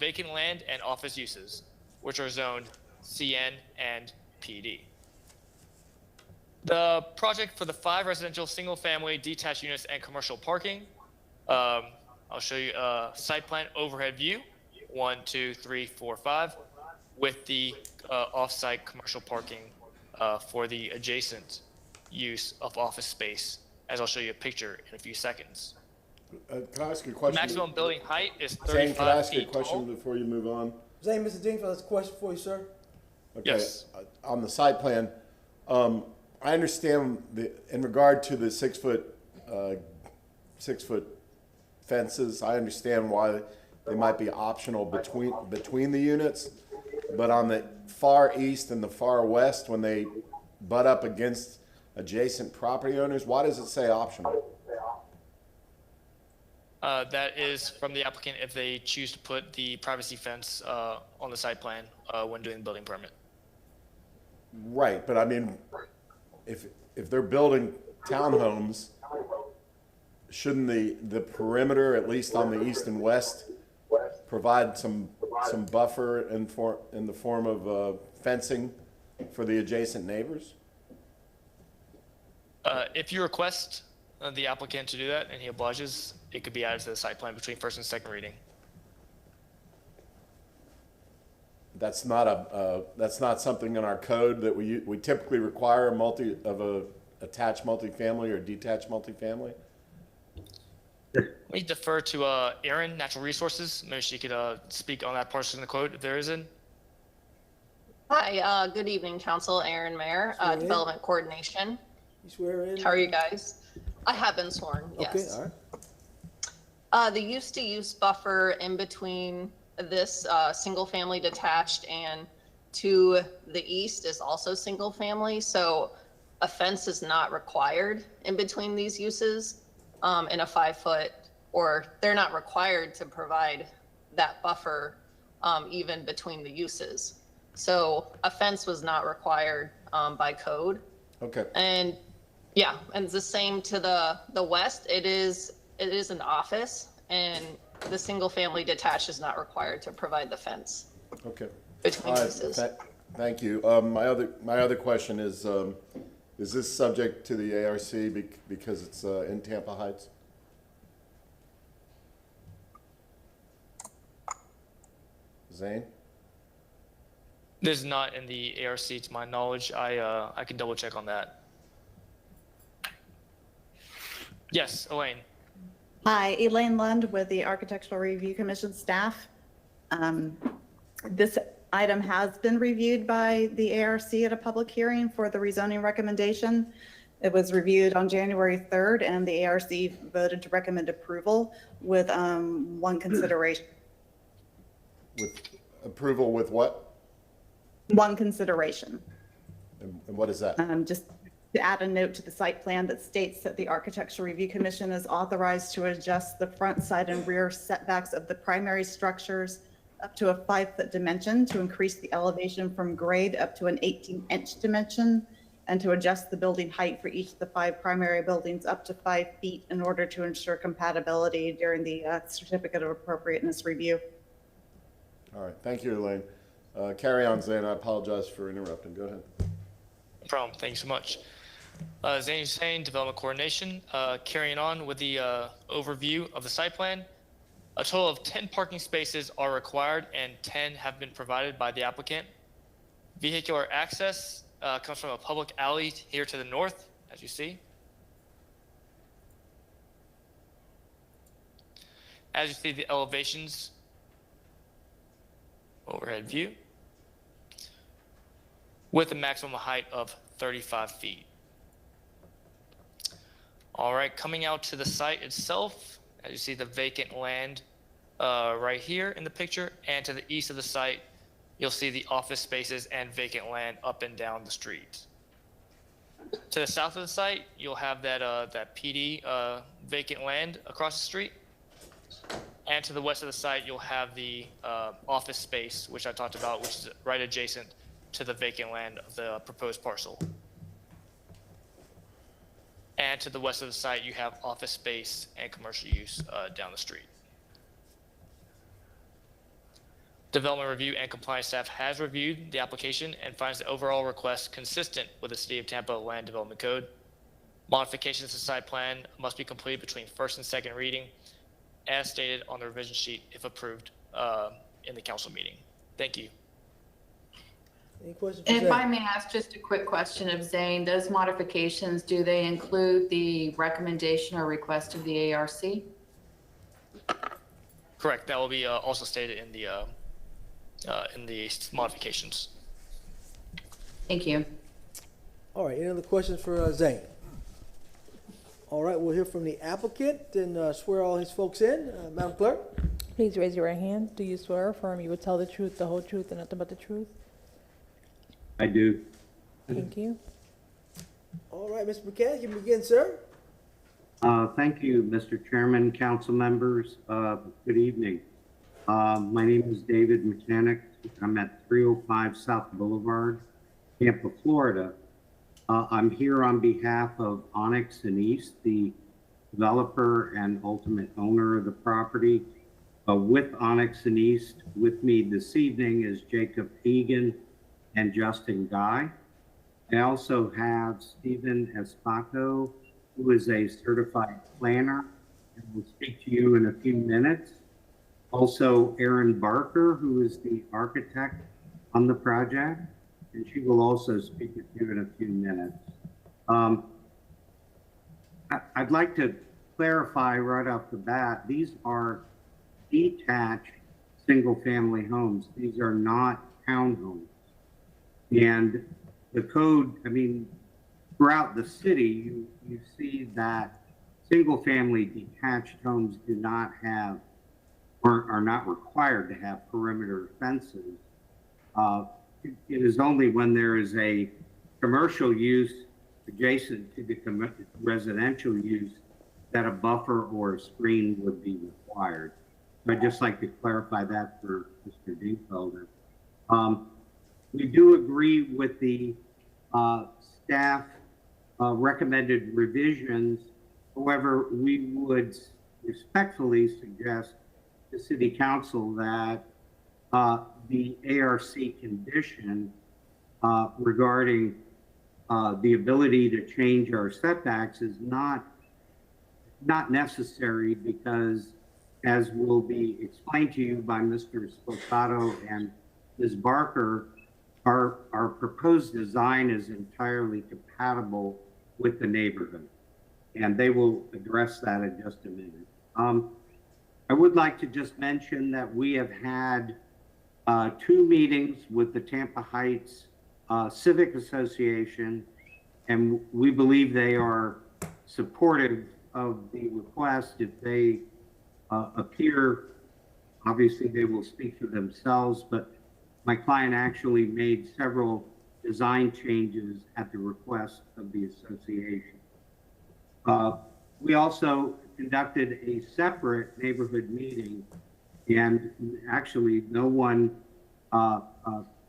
vacant land and office uses, which are zoned CN and PD. The project for the 5 residential single-family detached units and commercial parking, I'll show you a site plan overhead view, 1, 2, 3, 4, 5, with the off-site commercial parking for the adjacent use of office space, as I'll show you a picture in a few seconds.
Can I ask you a question?
The maximum building height is 35
Zane, can I ask you a
feet
question
tall.
before you move on?
Zane, Mr. Dingfield has a question for you, sir.
Okay.
Yes.
On the site plan, I understand in regard to the 6-foot fences, I understand why they might be optional between the units, but on the far east and the far west, when they butt up against adjacent property owners, why does it say optional?
That is from the applicant if they choose to put the privacy fence on the site plan when doing the building permit.
Right, but I mean, if they're building townhomes, shouldn't the perimeter, at least on the east and west, provide some buffer in the form of fencing for the adjacent neighbors?
If you request the applicant to do that and he obliges, it could be added to the site plan between first and second reading.
That's not something in our code that we typically require a attached multifamily or detached multifamily.
Let me defer to Erin, Natural Resources. Maybe she could speak on that portion of the code if there is in.
Hi, good evening, Council. Erin Mayer, Development Coordination.
You swear in?
How are you guys? I have been sworn, yes.
Okay, all right.
The use-to-use buffer in between this single-family detached and to the east is also single-family, so a fence is not required in between these uses in a 5-foot, or they're not required to provide that buffer even between the uses. So a fence was not required by code.
Okay.
And yeah, and it's the same to the west. It is an office, and the single-family detached is not required to provide the fence.
Okay.
Between uses.
Thank you. My other question is Is this subject to the ARC because it's in Tampa Heights? Zane?
This is not in the ARC to my knowledge. I can double check on that. Yes, Elaine.
Hi, Elaine Lund with the Architectural Review Commission staff. This item has been reviewed by the ARC at a public hearing for the rezoning recommendation. It was reviewed on January 3rd, and the ARC voted to recommend approval with one consideration.
With approval with what?
One consideration.
And what is that?
Just to add a note to the site plan that states that the Architectural Review Commission is authorized to adjust the front, side, and rear setbacks of the primary structures up to a 5-foot dimension to increase the elevation from grade up to an 18-inch dimension, and to adjust the building height for each of the 5 primary buildings up to 5 feet in order to ensure compatibility during the certificate of appropriateness review.
All right, thank you, Elaine. Carry on, Zane. I apologize for interrupting. Go ahead.
No problem. Thank you so much. Zane Hussein, Development Coordination. Carrying on with the overview of the site plan. A total of 10 parking spaces are required and 10 have been provided by the applicant. Vehicular access comes from a public alley here to the north, as you see. As you see the elevations, overhead view, with a maximum height of 35 feet. All right, coming out to the site itself, as you see the vacant land right here in the picture, and to the east of the site, you'll see the office spaces and vacant land up and down the street. To the south of the site, you'll have that PD vacant land across the street. And to the west of the site, you'll have the office space, which I talked about, which is right adjacent to the vacant land of the proposed parcel. And to the west of the site, you have office space and commercial use down the street. Development Review and Compliance staff has reviewed the application and finds the overall request consistent with the City of Tampa Land Development Code. Modifications to the site plan must be completed between first and second reading, as stated on the revision sheet if approved in the council meeting. Thank you.
Any questions?
And if I may ask just a quick question of Zane, those modifications, do they include the recommendation or request of the ARC?
Correct. That will be also stated in the modifications.
Thank you.
All right, any other questions for Zane? All right, we'll hear from the applicant and swear all his folks in. Madam Clerk?
Please raise your right hand. Do you swear or affirm you will tell the truth, the whole truth, and nothing but the truth?
I do.
Thank you.
All right, Mr. McCann, you can begin, sir.
Thank you, Mr. Chairman, council members. Good evening. My name is David Mechanic. I'm at 305 South Boulevard, Tampa, Florida. I'm here on behalf of Onyx and East, the developer and ultimate owner of the property. With Onyx and East, with me this evening is Jacob Egan and Justin Guy. I also have Stephen Espato, who is a certified planner and will speak to you in a few minutes. Also, Erin Barker, who is the architect on the project, and she will also speak with you in a few minutes. I'd like to clarify right off the bat, these are detached single-family homes. These are not townhomes. And the code, I mean, throughout the city, you see that single-family detached homes do not have, or are not required to have perimeter fences. It is only when there is a commercial use adjacent to the residential use that a buffer or a screen would be required. So I'd just like to clarify that for Mr. Dingfelder. We do agree with the staff recommended revisions. However, we would respectfully suggest to City Council that the ARC condition regarding the ability to change our setbacks is not necessary, because as will be explained to you by Mr. Sposato and Ms. Barker, our proposed design is entirely compatible with the neighborhood, and they will address that in just a minute. I would like to just mention that we have had 2 meetings with the Tampa Heights Civic Association, and we believe they are supportive of the request. If they appear, obviously they will speak for themselves, but my client actually made several design changes at the request of the association. We also conducted a separate neighborhood meeting, and actually no one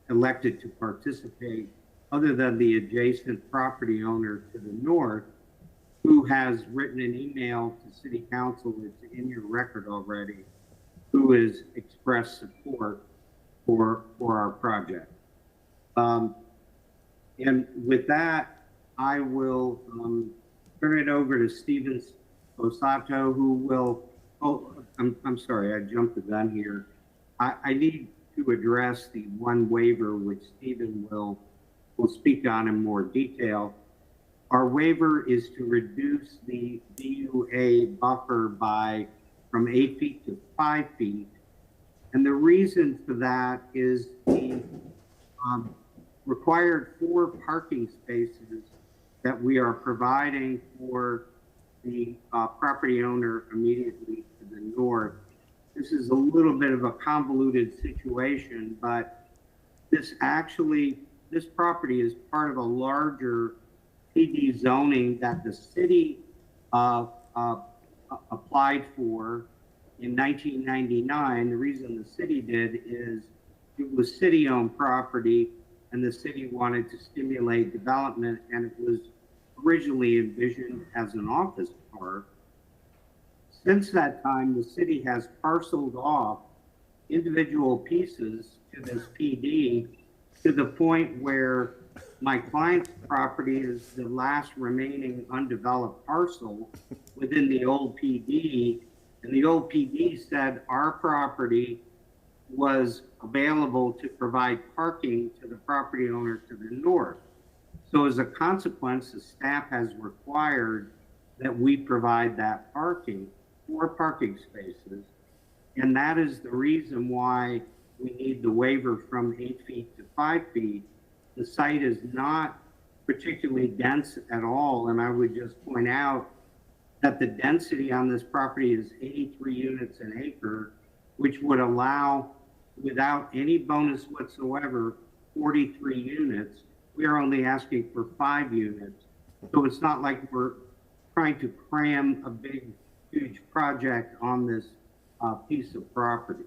elected to participate other than the adjacent property owner to the north, who has written an email to City Council, it's in your record already, who has expressed support for our project. And with that, I will turn it over to Stephen Sposato, who will, I'm sorry, I jumped the gun here. I need to address the one waiver which Stephen will speak on in more detail. Our waiver is to reduce the DUA buffer from 8 feet to 5 feet. And the reason for that is the required 4 parking spaces that we are providing for the property owner immediately to the north. This is a little bit of a convoluted situation, but this property is part of a larger PD zoning that the city applied for in 1999. The reason the city did is it was city-owned property, and the city wanted to stimulate development, and it was originally envisioned as an office park. Since that time, the city has parceled off individual pieces to this PD to the point where my client's property is the last remaining undeveloped parcel within the old PD, and the old PD said our property was available to provide parking to the property owner to the north. So as a consequence, the staff has required that we provide that parking, 4 parking spaces, and that is the reason why we need the waiver from 8 feet to 5 feet. The site is not particularly dense at all, and I would just point out that the density on this property is 83 units an acre, which would allow, without any bonus whatsoever, 43 units. We are only asking for 5 units. So it's not like we're trying to cram a big, huge project on this piece of property.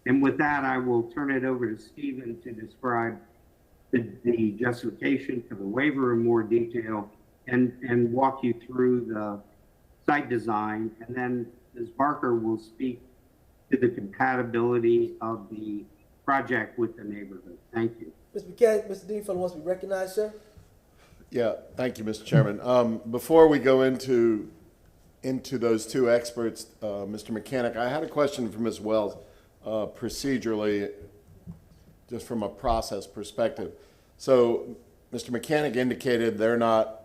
And with that, I will turn it over to Stephen to describe the justification for the waiver in more detail and walk you through the site design. And then Ms. Barker will speak to the compatibility of the project with the neighborhood. Thank you.
Mr. McCann, Mr. Deanfellow wants to be recognized, sir.
Yeah, thank you, Mr. Chairman. Before we go into those 2 experts, Mr. Mechanic, I had a question for Ms. Wells, procedurally, just from a process perspective. So Mr. Mechanic indicated they're not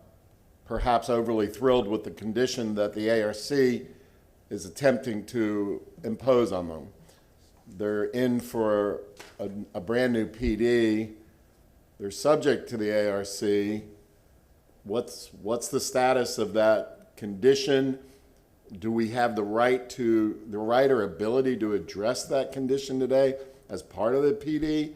perhaps overly thrilled with the condition that the ARC is attempting to impose on them. They're in for a brand new PD. They're subject to the ARC. What's the status of that condition? Do we have the right or ability to address that condition today as part of the PD?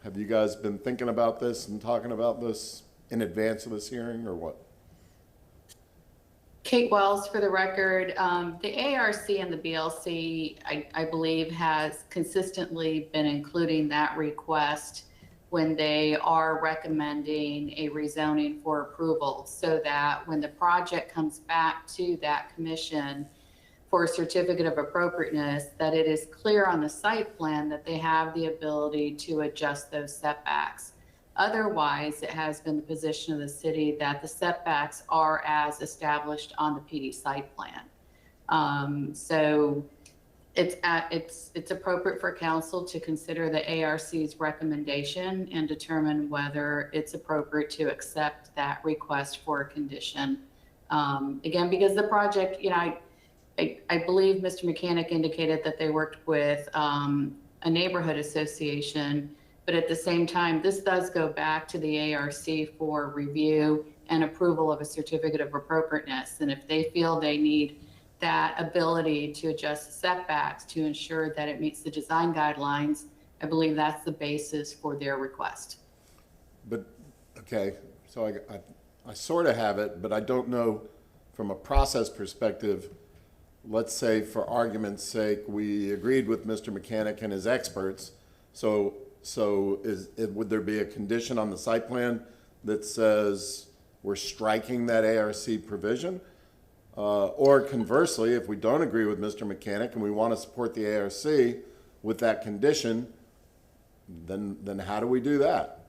Have you guys been thinking about this and talking about this in advance of this hearing, or what?
Kate Wells, for the record. The ARC and the BLC, I believe, has consistently been including that request when they are recommending a rezoning for approval, so that when the project comes back to that commission for a certificate of appropriateness, that it is clear on the site plan that they have the ability to adjust those setbacks. Otherwise, it has been the position of the city that the setbacks are as established on the PD site plan. So it's appropriate for council to consider the ARC's recommendation and determine whether it's appropriate to accept that request for a condition. Again, because the project, you know, I believe Mr. Mechanic indicated that they worked with a neighborhood association, but at the same time, this does go back to the ARC for review and approval of a certificate of appropriateness. And if they feel they need that ability to adjust setbacks to ensure that it meets the design guidelines, I believe that's the basis for their request.
But, okay, so I sort of have it, but I don't know from a process perspective. Let's say for argument's sake, we agreed with Mr. Mechanic and his experts. So would there be a condition on the site plan that says we're striking that ARC provision? Or conversely, if we don't agree with Mr. Mechanic and we want to support the ARC with that condition, then how do we do that?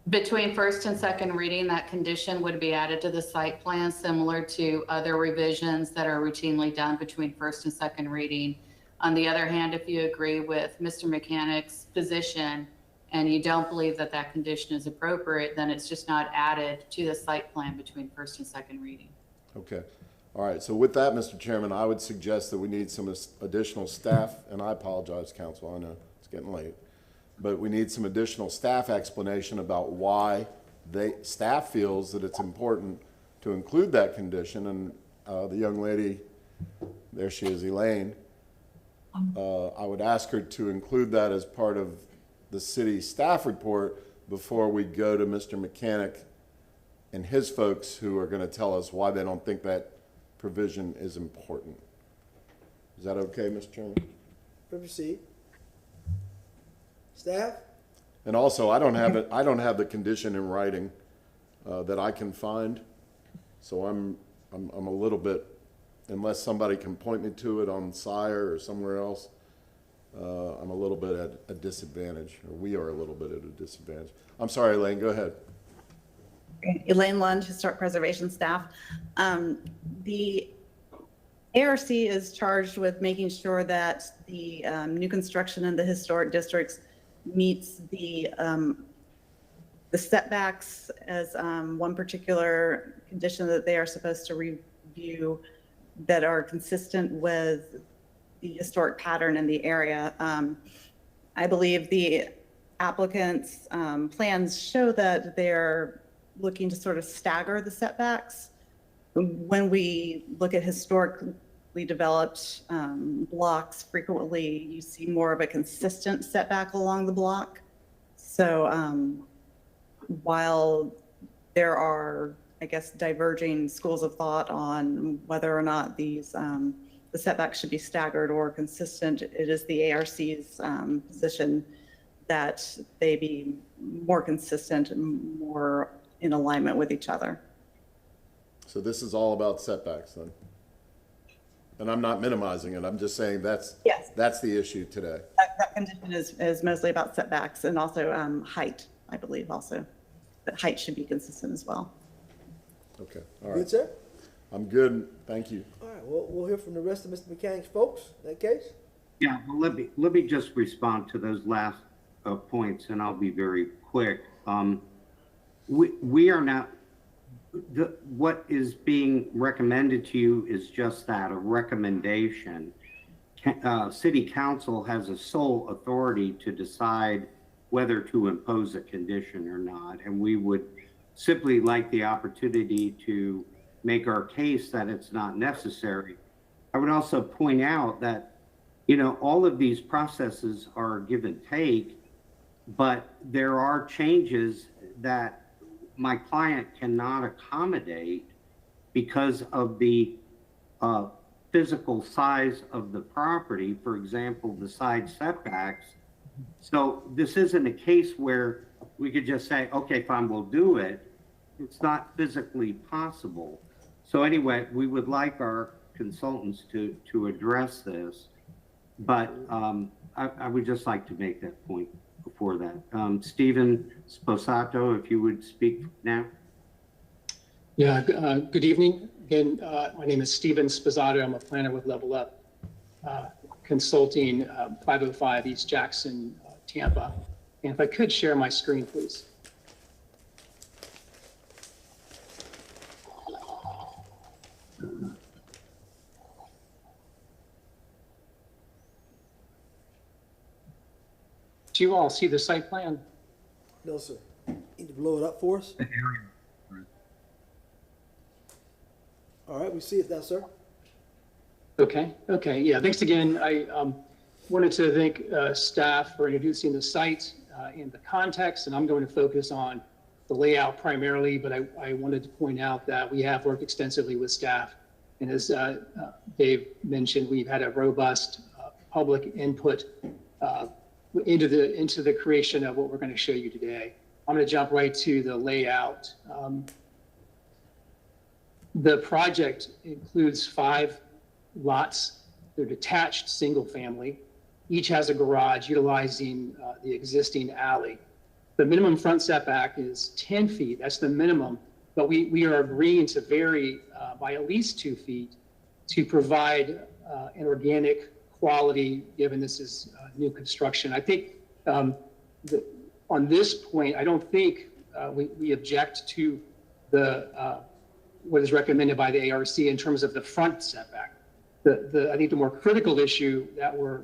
Between first and second reading, that condition would be added to the site plan, similar to other revisions that are routinely done between first and second reading. On the other hand, if you agree with Mr. Mechanic's position and you don't believe that that condition is appropriate, then it's just not added to the site plan between first and second reading.
Okay. All right. So with that, Mr. Chairman, I would suggest that we need some additional staff, and I apologize, council, I know it's getting late, but we need some additional staff explanation about why staff feels that it's important to include that condition. And the young lady, there she is, Elaine, I would ask her to include that as part of the city staff report before we go to Mr. Mechanic and his folks, who are going to tell us why they don't think that provision is important. Is that okay, Mr. Chairman?
Proceed. Staff?
And also, I don't have the condition in writing that I can find, so I'm a little bit, unless somebody can point me to it on Sire or somewhere else, I'm a little bit at a disadvantage, or we are a little bit at a disadvantage. I'm sorry, Elaine, go ahead.
Elaine Lund, Historic Preservation staff. The ARC is charged with making sure that the new construction in the historic districts meets the setbacks as one particular condition that they are supposed to review that are consistent with the historic pattern in the area. I believe the applicant's plans show that they're looking to sort of stagger the setbacks. When we look at historically developed blocks, frequently you see more of a consistent setback along the block. So while there are, I guess, diverging schools of thought on whether or not these the setbacks should be staggered or consistent, it is the ARC's position that they be more consistent and more in alignment with each other.
So this is all about setbacks then? And I'm not minimizing it, I'm just saying that's the issue today.
That condition is mostly about setbacks and also height, I believe also. That height should be consistent as well.
Okay, all right.
Good, sir?
I'm good, thank you.
All right, well, we'll hear from the rest of Mr. Mechanic's folks in that case.
Yeah, well, let me just respond to those last points, and I'll be very quick. We are not, what is being recommended to you is just that, a recommendation. City Council has a sole authority to decide whether to impose a condition or not, and we would simply like the opportunity to make our case that it's not necessary. I would also point out that, you know, all of these processes are give and take, but there are changes that my client cannot accommodate because of the physical size of the property, for example, the side setbacks. So this isn't a case where we could just say, okay, fine, we'll do it. It's not physically possible. So anyway, we would like our consultants to address this, but I would just like to make that point. before that. Stephen Sposato, if you would speak now.
Yeah, good evening. Again, my name is Stephen Sposato. I'm a planner with Level Up Consulting, 505 East Jackson, Tampa. And if I could share my screen, please. Do you all see the site plan?
No, sir. Need to blow it up for us? All right, we see it now, sir.
Okay, yeah, thanks again. I wanted to thank staff for introducing the site in the context, and I'm going to focus on the layout primarily, but I wanted to point out that we have worked extensively with staff. And as Dave mentioned, we've had a robust public input into the creation of what we're going to show you today. I'm going to jump right to the layout. The project includes 5 lots. They're detached single family. Each has a garage utilizing the existing alley. The minimum front setback is 10 feet. That's the minimum, but we are agreeing to vary by at least 2 feet to provide an organic quality, given this is new construction. I think on this point, I don't think we object to the what is recommended by the ARC in terms of the front setback. I think the more critical issue that we're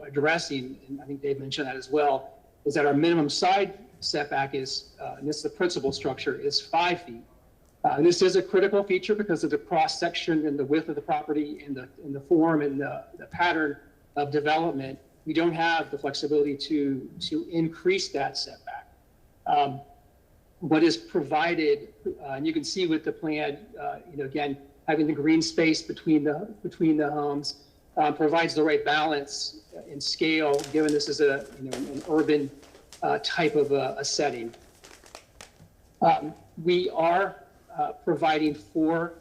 addressing, and I think Dave mentioned that as well, is that our minimum side setback is, and this is the principal structure, is 5 feet. And this is a critical feature because of the cross section and the width of the property and the form and the pattern of development. We don't have the flexibility to increase that setback. What is provided, and you can see with the plan, again, having the green space between the homes provides the right balance and scale, given this is an urban type of a setting. We are providing 4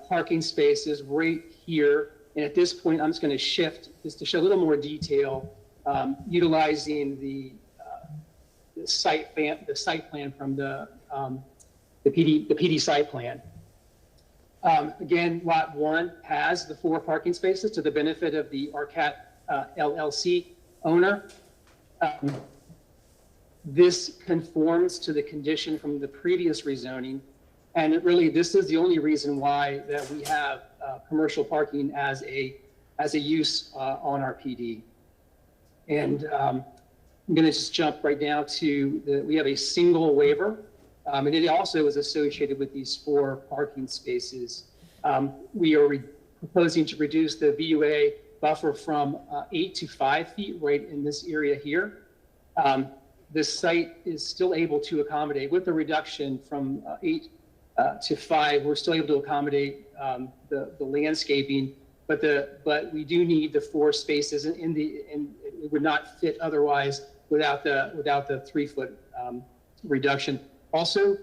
parking spaces right here. And at this point, I'm just going to shift just to show a little more detail, utilizing the site plan from the PD site plan. Again, lot 1 has the 4 parking spaces to the benefit of the RCAT LLC owner. This conforms to the condition from the previous rezoning, and this is the only reason why that we have commercial parking as a use on our PD. And I'm going to just jump right down to we have a single waiver, and it also is associated with these 4 parking spaces. We are proposing to reduce the VUA buffer from 8 to 5 feet right in this area here. This site is still able to accommodate, with the reduction from 8 to 5, we're still able to accommodate the landscaping, but we do need the 4 spaces, and it would not fit otherwise without the 3-foot reduction. Also,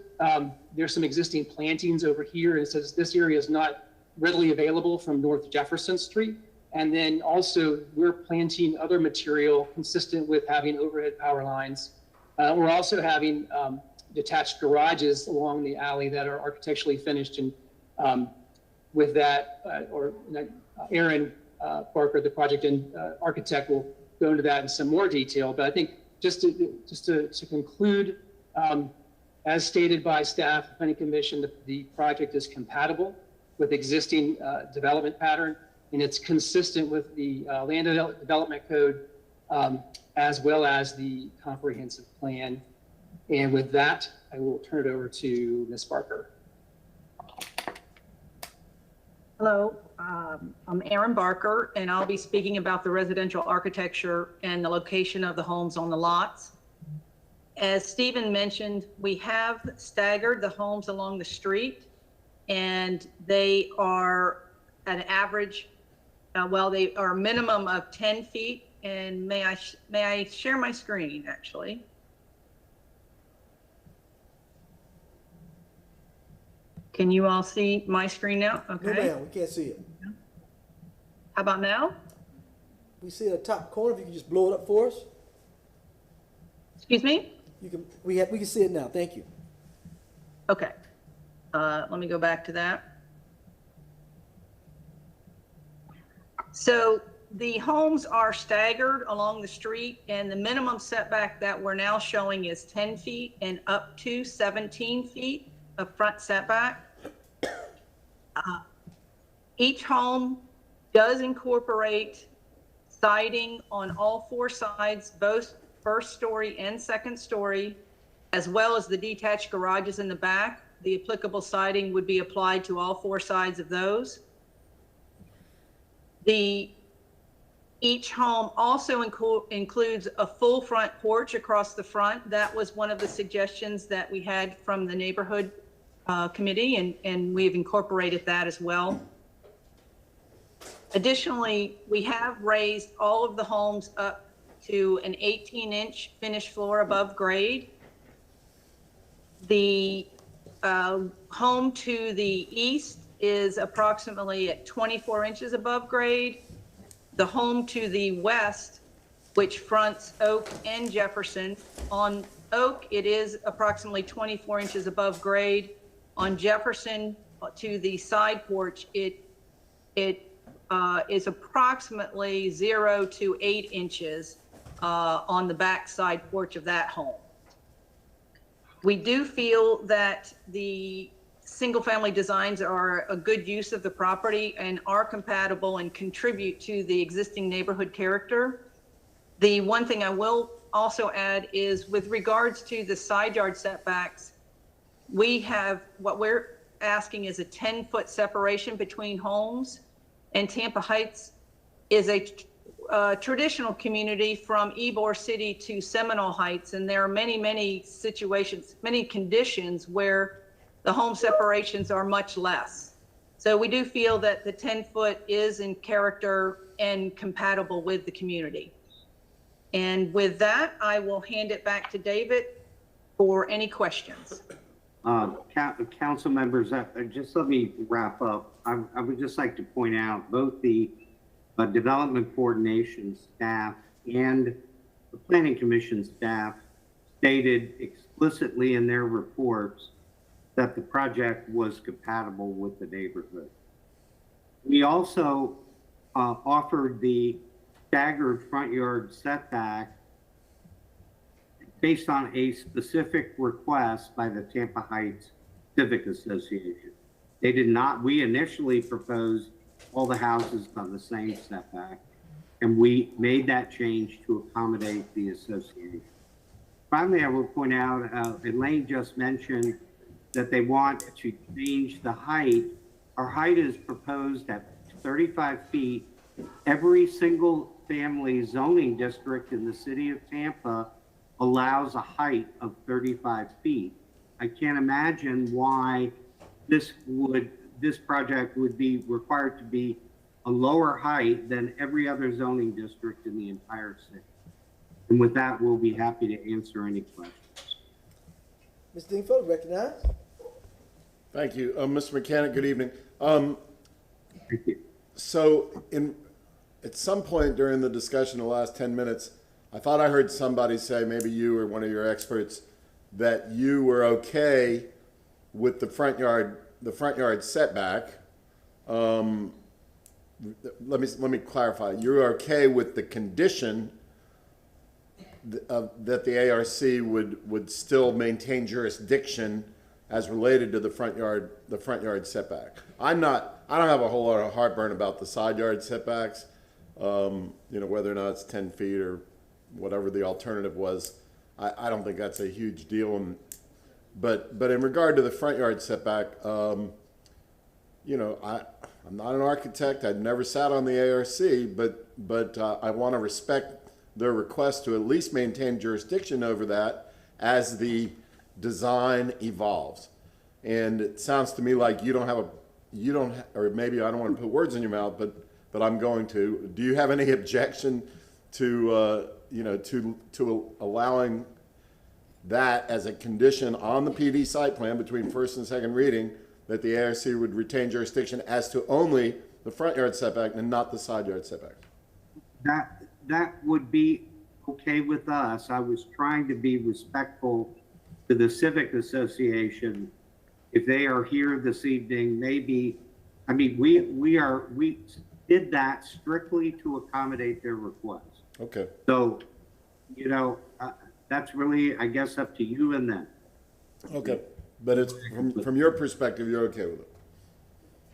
there's some existing plantings over here, and it says this area is not readily available from North Jefferson Street. And then also, we're planting other material consistent with having overhead power lines. We're also having detached garages along the alley that are architecturally finished. And with that, Aaron Barker, the project and architect, will go into that in some more detail. But I think just to conclude, as stated by staff, the Planning Commission, the project is compatible with existing development pattern, and it's consistent with the Land Development Code, as well as the comprehensive plan. And with that, I will turn it over to Ms. Barker.
Hello, I'm Aaron Barker, and I'll be speaking about the residential architecture and the location of the homes on the lots. As Stephen mentioned, we have staggered the homes along the street, and they are an average, they are a minimum of 10 feet. And may I share my screen, actually? Can you all see my screen now? Okay.
No, ma'am, we can't see it.
How about now?
We see the top corner. If you can just blow it up for us.
Excuse me?
We can see it now. Thank you.
Okay. Let me go back to that. So the homes are staggered along the street, and the minimum setback that we're now showing is 10 feet and up to 17 feet of front setback. Each home does incorporate siding on all four sides, both first story and second story, as well as the detached garages in the back. The applicable siding would be applied to all four sides of those. Each home also includes a full front porch across the front. That was one of the suggestions that we had from the neighborhood committee, and we've incorporated that as well. Additionally, we have raised all of the homes up to an 18-inch finished floor above grade. The home to the east is approximately at 24 inches above grade. The home to the west, which fronts Oak and Jefferson, on Oak, it is approximately 24 inches above grade. On Jefferson, to the side porch, it is approximately 0 to 8 inches on the back side porch of that home. We do feel that the single-family designs are a good use of the property and are compatible and contribute to the existing neighborhood character. The one thing I will also add is with regards to the side yard setbacks, what we're asking is a 10-foot separation between homes, and Tampa Heights is a traditional community from Ybor City to Seminole Heights, and there are many situations, many conditions where the home separations are much less. So we do feel that the 10-foot is in character and compatible with the community. And with that, I will hand it back to David for any questions.
Council members, just let me wrap up. I would just like to point out both the development coordination staff and the planning commission staff stated explicitly in their reports that the project was compatible with the neighborhood. We also offered the staggered front yard setback based on a specific request by the Tampa Heights Civic Association. They did not, we initially proposed all the houses on the same setback, and we made that change to accommodate the association. Finally, I will point out, Elaine just mentioned that they want to change the height. Our height is proposed at 35 feet. Every single family zoning district in the city of Tampa allows a height of 35 feet. I can't imagine why this project would be required to be a lower height than every other zoning district in the entire city. And with that, we'll be happy to answer any questions.
Ms. Dingfeldt, recognized.
Thank you. Mr. Mechanic, good evening.
Thank you.
So at some point during the discussion, the last 10 minutes, I thought I heard somebody say, maybe you or one of your experts, that you were okay with the front yard setback. Let me clarify. You're okay with the condition that the ARC would still maintain jurisdiction as related to the front yard setback. I don't have a whole lot of heartburn about the side yard setbacks. Whether or not it's 10 feet or whatever the alternative was, I don't think that's a huge deal. But in regard to the front yard setback, I'm not an architect. I've never sat on the ARC, but I want to respect their request to at least maintain jurisdiction over that as the design evolves. And it sounds to me like or maybe I don't want to put words in your mouth, but I'm going to. Do you have any objection to allowing that as a condition on the PD site plan between first and second reading, that the ARC would retain jurisdiction as to only the front yard setback and not the side yard setback?
That would be okay with us. I was trying to be respectful to the Civic Association. If they are here this evening, maybe, I mean, we did that strictly to accommodate their request.
Okay.
So, you know, that's really, I guess, up to you and them.
Okay. But it's from your perspective, you're okay with it?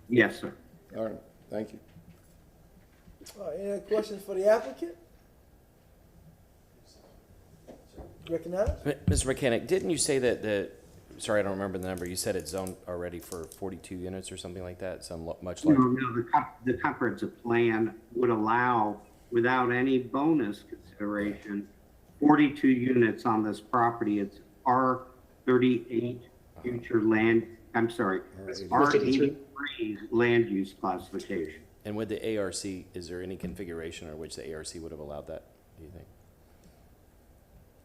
Yes, sir.
All right. Thank you.
All right, any other questions for the applicant? Recognize?
Mr. Mechanic, didn't you say that sorry, I don't remember the number. You said it's zoned already for 42 units or something like that, much larger?
No, the comprehensive plan would allow, without any bonus consideration, 42 units on this property. It's R38 future land, I'm sorry, R83 land use classification.
And with the ARC, is there any configuration or which the ARC would have allowed that, do you think?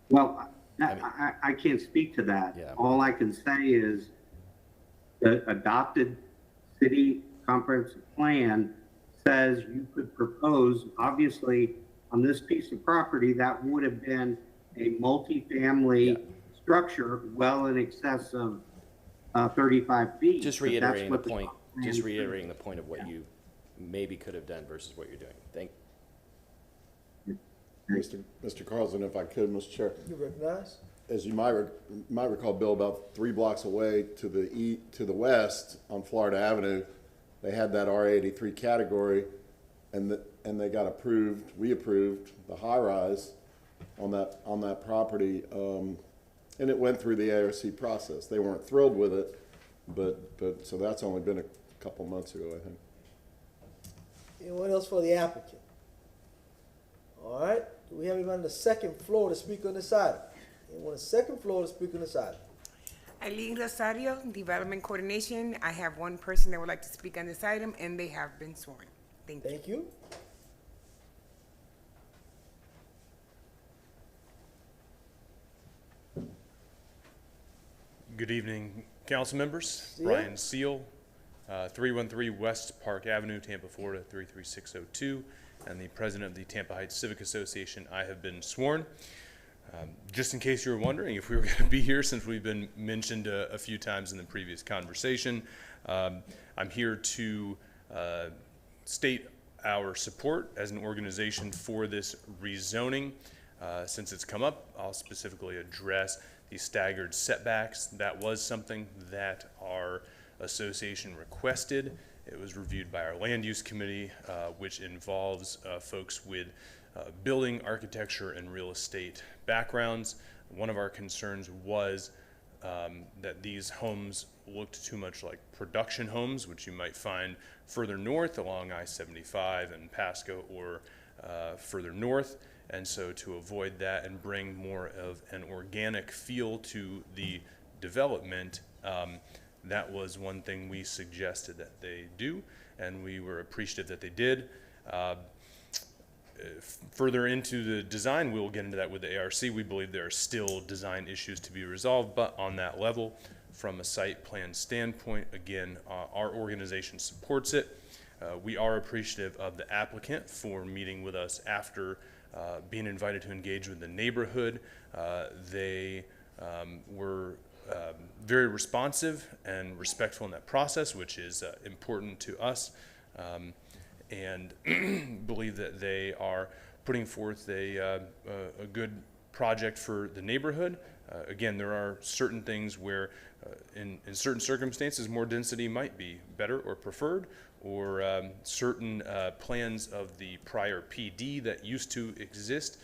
Well, I can't speak to that.
Yeah.
All I can say is the adopted city comprehensive plan says you could propose, obviously, on this piece of property, that would have been a multifamily structure well in excess of 35 feet.
Just reiterating the point. Just reiterating the point of what you maybe could have done versus what you're doing. Thank you.
Mr. Carlson, if I could, Mr. Chair.
You recognize?
As you might recall, Bill, about 3 blocks away to the west on Florida Avenue, they had that R83 category, and they got approved. We approved the high rise on that property, and it went through the ARC process. They weren't thrilled with it, but so that's only been a couple months ago, I think.
Anyone else for the applicant? All right, do we have anyone on the second floor to speak on this item? Anyone on the second floor to speak on this item?
Eileen Rosario, Development Coordination. I have one person that would like to speak on this item, and they have been sworn. Thank you.
Thank you.
Good evening, council members.
Yeah.
Brian Seal, 313 West Park Avenue, Tampa, Florida, 33602, and the president of the Tampa Heights Civic Association. I have been sworn. Just in case you were wondering if we were going to be here, since we've been mentioned a few times in the previous conversation, I'm here to state our support as an organization for this rezoning. Since it's come up, I'll specifically address the staggered setbacks. That was something that our association requested. It was reviewed by our land use committee, which involves folks with building, architecture, and real estate backgrounds. One of our concerns was that these homes looked too much like production homes, which you might find further north along I-75 and Pasco, or further north. And so to avoid that and bring more of an organic feel to the development, that was one thing we suggested that they do, and we were appreciative that they did. Further into the design, we'll get into that with the ARC. We believe there are still design issues to be resolved, but on that level, from a site plan standpoint, again, our organization supports it. We are appreciative of the applicant for meeting with us after being invited to engage with the neighborhood. They were very responsive and respectful in that process, which is important to us, and believe that they are putting forth a good project for the neighborhood. Again, there are certain things where in certain circumstances more density might be better or preferred, or certain plans of the prior PD that used to exist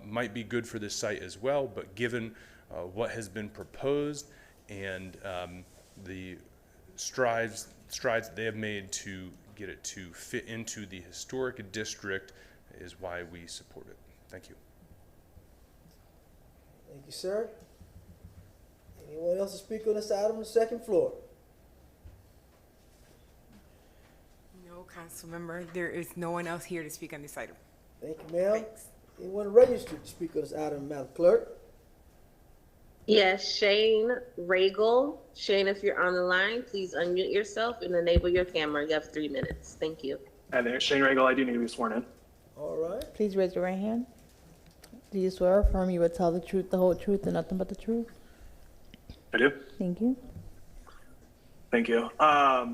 might be good for this site as well. But given what has been proposed and the strides that they have made to get it to fit into the historic district is why we support it. Thank you.
Thank you, sir. Anyone else to speak on this item on the second floor?
No, council member, there is no one else here to speak on this item.
Thank you, ma'am. Anyone registered to speak on this item, Madam Clerk?
Yes, Shane Regal. Shane, if you're on the line, please unmute yourself and enable your camera. You have 3 minutes. Thank you.
Hi there, Shane Regal. I do need to be sworn in.
All right.
Please raise your right hand. Do you swear or affirm you will tell the truth, the whole truth, and nothing but the truth?
I do.
Thank you.
Thank you. My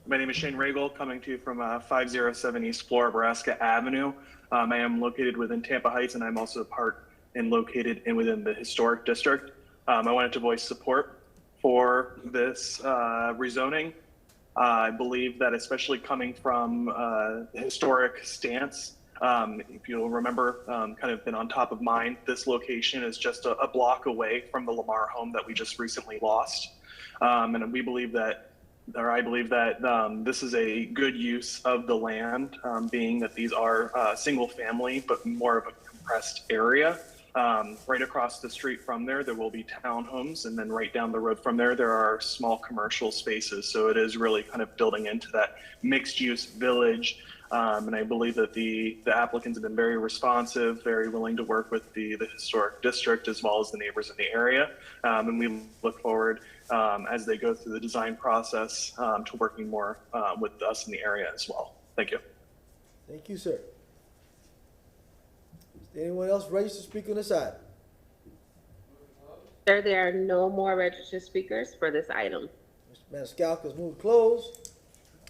name is Shane Regal, coming to you from 507 East Florabraska Avenue. I am located within Tampa Heights, and I'm also part and located within the historic district. I wanted to voice support for this rezoning. I believe that, especially coming from the historic stance, if you'll remember, kind of been on top of mind, this location is just a block away from the Lamar home that we just recently lost. And we believe that, or I believe that this is a good use of the land, being that these are single family, but more of a compressed area. Right across the street from there will be townhomes, and then right down the road from there are small commercial spaces. So it is really kind of building into that mixed use village. And I believe that the applicants have been very responsive, very willing to work with the historic district as well as the neighbors in the area. And we look forward, as they go through the design process, to working more with us in the area as well. Thank you.
Thank you, sir. Is there anyone else registered to speak on this item?
Sir, there are no more registered speakers for this item.
Mr. Maniscalco's move to close.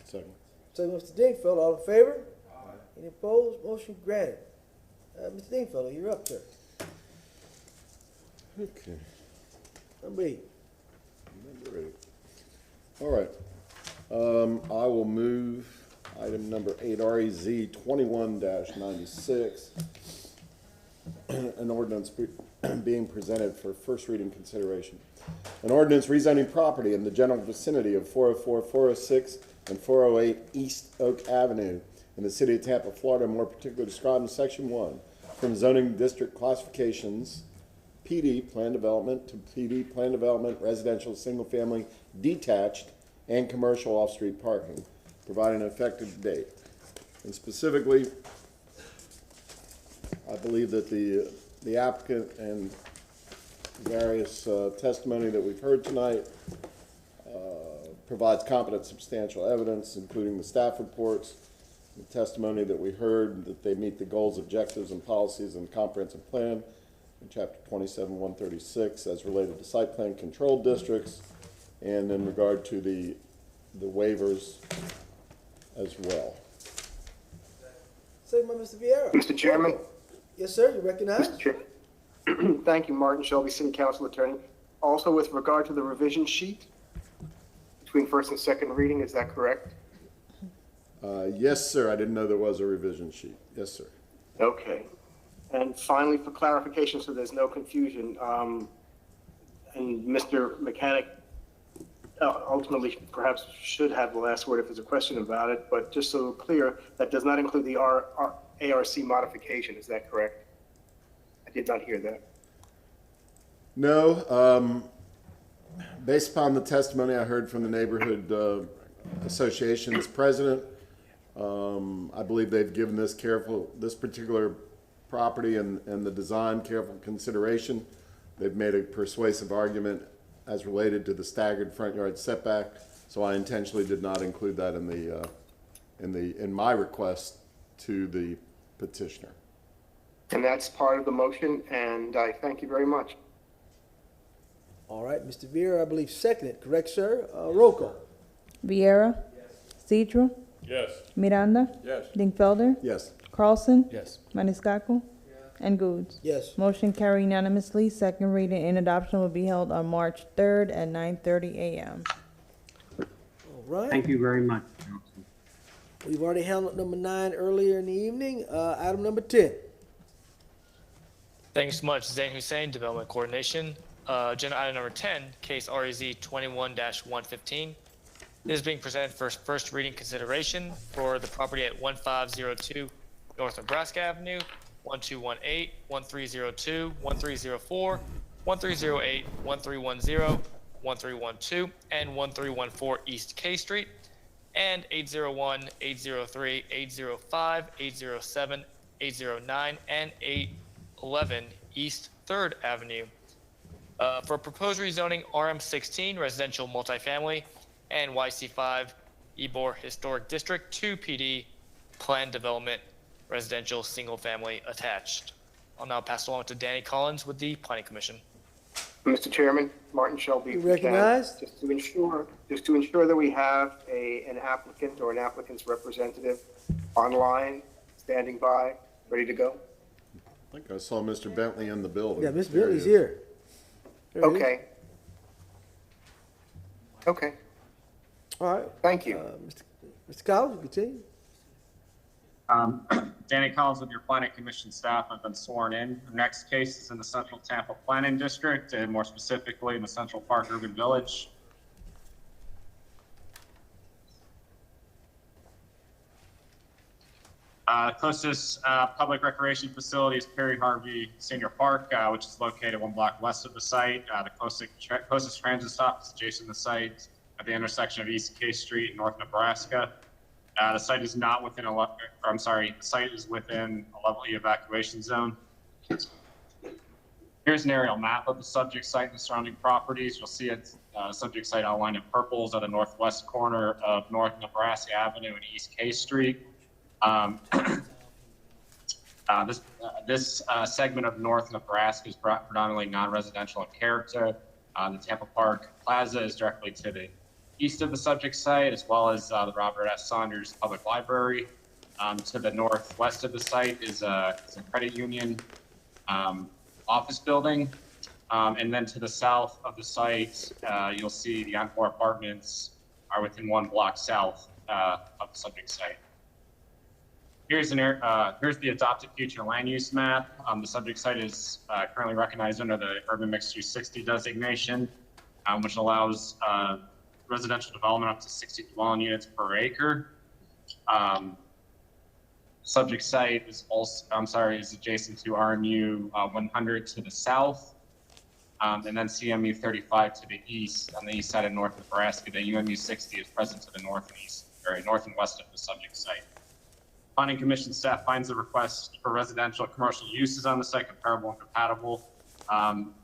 Second.
Second, Mr. Dingfellow, all in favor? Any opposed? Motion granted. Mr. Dingfellow, you're up, sir.
Okay.
Number 8.
Number 8. All right. I will move item number 8, REZ 21-96, an ordinance being presented for first reading consideration. An ordinance rezoning property in the general vicinity of 404, 406, and 408 East Oak Avenue in the city of Tampa, Florida, more particularly described in section 1, from zoning district classifications, PD, plan development, to PD, plan development, residential, single family, detached, and commercial off-street parking, providing an effective date. And specifically, I believe that the applicant and various testimony that we've heard tonight provides competent substantial evidence, including the staff reports, the testimony that we heard that they meet the goals, objectives, and policies in the comprehensive plan in chapter 27-136 as related to site plan control districts, and in regard to the waivers as well.
Second by Mr. Vieira.
Mr. Chairman.
Yes, sir, you recognize?
Mr. Chair. Thank you, Martin Shelby, City Council Attorney. Also, with regard to the revision sheet between first and second reading, is that correct?
Yes, sir. I didn't know there was a revision sheet. Yes, sir.
Okay. And finally, for clarification, so there's no confusion, and Mr. Mechanic ultimately perhaps should have the last word if there's a question about it, but just so we're clear, that does not include the ARC modification, is that correct? I did not hear that.
No. Based upon the testimony I heard from the neighborhood association's president, I believe they've given this particular property and the design careful consideration. They've made a persuasive argument as related to the staggered front yard setback, so I intentionally did not include that in my request to the petitioner.
And that's part of the motion, and I thank you very much.
All right, Mr. Vieira, I believe seconded, correct, sir? Roll call.
Vieira. Cedro.
Yes.
Miranda.
Yes.
Dingfelder.
Yes.
Carlson.
Yes.
Maniscalco. And Goods.
Yes.
Motion carried unanimously. Second reading and adoption will be held on March 3rd at 9:30 a.m.
All right.
Thank you very much, Council.
We've already handled number 9 earlier in the evening. Item number 10.
Thanks so much, Zain Hussein, Development Coordination. Agenda item number 10, case REZ 21-115. This is being presented for first reading consideration for the property at 1502 North Nebraska Avenue, 1218, 1302, 1304, 1308, 1310, 1312, and 1314 East K Street, and 801, 803, 805, 807, 809, and 811 East 3rd Avenue. For proposed rezoning RM16 residential multifamily and YC5 Ybor Historic District to PD planned development residential single family attached. I'll now pass along to Danny Collins with the Planning Commission.
Mr. Chairman, Martin Shelby.
You
if we can,
recognized?
Just to ensure that we have an applicant or an applicant's representative online, standing by, ready to go.
I think I saw Mr. Bentley in the building.
Yeah, Miss
There he
Bentley's
is.
here. There he is.
Okay. Okay,
All right.
thank you.
Mr. Collins, continue.
Danny Collins with your Planning Commission staff. I've been sworn in. The next case is in the Central Tampa Planning District, and more specifically in the Central Park Urban Village. Closest public recreation facility is Perry Harvey Senior Park, which is located 1 block west of the site. The closest transit stop is adjacent to the site at the intersection of East K Street and North Nebraska. The site is not within the site is within a level E evacuation zone. Here's an aerial map of the subject site and the surrounding properties. You'll see it, subject site outlined in purples at the northwest corner of North Nebraska Avenue and East K Street. This segment of North Nebraska is predominantly non-residential in character. The Tampa Park Plaza is directly to the east of the subject site, as well as the Robert S. Saunders Public Library. To the northwest of the site is a credit union office building. And then to the south of the site, you'll see the Encore apartments are within 1 block south of the subject site. Here's the adopted future land use map. The subject site is currently recognized under the Urban Mixed Use 60 designation, which allows residential development up to 60 dwelling units per acre. Subject site is is adjacent to RMU 100 to the south, and then CMU 35 to the east. On the east side of North Nebraska, the UMU 60 is present to the north and west of the subject site. Planning Commission staff finds the request for residential and commercial uses on the site comparable and compatible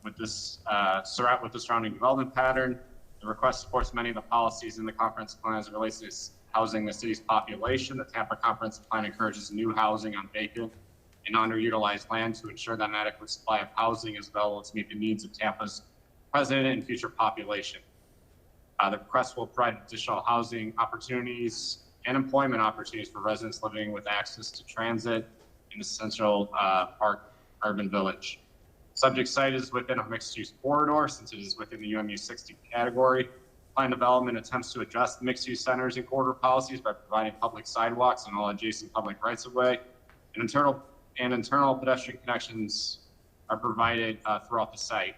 with the surrounding development pattern. The request supports many of the policies in the comprehensive plan as it relates to housing the city's population. The Tampa Comprehensive Plan encourages new housing on vacant and underutilized land to ensure that an adequate supply of housing is available to meet the needs of Tampa's present and future population. The request will provide additional housing opportunities and employment opportunities for residents living with access to transit in the Central Park Urban Village. Subject site is within a mixed-use corridor since it is within the UMU 60 category. Plan development attempts to address the mixed-use centers and corridor policies by providing public sidewalks and all adjacent public rights-of-way. And internal pedestrian connections are provided throughout the site.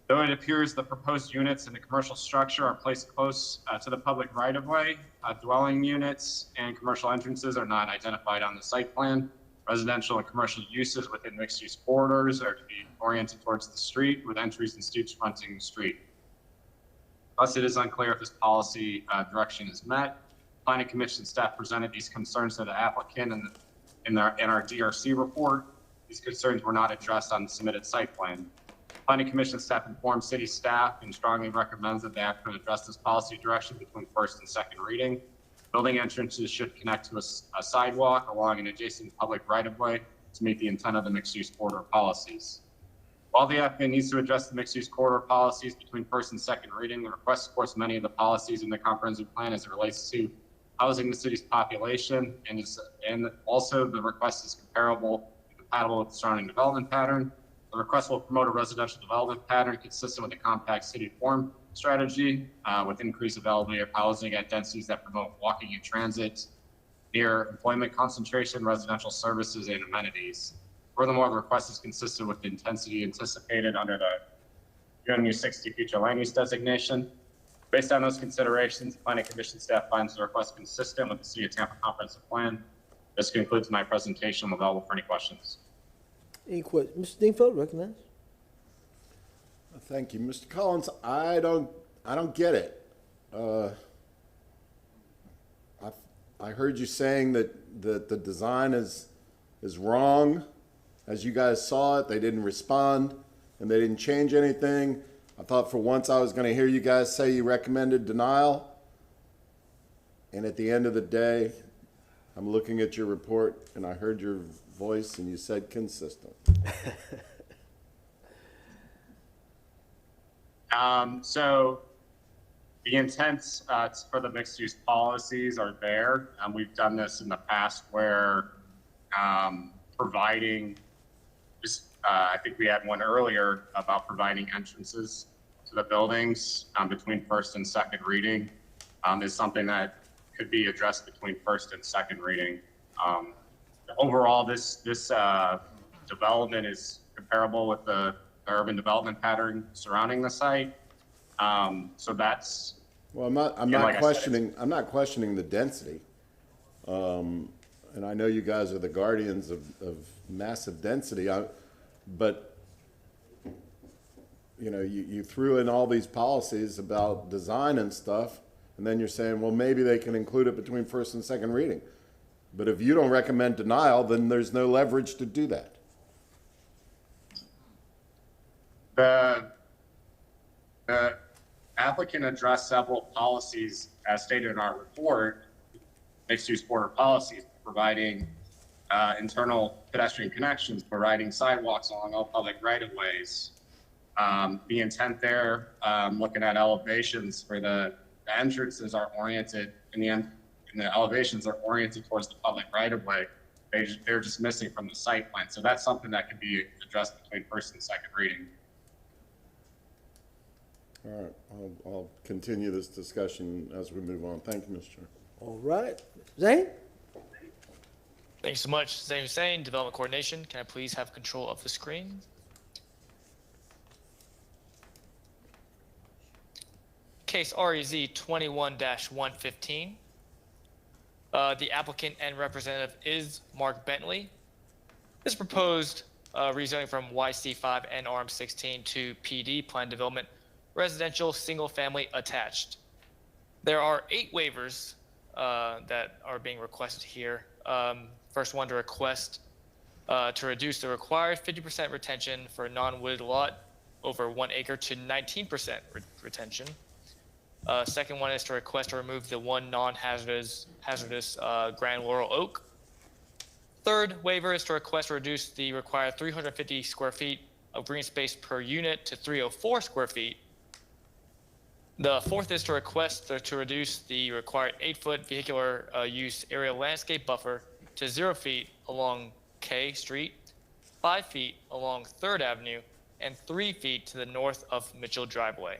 Though it appears the proposed units in the commercial structure are placed close to the public right-of-way, dwelling units and commercial entrances are not identified on the site plan. Residential and commercial uses within mixed-use corridors are to be oriented towards the street with entries and streets fronting the street. Thus, it is unclear if this policy direction is met. Planning Commission staff presented these concerns to the applicant in our DRC report. These concerns were not addressed on the submitted site plan. Planning Commission staff informed city staff and strongly recommends that the applicant address this policy direction between first and second reading. Building entrances should connect to a sidewalk along an adjacent public right-of-way to meet the intent of the mixed-use corridor policies. While the applicant needs to address the mixed-use corridor policies between first and second reading, the request supports many of the policies in the comprehensive plan as it relates to housing the city's population, and also the request is comparable and compatible with the surrounding development pattern. The request will promote a residential development pattern consistent with the compact city form strategy with increased availability of housing at densities that promote walking and transit near employment concentration, residential services, and amenities. Furthermore, the request is consistent with the intensity anticipated under the UMU 60 future land use designation. Based on those considerations, the Planning Commission staff finds the request consistent with the City of Tampa Comprehensive Plan. This concludes my presentation. I'm available for any questions.
Any questions? Mr. Dingfeldt, recognize.
Thank you, Mr. Collins. I don't get it. I heard you saying that the design is wrong. As you guys saw it, they didn't respond and they didn't change anything. I thought for once I was going to hear you guys say you recommended denial. And at the end of the day, I'm looking at your report, and I heard your voice, and you said consistent.
So the intents for the mixed use policies are there. We've done this in the past where providing, I think we had one earlier about providing entrances to the buildings between first and second reading is something that could be addressed between first and second reading. Overall, this development is comparable with the urban development pattern surrounding the site. So that's.
Well, I'm not questioning the density. And I know you guys are the guardians of massive density, but you know, you threw in all these policies about design and stuff, and then you're saying, well, maybe they can include it between first and second reading. But if you don't recommend denial, then there's no leverage to do that.
The applicant addressed several policies as stated in our report, mixed-use border policies, providing internal pedestrian connections, providing sidewalks along all public right-of-ways. The intent there, looking at elevations for the entrances are oriented, and the elevations are oriented towards the public right-of-way. They're just missing from the site plan. So that's something that can be addressed between first and second reading.
All right, I'll continue this discussion as we move on. Thank you, Mr. Chair.
All right. Zane?
Thanks so much. Zane Hussein, Development Coordination. Can I please have control of the screen? Case REZ 21-115. The applicant and representative is Mark Bentley. This proposed rezoning from YC5 and RM16 to PD, Planned Development, Residential, Single Family Attached. There are 8 waivers that are being requested here. First one to request to reduce the required 50% retention for a non-wooded lot over 1 acre to 19% retention. Second one is to request to remove the one non-hazardous Grand Laurel Oak. Third waiver is to request to reduce the required 350 square feet of green space per unit to 304 square feet. The fourth is to request to reduce the required 8-foot vehicular use area landscape buffer to 0 feet along K Street, 5 feet along 3rd Avenue, and 3 feet to the north of Mitchell Driveway.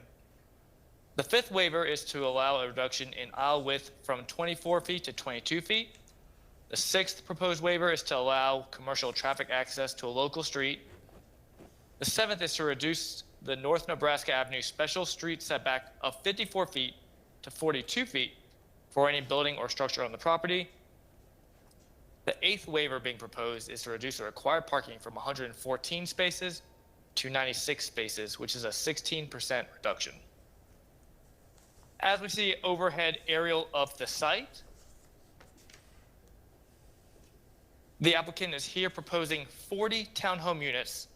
The fifth waiver is to allow a reduction in aisle width from 24 feet to 22 feet. The sixth proposed waiver is to allow commercial traffic access to a local street. The seventh is to reduce the North Nebraska Avenue special street setback of 54 feet to 42 feet for any building or structure on the property. The eighth waiver being proposed is to reduce the required parking from 114 spaces to 96 spaces, which is a 16% reduction. As we see overhead aerial of the site, the applicant is here proposing 40 townhome units.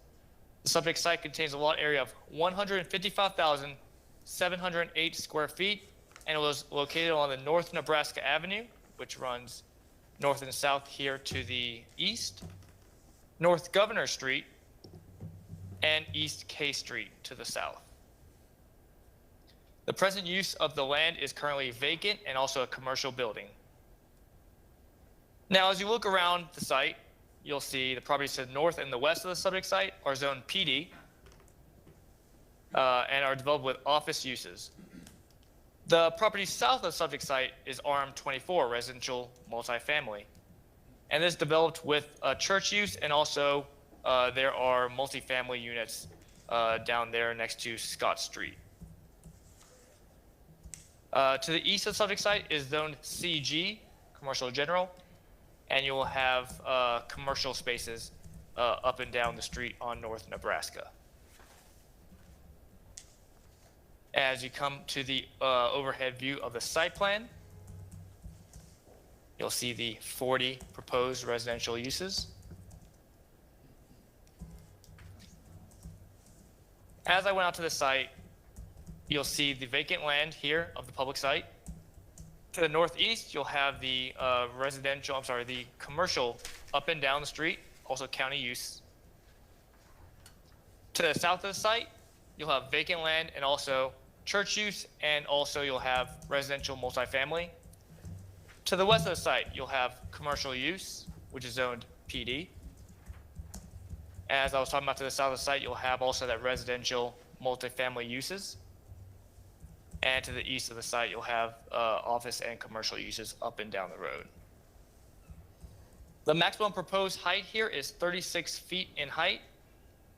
The subject site contains a lot area of 155,708 square feet, and it was located on the North Nebraska Avenue, which runs north and south here to the east, North Governor Street, and East K Street to the south. The present use of the land is currently vacant and also a commercial building. Now, as you look around the site, you'll see the properties to the north and the west of the subject site are zoned PD and are developed with office uses. The property south of the subject site is RM24, residential multifamily. And this developed with church use, and also there are multifamily units down there next to Scott Street. To the east of the subject site is zoned CG, commercial general, and you will have commercial spaces up and down the street on North Nebraska. As you come to the overhead view of the site plan, you'll see the 40 proposed residential uses. As I went out to the site, you'll see the vacant land here of the public site. To the northeast, you'll have the the commercial up and down the street, also county use. To the south of the site, you'll have vacant land and also church use, and also you'll have residential multifamily. To the west of the site, you'll have commercial use, which is zoned PD. As I was talking about, to the south of the site, you'll have also that residential multifamily uses. And to the east of the site, you'll have office and commercial uses up and down the road. The maximum proposed height here is 36 feet in height,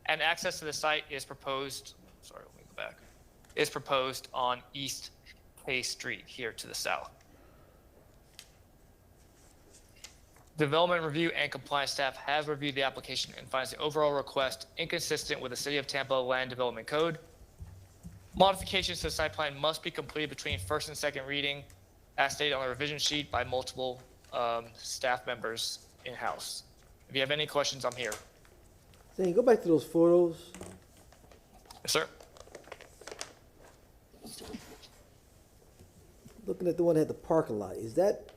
and access to the site is proposed, is proposed on East K Street here to the south. Development Review and Compliance staff has reviewed the application and finds the overall request inconsistent with the City of Tampa Land Development Code. Modifications to the site plan must be completed between first and second reading, as stated on the revision sheet by multiple staff members in-house. If you have any questions, I'm here.
Zane, go back to those photos.
Yes, sir.
Looking at the one that had the parking lot, is that,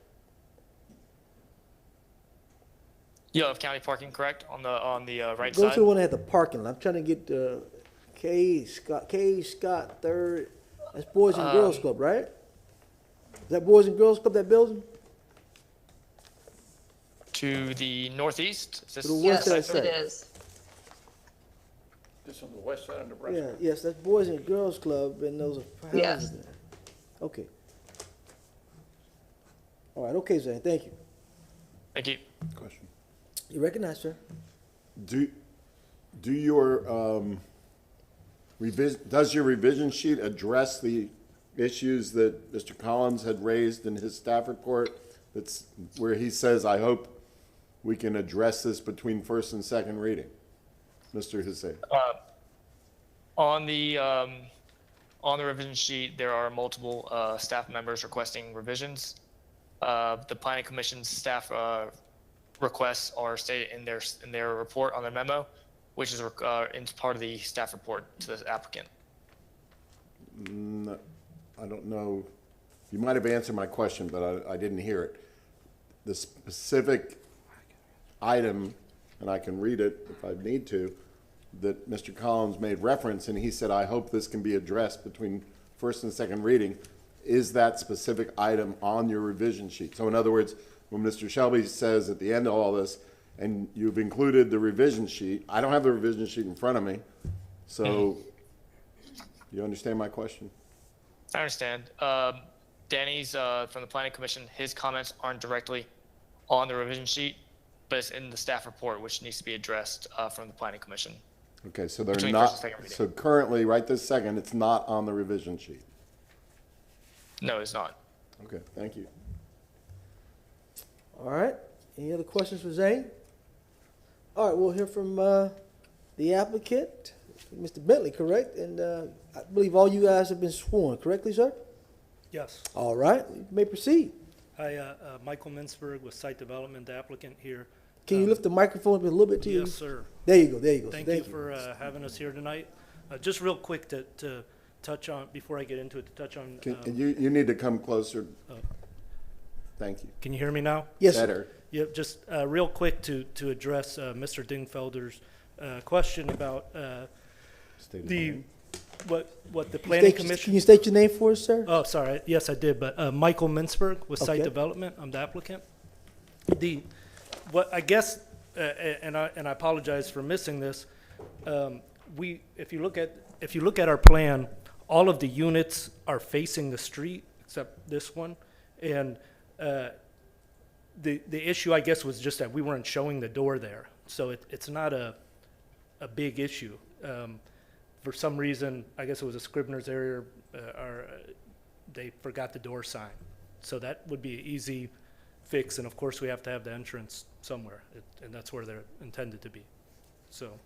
You have county parking, correct, on the right
go
side?
to the one that had the parking lot. I'm trying to get K. Scott, third. That's Boys and Girls Club, right? Is that Boys and Girls Club, that building?
To the northeast? Is this
To the west
Yes,
side.
it is.
This on the west side of Nebraska.
Yeah, yes, that's Boys and Girls Club, and those are houses
Yes.
there. Okay. All right, okay, Zane, thank you.
Thank you.
Question.
You recognize, sir?
Do your does your revision sheet address the issues that Mr. Collins had raised in his staff report? That's where he says, "I hope we can address this between first and second reading." Mr. Hussein.
On the revision sheet, there are multiple staff members requesting revisions. The Planning Commission's staff requests are stated in their report on their memo, which is in part of the staff report to the applicant.
I don't know. You might have answered my question, but I didn't hear it. The specific item, and I can read it if I need to, that Mr. Collins made reference, and he said, "I hope this can be addressed between first and second reading." Is that specific item on your revision sheet? So in other words, when Mr. Shelby says at the end of all this, and you've included the revision sheet, I don't have the revision sheet in front of me, so you understand my question?
I understand. Danny's from the Planning Commission, his comments aren't directly on the revision sheet, but it's in the staff report, which needs to be addressed from the Planning Commission.
Okay, so they're
Between
not,
first and second reading.
so currently, right this second, it's not on the revision sheet.
No, it's not.
Okay, thank you.
All right, any other questions for Zane? All right, we'll hear from the applicant, Mr. Bentley, correct? And I believe all you guys have been sworn, correctly, sir?
Yes.
All right, you may proceed.
Hi, Michael Mintzberg with Site Development, the applicant here.
Can you lift the microphone up a little bit to you?
Yes, sir.
There you go, there you go.
Thank you for having us here tonight. Just real quick to touch on, before I get into it, to touch on.
You need to come closer. Thank you.
Can you hear me now?
Yes,
Better.
Yep, just real quick to address Mr. Dingfelder's question about what the planning commission.
Can you state your name for us, sir?
Oh, sorry. Yes, I did. But Michael Mintzberg with Site
Okay.
Development. I'm the applicant. What I guess, and I apologize for missing this. If you look at our plan, all of the units are facing the street except this one, and the issue, I guess, was just that we weren't showing the door there. So it's not a big issue. For some reason, I guess it was a Scribner's error, or they forgot the door sign. So that would be an easy fix, and of course, we have to have the entrance somewhere, and that's where they're intended to be. So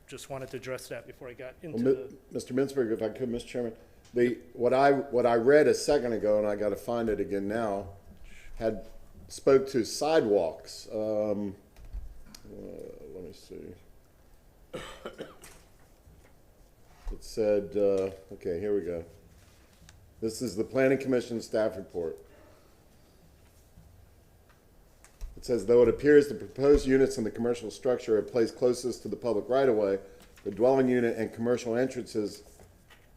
just wanted to address that before I got into
Mr. Mintzberg, if I could, Mr. Chairman, what I read a second ago, and I got to find it again now, spoke to sidewalks. Let me see. It said, okay, here we go. This is the Planning Commission staff report. It says, though it appears the proposed units in the commercial structure are placed closest to the public right-of-way, the dwelling unit and commercial entrances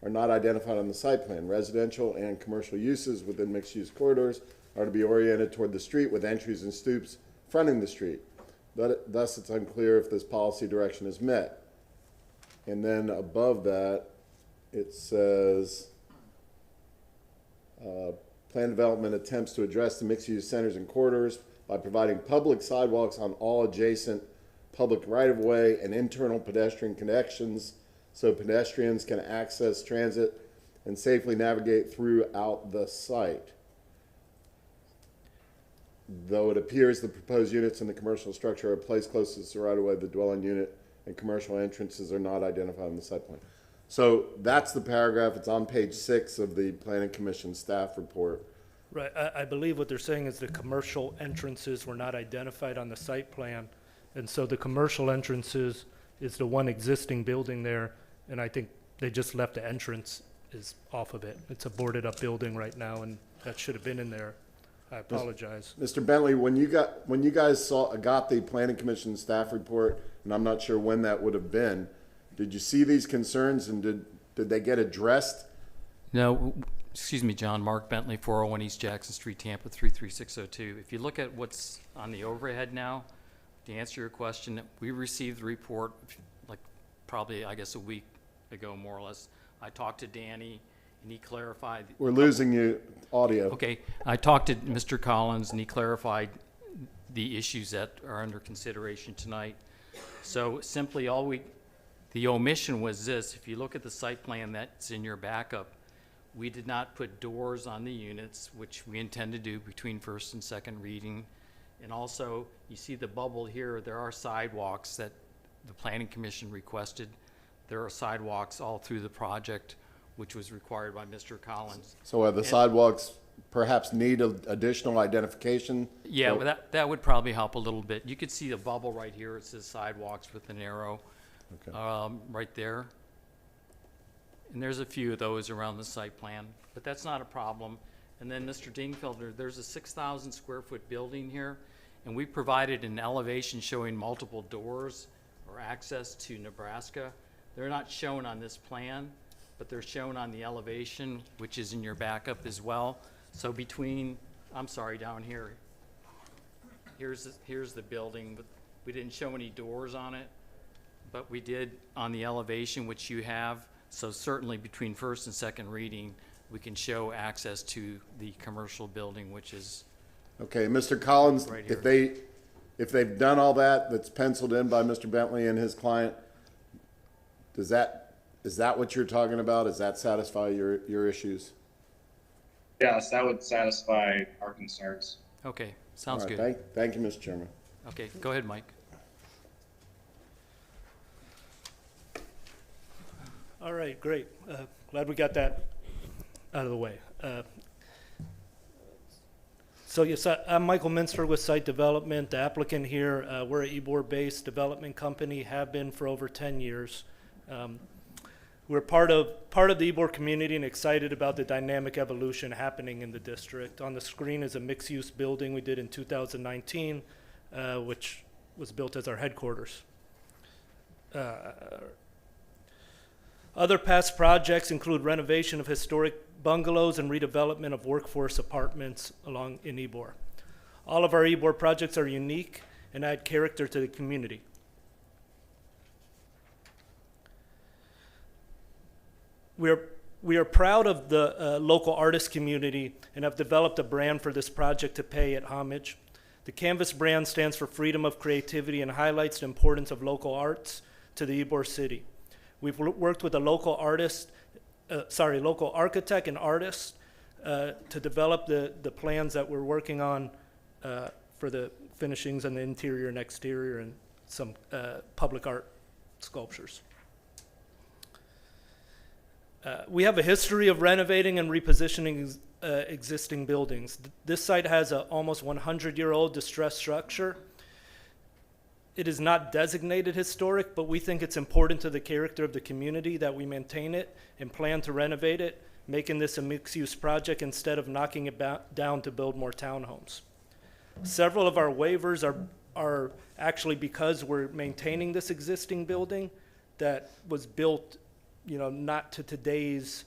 are not identified on the site plan. Residential and commercial uses within mixed-use corridors are to be oriented toward the street with entries and stoops fronting the street. Thus, it's unclear if this policy direction is met. And then above that, it says, plan development attempts to address the mixed-use centers and corridors by providing public sidewalks on all adjacent public right-of-way and internal pedestrian connections so pedestrians can access transit and safely navigate throughout the site. Though it appears the proposed units in the commercial structure are placed closest to the right-of-way, the dwelling unit and commercial entrances are not identified on the site plan. So that's the paragraph. It's on page 6 of the Planning Commission staff report.
Right, I believe what they're saying is the commercial entrances were not identified on the site plan. And so the commercial entrances is the one existing building there, and I think they just left the entrance is off of it. It's a boarded up building right now, and that should have been in there. I apologize.
Mr. Bentley, when you guys got the Planning Commission staff report, and I'm not sure when that would have been, did you see these concerns and did they get addressed?
No, excuse me, John. Mark Bentley, 401 East Jackson Street, Tampa, 33602. If you look at what's on the overhead now, to answer your question, we received the report like probably, I guess, a week ago, more or less. I talked to Danny, and he clarified.
We're losing you audio.
Okay, I talked to Mr. Collins, and he clarified the issues that are under consideration tonight. So simply the omission was this. If you look at the site plan that's in your backup, we did not put doors on the units, which we intend to do between first and second reading. And also, you see the bubble here, there are sidewalks that the Planning Commission requested. There are sidewalks all through the project, which was required by Mr. Collins.
So are the sidewalks perhaps need additional identification?
Yeah, well, that would probably help a little bit. You could see the bubble right here. It says sidewalks with an arrow right there. And there's a few of those around the site plan, but that's not a problem. And then Mr. Dingfelder, there's a 6,000 square foot building here, and we provided an elevation showing multiple doors or access to Nebraska. They're not shown on this plan, but they're shown on the elevation, which is in your backup as well. So down here, here's the building, but we didn't show any doors on it, but we did on the elevation, which you have. So certainly between first and second reading, we can show access to the commercial building, which is
okay, Mr. Collins,
right here.
if they've done all that's penciled in by Mr. Bentley and his client, is that what you're talking about? Does that satisfy your issues?
Yes, that would satisfy our concerns.
Okay, sounds
All right,
good.
Thank you, Mr. Chairman.
Okay, go ahead, Mike.
All right, great. Glad we got that out of the way. So yes, I'm Michael Minsford with Site Development. The applicant here, we're a Ybor-based development company, have been for over 10 years. We're part of the Ybor community and excited about the dynamic evolution happening in the district. On the screen is a mixed-use building we did in 2019, which was built as our headquarters. Other past projects include renovation of historic bungalows and redevelopment of workforce apartments along in Ybor. All of our Ybor projects are unique and add character to the community. We are proud of the local artist community and have developed a brand for this project to pay it homage. The Canvas brand stands for freedom of creativity and highlights the importance of local arts to the Ybor city. We've worked with a local architect and artist to develop the plans that we're working on for the finishings and the interior and exterior and some public art sculptures. We have a history of renovating and repositioning existing buildings. This site has an almost 100-year-old distressed structure. It is not designated historic, but we think it's important to the character of the community that we maintain it and plan to renovate it making this a mixed-use project instead of knocking it down to build more townhomes. Several of our waivers are actually because we're maintaining this existing building that was built, not to today's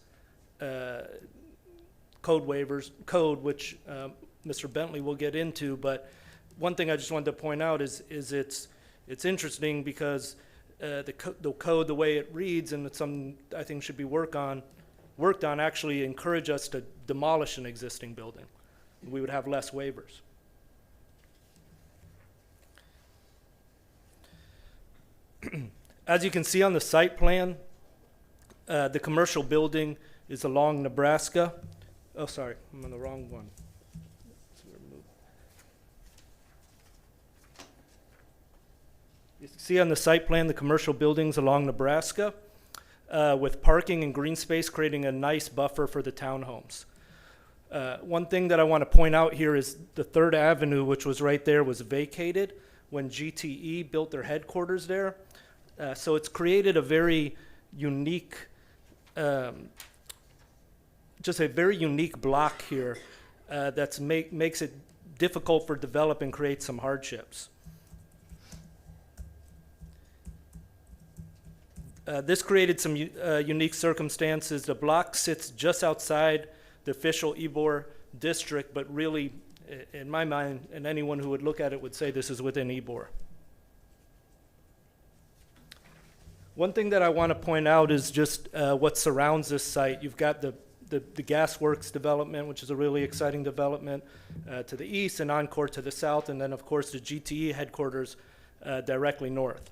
code, which Mr. Bentley will get into. But one thing I just wanted to point out is it's interesting because the code, the way it reads, and it's something I think should be worked on, actually encourage us to demolish an existing building. We would have less waivers. As you can see on the site plan, the commercial building is along Nebraska. Oh, sorry, I'm on the wrong one. You see on the site plan the commercial buildings along Nebraska with parking and green space creating a nice buffer for the townhomes. One thing that I want to point out here is the 3rd Avenue, which was right there, was vacated when GTE built their headquarters there. So it's created a very unique, just a very unique block here that makes it difficult for developing and create some hardships. This created some unique circumstances. The block sits just outside the official Ybor district, but really, in my mind, and anyone who would look at it would say this is within Ybor. One thing that I want to point out is just what surrounds this site. You've got the Gasworks development, which is a really exciting development to the east, and Encore to the south, and then of course the GTE headquarters directly north.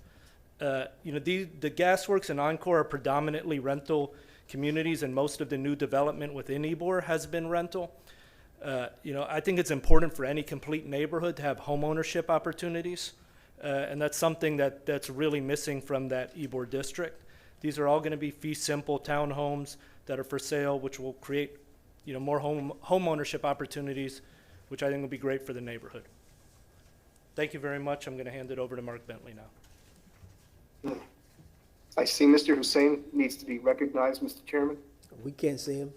The Gasworks and Encore are predominantly rental communities, and most of the new development within Ybor has been rental. I think it's important for any complete neighborhood to have home ownership opportunities. And that's something that's really missing from that Ybor district. These are all going to be fee simple townhomes that are for sale, which will create, more home ownership opportunities, which I think will be great for the neighborhood. Thank you very much. I'm going to hand it over to Mark Bentley now.
I see Mr. Hussein needs to be recognized, Mr. Chairman.
We can't see him.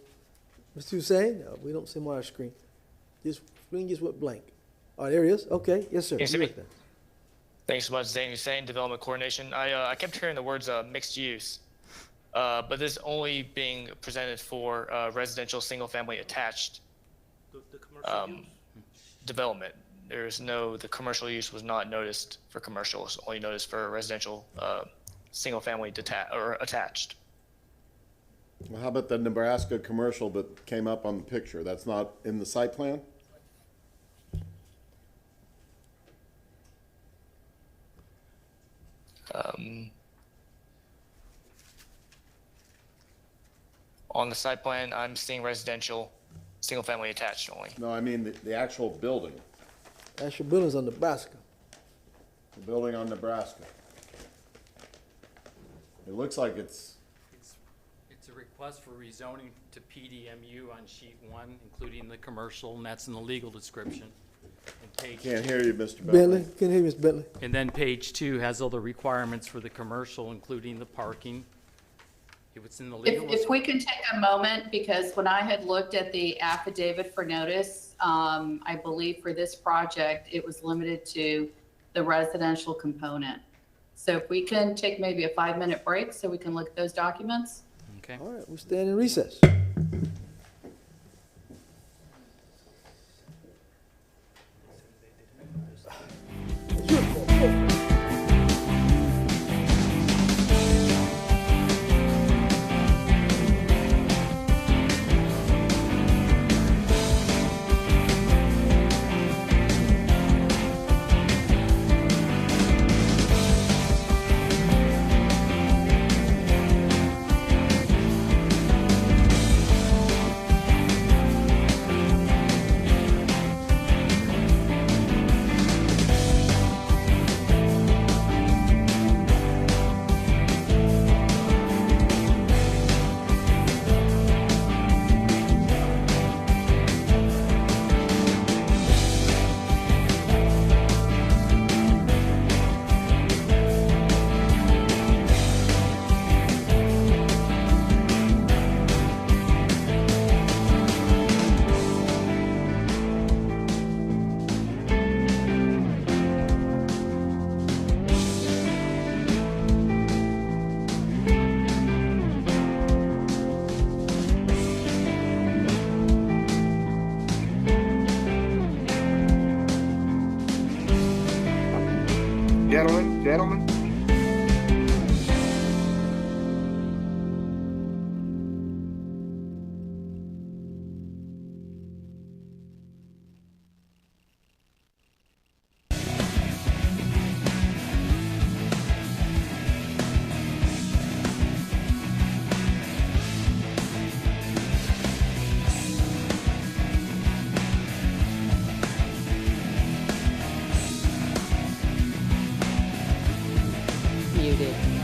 Mr. Hussein, we don't see him on our screen. Screen just went blank. Oh, there he is. Okay. Yes, sir.
Can you see me? Thanks so much, Zane Hussein, Development Coordination. I kept hearing the words mixed use, but this is only being presented for residential single-family attached development. The commercial use was not noticed for commercial. It was only noticed for residential single-family attached.
Well, how about the Nebraska commercial that came up on the picture? That's not in the site plan?
On the site plan, I'm seeing residential, single-family attached only.
No, I mean the actual building.
Actual building's on Nebraska.
The building on Nebraska. It looks like it's
It's a request for rezoning to PDMU on sheet 1, including the commercial, and that's in the legal description. And page
Can't hear you, Mr. Bentley.
Can't hear you, Mr. Bentley.
And then page 2 has all the requirements for the commercial, including the parking. It's in the legal.
If we can take a moment, because when I had looked at the affidavit for notice, I believe for this project, it was limited to the residential component. So if we can take maybe a 5-minute break so we can look at those documents.
Okay.
All right, we'll stand in recess.
Gentlemen.
Muted.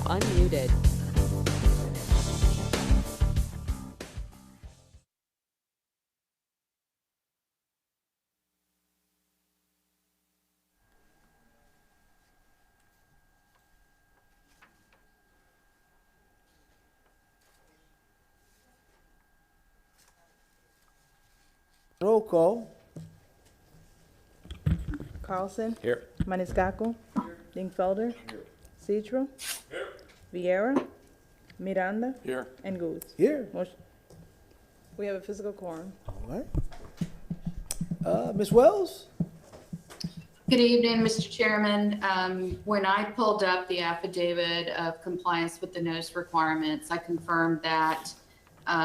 Unmuted.
Roll call.
Carlson.
Here.
Maniscalco. Dingfelder. Citro. Vieira. Miranda.
Here.
And Gould.
Here.
We have a physical quorum.
All right. Ms. Wells?
Good evening, Mr. Chairman. When I pulled up the affidavit of compliance with the notice requirements, I confirmed that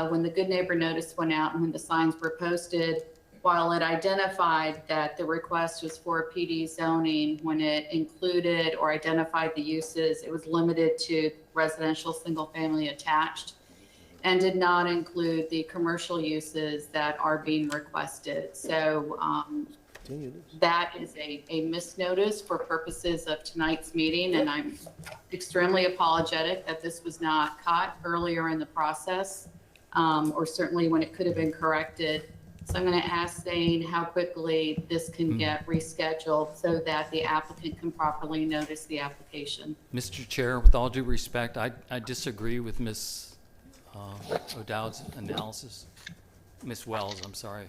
when the Good Neighbor notice went out and when the signs were posted, while it identified that the request was for PD zoning, when it included or identified the uses, it was limited to residential single-family attached and did not include the commercial uses that are being requested. So that is a misnotice for purposes of tonight's meeting, and I'm extremely apologetic that this was not caught earlier in the process, or certainly when it could have been corrected. So I'm going to ask Zane how quickly this can get rescheduled so that the applicant can properly notice the application.
Mr. Chair, with all due respect, I disagree with Ms. O'Dowd's analysis. Ms. Wells, I'm sorry.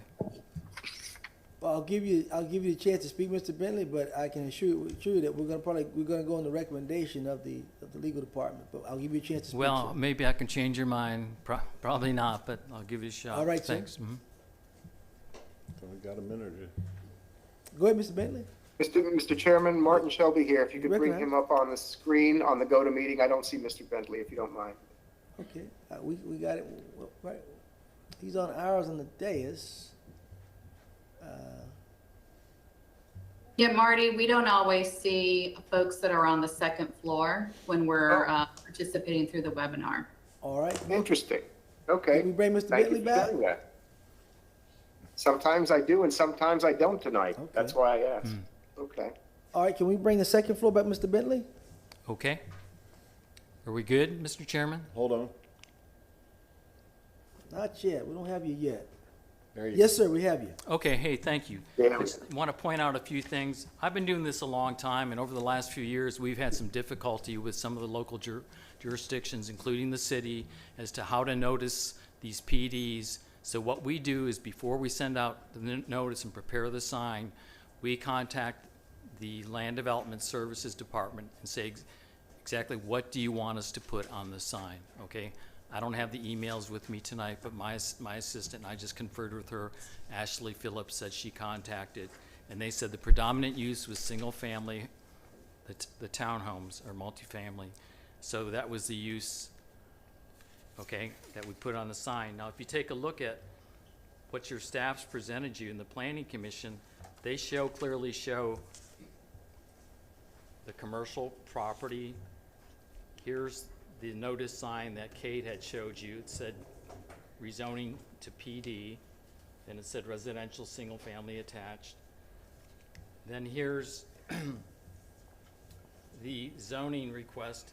Well, I'll give you a chance to speak, Mr. Bentley, but I can assure you that we're gonna go on the recommendation of the legal department. But I'll give you a chance to speak.
Well,
sir.
maybe I can change your mind. Probably not, but I'll give you a shot.
All right, sir.
Thanks. Mhm.
So we got a minute or two.
Go ahead, Mr. Bentley.
Mr. Chairman, Martin Shelby here. If you could bring
Recognize.
him up on the screen on the go-to meeting. I don't see Mr. Bentley, if you don't mind.
Okay, we got it. Right. He's on ours on the dais.
Yeah, Marty, we don't always see folks that are on the second floor when we're participating through the webinar.
All right.
Interesting. Okay.
Can we bring Mr.
Thank
Bentley
you for
back?
sharing that. Sometimes I do, and sometimes I don't tonight.
Okay.
That's why I asked. Okay.
All right, can we bring the second floor back, Mr. Bentley?
Okay. Are we good, Mr. Chairman?
Hold on.
Not yet. We don't have you yet.
There you
Yes, sir, we have you.
Okay, hey, thank you.
Yeah.
I just want to point out a few things. I've been doing this a long time, and over the last few years, we've had some difficulty with some of the local jurisdictions, including the city, as to how to notice these PDs. So what we do is before we send out the notice and prepare the sign, we contact the Land Development Services Department and say exactly what do you want us to put on the sign, okay? I don't have the emails with me tonight, but my assistant, and I just conferred with her, Ashley Phillips, said she contacted, and they said the predominant use was single family, the townhomes or multifamily. So that was the use, okay, that we put on the sign. Now, if you take a look at what your staff's presented you in the Planning Commission, they clearly show the commercial property. Here's the notice sign that Kate had showed you. It said rezoning to PD, then it said residential single family attached. Then here's the zoning request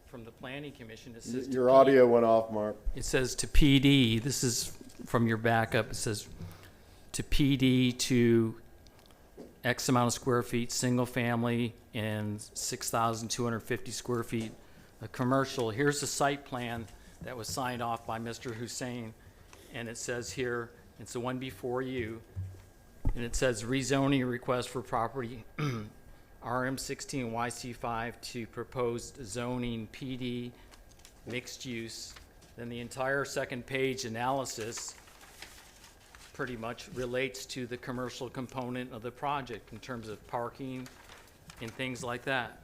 from the Planning Commission. It says
Your audio went off, Mark.
it says to PD. This is from your backup. It says to PD to X amount of square feet, single family, and 6,250 square feet a commercial. Here's the site plan that was signed off by Mr. Hussein, and it says here, it's the one before you, and it says rezoning request for property RM16 YC5 to proposed zoning PD mixed use. Then the entire second page analysis pretty much relates to the commercial component of the project in terms of parking and things like that.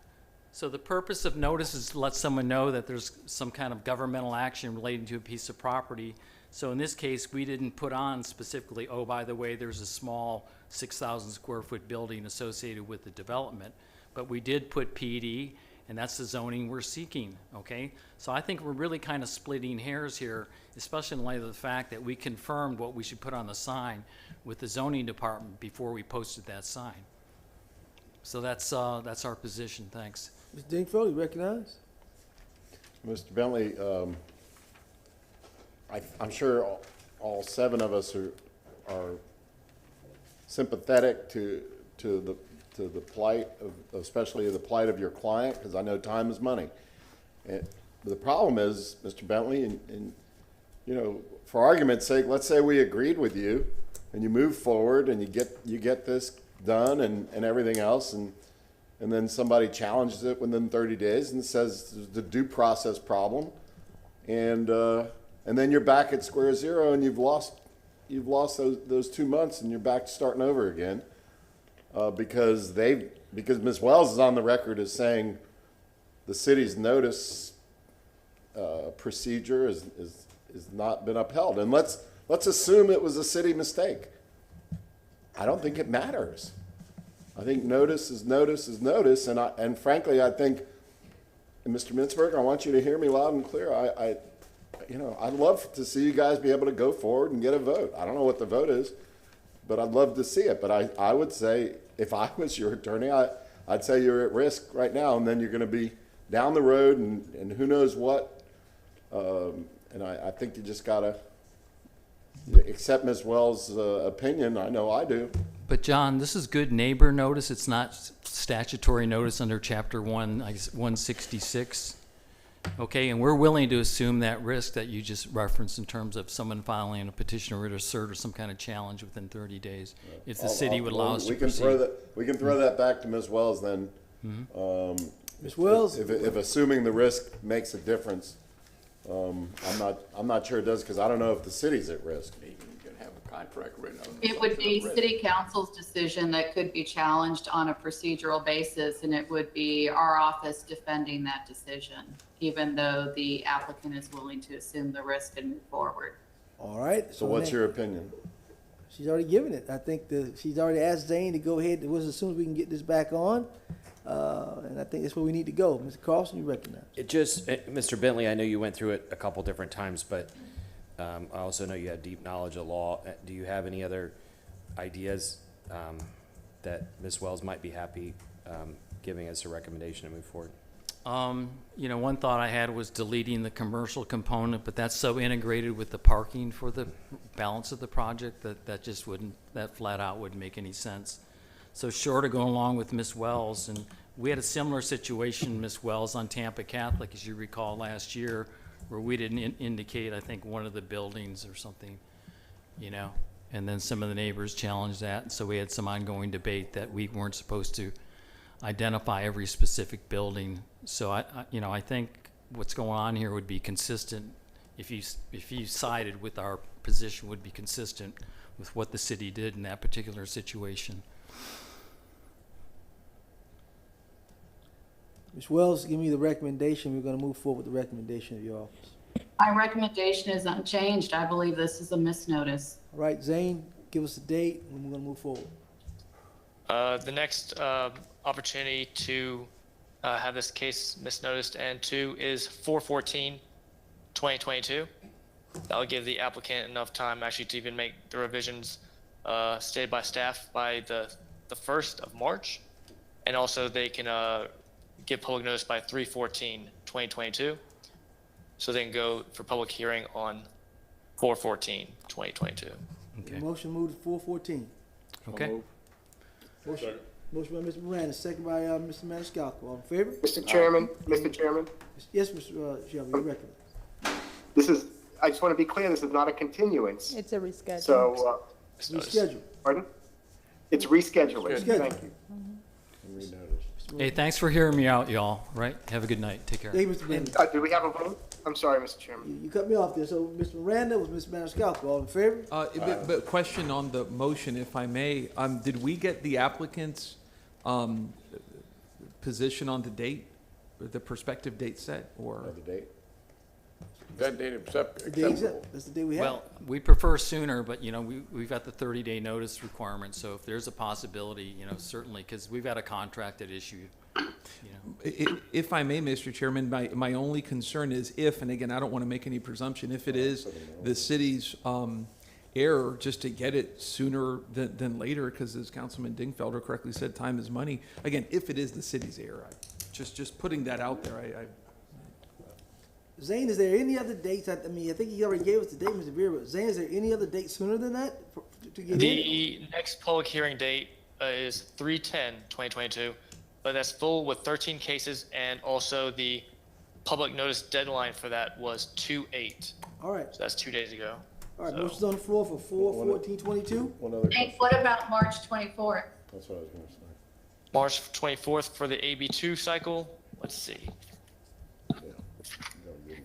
So the purpose of notice is to let someone know that there's some kind of governmental action relating to a piece of property. So in this case, we didn't put on specifically, oh, by the way, there's a small 6,000 square foot building associated with the development. But we did put PD, and that's the zoning we're seeking, okay? So I think we're really kind of splitting hairs here, especially in light of the fact that we confirmed what we should put on the sign with the zoning department before we posted that sign. So that's our position. Thanks.
Mr. Dingfield, you recognize?
Mr. Bentley, I'm sure all seven of us are sympathetic to the plight of, especially the plight of your client, because I know time is money. And the problem is, Mr. Bentley, and you know, for argument's sake, let's say we agreed with you, and you move forward, and you get this done and everything else, and then somebody challenges it within 30 days and says there's a due process problem, and then you're back at square zero, and you've lost those 2 months, and you're back to starting over again, because Ms. Wells is on the record as saying the city's notice procedure is not been upheld, and let's assume it was a city mistake. I don't think it matters. I think notice is notice is notice, and frankly, I think, and Mr. Mintzberg, I want you to hear me loud and clear. I'd love to see you guys be able to go forward and get a vote. I don't know what the vote is, but I'd love to see it. But I would say, if I was your attorney, I'd say you're at risk right now, and then you're going to be down the road and who knows what. And I think you just got to accept Ms. Wells' opinion. I know I do.
But John, this is good neighbor notice. It's not statutory notice under Chapter 166. Okay, and we're willing to assume that risk that you just referenced in terms of someone filing a petition or writ of cert or some kind of challenge within 30 days, if the city would allow us to proceed.
We can throw that back to Ms. Wells then.
Ms. Wells?
If assuming the risk makes a difference, I'm not sure it does, because I don't know if the city's at risk.
You can have a contract written on
It would be city council's decision that could be challenged on a procedural basis, and it would be our office defending that decision, even though the applicant is willing to assume the risk and move forward.
All right.
So what's your opinion?
She's already given it. I think she's already asked Zane to go ahead. It was as soon as we can get this back on. And I think that's where we need to go. Mr. Carlson, you recognize.
Mr. Bentley, I know you went through it a couple different times, but I also know you have deep knowledge of law. Do you have any other ideas that Ms. Wells might be happy giving us a recommendation to move forward?
One thought I had was deleting the commercial component, but that's so integrated with the parking for the balance of the project that flat out wouldn't make any sense. So short of going along with Ms. Wells, and we had a similar situation, Ms. Wells, on Tampa Catholic, as you recall, last year, where we didn't indicate, I think, one of the buildings or something, and then some of the neighbors challenged that, and so we had some ongoing debate that we weren't supposed to identify every specific building. So I think what's going on here would be consistent. If you sided with our position, would be consistent with what the city did in that particular situation.
Ms. Wells, give me the recommendation. We're going to move forward with the recommendation of your office.
My recommendation is unchanged. I believe this is a misnotice.
All right, Zane, give us a date, and we're going to move forward.
The next opportunity to have this case misnoticed and to is 4/14/2022. That'll give the applicant enough time actually to even make the revisions stated by staff by the 1st of March, and also they can give public notice by 3/14/2022, so they can go for public hearing on 4/14/2022.
Okay.
Motion moved to 4/14.
Okay.
Motion by Mr. Miranda, second by Mr. Maniscalco. All in favor?
Mr. Chairman, Mr. Chairman,
Yes, Mr. Shelby, you recognize.
I just want to be clear, this is not a continuance.
It's a reschedule.
So,
Reschedule.
pardon? It's rescheduling.
Reschedule.
Thank you.
Hey, thanks for hearing me out, y'all. Right? Have a good night. Take care.
Thank you, Mr. Miranda.
Do we have a vote? I'm sorry, Mr. Chairman.
You cut me off there. So Mr. Miranda was Mr. Maniscalco. All in favor?
But question on the motion, if I may. Did we get the applicant's position on the date, or the prospective date set, or?
The date?
That date
acceptable? That's the day we have.
Well, we prefer sooner, but we've got the 30-day notice requirement. So if there's a possibility, certainly, because we've got a contract that issued.
If I may, Mr. Chairman, my only concern is if, and again, I don't want to make any presumption, if it is the city's error just to get it sooner than later, because as Councilman Dingfelder correctly said, time is money. Again, if it is the city's error, just putting that out there.
Zane, is there any other dates? I think he already gave us the date, Mr. Vera, but Zane, is there any other date sooner than that to get in?
The next public hearing date is 3/10/2022, but that's full with 13 cases, and also the public notice deadline for that was 2/8.
All right.
So that's 2 days ago.
All right, motion's on the floor for 4/14/22.
One other
Hey, what about March 24th?
That's what I was going to say.
March 24th for the AB2 cycle. Let's see.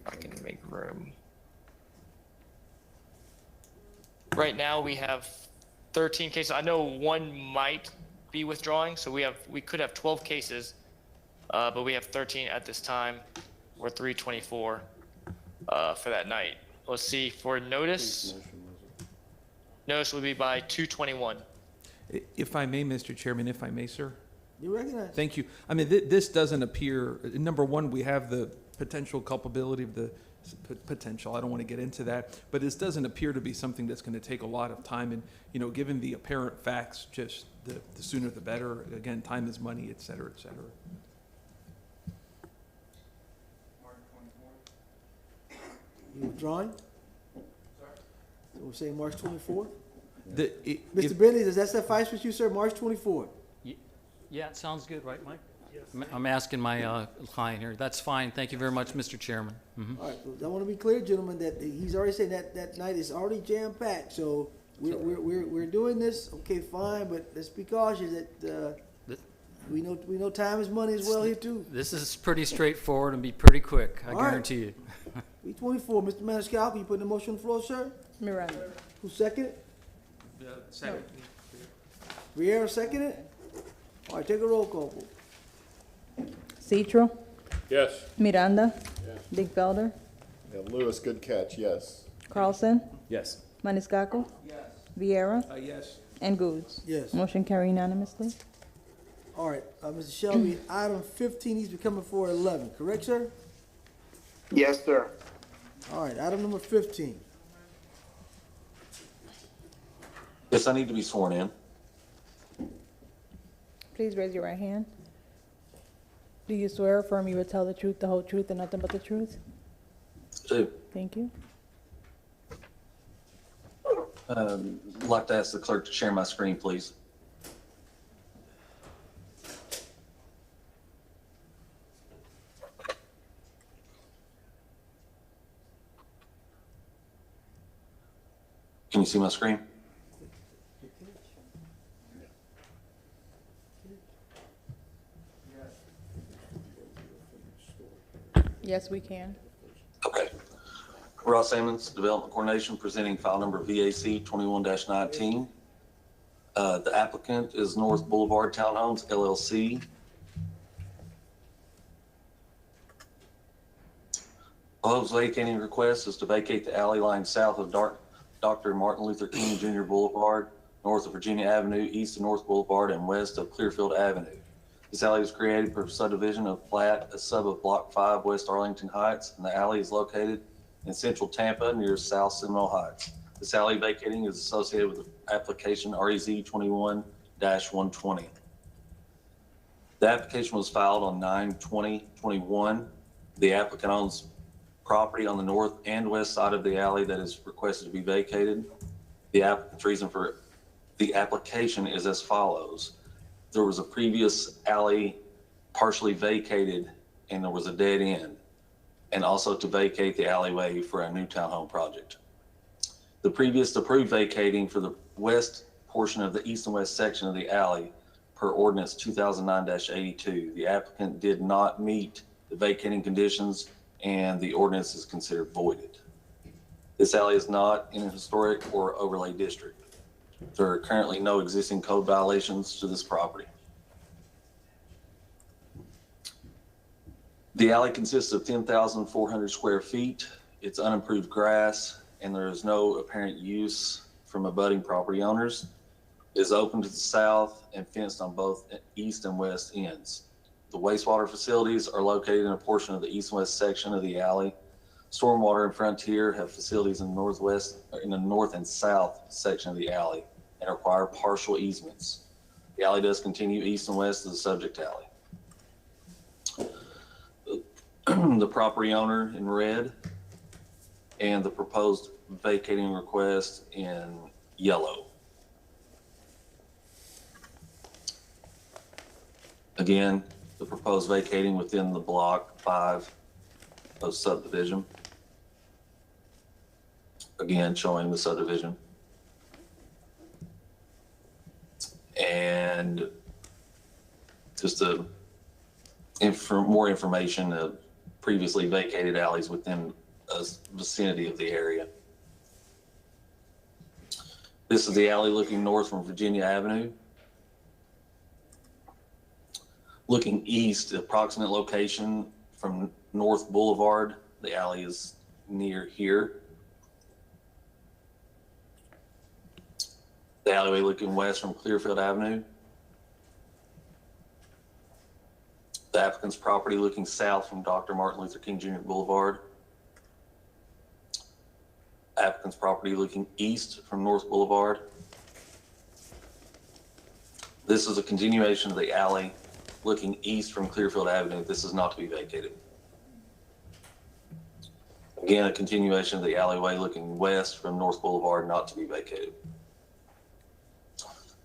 I can make room. Right now we have 13 cases. I know one might be withdrawing, so we could have 12 cases, but we have 13 at this time, or 3/24 for that night. Let's see, for notice would be by 2/21.
If I may, Mr. Chairman, if I may, sir.
You recognize?
Thank you. I mean, this doesn't appear, number one, we have the potential culpability of the potential. I don't want to get into that, but this doesn't appear to be something that's going to take a lot of time. And given the apparent facts, just the sooner the better. Again, time is money, et cetera, et cetera.
You withdrawing? So we're saying March 24th?
Mr.
Bentley, does that suffice with you, sir? March 24th?
Yeah, it sounds good, right, Mike? I'm asking my client here. That's fine. Thank you very much, Mr. Chairman.
All right, well, I want to be clear, gentlemen, that he's already saying that night is already jam-packed, so we're doing this, okay, fine, but let's be cautious that, we know time is money as well here too.
This is pretty straightforward and be pretty quick, I
All right.
guarantee you.
B24, Mr. Maniscalco, you put the motion on the floor, sir?
Miranda.
Who seconded?
Second.
Riera seconded? All right, take a roll call, please.
Citro.
Yes.
Miranda.
Yes.
Big Felder.
Yeah, Lewis, good catch, yes.
Carlson.
Yes.
Maniscalco. Vieira.
Yes.
And Goods.
Yes.
Motion carried unanimously.
All right, Mr. Shelby, item 15 needs to be coming for 11, correct, sir?
Yes, sir.
All right, item number 15.
Yes, I need to be sworn in.
Please raise your right hand. Do you swear or affirm you will tell the truth, the whole truth, and nothing but the truth?
Do.
Thank you.
I'd like to ask the clerk to share my screen, please. Can you see my screen?
Yes, we can.
Okay. Ross Ammons, Development Coordination, presenting file number VAC 21-19. The applicant is North Boulevard Townhomes LLC. Proposed vacating request is to vacate the alley line south of Dr. Martin Luther King Jr. Boulevard, north of Virginia Avenue, east of North Boulevard, and west of Clearfield Avenue. This alley was created for subdivision of plat, a sub of Block 5, West Arlington Heights, and the alley is located in central Tampa near South Seminole Heights. This alley vacating is associated with the application REZ 21-120. The application was filed on 9/20/21. The applicant owns property on the north and west side of the alley that is requested to be vacated. The applicant's reason for the application is as follows. There was a previous alley partially vacated and there was a dead end, and also to vacate the alleyway for a new townhome project. The previous approved vacating for the west portion of the east and west section of the alley per ordinance 2009-82. The applicant did not meet the vacating conditions and the ordinance is considered voided. This alley is not in a historic or overlay district. There are currently no existing code violations to this property. The alley consists of 10,400 square feet. It's unimproved grass, and there is no apparent use from abutting property owners. It is open to the south and fenced on both east and west ends. The wastewater facilities are located in a portion of the east and west section of the alley. Stormwater and Frontier have facilities in the north and south section of the alley and require partial easements. The alley does continue east and west of the subject alley. The property owner in red and the proposed vacating request in yellow. Again, the proposed vacating within the block 5 of subdivision. Again, showing the subdivision. And just more information of previously vacated alleys within a vicinity of the area. This is the alley looking north from Virginia Avenue. Looking east, the approximate location from North Boulevard, the alley is near here. The alleyway looking west from Clearfield Avenue. The applicant's property looking south from Dr. Martin Luther King Jr. Boulevard. Applicant's property looking east from North Boulevard. This is a continuation of the alley looking east from Clearfield Avenue. This is not to be vacated. Again, a continuation of the alleyway looking west from North Boulevard, not to be vacated.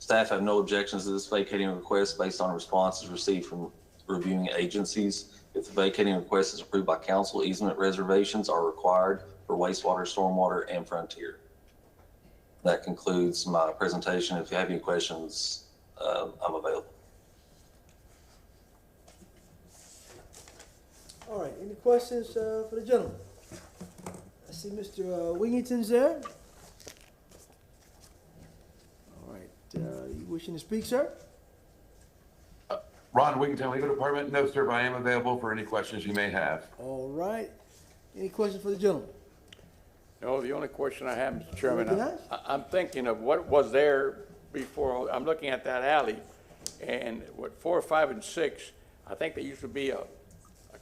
Staff have no objections to this vacating request based on responses received from reviewing agencies. If the vacating request is approved by council, easement reservations are required for wastewater, stormwater, and frontier. That concludes my presentation. If you have any questions, I'm available.
All right, any questions for the gentleman? I see Mr. Wigington's there. All right, you wishing to speak, sir?
Ron Wigington, Legal Department. No, sir, but I am available for any questions you may have.
All right, any questions for the gentleman?
No, the only question I have, Mr. Chairman,
Recognize?
I'm thinking of what was there before. I'm looking at that alley, and what 4, 5, and 6, I think there used to be a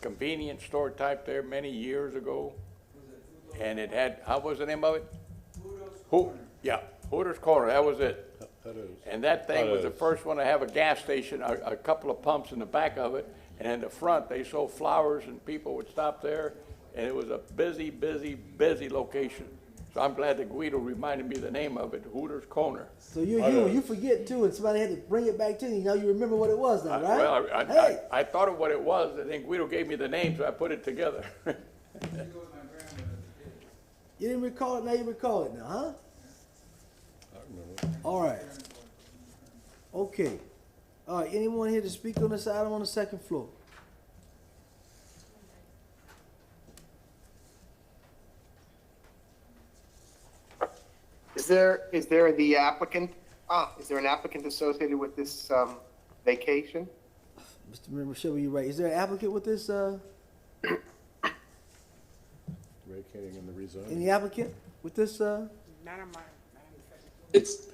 convenience store type there many years ago. And it had, how was the name of it? Yeah, Hooters Corner, that was it.
That is.
And that thing was the first one to have a gas station, a couple of pumps in the back of it. And in the front, they sold flowers and people would stop there. And it was a busy, busy, busy location. So I'm glad that Guido reminded me the name of it, Hooters Corner.
So you're human, you forget too, and somebody had to bring it back to you. Now you remember what it was now, right?
Well, I thought of what it was, and then Guido gave me the name, so I put it together.
You didn't recall it, now you recall it now, huh?
I remember.
All right. Okay. All right, anyone here to speak on this item on the second floor?
Is there the applicant? Is there an applicant associated with this vacation?
Mr. Shelby, you're right. Is there an applicant with this,
Vacating and the rezoning.
any applicant with this,
It's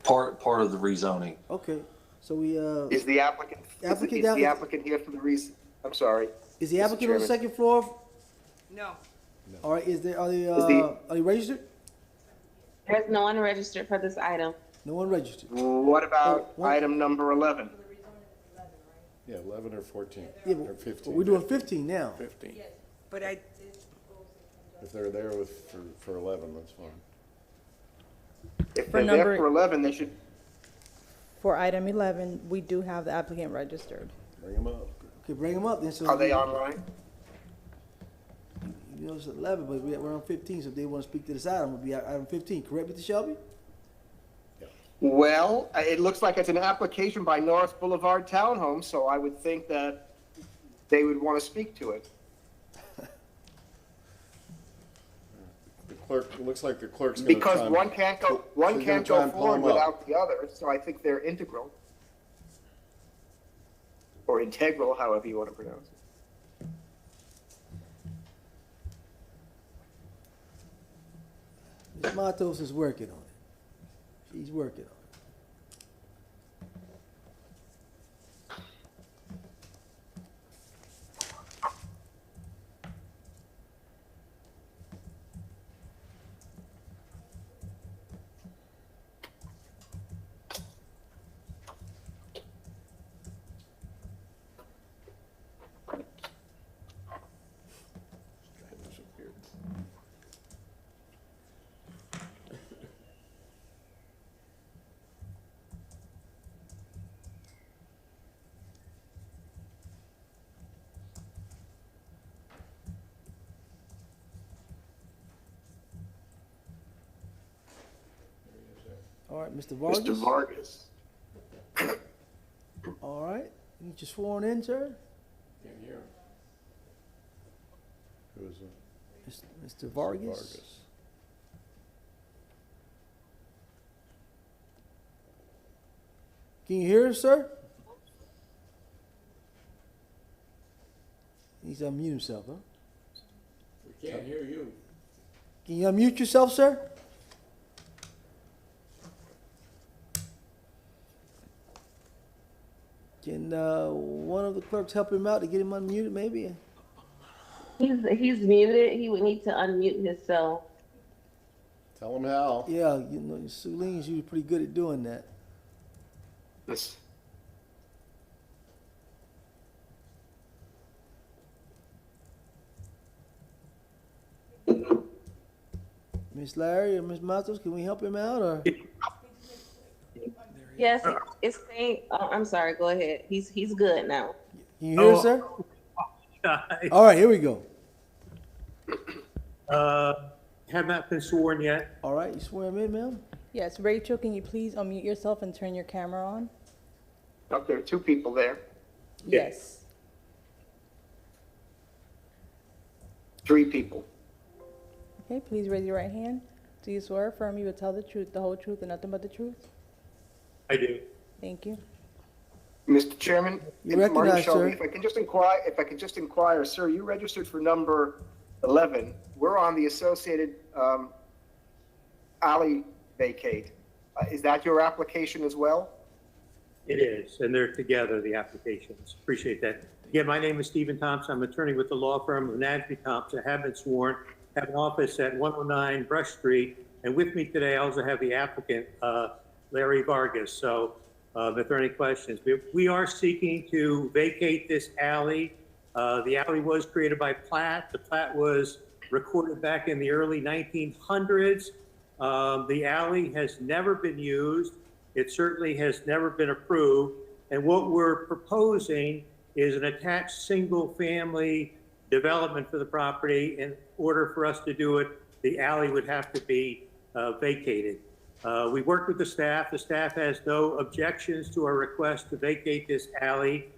part of the rezoning.
Okay, so we,
Is the applicant,
Applicant
is
down-
the applicant here for the reason? I'm sorry.
is the
Mr.
applicant on the
Chairman.
second floor?
No.
All right, are
the-
they registered?
There's no one registered for this item.
No one registered.
What about
What?
item number 11?
Yeah, 11 or 14,
Yeah,
or
but
15.
we're doing 15 now.
15.
But I,
If they're there for 11, that's fine.
If
For
they're there
number-
for 11, they should,
For item 11, we do have the applicant registered.
Bring them up.
Okay, bring them up then. So
are they online?
You know, it's 11, but we're on 15, so if they want to speak to this item, it'll be item 15. Correct, Mr. Shelby?
Well, it looks like it's an application by North Boulevard Townhome, so I would think that they would want to speak to it.
The clerk, it looks like the clerk's gonna
Because
try
one can't go, one
she's gonna
can't
try
go
and pull
forward
them up.
without the other, so I think they're integral. Or integral, however you want to pronounce it.
Ms. Matos is working on it. She's working on it. All right, Mr. Vargas?
Mr. Vargas.
All right, you just sworn in, sir?
Can't hear him.
Who is it?
Mr. Vargas?
Vargas.
Can you hear us, sir? He's unmute himself, huh?
We can't hear you.
Can you unmute yourself, sir? Can one of the clerks help him out to get him unmuted, maybe?
He's muted. He would need to unmute himself.
Tell him how.
Yeah, you know, Sulene's usually pretty good at doing that.
Yes.
Miss Larry or Miss Matos, can we help him out, or?
Yes, it's saying, oh, I'm sorry, go ahead. He's good now.
Can you hear us, sir? All right, here we go.
Have not been sworn yet.
All right, you swear him in, ma'am?
Yes, Rachel, can you please unmute yourself and turn your camera on?
Oh, there are two people there.
Yes.
Three people.
Okay, please raise your right hand. Do you swear or affirm you will tell the truth, the whole truth, and nothing but the truth?
I do.
Thank you.
Mr. Chairman,
You
Martin
recognize,
Shelby,
sir.
if I could just inquire, sir, you registered for number 11. We're on the associated alley vacate. Is that your application as well?
It is, and they're together, the applications. Appreciate that. Again, my name is Stephen Thompson. I'm attorney with the law firm of Nasby Thompson. I have been sworn. Have an office at 109 Brush Street. And with me today, I also have the applicant, Larry Vargas. So if there are any questions, we are seeking to vacate this alley. The alley was created by plat. The plat was recorded back in the early 1900s. The alley has never been used. It certainly has never been approved. And what we're proposing is an attached single-family development for the property. In order for us to do it, the alley would have to be vacated. We worked with the staff. The staff has no objections to our request to vacate this alley.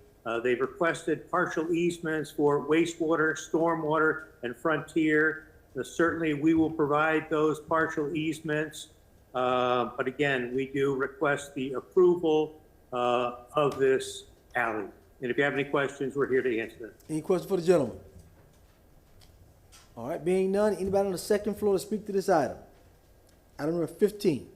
They've requested partial easements for wastewater, stormwater, and frontier. Certainly, we will provide those partial easements. But again, we do request the approval of this alley. And if you have any questions, we're here to answer them.
Any questions for the gentleman? All right, being none, anybody on the second floor to speak to this item? Item number 15.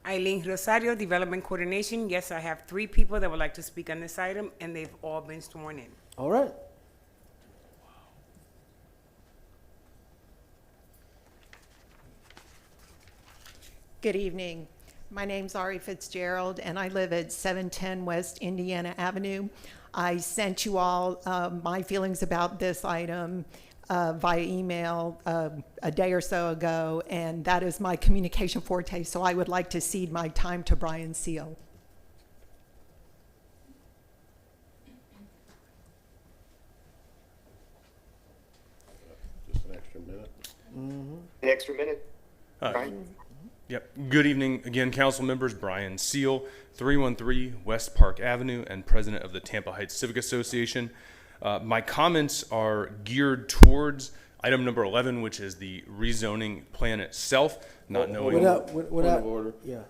Eileen Rosario, Development Coordination. Yes, I have 3 people that would like to speak on this item, and they've all been sworn in.
All right.
Good evening. My name's Ari Fitzgerald, and I live at 710 West Indiana Avenue. I sent you all my feelings about this item via email a day or so ago, and that is my communication forte, so I would like to cede my time to Brian Seal.
Just an extra minute.
An extra minute? Right?
Yep. Good evening again, council members. Brian Seal, 313 West Park Avenue, and president of the Tampa Heights Civic Association. My comments are geared towards item number 11, which is the rezoning plan itself, not knowing.
We're not,
order.
yeah.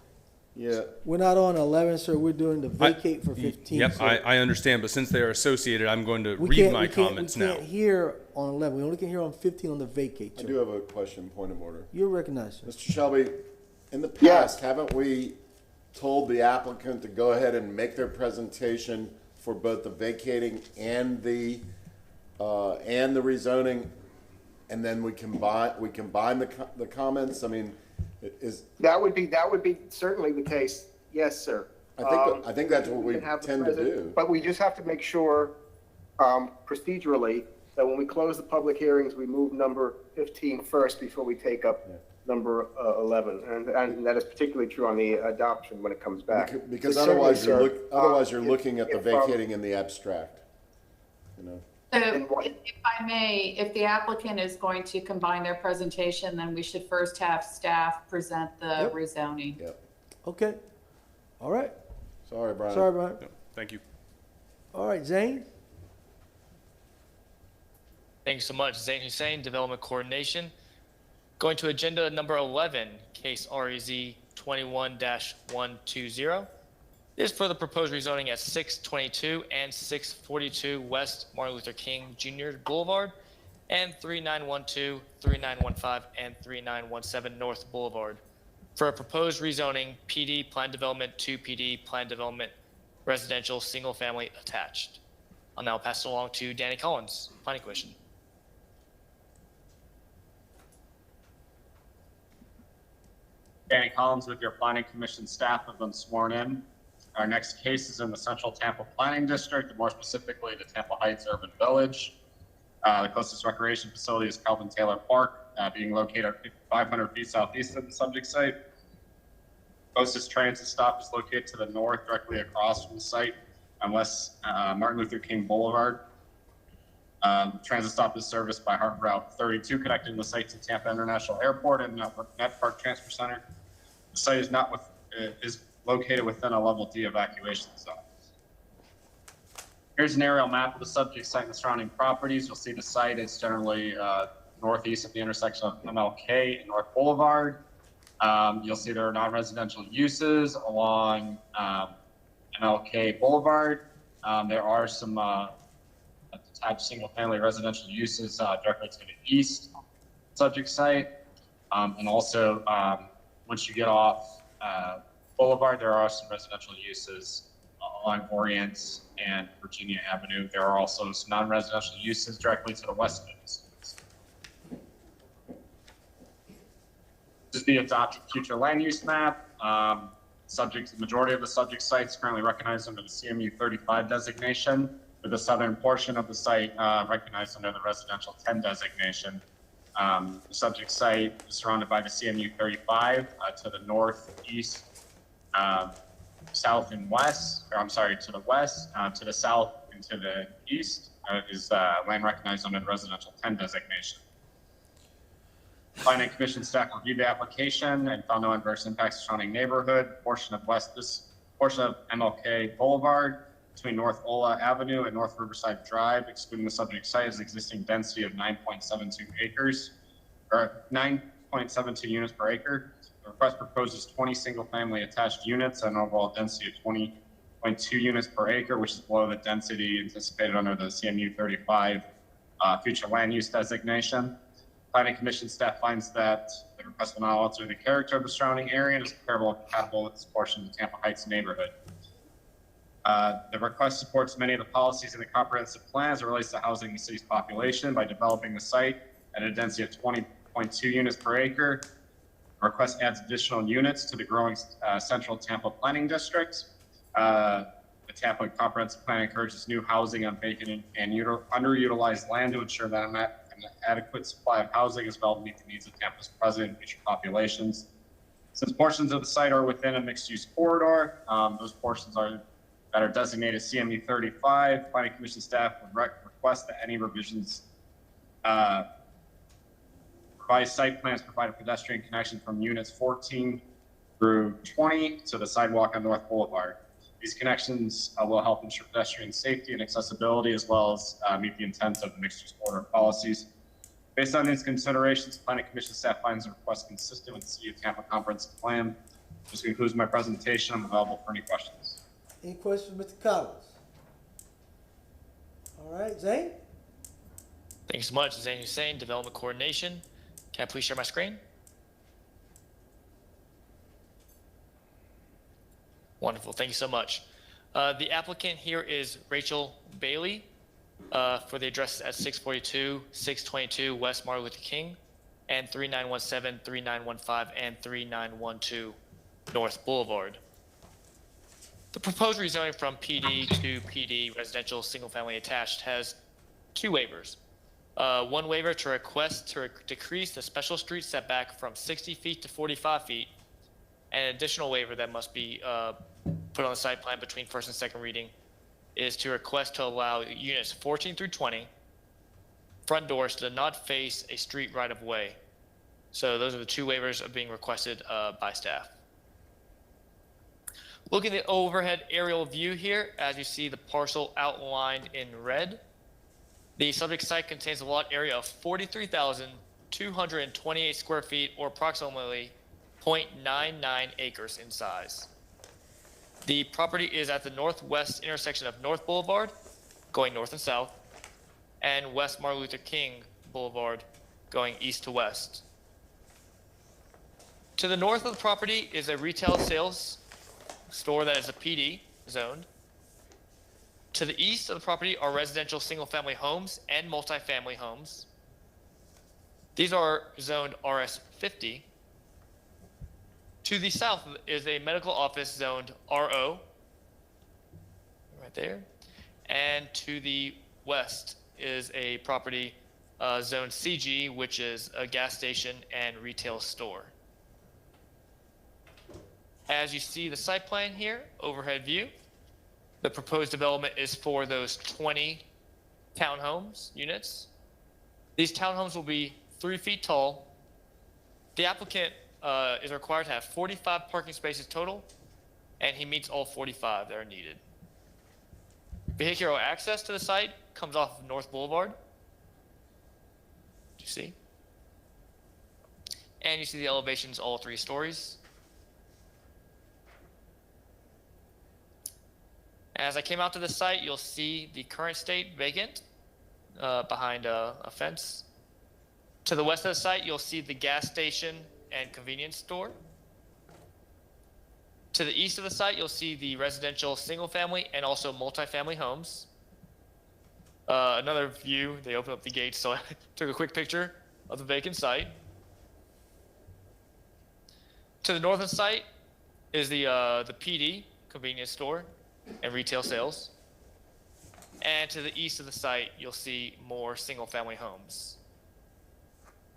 Yeah.
We're not on 11, sir. We're doing the vacate for 15.
Yep,
sir.
I understand, but since they are associated, I'm going to
We
read
can't-
my
we can't-
comments
we
now.
can't hear on 11. We only can hear on 15 on the vacate,
I
sir.
do have a question, point of order.
You're recognized, sir.
Mr. Shelby, in the past, haven't we told the applicant to go ahead and make their presentation for both the vacating and the rezoning, and then we combine the comments? I mean,
That would be certainly the case. Yes, sir.
I think that's what we
can have the
tend to
president-
do.
But we just have to make sure procedurally that when we close the public hearings, we move number 15 first before we take up number 11. And that is particularly true on the adoption when it comes back.
Because
So
otherwise
certainly,
you're
sir,
looking at the
if,
vacating in the abstract, you know?
So if I may, if the applicant is going to combine their presentation, then we should first have staff present the rezoning.
Yep.
Okay. All right.
Sorry, Brian.
Sorry, Brian.
Thank you.
All right, Zane.
Thank you so much. Zain Hussein, Development Coordination. Going to agenda number 11, case REZ 21-120. This is for the proposed rezoning at 622 and 642 West Martin Luther King Jr. Boulevard and 3912, 3915, and 3917 North Boulevard for a proposed rezoning PD Plan Development to PD Plan Development residential, single-family attached. I'll now pass it along to Danny Collins, Planning Commission.
Danny Collins with your Planning Commission staff have been sworn in. Our next case is in the Central Tampa Planning District, and more specifically the Tampa Heights Urban Village. The closest recreation facility is Calvin Taylor Park, being located 500 feet southeast of the subject site. Closest transit stop is located to the north, directly across from the site on West Martin Luther King Boulevard. Transit stop is serviced by Harbor Route 32, connecting the site to Tampa International Airport and Net Park Transfer Center. The site is located within a level D evacuation zone. Here's an aerial map of the subject site and the surrounding properties. You'll see the site is generally northeast of the intersection of MLK and North Boulevard. You'll see there are non-residential uses along MLK Boulevard. There are some attached single-family residential uses directly to the east subject site. And also, once you get off Boulevard, there are some residential uses along Orient and Virginia Avenue. There are also some non-residential uses directly to the west of it. This is the adopted future land use map. The majority of the subject sites currently recognized under the CMU 35 designation, with the southern portion of the site recognized under the residential 10 designation. The subject site is surrounded by the CMU 35 to the northeast, south and west, or I'm sorry, to the west, to the south and to the east is land recognized under the residential 10 designation. Planning Commission staff reviewed the application and found no adverse impacts surrounding neighborhood. This portion of MLK Boulevard between North Ola Avenue and North Riverside Drive, excluding the subject site, has existing density of 9.72 acres, or 9.72 units per acre. The request proposes 20 single-family attached units and an overall density of 20.2 units per acre, which is below the density anticipated under the CMU 35 future land use designation. Planning Commission staff finds that the request will not alter the character of the surrounding area and is comparable and compatible with this portion of the Tampa Heights neighborhood. The request supports many of the policies in the comprehensive plan as it relates to housing the city's population by developing the site at a density of 20.2 units per acre. The request adds additional units to the growing Central Tampa Planning District. The Tampa Comprehensive Plan encourages new housing on vacant and underutilized land to ensure that an adequate supply of housing is developed to meet the needs of Tampa's present and future populations. Since portions of the site are within a mixed-use corridor, those portions that are designated CMU 35, Planning Commission staff would request that any revisions revised site plans provide a pedestrian connection from units 14 through 20 to the sidewalk on North Boulevard. These connections will help ensure pedestrian safety and accessibility, as well as meet the intent of the mixed-use corridor policies. Based on these considerations, Planning Commission staff finds the request consistent with the City of Tampa Comprehensive Plan. This concludes my presentation. I'm available for any questions.
Any questions, Mr. Collins? All right, Zane?
Thank you so much. Zane Hussein, Development Coordination. Can I please share my screen? Wonderful. Thank you so much. The applicant here is Rachel Bailey for the addresses at 642, 622 West Martin Luther King, and 3917, 3915, and 3912 North Boulevard. The proposed rezoning from PD to PD residential single-family attached has two waivers. One waiver to request to decrease the special street setback from 60 feet to 45 feet, and an additional waiver that must be put on the site plan between first and second reading is to request to allow units 14 through 20 front doors to not face a street right of way. So those are the two waivers being requested by staff. Look at the overhead aerial view here as you see the parcel outlined in red. The subject site contains a lot area of 43,228 square feet, or approximately 0.99 acres in size. The property is at the northwest intersection of North Boulevard, going north and south, and West Martin Luther King Boulevard, going east to west. To the north of the property is a retail sales store that is a PD zoned, To the east of the property are residential single-family homes and multifamily homes. These are zoned RS50. To the south is a medical office zoned RO, right there. And to the west is a property zoned CG, which is a gas station and retail store. As you see the site plan here, overhead view, the proposed development is for those 20 townhomes units. These townhomes will be 3 feet tall. The applicant is required to have 45 parking spaces total, and he meets all 45 that are needed. Vehicular access to the site comes off of North Boulevard. You see? And you see the elevations, all 3 stories. As I came out to the site, you'll see the current state vacant behind a fence. To the west of the site, you'll see the gas station and convenience store. To the east of the site, you'll see the residential single-family and also multifamily homes. Another view, they opened up the gates, so I took a quick picture of the vacant site. To the northern site is the PD, convenience store, and retail sales. And to the east of the site, you'll see more single-family homes.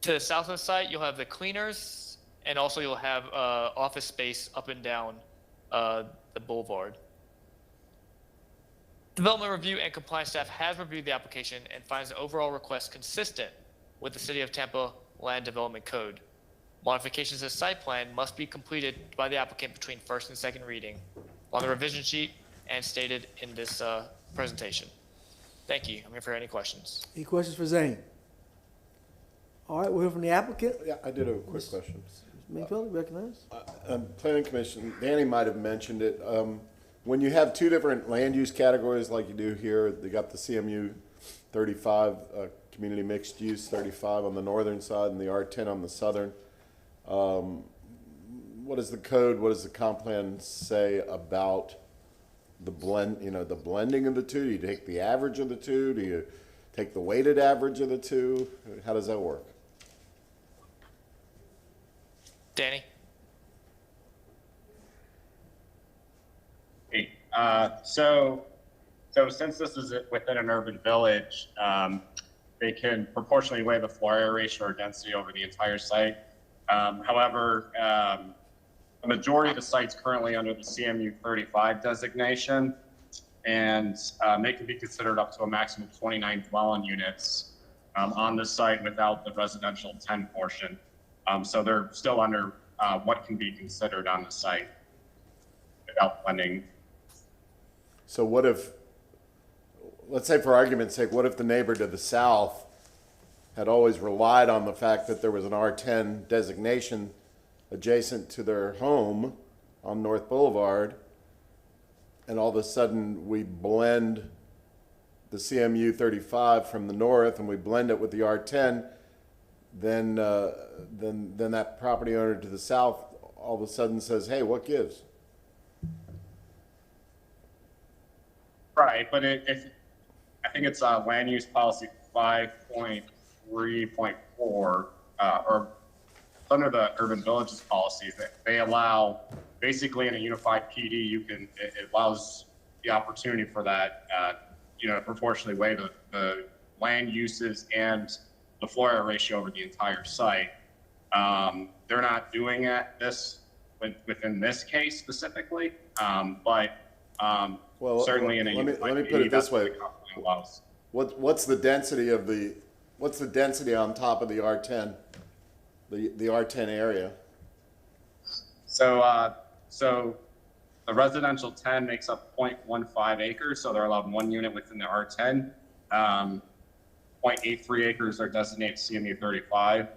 To the south of the site, you'll have the cleaners, and also you'll have office space up and down the boulevard. Development review and compliance staff has reviewed the application and finds the overall request consistent with the City of Tampa Land Development Code. Modifications to the site plan must be completed by the applicant between first and second reading on the revision sheet and stated in this presentation. Thank you. I'm here for any questions.
Any questions for Zane? All right, we'll hear from the applicant.
Yeah, I did have a quick question.
Mayfield, recognize?
Planning Commission, Danny might have mentioned it. When you have 2 different land use categories like you do here, they got the CMU 35, community mixed use 35 on the northern side and the R10 on the southern. What is the code, what does the comp plan say about the the blending of the 2? Do you take the average of the 2? Do you take the weighted average of the 2? How does that work?
Danny?
Hey, so since this is within an urban village, they can proportionally weigh the floor area ratio or density over the entire site. However, the majority of the sites currently under the CMU 35 designation, and they can be considered up to a maximum of 29 dwelling units on the site without the residential 10 portion. So they're still under what can be considered on the site without blending.
So what if, let's say for argument's sake, what if the neighbor to the south had always relied on the fact that there was an R10 designation adjacent to their home on North Boulevard, and all of a sudden we blend the CMU 35 from the north and we blend it with the R10, then that property owner to the south all of a sudden says, hey, what gives?
Right, but I think it's land use policy 5.3.4, or under the urban villages policy, that they allow, basically in a unified PD, it allows the opportunity for that, to proportionally weigh the land uses and the floor area ratio over the entire site. They're not doing this within this case specifically, but certainly in a unified
let me
PD,
put it this way.
What's
the density of what's the density on top of the R10, the R10 area?
So the residential 10 makes up 0.15 acres, so they're allowed 1 unit within the R10. 0.83 acres are designated CMU 35,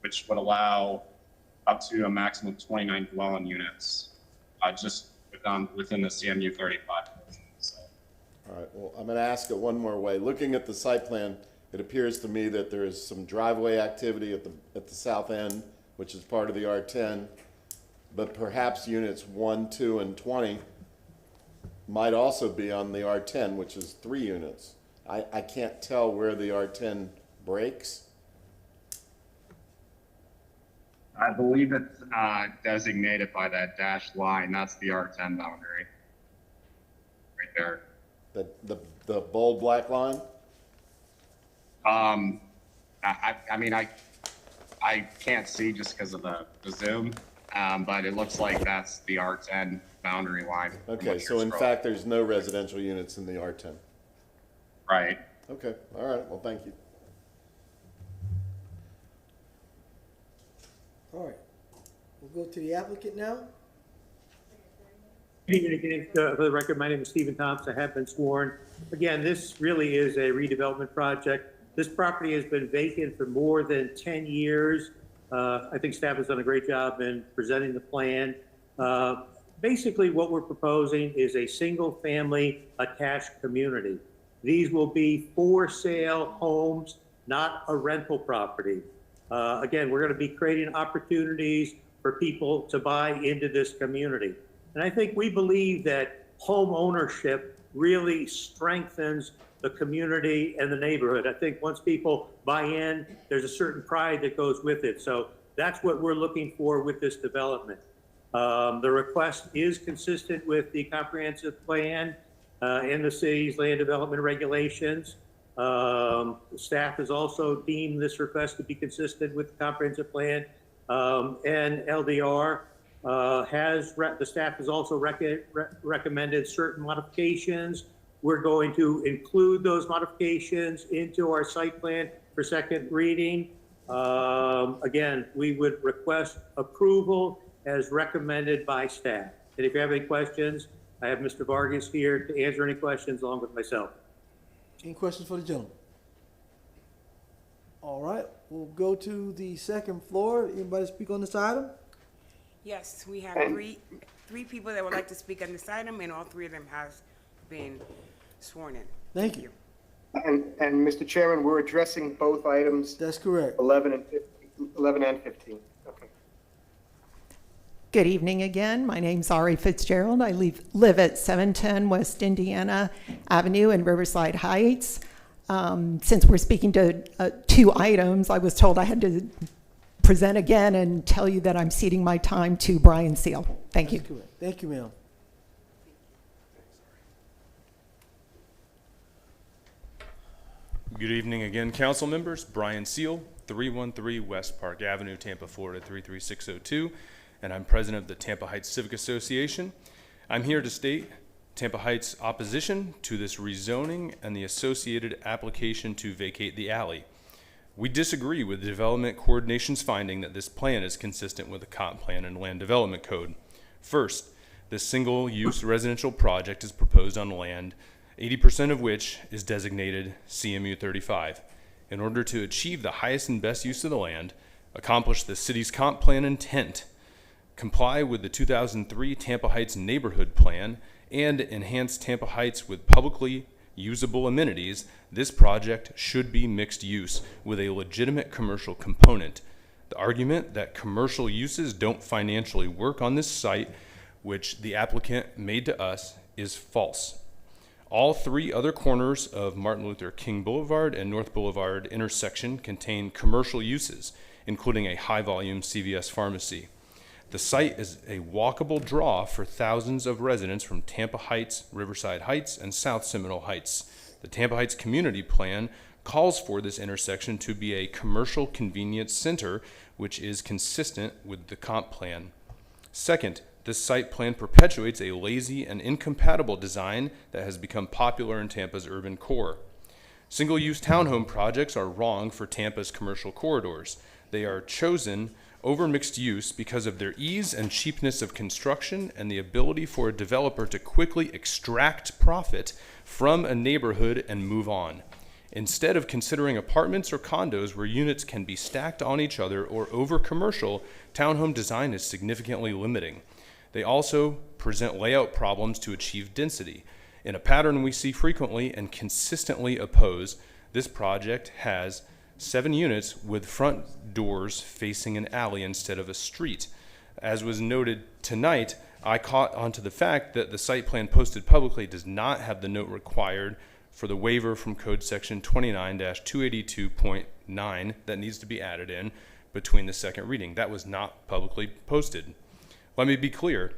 which would allow up to a maximum of 29 dwelling units, just within the CMU 35. So.
All right, well, I'm going to ask it one more way. Looking at the site plan, it appears to me that there is some driveway activity at the south end, which is part of the R10, but perhaps units 1, 2, and 20 might also be on the R10, which is 3 units. I can't tell where the R10 breaks.
I believe it's designated by that dashed line. That's the R10 boundary. Right there.
The bold black line?
I mean, I can't see just because of the zoom, but it looks like that's the R10 boundary line.
Okay, so in fact, there's no residential units in the R10.
Right.
Okay, all right, well, thank you.
All right. We'll go to the applicant now.
Good evening again. For the record, my name is Stephen Thompson. I have been sworn. Again, this really is a redevelopment project. This property has been vacant for more than 10 years. I think staff has done a great job in presenting the plan. Basically, what we're proposing is a single-family attached community. These will be for-sale homes, not a rental property. Again, we're going to be creating opportunities for people to buy into this community. And I think we believe that home ownership really strengthens the community and the neighborhood. I think once people buy in, there's a certain pride that goes with it. So that's what we're looking for with this development. The request is consistent with the comprehensive plan and the city's land development regulations. Staff has also deemed this request to be consistent with the comprehensive plan, and LDR the staff has also recommended certain modifications. We're going to include those modifications into our site plan for second reading. Again, we would request approval as recommended by staff. And if you have any questions, I have Mr. Vargas here to answer any questions along with myself.
Any questions for the gentleman? All right, we'll go to the second floor. Anybody speak on this item?
Yes, we have three people that would like to speak on this item, and all three of them has been sworn in.
Thank you.
And Mr. Chairman, we're addressing both items.
That's correct.
11 and 15. Okay.
Good evening again. My name's Ari Fitzgerald. I live at 710 West Indiana Avenue in Riverside Heights. Since we're speaking to two items, I was told I had to present again and tell you that I'm ceding my time to Brian Seal. Thank you.
That's correct. Thank you, ma'am.
Good evening again, council members. Brian Seal, 313 West Park Avenue, Tampa, Florida, 33602, and I'm president of the Tampa Heights Civic Association. I'm here to state Tampa Heights' opposition to this rezoning and the associated application to vacate the alley. We disagree with the Development Coordination's finding that this plan is consistent with the Comp Plan and Land Development Code. First, this single-use residential project is proposed on land, 80% of which is designated CMU 35. In order to achieve the highest and best use of the land, accomplish the city's Comp Plan intent, comply with the 2003 Tampa Heights Neighborhood Plan, and enhance Tampa Heights with publicly usable amenities, this project should be mixed use with a legitimate commercial component. The argument that commercial uses don't financially work on this site, which the applicant made to us, is false. All three other corners of Martin Luther King Boulevard and North Boulevard intersection contain commercial uses, including a high-volume CVS pharmacy. The site is a walkable draw for thousands of residents from Tampa Heights, Riverside Heights, and South Seminole Heights. The Tampa Heights Community Plan calls for this intersection to be a commercial convenience center, which is consistent with the Comp Plan. Second, this site plan perpetuates a lazy and incompatible design that has become popular in Tampa's urban core. Single-use townhome projects are wrong for Tampa's commercial corridors. They are chosen over mixed use because of their ease and cheapness of construction and the ability for a developer to quickly extract profit from a neighborhood and move on. Instead of considering apartments or condos where units can be stacked on each other or over commercial, townhome design is significantly limiting. They also present layout problems to achieve density. In a pattern we see frequently and consistently oppose, this project has 7 units with front doors facing an alley instead of a street. As was noted tonight, I caught onto the fact that the site plan posted publicly does not have the note required for the waiver from code section 29-282.9 that needs to be added in between the second reading. That was not publicly posted. Let me be clear.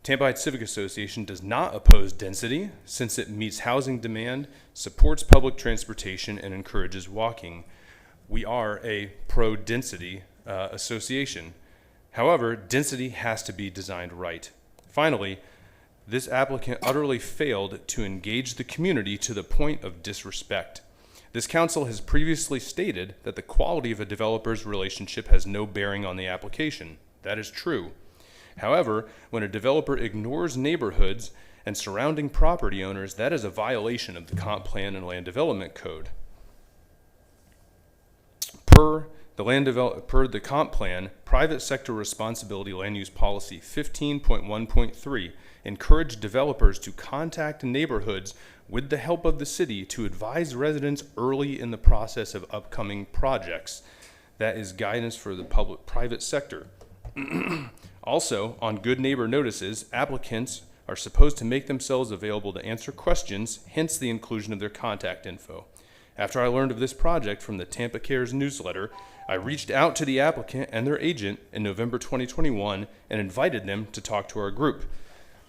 Tampa Heights Civic Association does not oppose density since it meets housing demand, supports public transportation, and encourages walking. We are a pro-density association. However, density has to be designed right. Finally, this applicant utterly failed to engage the community to the point of disrespect. This council has previously stated that the quality of a developer's relationship has no bearing on the application. That is true. However, when a developer ignores neighborhoods and surrounding property owners, that is a violation of the Comp Plan and Land Development Code. Per the Comp Plan, Private Sector Responsibility Land Use Policy 15.1.3 encourage developers to contact neighborhoods with the help of the city to advise residents early in the process of upcoming projects. That is guidance for the private sector. Also, on good neighbor notices, applicants are supposed to make themselves available to answer questions, hence the inclusion of their contact info. After I learned of this project from the Tampa Cares newsletter, I reached out to the applicant and their agent in November 2021 and invited them to talk to our group.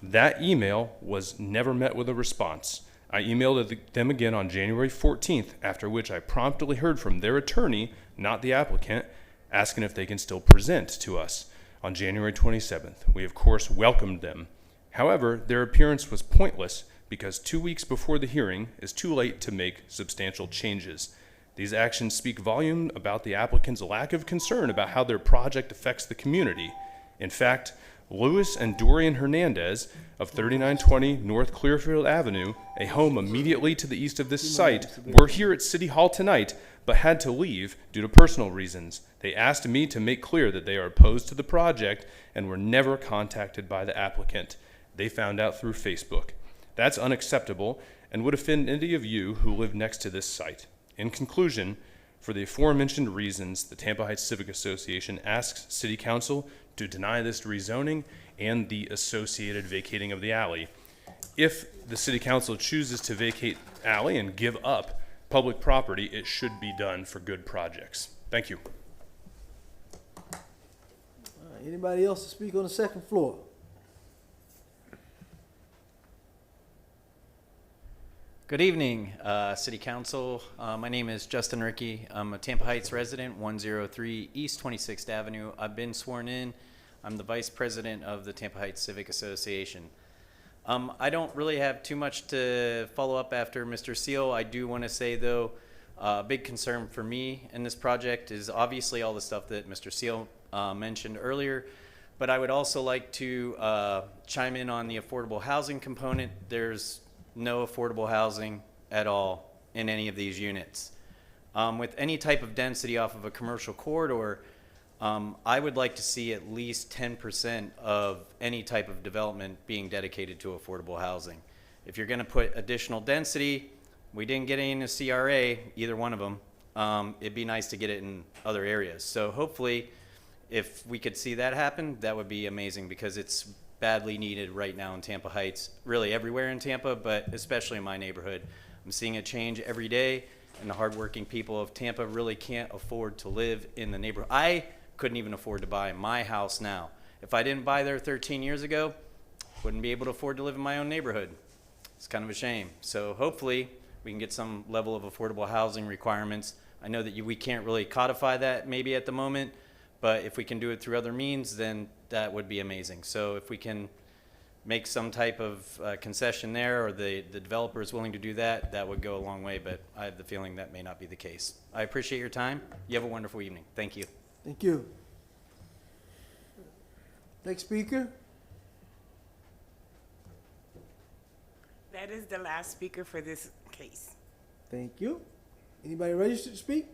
That email was never met with a response. I emailed them again on January 14th, after which I promptly heard from their attorney, not the applicant, asking if they can still present to us. On January 27th, we of course welcomed them. However, their appearance was pointless because 2 weeks before the hearing is too late to make substantial changes. These actions speak volume about the applicant's lack of concern about how their project affects the community. In fact, Louis and Dorian Hernandez of 3920 North Clearfield Avenue, a home immediately to the east of this site, were here at City Hall tonight, but had to leave due to personal reasons. They asked me to make clear that they are opposed to the project and were never contacted by the applicant. They found out through Facebook. That's unacceptable and would offend any of you who live next to this site. In conclusion, for the aforementioned reasons, the Tampa Heights Civic Association asks City Council to deny this rezoning and the associated vacating of the alley. If the City Council chooses to vacate alley and give up public property, it should be done for good projects. Thank you.
Anybody else to speak on the second floor?
Good evening, City Council. My name is Justin Rickey. I'm a Tampa Heights resident, 103 East 26th Avenue. I've been sworn in. I'm the Vice President of the Tampa Heights Civic Association. I don't really have too much to follow up after Mr. Seal. I do want to say, though, a big concern for me in this project is obviously all the stuff that Mr. Seal mentioned earlier, but I would also like to chime in on the affordable housing component. There's no affordable housing at all in any of these units. With any type of density off of a commercial corridor, I would like to see at least 10% of any type of development being dedicated to affordable housing. If you're going to put additional density, we didn't get any in the CRA, either one of them. It'd be nice to get it in other areas. So hopefully, if we could see that happen, that would be amazing because it's badly needed right now in Tampa Heights, really everywhere in Tampa, but especially in my neighborhood. I'm seeing a change every day, and the hardworking people of Tampa really can't afford to live in the neighborhood. I couldn't even afford to buy my house now. If I didn't buy there 13 years ago, wouldn't be able to afford to live in my own neighborhood. It's kind of a shame. So hopefully we can get some level of affordable housing requirements. I know that we can't really codify that maybe at the moment, but if we can do it through other means, then that would be amazing. So if we can make some type of concession there, or the developer is willing to do that, that would go a long way, but I have the feeling that may not be the case. I appreciate your time. You have a wonderful evening. Thank you.
Thank you. Next speaker.
That is the last speaker for this case.
Thank you. Anybody registered to speak?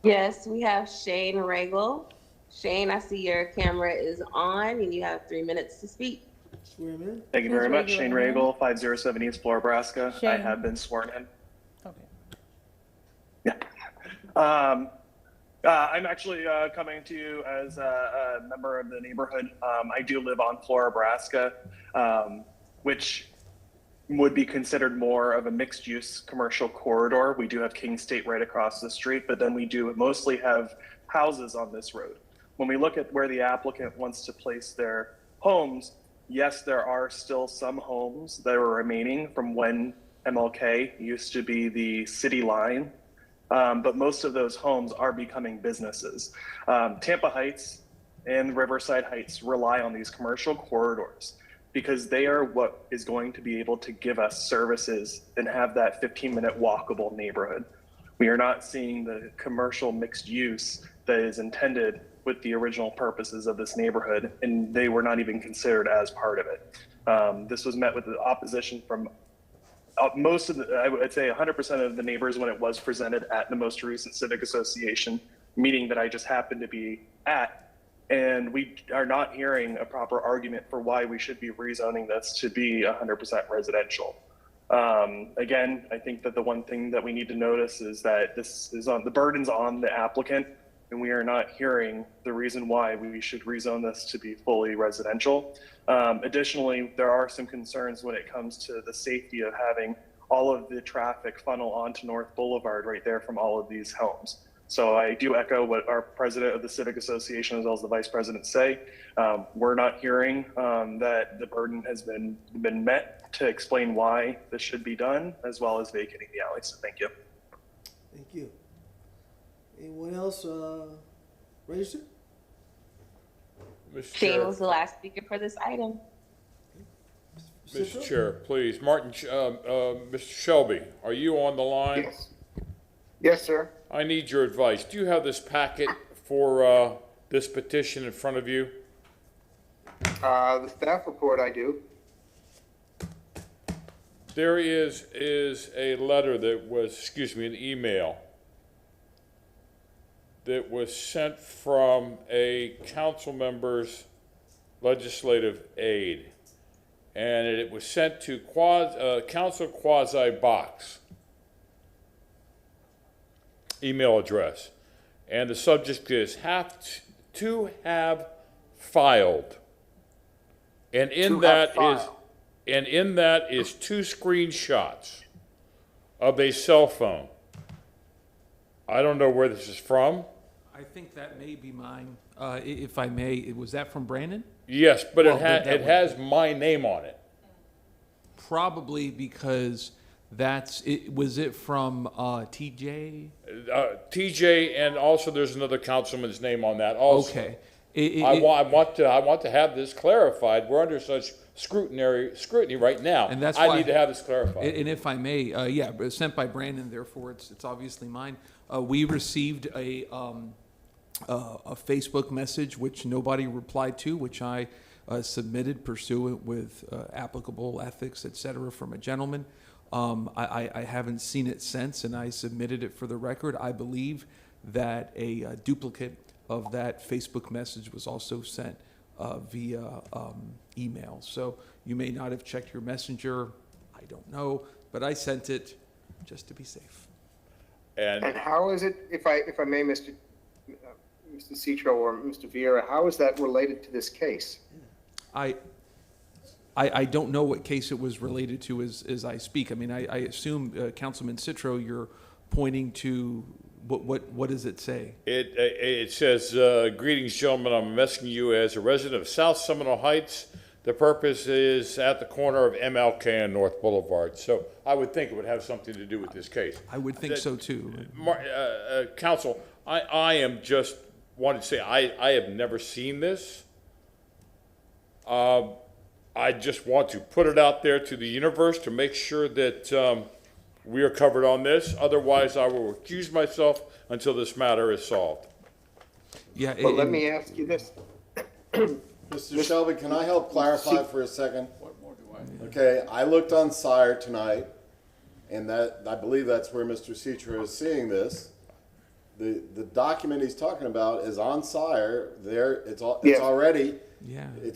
Yes, we have Shane Regal. Shane, I see your camera is on and you have 3 minutes to speak.
Swear him in.
Thank you very much. Shane Regal, 507 East Floor, Nebraska. I
Shane.
have been sworn in.
Okay.
Yeah. I'm actually coming to you as a member of the neighborhood. I do live on Flora, Nebraska, which would be considered more of a mixed-use commercial corridor. We do have King State right across the street, but then we do mostly have houses on this road. When we look at where the applicant wants to place their homes, yes, there are still some homes that are remaining from when MLK used to be the city line. But most of those homes are becoming businesses. Tampa Heights and Riverside Heights rely on these commercial corridors because they are what is going to be able to give us services and have that 15-minute walkable neighborhood. We are not seeing the commercial mixed use that is intended with the original purposes of this neighborhood, and they were not even considered as part of it. This was met with the opposition from most of the, I would say 100% of the neighbors when it was presented at the most recent Civic Association meeting that I just happened to be at. And we are not hearing a proper argument for why we should be rezoning this to be 100% residential. Again, I think that the one thing that we need to notice is that this is on the burden's on the applicant, and we are not hearing the reason why we should rezone this to be fully residential. Additionally, there are some concerns when it comes to the safety of having all of the traffic funnel onto North Boulevard right there from all of these homes. So I do echo what our president of the Civic Association as well as the vice president say. We're not hearing that the burden has been met to explain why this should be done, as well as vacating the alley. So thank you.
Thank you. Anyone else registered?
Shane was the last speaker for this item.
Mr. Chair, please. Mr. Shelby, are you on the line?
Yes. Yes, sir.
I need your advice. Do you have this packet for this petition in front of you?
The staff report I do.
There is a letter that was, an email that was sent from a council member's legislative aide. And it was sent to council quasi box email address. And the subject is have filed. And in that is 2 screenshots of a cell phone. I don't know where this is from.
I think that may be mine. If I may, was that from Brandon?
Yes, but it has my name on it.
Probably because was it from TJ?
TJ, and also there's another councilman's name on that also.
Okay.
I want to have this clarified. We're under such scrutiny right now.
And that's
I
why
need to have this clarified.
And if I may, it was sent by Brandon, therefore it's obviously mine. We received a Facebook message which nobody replied to, which I submitted pursuant with applicable ethics, et cetera, from a gentleman. I haven't seen it since, and I submitted it for the record. I believe that a duplicate of that Facebook message was also sent via email. So you may not have checked your messenger. I don't know, but I sent it just to be safe.
And how is it, if I may, Mr. Citro or Mr. Vieira, how is that related to this case?
I don't know what case it was related to as I speak. I mean, I assume, Councilman Citro, you're pointing to what does it say?
It says, greetings, gentlemen. I'm messaging you as a resident of South Seminole Heights. The purpose is at the corner of MLK and North Boulevard. So I would think it would have something to do with this case.
I would think so too.
Council, I am just wanted to say I have never seen this. I just want to put it out there to the universe to make sure that we are covered on this. Otherwise, I will recuse myself until this matter is solved.
Yeah. But let me ask you this.
Mr. Shelby, can I help clarify for a second? What more do I need? Okay, I looked on Sire tonight, and I believe that's where Mr. Citro is seeing this. The document he's talking about is on Sire. It's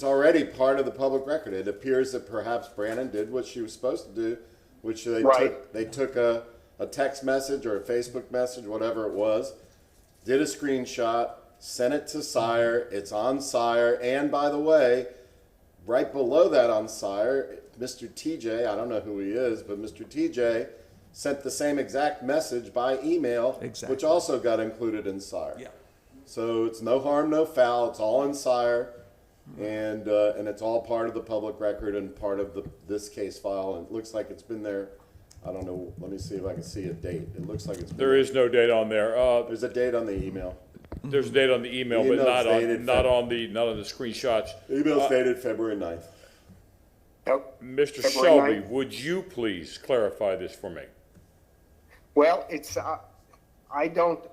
already part of the public record. It appears that perhaps Brandon did what she was supposed to do, which they took a text message or a Facebook message, whatever it was, did a screenshot, sent it to Sire. It's on Sire. And by the way, right below that on Sire, Mr. TJ, I don't know who he is, but Mr. TJ sent the same exact message by email, which also got included in Sire.
Yeah.
So it's no harm, no foul. It's all in Sire, and it's all part of the public record and part of this case file. And it looks like it's been there. I don't know. Let me see if I can see a date. It looks like it's been
There is no date on there.
There's a date on the email.
There's a date on the email,
The
but
email's
not on
dated
the screenshots.
The email's dated February 9th.
Mr.
February
Shelby,
9th.
would you please clarify this for me?
Well, it's, I don't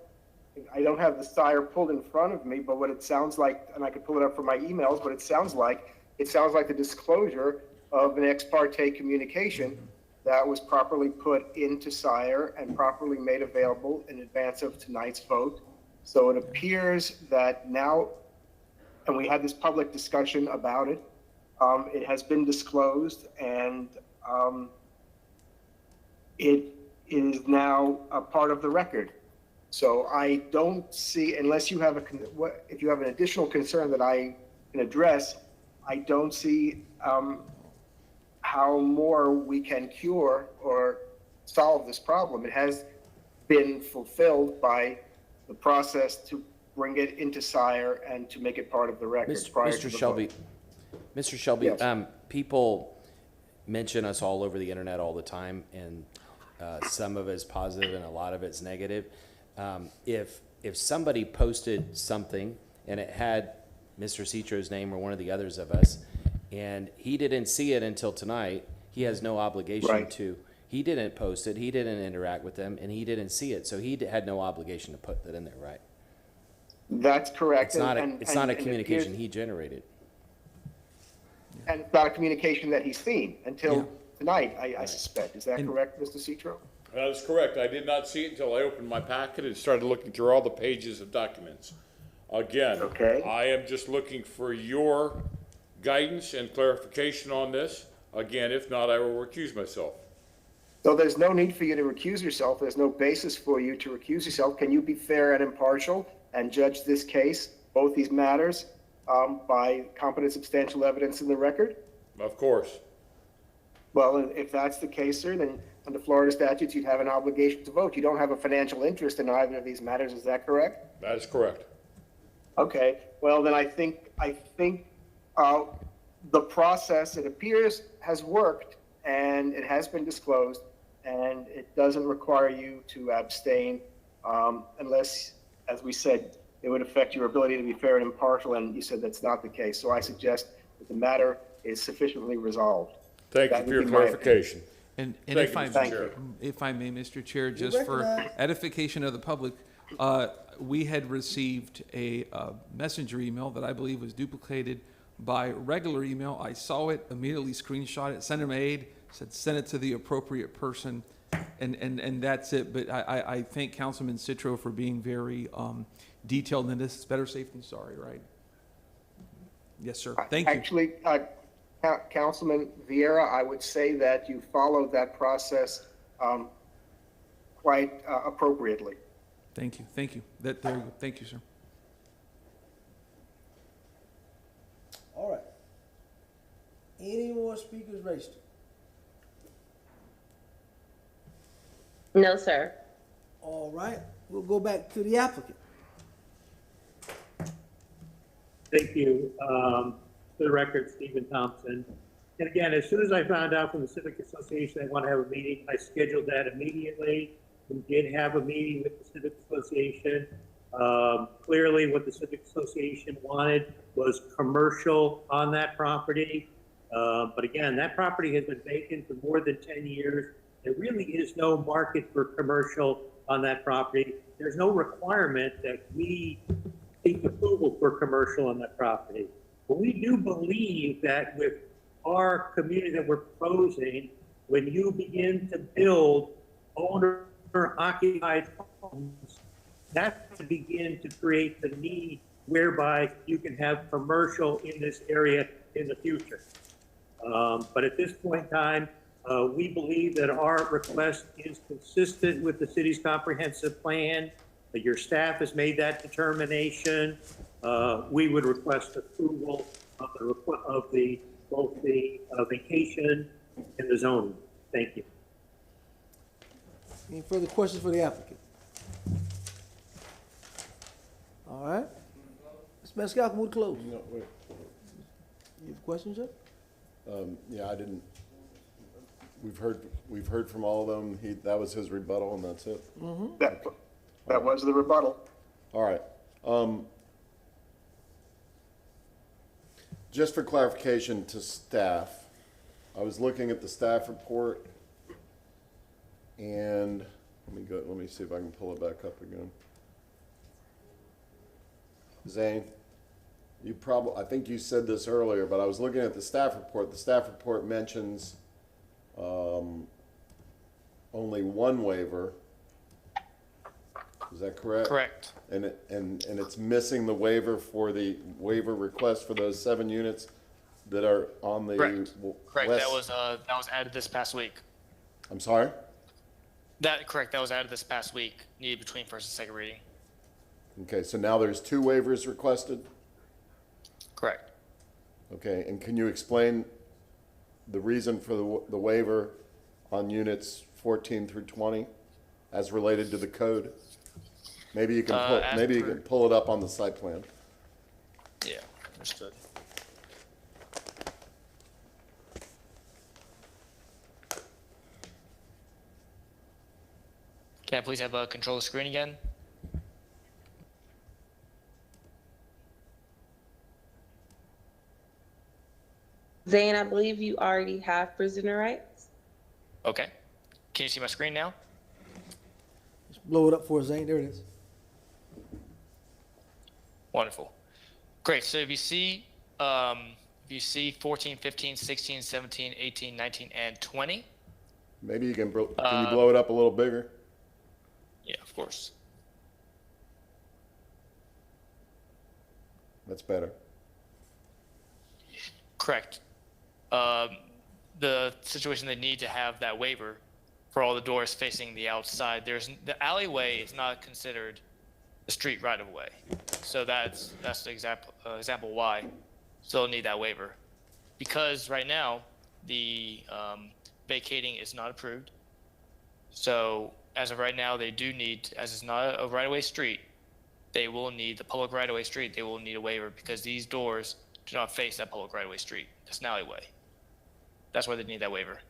have the Sire pulled in front of me, but what it sounds like, and I could pull it up from my emails, but it sounds like the disclosure of an ex parte communication that was properly put into Sire and properly made available in advance of tonight's vote. So it appears that now, and we had this public discussion about it, it has been disclosed, and it is now a part of the record. So I don't see, unless you have if you have an additional concern that I can address, I don't see how more we can cure or solve this problem. It has been fulfilled by the process to bring it into Sire and to make it part of the record prior to
Mr.
the
Shelby,
vote.
Mr. Shelby,
Yes.
people mention us all over the internet all the time, and some of it's positive and a lot of it's negative. If somebody posted something and it had Mr. Citro's name or one of the others of us, and he didn't see it until tonight, he has no obligation
Right.
to. He didn't post it, he didn't interact with them, and he didn't see it, so he had no obligation to put that in there, right?
That's correct.
It's not a
And it
communication
appears-
he generated.
And it's not a communication that he's seen until tonight, I suspect. Is that correct, Mr. Citro?
That is correct. I did not see it until I opened my packet and started looking through all the pages of documents. Again, I am just looking for your guidance and clarification on this. Again, if not, I will recuse myself.
So there's no need for you to recuse yourself. There's no basis for you to recuse yourself. Can you be fair and impartial and judge this case, both these matters, by competent substantial evidence in the record?
Of course.
Well, if that's the case, sir, then under Florida statutes, you'd have an obligation to vote. You don't have a financial interest in either of these matters. Is that correct?
That is correct.
Okay. Well, then I think the process, it appears, has worked, and it has been disclosed, and it doesn't require you to abstain unless, as we said, it would affect your ability to be fair and impartial, and you said that's not the case. So I suggest that the matter is sufficiently resolved.
Thank you for your clarification.
And
Thank
if
you,
I,
Mr. Chair.
if I may, Mr. Chair, just for edification of the public, we had received a messenger email that I believe was duplicated by regular email. I saw it, immediately screenshot it, sent him aid, said send it to the appropriate person, and that's it. But I thank Councilman Citro for being very detailed in this. It's better safe than sorry, right? Yes, sir. Thank you.
Actually, Councilman Vieira, I would say that you followed that process quite appropriately.
Thank you. Thank you. There you go. Thank you, sir.
All right. Any more speakers registered?
No, sir.
All right, we'll go back to the applicant.
Thank you. For the record, Stephen Thompson. And again, as soon as I found out from the Civic Association they want to have a meeting, I scheduled that immediately. We did have a meeting with the Civic Association. Clearly, what the Civic Association wanted was commercial on that property. But again, that property has been vacant for more than 10 years. There really is no market for commercial on that property. There's no requirement that we seek approval for commercial on that property. But we do believe that with our community that we're proposing, when you begin to build owner-occupied homes, that's to begin to create the need whereby you can have commercial in this area in the future. But at this point in time, we believe that our request is consistent with the city's comprehensive plan. Your staff has made that determination. We would request approval of both the vacation and the zoning. Thank you.
Any further questions for the applicant? All right. Mr. Maniscalco, move to close.
No, wait.
You have questions, sir?
Yeah, I didn't. We've heard from all of them. That was his rebuttal, and that's it.
That was the rebuttal.
All right. Just for clarification to staff, I was looking at the staff report, and let me see if I can pull it back up again. Zane, I think you said this earlier, but I was looking at the staff report. The staff report mentions only one waiver. Is that correct?
Correct.
And it's missing the waiver for the waiver request for those 7 units that are on the
Correct.
west.
That was added this past week.
I'm sorry?
Correct. That was added this past week. Needed between first and second reading.
Okay, so now there's 2 waivers requested?
Correct.
Okay, and can you explain the reason for the waiver on units 14 through 20 as related to the code? Maybe you can pull it up on the site plan.
Yeah, understood. Can I please have a control screen again?
Zane, I believe you already have prisoner rights.
Okay. Can you see my screen now?
Just blow it up for us, Zane. There it is.
Wonderful. Great. So if you see 14, 15, 16, 17, 18, 19, and 20.
Maybe you can you blow it up a little bigger?
Yeah, of course.
That's better.
Correct. The situation, they need to have that waiver for all the doors facing the outside. The alleyway is not considered the street right of way. So that's the example why still need that waiver. Because right now the vacating is not approved. So as of right now, they do need, as it's not a right of way street, they will need the public right of way street. They will need a waiver because these doors do not face that public right of way street. It's an alleyway. That's why they need that waiver.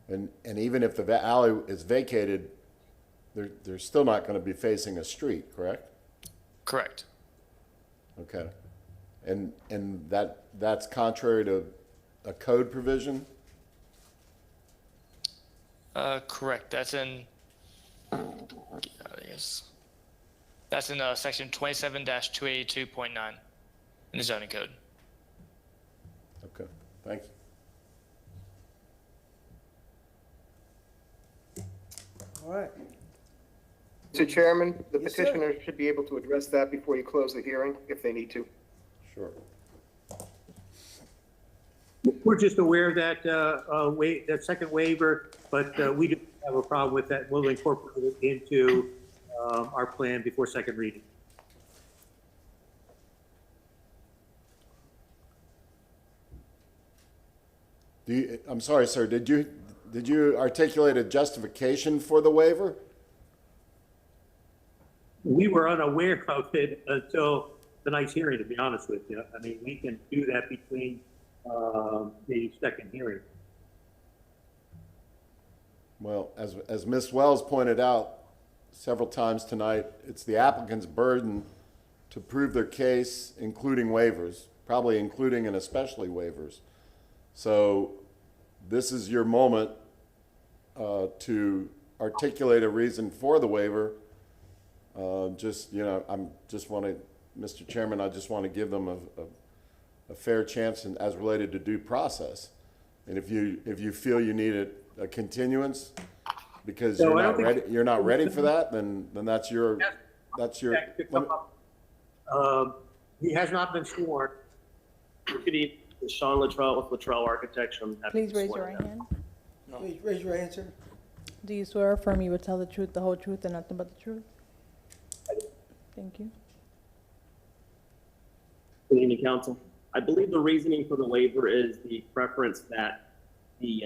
And even if the alley is vacated, they're still not going to be facing a street, correct?
Correct.
Okay. And that's contrary to a code provision?
Correct. That's in section 27-282.9 in the zoning code.
Okay. Thank you.
All right.
Mr. Chairman, the
Yes, sir.
petitioner should be able to address that before you close the hearing, if they need to.
Sure.
We're just aware that that second waiver, but we do have a problem with that. We'll incorporate it into our plan before second reading.
I'm sorry, sir. Did you articulate a justification for the waiver?
We were unaware of it until tonight's hearing, to be honest with you. I mean, we can do that between the second hearing.
Well, as Ms. Wells pointed out several times tonight, it's the applicant's burden to prove their case, including waivers, probably including and especially waivers. So this is your moment to articulate a reason for the waiver. Mr. Chairman, I just want to give them a fair chance as related to due process. And if you feel you need a continuance because you're not ready for that, then that's your.
He has not been sworn.
Good evening, Sean Luttrell with Luttrell Architecture. I'm happy
Please
to
raise
swear
your right
in.
hand.
Please raise your hand, sir.
Do you swear or affirm you will tell the truth, the whole truth, and nothing but the truth? Thank you.
Good evening, council. I believe the reasoning for the waiver is the preference that the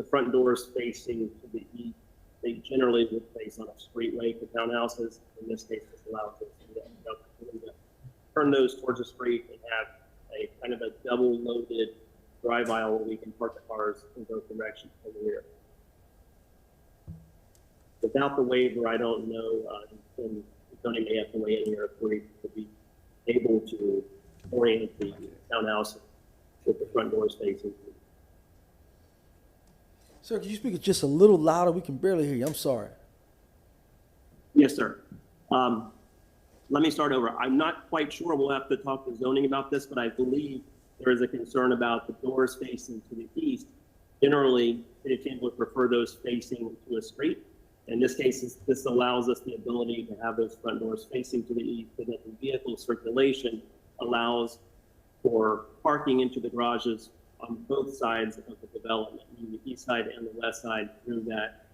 front doors facing to the east, they generally would face on a streetway for townhouses. In this case, this allows us the opportunity to turn those towards the street and have a kind of a double loaded drive aisle where we can park the cars in both directions from the rear. Without the waiver, I don't know, and Tony may have to weigh in here if we to be able to orient the townhouse with the front doors facing.
Sir, could you speak just a little louder? We can barely hear you. I'm sorry.
Yes, sir. Let me start over. I'm not quite sure. We'll have to talk to zoning about this, but I believe there is a concern about the doors facing to the east. Generally, city council would prefer those facing to a street. In this case, this allows us the ability to have those front doors facing to the east, so that the vehicle circulation allows for parking into the garages on both sides of the development, meaning the east side and the west side through that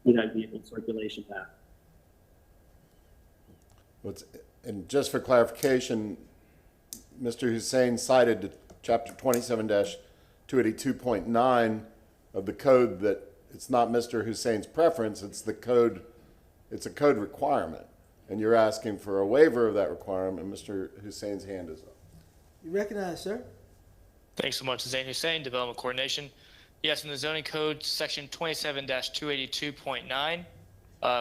vehicle circulation path.
And just for clarification, Mr. Hussein cited Chapter 27-282.9 of the code that it's not Mr. Hussein's preference, it's the code, it's a code requirement. And you're asking for a waiver of that requirement, and Mr. Hussein's hand is up.
You recognize, sir?
Thanks so much, Zain Hussein, Development Coordination. Yes, in the zoning code, section 27-282.9,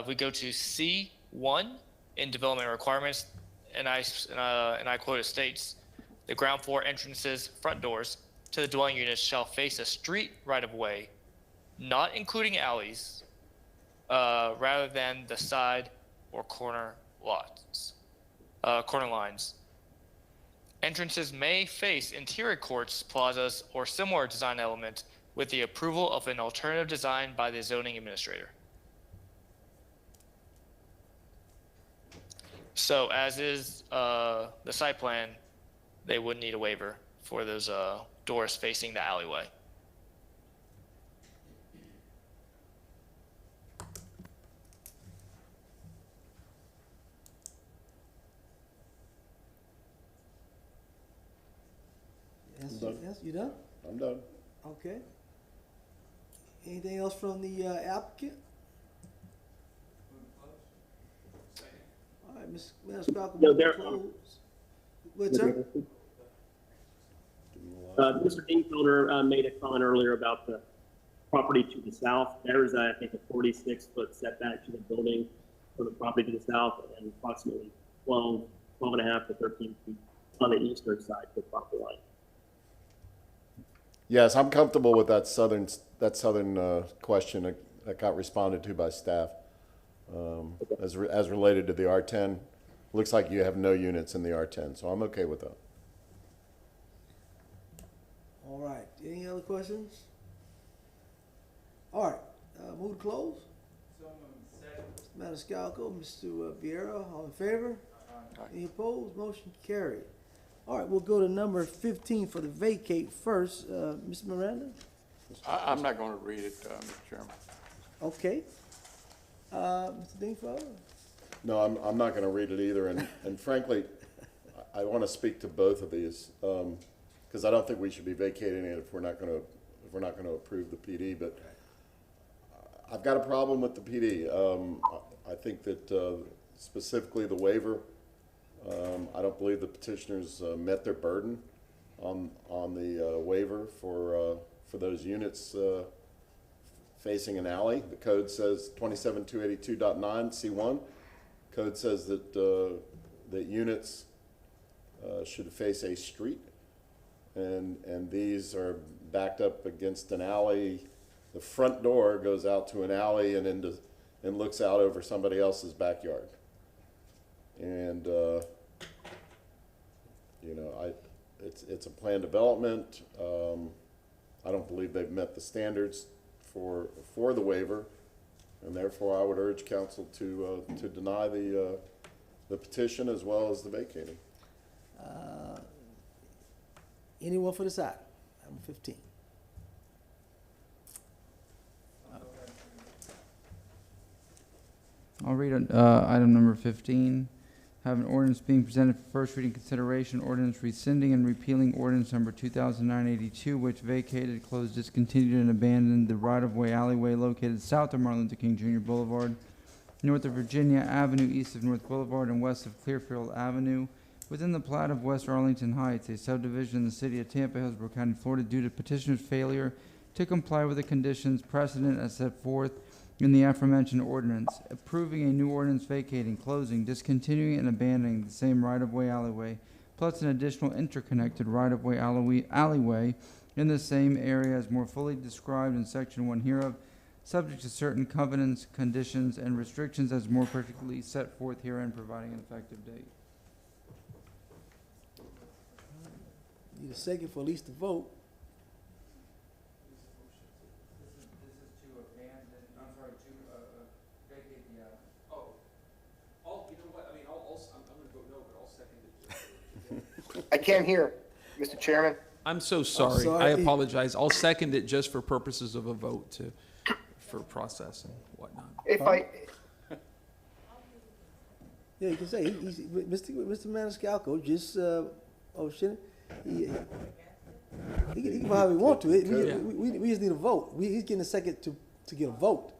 we go to C1 in development requirements, and I quote, it states, the ground floor entrances, front doors to the dwelling units shall face a street right-of-way, not including alleys, rather than the side or corner lines. Entrances may face interior courts, plazas, or similar design element with the approval of an alternative design by the zoning administrator. So as is the site plan, they would need a waiver for those doors facing the alleyway.
Yes, you done?
I'm done.
Okay. Anything else from the applicant? All right, Ms. Falcon,
No,
move to
there-
close. What, sir?
Mr. Dingfelder made a comment earlier about the property to the south. There's, I think, a 46-foot setback to the building from the property to the south, and approximately 12 and a half to 13 feet on the eastern side of the property line.
Yes, I'm comfortable with that southern question that got responded to by staff. As related to the R10, looks like you have no units in the R10, so I'm okay with that.
All right. Any other questions? All right. Move to close. Mr. Maniscalco, Mr. Vieira, all in favor? Any opposed? Motion carried. All right, we'll go to number 15 for the vacate first. Mr. Miranda?
I'm not going to read it, Mr. Chairman.
Okay. Mr. Dingfelder?
No, I'm not going to read it either, and frankly, I want to speak to both of these because I don't think we should be vacating it if we're not going to approve the PD. But I've got a problem with the PD. I think that specifically the waiver. I don't believe the petitioners met their burden on the waiver for those units facing an alley. The code says 27282.9 C1. Code says that that units should face a street, and these are backed up against an alley. The front door goes out to an alley and looks out over somebody else's backyard. And you know, it's a planned development. I don't believe they've met the standards for the waiver, and therefore I would urge council to deny the petition as well as the vacating.
Anyone for the side? Item 15.
I'll read item number 15. Have an ordinance being presented for first reading consideration, ordinance rescinding and repealing ordinance number 2009-82, which vacated, closed, discontinued, and abandoned the right-of-way alleyway located south of Martin Luther King Jr. Boulevard, north of Virginia Avenue, east of North Boulevard, and west of Clearfield Avenue, within the plat of West Arlington Heights, a subdivision in the city of Tampa, Hillsborough County, Florida, due to petitioner's failure to comply with the conditions precedent as set forth in the aforementioned ordinance, approving a new ordinance vacating, closing, discontinuing, and abandoning the same right-of-way alleyway, plus an additional interconnected right-of-way alleyway in the same area as more fully described in section 1 hereof, subject to certain covenants, conditions, and restrictions as more particularly set forth herein, providing an effective date.
Need a second for at least a vote.
I can't hear, Mr. Chairman.
I'm so sorry.
sorry.
I apologize. I'll second it just for purposes of a vote for process and whatnot.
If I,
Yeah, you can say, Mr. Maniscalco just, he can vote how he want to. We just need a vote. He's getting a second to get a vote.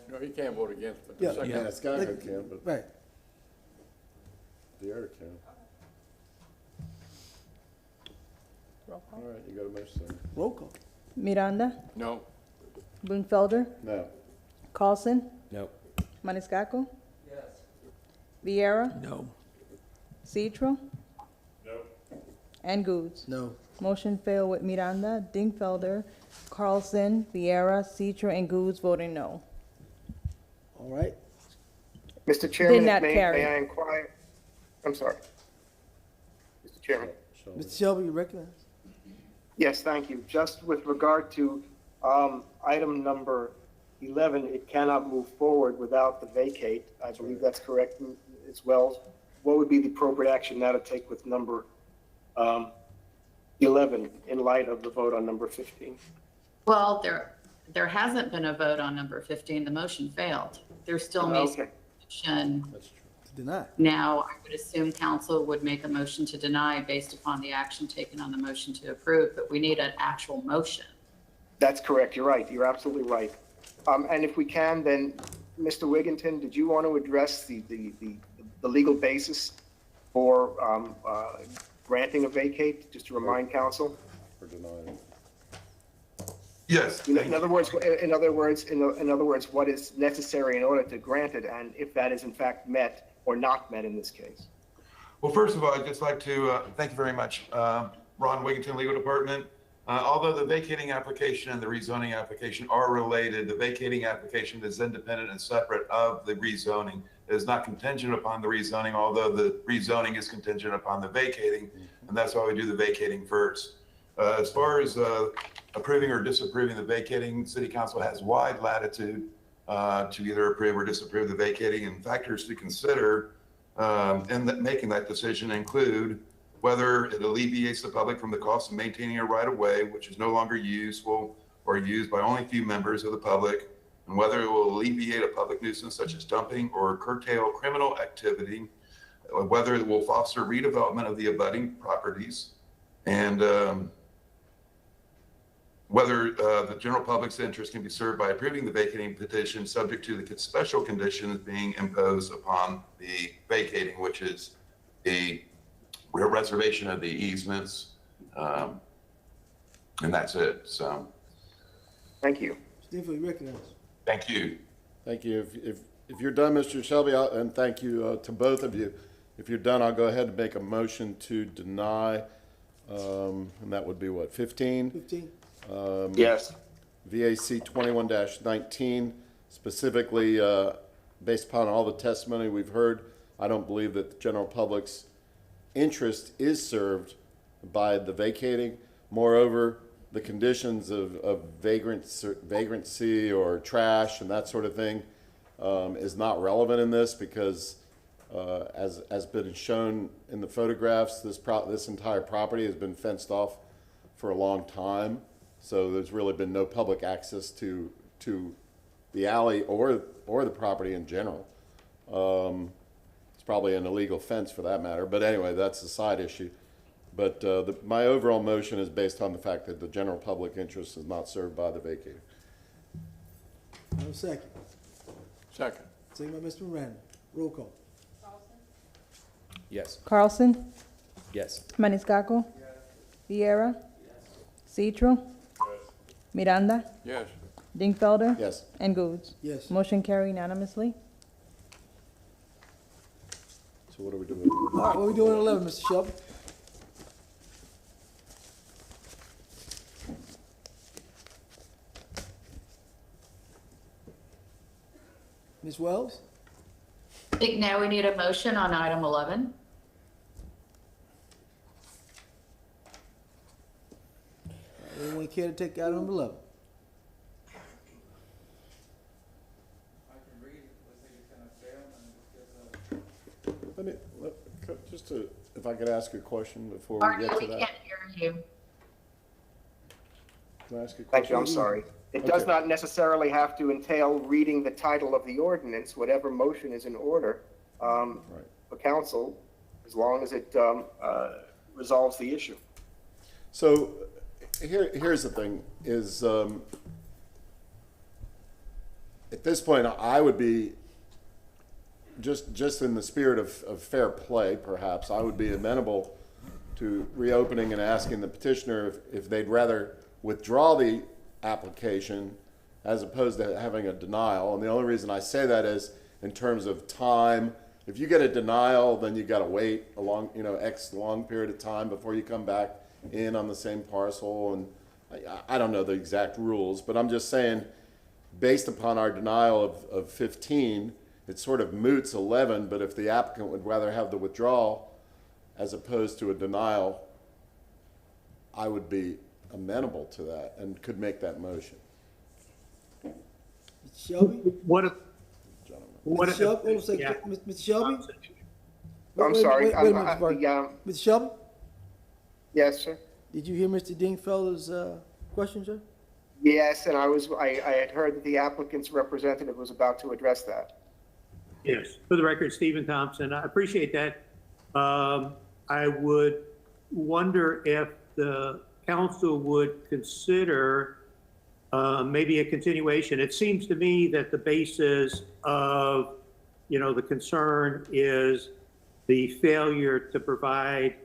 No, he can't vote against, but
Yeah.
the second.
Maniscalco can, but
Right.
the other can. All right, you got a motion.
Roll call.
Miranda,
No.
Brunfelder,
No.
Carlson,
No.
Maniscalco. Yes. Vieira,
No.
Citro.
No.
And Goods.
No.
Motion failed with Miranda, Dingfelder, Carlson, Vieira, Citro, and Goods voting no.
All right.
Mr. Chairman,
not
may
carry.
I inquire? I'm sorry. Mr. Chairman.
Mr. Shelby, you recognize?
Yes, thank you. Just with regard to item number 11, it cannot move forward without the vacate. I believe that's correct as well. What would be the appropriate action now to take with number 11 in light of the vote on number 15?
Well, there hasn't been a vote on number 15. The motion failed. There still needs to be a motion.
That's true.
To deny.
Now, I would assume council would make a motion to deny based upon the action taken on the motion to approve, but we need an actual motion.
That's correct. You're right. You're absolutely right. And if we can, then, Mr. Wigginton, did you want to address the legal basis for granting a vacate, just to remind council?
For denying.
Yes. In other words, what is necessary in order to grant it, and if that is in fact met or not met in this case?
Well, first of all, I'd just like to thank you very much, Ron Wigginton, Legal Department. Although the vacating application and the rezoning application are related, the vacating application is independent and separate of the rezoning. It is not contingent upon the rezoning, although the rezoning is contingent upon the vacating, and that's why we do the vacating first. As far as approving or disapproving the vacating, City Council has wide latitude to either approve or disapprove the vacating, and factors to consider in making that decision include whether it alleviates the public from the cost of maintaining a right-of-way, which is no longer useful or used by only few members of the public, and whether it will alleviate a public nuisance such as dumping or curtail criminal activity, whether it will foster redevelopment of the abutting properties, and whether the general public's interest can be served by approving the vacating petition subject to the special conditions being imposed upon the vacating, which is the reservation of the easements, and that's it. So,
thank you.
Steve, you recognize?
Thank you.
Thank you. If you're done, Mr. Shelby, and thank you to both of you. If you're done, I'll go ahead and make a motion to deny, and that would be what, 15?
15.
Yes.
VAC 21-19, specifically based upon all the testimony we've heard, I don't believe that the general public's interest is served by the vacating. Moreover, the conditions of vagrancy or trash and that sort of thing is not relevant in this because, as been shown in the photographs, this entire property has been fenced off for a long time. So there's really been no public access to the alley or the property in general. It's probably an illegal fence for that matter, but anyway, that's a side issue. But my overall motion is based on the fact that the general public interest is not served by the vacator.
No second.
Second.
Second by Mr. Miranda. Roll call.
Yes.
Carlson,
Yes.
Maniscalco, Viera, Citro, Miranda,
Yes.
Dingfelder,
Yes.
and Goods.
Yes.
Motion carried unanimously.
So what are we doing?
All right, what are we doing at 11, Mr. Shelby? Ms. Wells?
I think now we need a motion on item 11.
Anyone care to take item number 11?
Just to, if I could ask a question before we
Barney,
get
we
to that.
can't hear you.
Can I ask a question?
Thank you, I'm sorry. It does
Okay.
not necessarily have to entail reading the title of the ordinance. Whatever motion is in order for council, as long as it resolves the issue.
So here's the thing is, at this point, I would be, just in the spirit of fair play, perhaps, I would be amenable to reopening and asking the petitioner if they'd rather withdraw the application as opposed to having a denial. And the only reason I say that is in terms of time. If you get a denial, then you got to wait a long, X long period of time before you come back in on the same parcel. And I don't know the exact rules, but I'm just saying, based upon our denial of 15, it sort of moots 11, but if the applicant would rather have the withdrawal as opposed to a denial, I would be amenable to that and could make that motion.
Mr. Shelby?
What if,
Mr. Shelby? Hold on a second.
Yeah.
Mr. Shelby?
I'm sorry.
Wait a minute, Mr. Barker. Mr. Shelby?
Yes, sir.
Did you hear Mr. Dingfelder's question, sir?
Yes, and I had heard that the applicant's representative was about to address that.
yes, for the record, Stephen Thompson, I appreciate that. I would wonder if the council would consider maybe a continuation. It seems to me that the basis of, the concern is the failure to provide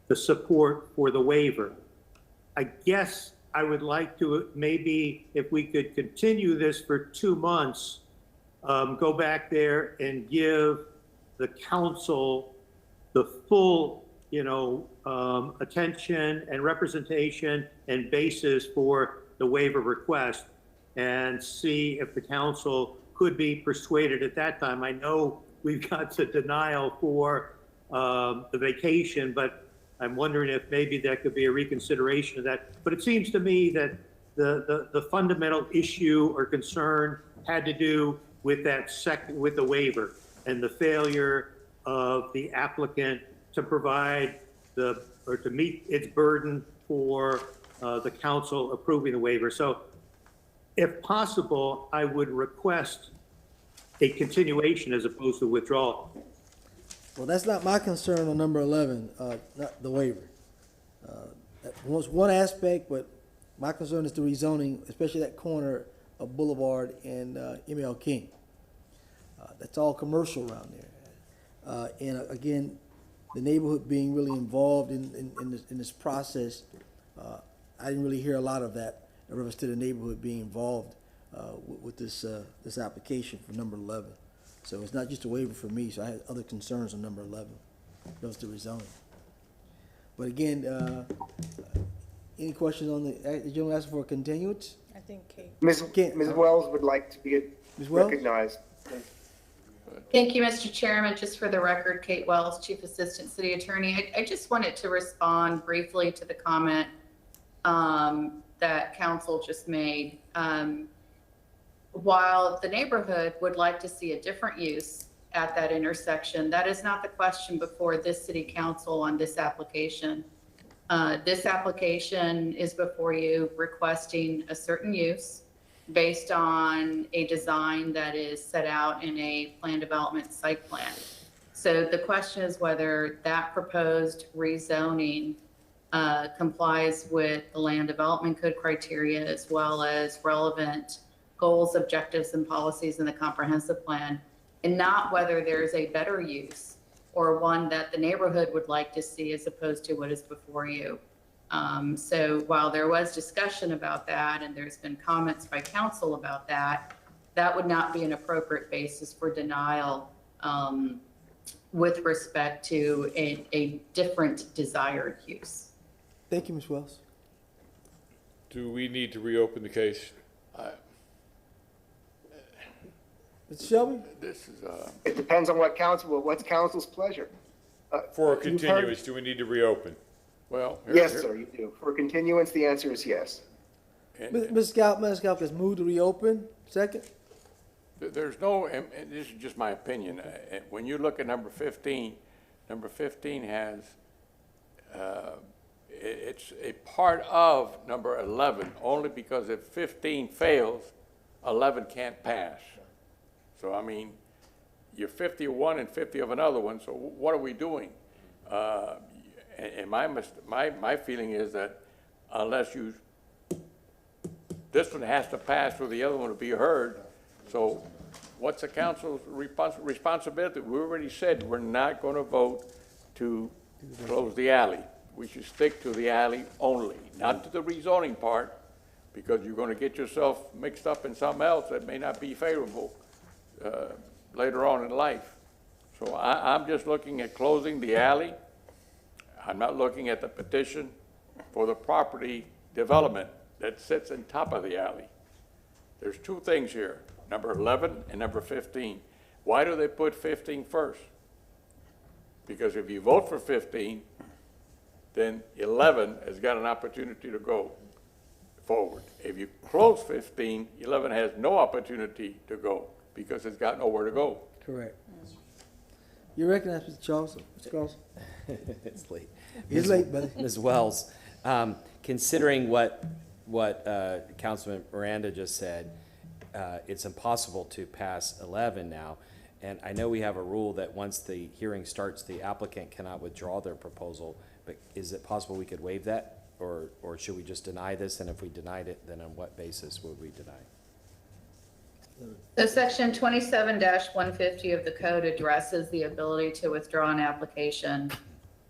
the support for the waiver. I guess I would like to, maybe if we could continue this for 2 months, go back there and give the council the full, attention and representation and basis for the waiver request, and see if the council could be persuaded at that time. I know we've got the denial for the vacation, but I'm wondering if maybe that could be a reconsideration of that. But it seems to me that the fundamental issue or concern had to do with with the waiver and the failure of the applicant to provide or to meet its burden for the council approving the waiver. So if possible, I would request a continuation as opposed to withdrawal.
Well, that's not my concern on number 11, not the waiver. That was one aspect, but my concern is the rezoning, especially that corner of Boulevard and M.L. King. That's all commercial around there. And again, the neighborhood being really involved in this process, I didn't really hear a lot of that in reference to the neighborhood being involved with this application for number 11. So it's not just a waiver for me, so I had other concerns on number 11. That was the rezoning. But again, any questions on the gentleman asking for a continuance?
I think Kate.
Ms. Wells would like to be
Ms. Wells?
recognized.
Thank you, Mr. Chairman. Just for the record, Kate Wells, Chief Assistant City Attorney. I just wanted to respond briefly to the comment that council just made. While the neighborhood would like to see a different use at that intersection, that is not the question before this city council on this application. This application is before you requesting a certain use. based on a design that is set out in a plan development site plan. So the question is whether that proposed rezoning complies with the land development code criteria as well as relevant goals, objectives, and policies in the comprehensive plan, and not whether there's a better use or one that the neighborhood would like to see as opposed to what is before you. So while there was discussion about that and there's been comments by council about that, that would not be an appropriate basis for denial with respect to a different desired use.
Thank you, Ms. Wells.
Do we need to reopen the case?
Mr. Shelby?
This is,
It depends on what's council's pleasure.
For a
You've heard-
continuance, do we need to reopen?
well.
Yes, sir, you do. For continuance, the answer is yes.
Ms. Scalp has moved to reopen. Second?
There's no, and this is just my opinion, when you look at number 15 has, it's a part of number 11, only because if 15 fails, 11 can't pass. So, I mean, you're 50 of one and 50 of another one, so what are we doing? And my feeling is that unless this one has to pass for the other one to be heard. So what's the council's responsibility? We already said we're not going to vote to close the alley. We should stick to the alley only, not to the rezoning part, because you're going to get yourself mixed up in something else that may not be favorable later on in life. So I'm just looking at closing the alley. I'm not looking at the petition for the property development that sits on top of the alley. There's two things here, number 11 and number 15. Why do they put 15 first? Because if you vote for 15, then 11 has got an opportunity to go forward. If you close 15, 11 has no opportunity to go because it's got nowhere to go.
Correct. You recognize Mr. Charles? Mr. Carlson?
It's late.
It's late, buddy.
Ms. Wells, considering what Councilman Miranda just said, it's impossible to pass 11 now. And I know we have a rule that once the hearing starts, the applicant cannot withdraw their proposal, but is it possible we could waive that? Or should we just deny this? And if we denied it, then on what basis would we deny?
So section 27-150 of the code addresses the ability to withdraw an application.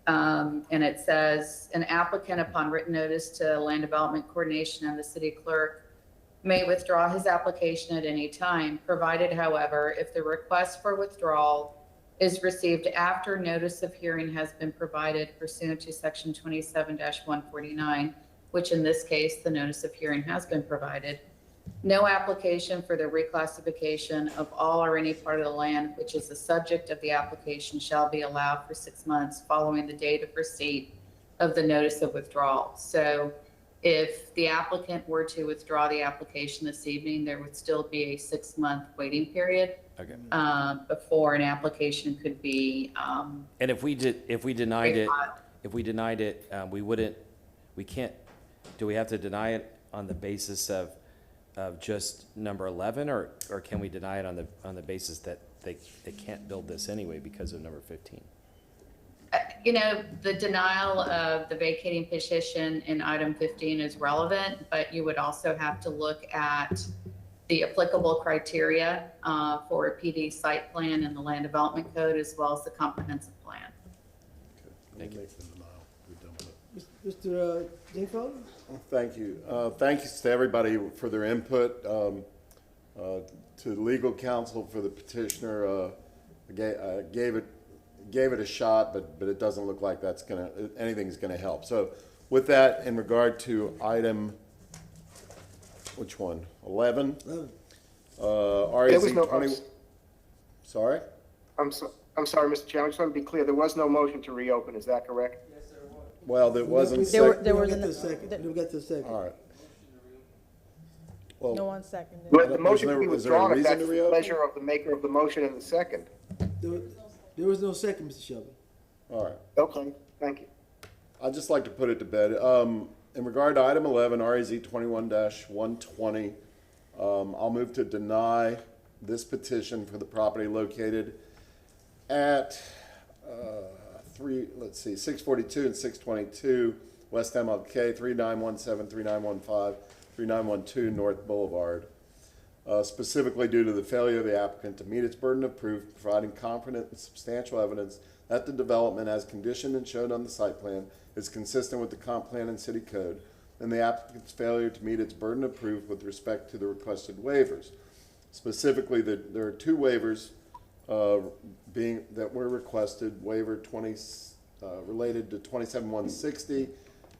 And it says, an applicant upon written notice to Land Development Coordination and the city clerk may withdraw his application at any time, provided, however, if the request for withdrawal is received after notice of hearing has been provided pursuant to section 27-149, which in this case, the notice of hearing has been provided. No application for the reclassification of all or any part of the land which is the subject of the application shall be allowed for 6 months following the date of receipt of the notice of withdrawal. So if the applicant were to withdraw the application this evening, there would still be a 6-month waiting period before an application could be.
And if we denied it, we can't. Do we have to deny it on the basis of just number 11, or can we deny it on the basis that they can't build this anyway because of number 15?
You know, the denial of the vacating petition in item 15 is relevant, but you would also have to look at the applicable criteria for a PD site plan in the land development code, as well as the comprehensive plan.
Thank you.
Mr. Dingfelder?
Thank you. Thank you to everybody for their input. To the legal counsel for the petitioner, gave it a shot, but it doesn't look like anything's gonna help. So with that, in regard to item, which one? 11? REZ 20. Sorry?
I'm sorry, Mr. Chairman, I just want to be clear, there was no motion to reopen, is that correct?
Well, there wasn't.
There was a second. We'll get to a second.
All right. Well,
No one seconded.
But the motion can be
was there a
withdrawn if
reason
that's
to
the
reopen?
pleasure of the maker of the motion and the second.
There was no second, Mr. Shelby.
All right.
Okay, thank you.
I'd just like to put it to bed. In regard to item 11, REZ 21-120, I'll move to deny this petition for the property located at 642 and 622 West MLK, 3917, 3915, 3912 North Boulevard. Specifically due to the failure of the applicant to meet its burden of proof, providing competent and substantial evidence that the development as conditioned and showed on the site plan is consistent with the comp plan and city code, and the applicant's failure to meet its burden of proof with respect to the requested waivers. Specifically, there are two waivers that were requested. Waiver 20 related to 27160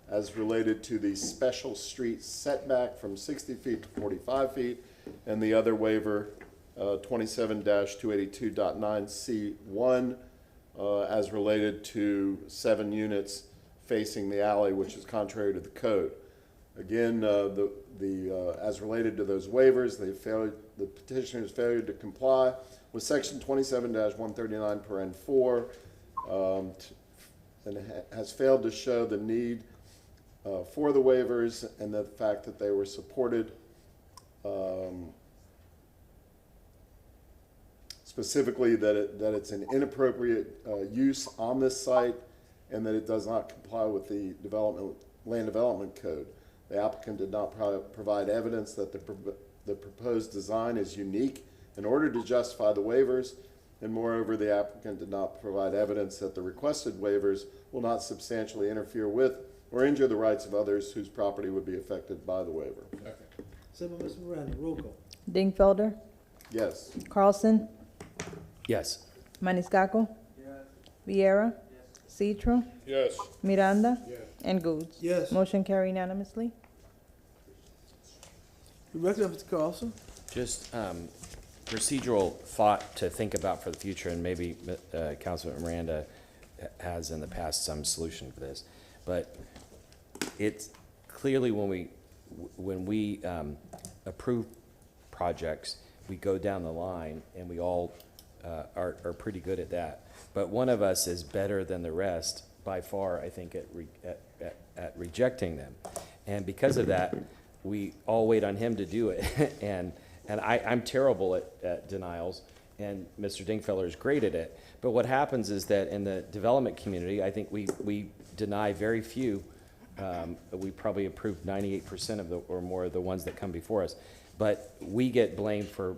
as related to the special street setback from 60 feet to 45 feet, and the other waiver 27-282.9C1 as related to 7 units facing the alley, which is contrary to the code. Again, as related to those waivers, the petitioner's failure to comply with section 27-139 paren 4 and has failed to show the need for the waivers and the fact that they were supported specifically that it's an inappropriate use on this site and that it does not comply with the land development code. The applicant did not provide evidence that the proposed design is unique in order to justify the waivers, and moreover, the applicant did not provide evidence that the requested waivers will not substantially interfere with or injure the rights of others whose property would be affected by the waiver.
Second by Mr. Miranda, roll call.
Dingfelder,
Yes.
Carlson,
Yes.
Maniscalco, Viera, Citro,
Yes.
Miranda, and Goods.
Yes.
Motion carried unanimously.
The record, Mr. Carlson.
Just procedural thought to think about for the future, and maybe Councilman Miranda has in the past some solution for this. But it's clearly when we approve projects, we go down the line, and we all are pretty good at that. But one of us is better than the rest by far, I think, at rejecting them. And because of that, we all wait on him to do it. and I'm terrible at denials, and Mr. Dingfelder is great at it. But what happens is that in the development community, I think we deny very few. We probably approve 98% of or more of the ones that come before us. But we get blamed for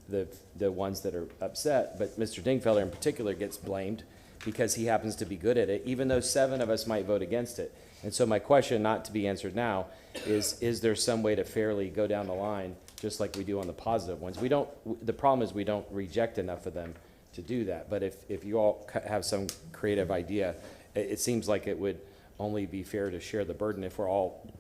the ones that are upset. But Mr. Dingfelder in particular gets blamed because he happens to be good at it, even though 7 of us might vote against it. And so my question, not to be answered now, is there some way to fairly go down the line, just like we do on the positive ones? The problem is we don't reject enough of them to do that. But if you all have some creative idea, it seems like it would only be fair to share the burden if we're all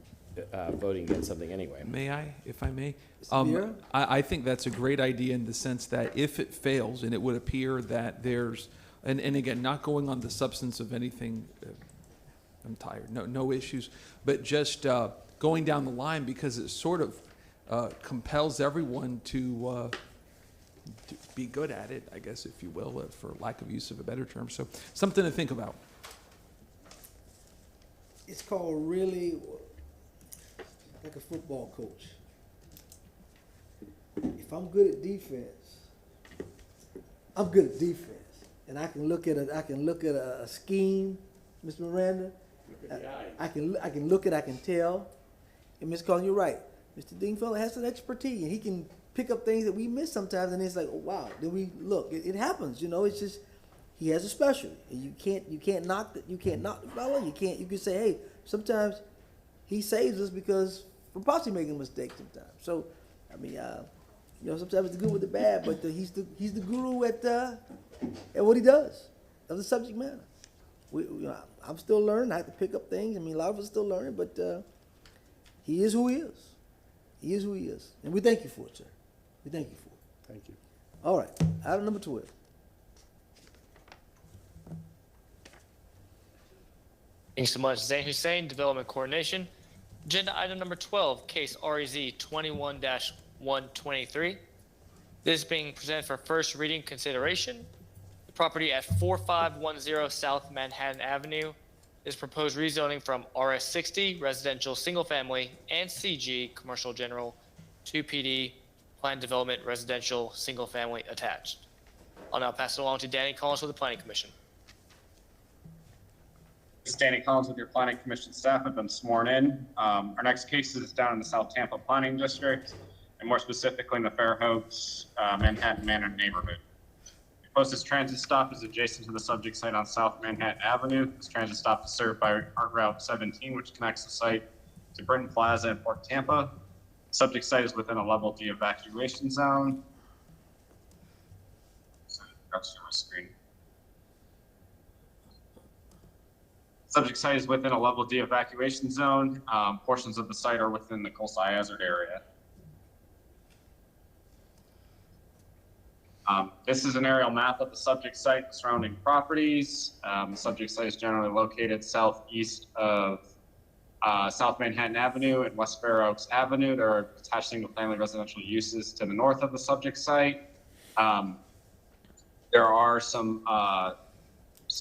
voting against something anyway.
May I, if I may?
Mr.
I think that's a great idea in the sense that if it fails, and it would appear that there's, and again, not going on the substance of anything, I'm tired, no issues, but just going down the line, because it sort of compels everyone to be good at it, I guess, if you will, for lack of use of a better term. So something to think about.
It's called really like a football coach. If I'm good at defense, I'm good at defense, and I can look at a scheme, Mr. Miranda. I can look at, I can tell. And Ms. Collins, you're right. Mr. Dingfelder has some expertise, and he can pick up things that we miss sometimes, and it's like, oh wow. Then we look. It happens, you know. It's just he has a specialty, and you can't knock the fellow. You can say, hey, sometimes he saves us because we're possibly making mistakes sometimes. So, I mean, you know, sometimes it's the good with the bad, but he's the guru at what he does, of the subject matter. I'm still learning. I have to pick up things. I mean, a lot of us are still learning, but he is who he is. He is who he is, and we thank you for it, sir. We thank you for it.
Thank you.
All right, item number 12.
Thanks so much. Zain Hussein, Development Coordination. Agenda item number 12, case REZ 21-123. This is being presented for first reading consideration. The property at 4510 South Manhattan Avenue is proposed rezoning from RS60, residential single family, and CG, commercial general, to PD, planned development residential single family attached. I'll now pass it along to Danny Collins with the Planning Commission.
This is Danny Collins with your Planning Commission staff. I've been sworn in. Our next case is down in the South Tampa Planning District, and more specifically in the Fairhope, Manhattan Manor neighborhood. The closest transit stop is adjacent to the subject site on South Manhattan Avenue. This transit stop is served by Art Route 17, which connects the site to Britton Plaza and Port Tampa. Subject site is within a level D evacuation zone. That's my screen. Subject site is within a level D evacuation zone. Portions of the site are within the coastal hazard area. This is an aerial map of the subject site and surrounding properties. The subject site is generally located southeast of South Manhattan Avenue and West Fair Oaks Avenue. There are attached single-family residential uses to the north of the subject site. There are some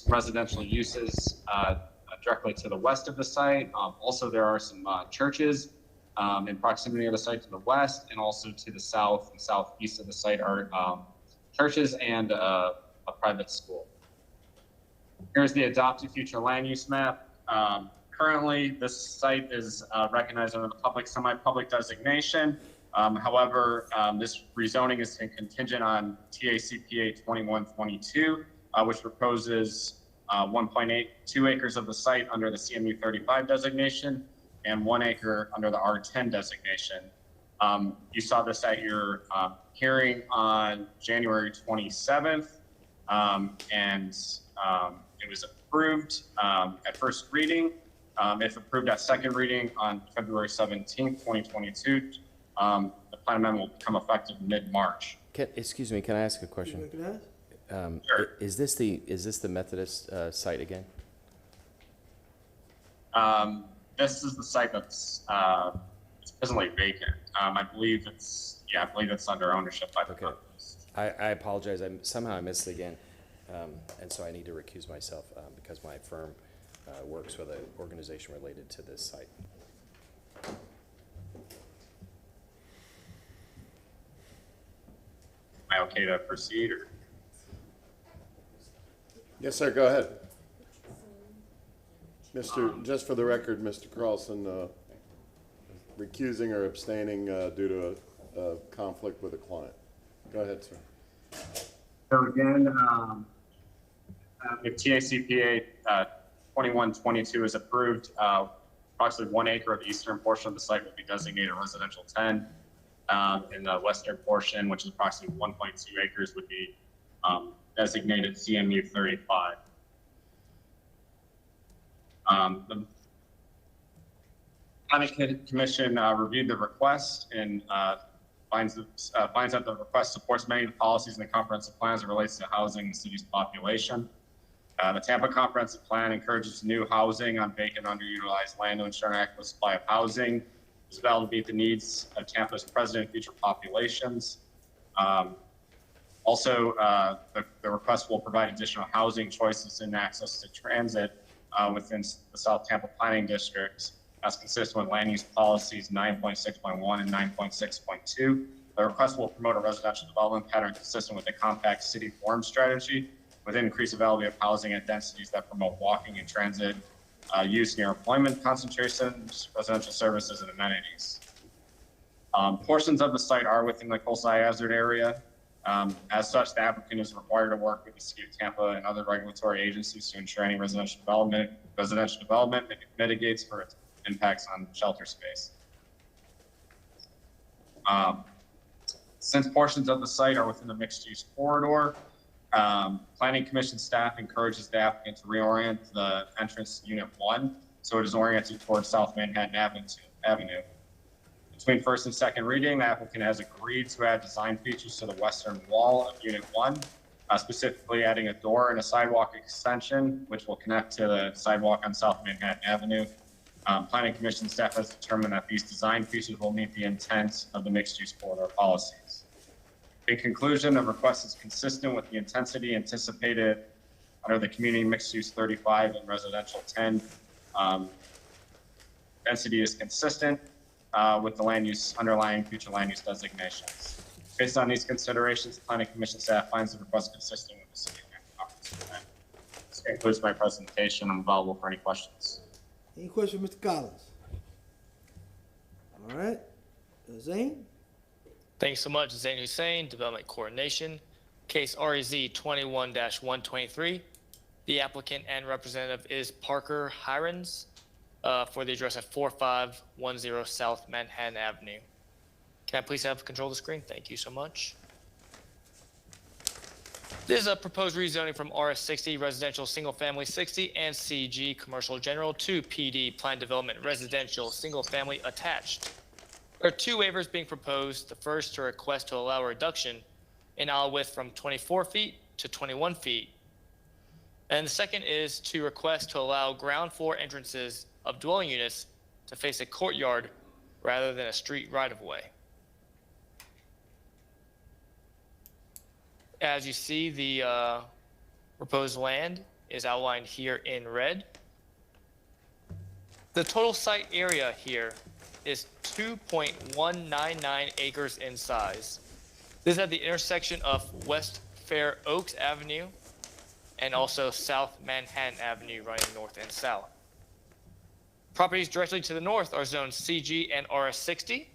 residential uses directly to the west of the site. Also, there are some churches in proximity of the site to the west, and also to the south and southeast of the site are churches and a private school. Here's the adopted future land use map. Currently, this site is recognized under the public, semi-public designation. However, this rezoning is contingent on TACPA 2122, which proposes 1.82 acres of the site under the CMU 35 designation and 1 acre under the R10 designation. You saw this at your hearing on January 27th, and it was approved at first reading. If approved at second reading on February 17th, 2022, the plan amendment will become effective mid-March.
Excuse me, can I ask a question?
Sure.
Is this the Methodist site again?
This is the site that's it's presently vacant. I believe it's under ownership by the Methodist.
I apologize. Somehow I missed it again, and so I need to recuse myself because my firm works with an organization related to this site.
Am I okay to proceed? Or?
Yes, sir, go ahead. Just for the record, Mr. Carlson, recusing or abstaining due to a conflict with a client. Go ahead, sir.
So again, if TACPA 2122 is approved, approximately 1 acre of the eastern portion of the site will be designated residential 10. In the western portion, which is approximately 1.2 acres, would be designated CMU 35. The Planning Commission reviewed the request and finds that the request supports many of the policies in the comprehensive plan as it relates to housing the city's population. The Tampa Comprehensive Plan encourages new housing on vacant, underutilized land to ensure an adequate supply of housing as well to meet the needs of Tampa's present and future populations. Also, the request will provide additional housing choices and access to transit within the South Tampa Planning District as consistent with land use policies 9.6.1 and 9.6.2. The request will promote a residential development pattern consistent with the compact city form strategy with increased availability of housing at densities that promote walking and transit use near employment concentrations, residential services, and amenities. Portions of the site are within the coastal hazard area. As such, the applicant is required to work with the City of Tampa and other regulatory agencies to ensure any residential development mitigates for its impacts on shelter space. Since portions of the site are within the mixed-use corridor, Planning Commission staff encourages the applicant to reorient the entrance to Unit 1 so it is oriented towards South Manhattan Avenue. Between first and second reading, the applicant has agreed to add design features to the western wall of Unit 1, specifically adding a door and a sidewalk extension, which will connect to the sidewalk on South Manhattan Avenue. Planning Commission staff has determined that these design features will meet the intent of the mixed-use corridor policies. In conclusion, the request is consistent with the intensity anticipated under the Community Mixed-Use 35 and Residential 10. Density is consistent with the land use underlying future land use designations. Based on these considerations, the Planning Commission staff finds the request consistent with the city comprehensive plan. This concludes my presentation. I'm available for any questions.
Any question, Mr. Collins? All right, Zane?
Thanks so much, Zain Hussein, Development Coordination. Case REZ 21-123. The applicant and representative is Parker Hirons for the address at 4510 South Manhattan Avenue. Can I please have control of the screen? Thank you so much. This is a proposed rezoning from RS60 Residential Single Family 60 and CG Commercial General to PD Planned Development Residential Single Family Attached. There are two waivers being proposed. The first to request to allow a reduction in aisle width from 24 feet to 21 feet. And the second is to request to allow ground floor entrances of dwelling units to face a courtyard rather than a street right-of-way. As you see, the proposed land is outlined here in red. The total site area here is 2.199 acres in size. This is at the intersection of West Fair Oaks Avenue and also South Manhattan Avenue running north and south. Properties directly to the north are zones CG and RS60.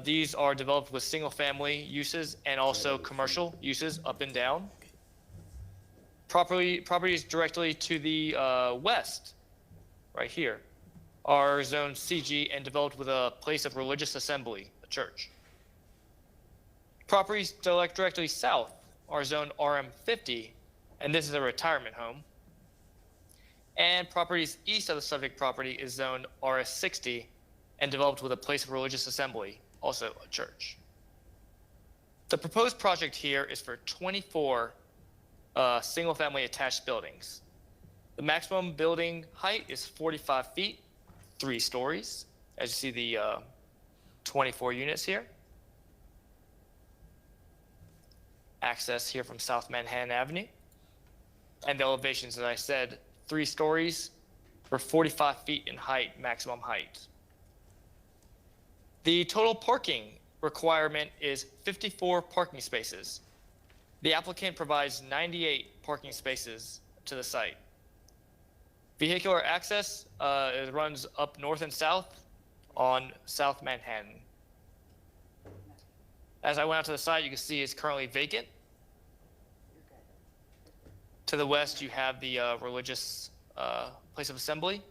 These are developed with single-family uses and also commercial uses up and down. Properties directly to the west, right here, are zone CG and developed with a place of religious assembly, a church. Properties directly south are zone RM50, and this is a retirement home. And properties east of the subject property is zone RS60 and developed with a place of religious assembly, also a church. The proposed project here is for 24 single-family attached buildings. The maximum building height is 45 feet, 3 stories, as you see the 24 units here. Access here from South Manhattan Avenue. And the elevations, as I said, 3 stories for 45 feet in height, maximum height. The total parking requirement is 54 parking spaces. The applicant provides 98 parking spaces to the site. Vehicular access it runs up north and south on South Manhattan. As I went out to the side, you can see it's currently vacant. To the west, you have the religious place of assembly.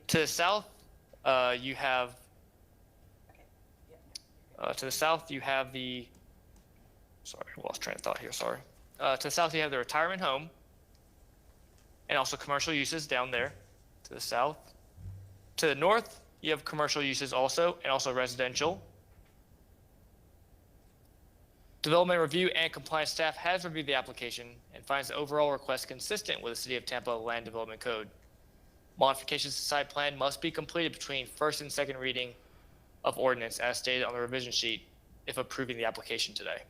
To the south, you have the, sorry, I lost train of thought here, sorry. To the south, you have the retirement home and also commercial uses down there to the south. To the north, you have commercial uses also and also residential. Development Review and Compliance staff has reviewed the application and finds the overall request consistent with the City of Tampa Land Development Code. Modifications to site plan must be completed between first and second reading of ordinance as stated on the revision sheet if approving the application today.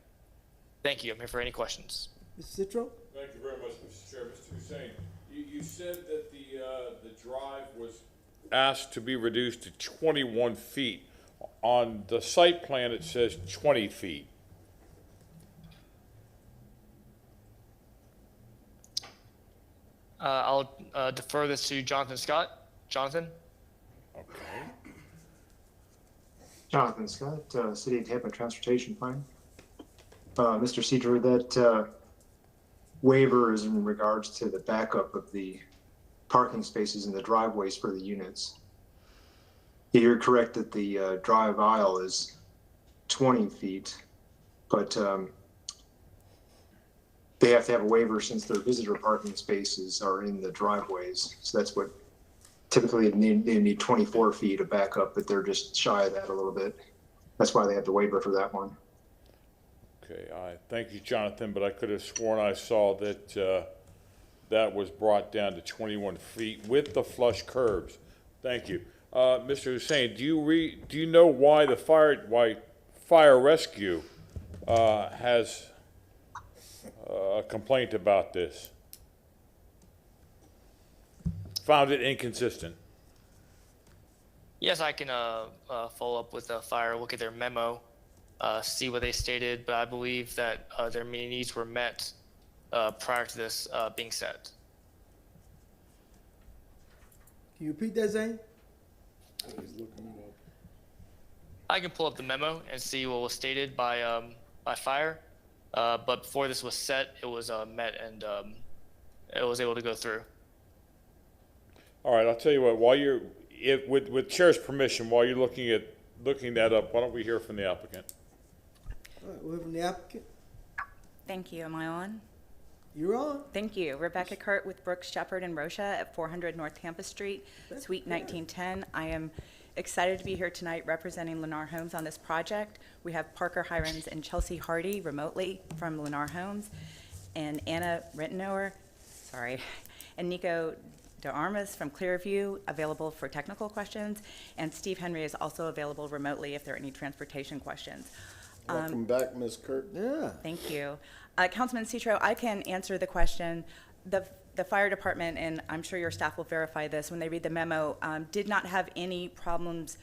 Thank you. I'm here for any questions.
Mr. Citro?
Thank you very much, Mr. Chair. Mr. Hussein, you said that the drive was asked to be reduced to 21 feet. On the site plan, it says 20 feet.
I'll defer this to Jonathan Scott. Jonathan?
Okay.
Jonathan Scott, City of Tampa Transportation Plan. Mr. Cedar, that waiver is in regards to the backup of the parking spaces in the driveways for the units. You're correct that the drive aisle is 20 feet, but they have to have a waiver since their visitor parking spaces are in the driveways. So that's what typically they need 24 feet of backup, but they're just shy of that a little bit. That's why they have the waiver for that one.
Okay, thank you, Jonathan, but I could have sworn I saw that that was brought down to 21 feet with the flush curbs. Thank you. Mr. Hussein, do you know why the fire rescue has a complaint about this? Found it inconsistent.
Yes, I can follow up with the fire, look at their memo, see what they stated, but I believe that their needs were met prior to this being set.
Can you repeat that, Zane?
I can pull up the memo and see what was stated by fire, but before this was set, it was met and it was able to go through.
All right, I'll tell you what, while you're, with Chair's permission, while you're looking that up, why don't we hear from the applicant?
All right, we'll hear from the applicant.
Thank you. Am I on?
You're on.
Thank you. Rebecca Kurt with Brooks, Shepherd, and Rocha at 400 North Tampa Street, Suite 1910. I am excited to be here tonight representing Lennar Homes on this project. We have Parker Hirons and Chelsea Hardy remotely from Lennar Homes, and Anna Rentenower, and Nico De Armas from Clearview, available for technical questions, and Steve Henry is also available remotely if there are any transportation questions.
Welcome back, Ms. Kurt.
Yeah.
Thank you. Councilman Citro, I can answer the question. The fire department, and I'm sure your staff will verify this, when they read the memo, did not have any problems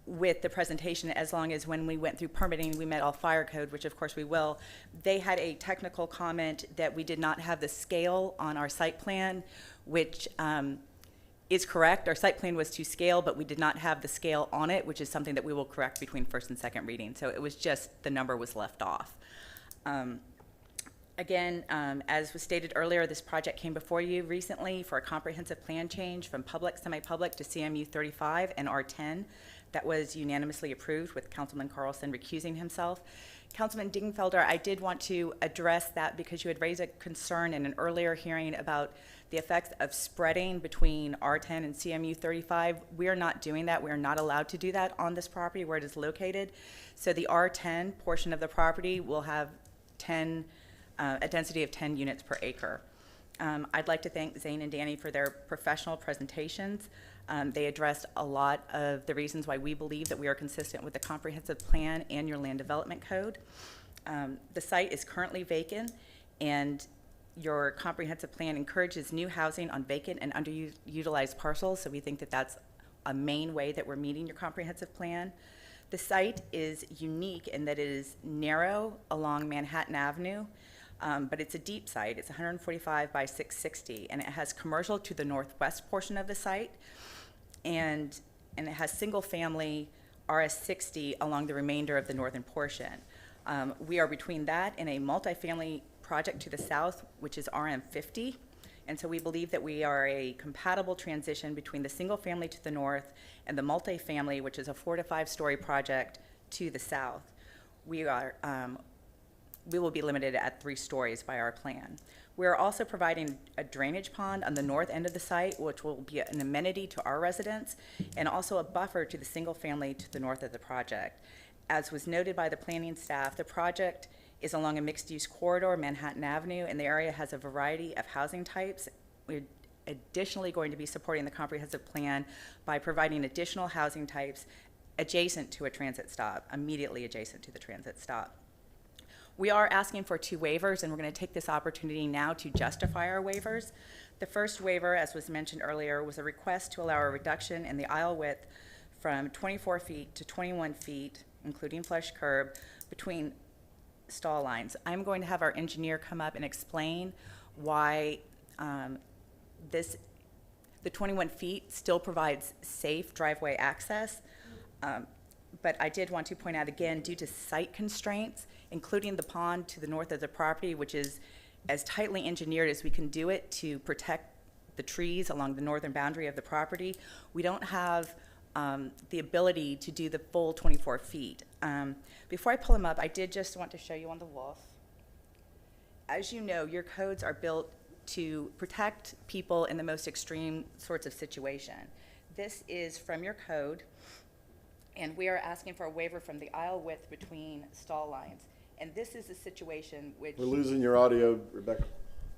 with the presentation as long as when we went through permitting, we met all fire code, which of course we will. They had a technical comment that we did not have the scale on our site plan, which is correct. Our site plan was to scale, but we did not have the scale on it, which is something that we will correct between first and second reading. So it was just the number was left off. Again, as was stated earlier, this project came before you recently for a comprehensive plan change from public, semi-public to CMU 35 and R10. That was unanimously approved with Councilman Carlson recusing himself. Councilman Dingfelder, I did want to address that because you had raised a concern in an earlier hearing about the effects of spreading between R10 and CMU 35. We are not doing that. We are not allowed to do that on this property where it is located. So the R10 portion of the property will have a density of 10 units per acre. I'd like to thank Zane and Danny for their professional presentations. They addressed a lot of the reasons why we believe that we are consistent with the comprehensive plan and your land development code. The site is currently vacant, and your comprehensive plan encourages new housing on vacant and underutilized parcels, so we think that that's a main way that we're meeting your comprehensive plan. The site is unique in that it is narrow along Manhattan Avenue, but it's a deep site. It's 145 by 660, and it has commercial to the northwest portion of the site, and it has single-family RS60 along the remainder of the northern portion. We are between that and a multifamily project to the south, which is RM50, and so we believe that we are a compatible transition between the single-family to the north and the multifamily, which is a 4 to 5 story project to the south. We will be limited at 3 stories by our plan. We are also providing a drainage pond on the north end of the site, which will be an amenity to our residents, and also a buffer to the single family to the north of the project. As was noted by the planning staff, the project is along a mixed-use corridor, Manhattan Avenue, and the area has a variety of housing types. We're additionally going to be supporting the comprehensive plan by providing additional housing types adjacent to a transit stop, immediately adjacent to the transit stop. We are asking for 2 waivers, and we're going to take this opportunity now to justify our waivers. The first waiver, as was mentioned earlier, was a request to allow a reduction in the aisle width from 24 feet to 21 feet, including flush curb, between stall lines. I'm going to have our engineer come up and explain why the 21 feet still provides safe driveway access. But I did want to point out again, due to site constraints, including the pond to the north of the property, which is as tightly engineered as we can do it to protect the trees along the northern boundary of the property, we don't have the ability to do the full 24 feet. Before I pull them up, I did just want to show you on the wall. As you know, your codes are built to protect people in the most extreme sorts of situation. This is from your code, and we are asking for a waiver from the aisle width between stall lines. And this is a situation which... We're
losing your audio, Rebecca.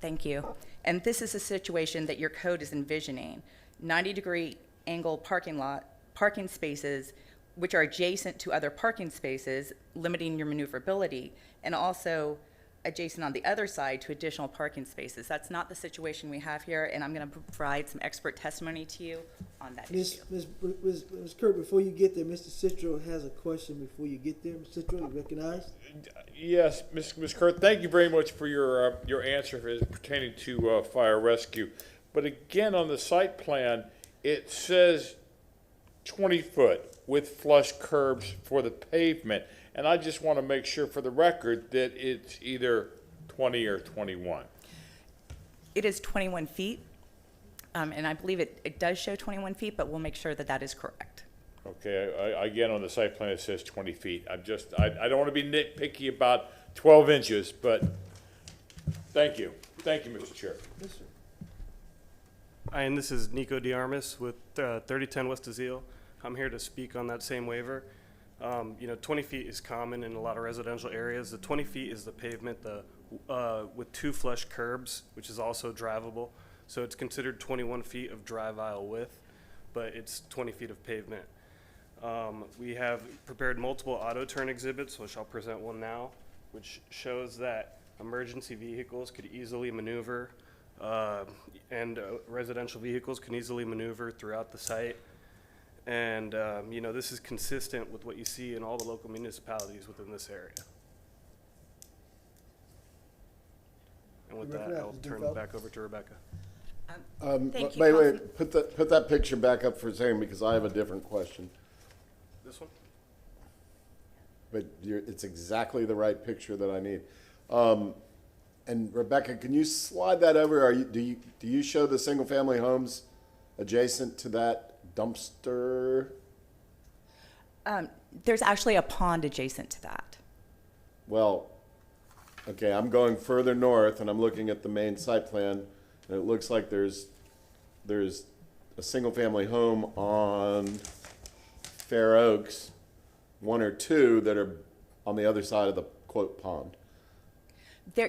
Thank you. And this is a situation that your code is envisioning. 90-degree angle parking spaces, which are adjacent to other parking spaces, limiting your maneuverability, and also adjacent on the other side to additional parking spaces. That's not the situation we have here, and I'm going to provide some expert testimony to you on that issue.
Ms. Kirk, before you get there, Mr. Citro has a question before you get there. Mr. Citro, you recognize?
Yes, Ms. Kurt, thank you very much for your answer as pertaining to fire rescue. But again, on the site plan, it says 20 foot with flush curbs for the pavement. And I just want to make sure for the record that it's either 20 or 21.
It is 21 feet, and I believe it does show 21 feet, but we'll make sure that that is correct.
Okay, again, on the site plan, it says 20 feet. I don't want to be nitpicky about 12 inches, but thank you. Thank you, Mr. Chair.
Yes, sir.
Hi, and this is Nico DiArmas with 3010 West Azile. I'm here to speak on that same waiver. 20 feet is common in a lot of residential areas. The 20 feet is the pavement with 2 flush curbs, which is also drivable. So it's considered 21 feet of drive aisle width, but it's 20 feet of pavement. We have prepared multiple auto turn exhibits, which I'll present one now, which shows that emergency vehicles could easily maneuver and residential vehicles can easily maneuver throughout the site. And, this is consistent with what you see in all the local municipalities within this area. And with that, I'll turn it back over to Rebecca.
Thank you,
Wait, put that picture back up for a second because I have a different question.
This one?
But it's exactly the right picture that I need. And Rebecca, can you slide that over? Do you show the single-family homes adjacent to that dumpster?
There's actually a pond adjacent to that.
Well, okay, I'm going further north and I'm looking at the main site plan, and it looks like there's a single-family home on Fair Oaks, 1 or 2 that are on the other side of the quote pond.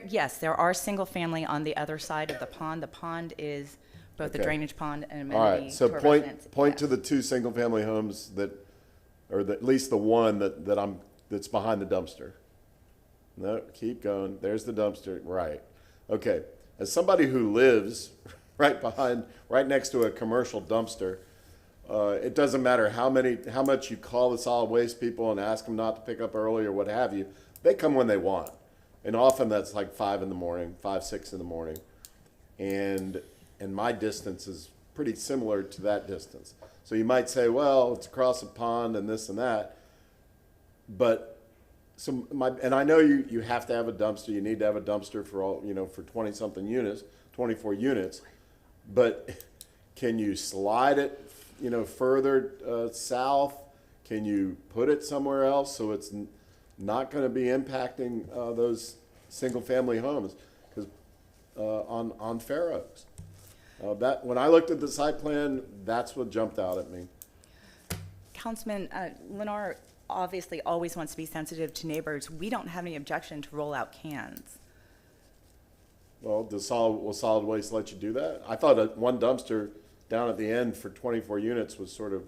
Yes, there are single family on the other side of the pond. The pond is both a
Okay.
drainage pond and
All
amenity
right, so
to our
point
residents.
to the 2 single-family homes or at least the one that's behind the dumpster. No, keep going. There's the dumpster. Right. Okay. As somebody who lives right next to a commercial dumpster, it doesn't matter how much you call the solid waste people and ask them not to pick up early or what have you. They come when they want, and often that's like 5 in the morning, 5, 6 in the morning, and my distance is pretty similar to that distance. So you might say, well, it's across a pond and this and that, but and I know you have to have a dumpster. You need to have a dumpster for all, for 20-something units, 24 units, but can you slide it, further south? Can you put it somewhere else so it's not going to be impacting those single-family homes? Because on Fair Oaks. When I looked at the site plan, that's what jumped out at me.
Councilman Lennar obviously always wants to be sensitive to neighbors. We don't have any objection to roll out cans.
Well, will solid waste let you do that? I thought one dumpster down at the end for 24 units was sort of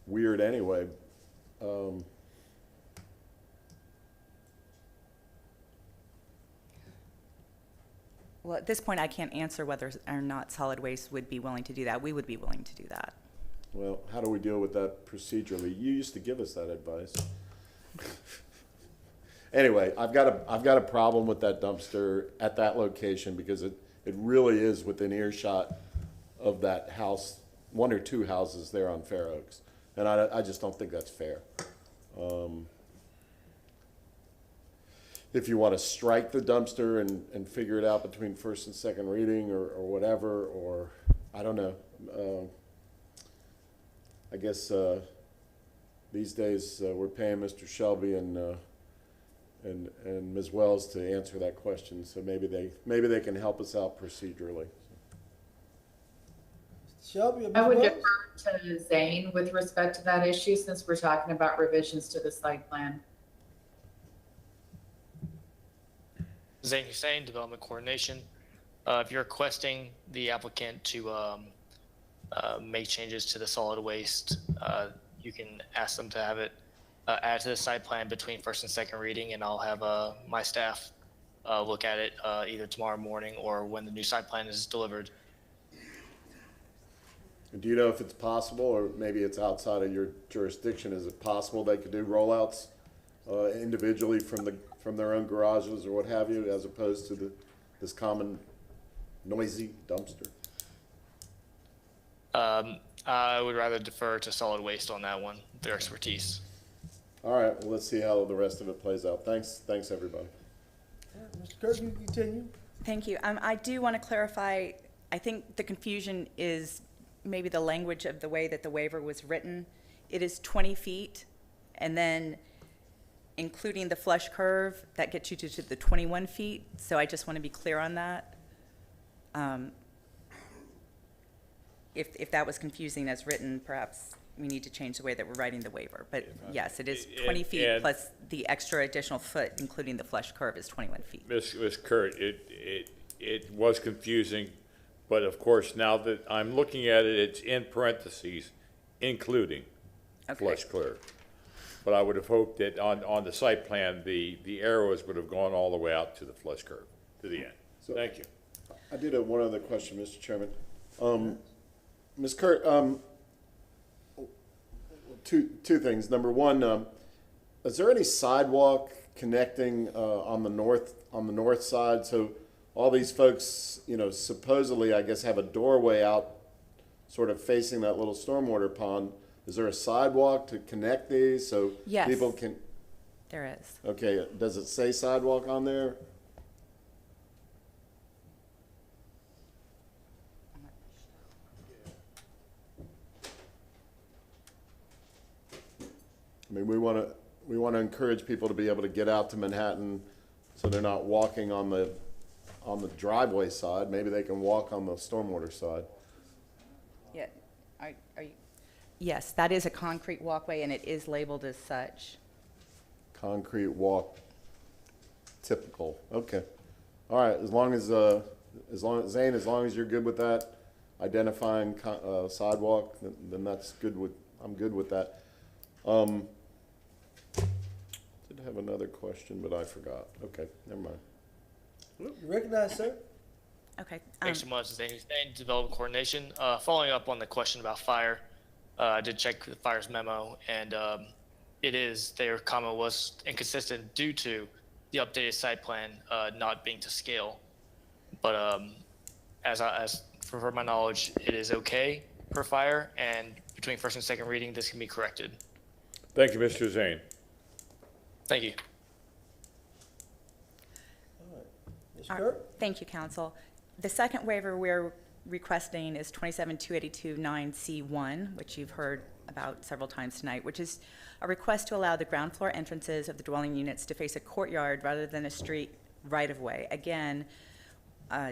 weird anyway.
Well, at this point, I can't answer whether or not solid waste would be willing to do that. We would be willing to do that.
Well, how do we deal with that procedurally? You used to give us that advice. Anyway, I've got a problem with that dumpster at that location because it really is within earshot of that house, 1 or 2 houses there on Fair Oaks, and I just don't think that's fair. If you want to strike the dumpster and figure it out between first and second reading or whatever, or I don't know. I guess these days we're paying Mr. Shelby and Ms. Wells to answer that question, so maybe they can help us out procedurally.
Shelby,
I would defer to Zane with respect to that issue since we're talking about revisions to the site plan.
Zane Hussein, Development Coordination. If you're requesting the applicant to make changes to the solid waste, you can ask them to have it add to the site plan between first and second reading, and I'll have my staff look at it either tomorrow morning or when the new site plan is delivered.
Do you know if it's possible, or maybe it's outside of your jurisdiction, is it possible they could do rollouts individually from their own garages or what have you, as opposed to this common noisy dumpster?
I would rather defer to solid waste on that one, their expertise.
All right, well, let's see how the rest of it plays out. Thanks, everybody.
Mr. Kirk, you continue.
Thank you. I do want to clarify, I think the confusion is maybe the language of the way that the waiver was written. It is 20 feet, and then including the flush curve, that gets you to the 21 feet. So I just want to be clear on that. If that was confusing as written, perhaps we need to change the way that we're writing the waiver. But yes, it is 20 feet plus the extra additional foot, including the flush curve, is 21 feet.
Ms. Kurt, it was confusing, but of course, now that I'm looking at it, it's in parentheses, including flush curve. But I would have hoped that on the site plan, the arrows would have gone all the way out to the flush curve, to the end. So, thank you.
I did have one other question, Mr. Chairman. Ms. Kurt, two things. Number one, is there any sidewalk connecting on the north side? So all these folks, supposedly, I guess, have a doorway out, sort of facing that little stormwater pond. Is there a sidewalk to connect these so people can?
There is.
Okay. Does it say sidewalk on there? I mean, we want to encourage people to be able to get out to Manhattan, so they're not walking on the driveway side. Maybe they can walk on the stormwater side.
Yeah. Are you? Yes, that is a concrete walkway, and it is labeled as such.
Concrete walk. Typical. Okay. All right. As long as Zane, as long as you're good with that, identifying sidewalk, then that's good with. I'm good with that. Did have another question, but I forgot. Okay, never mind.
You recognize, sir?
Okay.
Thanks so much, Zane. Development Coordination. Following up on the question about fire, I did check the fire's memo, and their comment was inconsistent due to the updated site plan not being to scale. But as for my knowledge, it is okay for fire, and between first and second reading, this can be corrected.
Thank you, Mr. Zane.
Thank you.
Ms. Kirk?
Thank you, Council. The second waiver we're requesting is 27282-9C1, which you've heard about several times tonight, which is a request to allow the ground floor entrances of the dwelling units to face a courtyard rather than a street right-of-way. Again,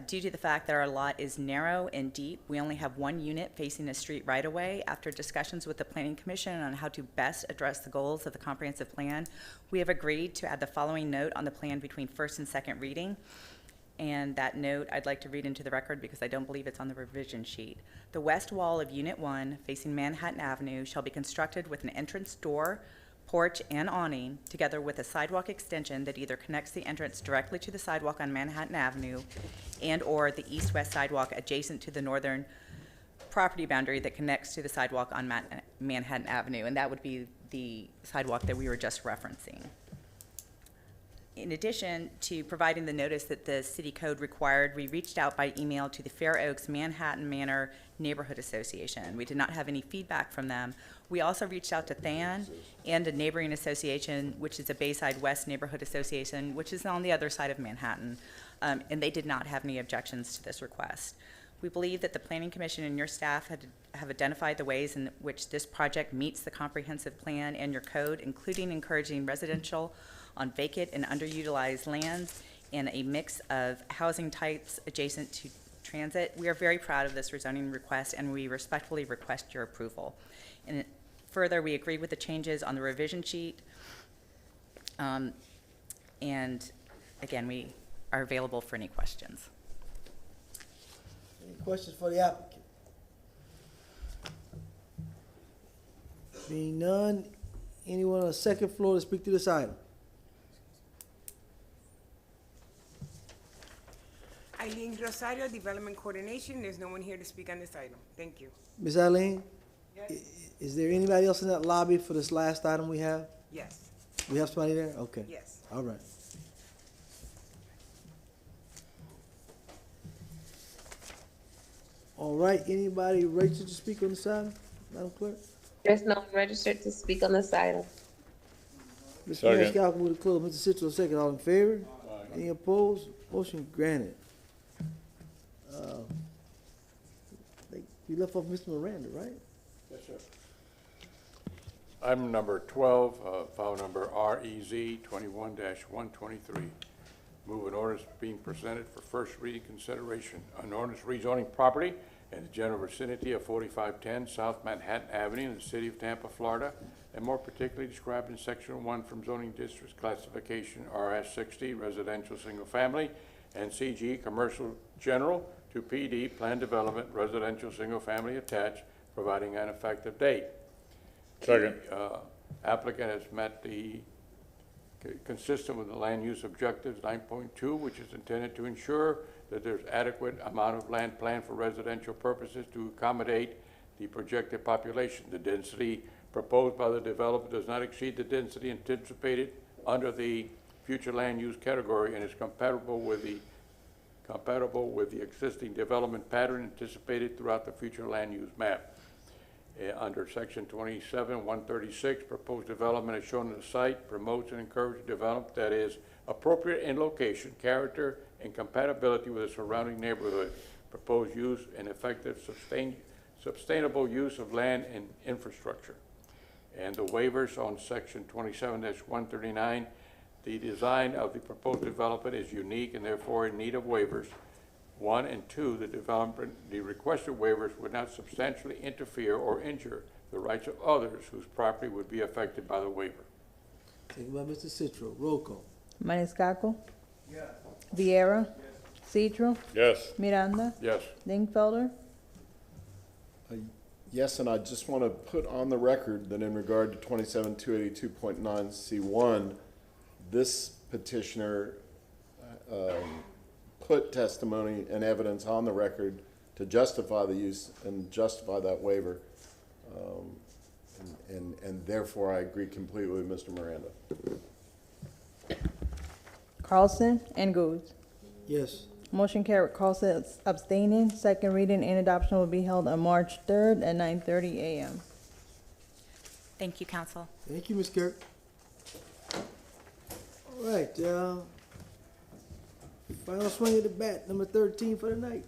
due to the fact that our lot is narrow and deep, we only have one unit facing a street right-of-way. After discussions with the Planning Commission on how to best address the goals of the comprehensive plan, we have agreed to add the following note on the plan between first and second reading. And that note I'd like to read into the record because I don't believe it's on the revision sheet. The west wall of Unit 1 facing Manhattan Avenue shall be constructed with an entrance door, porch, and awning, together with a sidewalk extension that either connects the entrance directly to the sidewalk on Manhattan Avenue and or the east-west sidewalk adjacent to the northern property boundary that connects to the sidewalk on Manhattan Avenue. And that would be the sidewalk that we were just referencing. In addition to providing the notice that the city code required, we reached out by email to the Fair Oaks Manhattan Manor Neighborhood Association. We did not have any feedback from them. We also reached out to THAN and a neighboring association, which is a Bayside West Neighborhood Association, which is on the other side of Manhattan, and they did not have any objections to this request. We believe that the Planning Commission and your staff have identified the ways in which this project meets the comprehensive plan and your code, including encouraging residential on vacant and underutilized lands and a mix of housing types adjacent to transit. We are very proud of this rezoning request, and we respectfully request your approval. And further, we agree with the changes on the revision sheet. And again, we are available for any questions.
Any questions for the applicant? Being none, anyone on the second floor to speak to this item?
Rosario, Development Coordination. There's no one here to speak on this item. Thank you.
Ms. Eileen? Is there anybody else in that lobby for this last item we have?
Yes.
We have somebody there? Okay.
Yes.
All right. All right, anybody registered to speak on this item, Madam Clerk?
There's no one registered to speak on this item.
Mr.
Second.
Maniscalco with the close, Mr. Citro second, all in favor? Any opposed? Motion granted. We left off Mr. Miranda, right?
Yes, sir. Item number 12, file number REZ 21-123. Move an ordinance being presented for first reading consideration. An ordinance rezoning property in the general vicinity of 4510 South Manhattan Avenue in the city of Tampa, Florida, and more particularly described in section 1 from zoning districts classification RS60 residential single family and CG commercial general to PD planned development residential single family attached, providing an effective date.
Second.
The applicant has met the consistent with the land use objectives 9.2, which is intended to ensure that there's adequate amount of land planned for residential purposes to accommodate the projected population. The density proposed by the developer does not exceed the density anticipated under the future land use category and is compatible with the existing development pattern anticipated throughout the future land use map. Under section 27-136, proposed development as shown on the site promotes and encourages development that is appropriate in location, character, and compatibility with the surrounding neighborhood. Proposed use and effective sustainable use of land and infrastructure. And the waivers on section 27-139, the design of the proposed development is unique and therefore in need of waivers. 1 and 2, the requested waivers would not substantially interfere or injure the rights of others whose property would be affected by the waiver.
Taken by Mr. Citro. Roll call.
Maniscalco? Yes. Vieira? Yes. Citro?
Yes.
Miranda?
Yes.
Dingfelder?
Yes, and I just want to put on the record that in regard to 27-282.9C1, this petitioner put testimony and evidence on the record to justify the use and justify that waiver. And therefore, I agree completely with Mr. Miranda.
Carlson and Gould.
Yes.
Motion carried. Carlson abstaining. Second reading and adoption will be held on March 3rd at 9:30 a.m.
Thank you, council.
Thank you, Ms. Kirk. All right, final swing of the bat, number 13 for the night.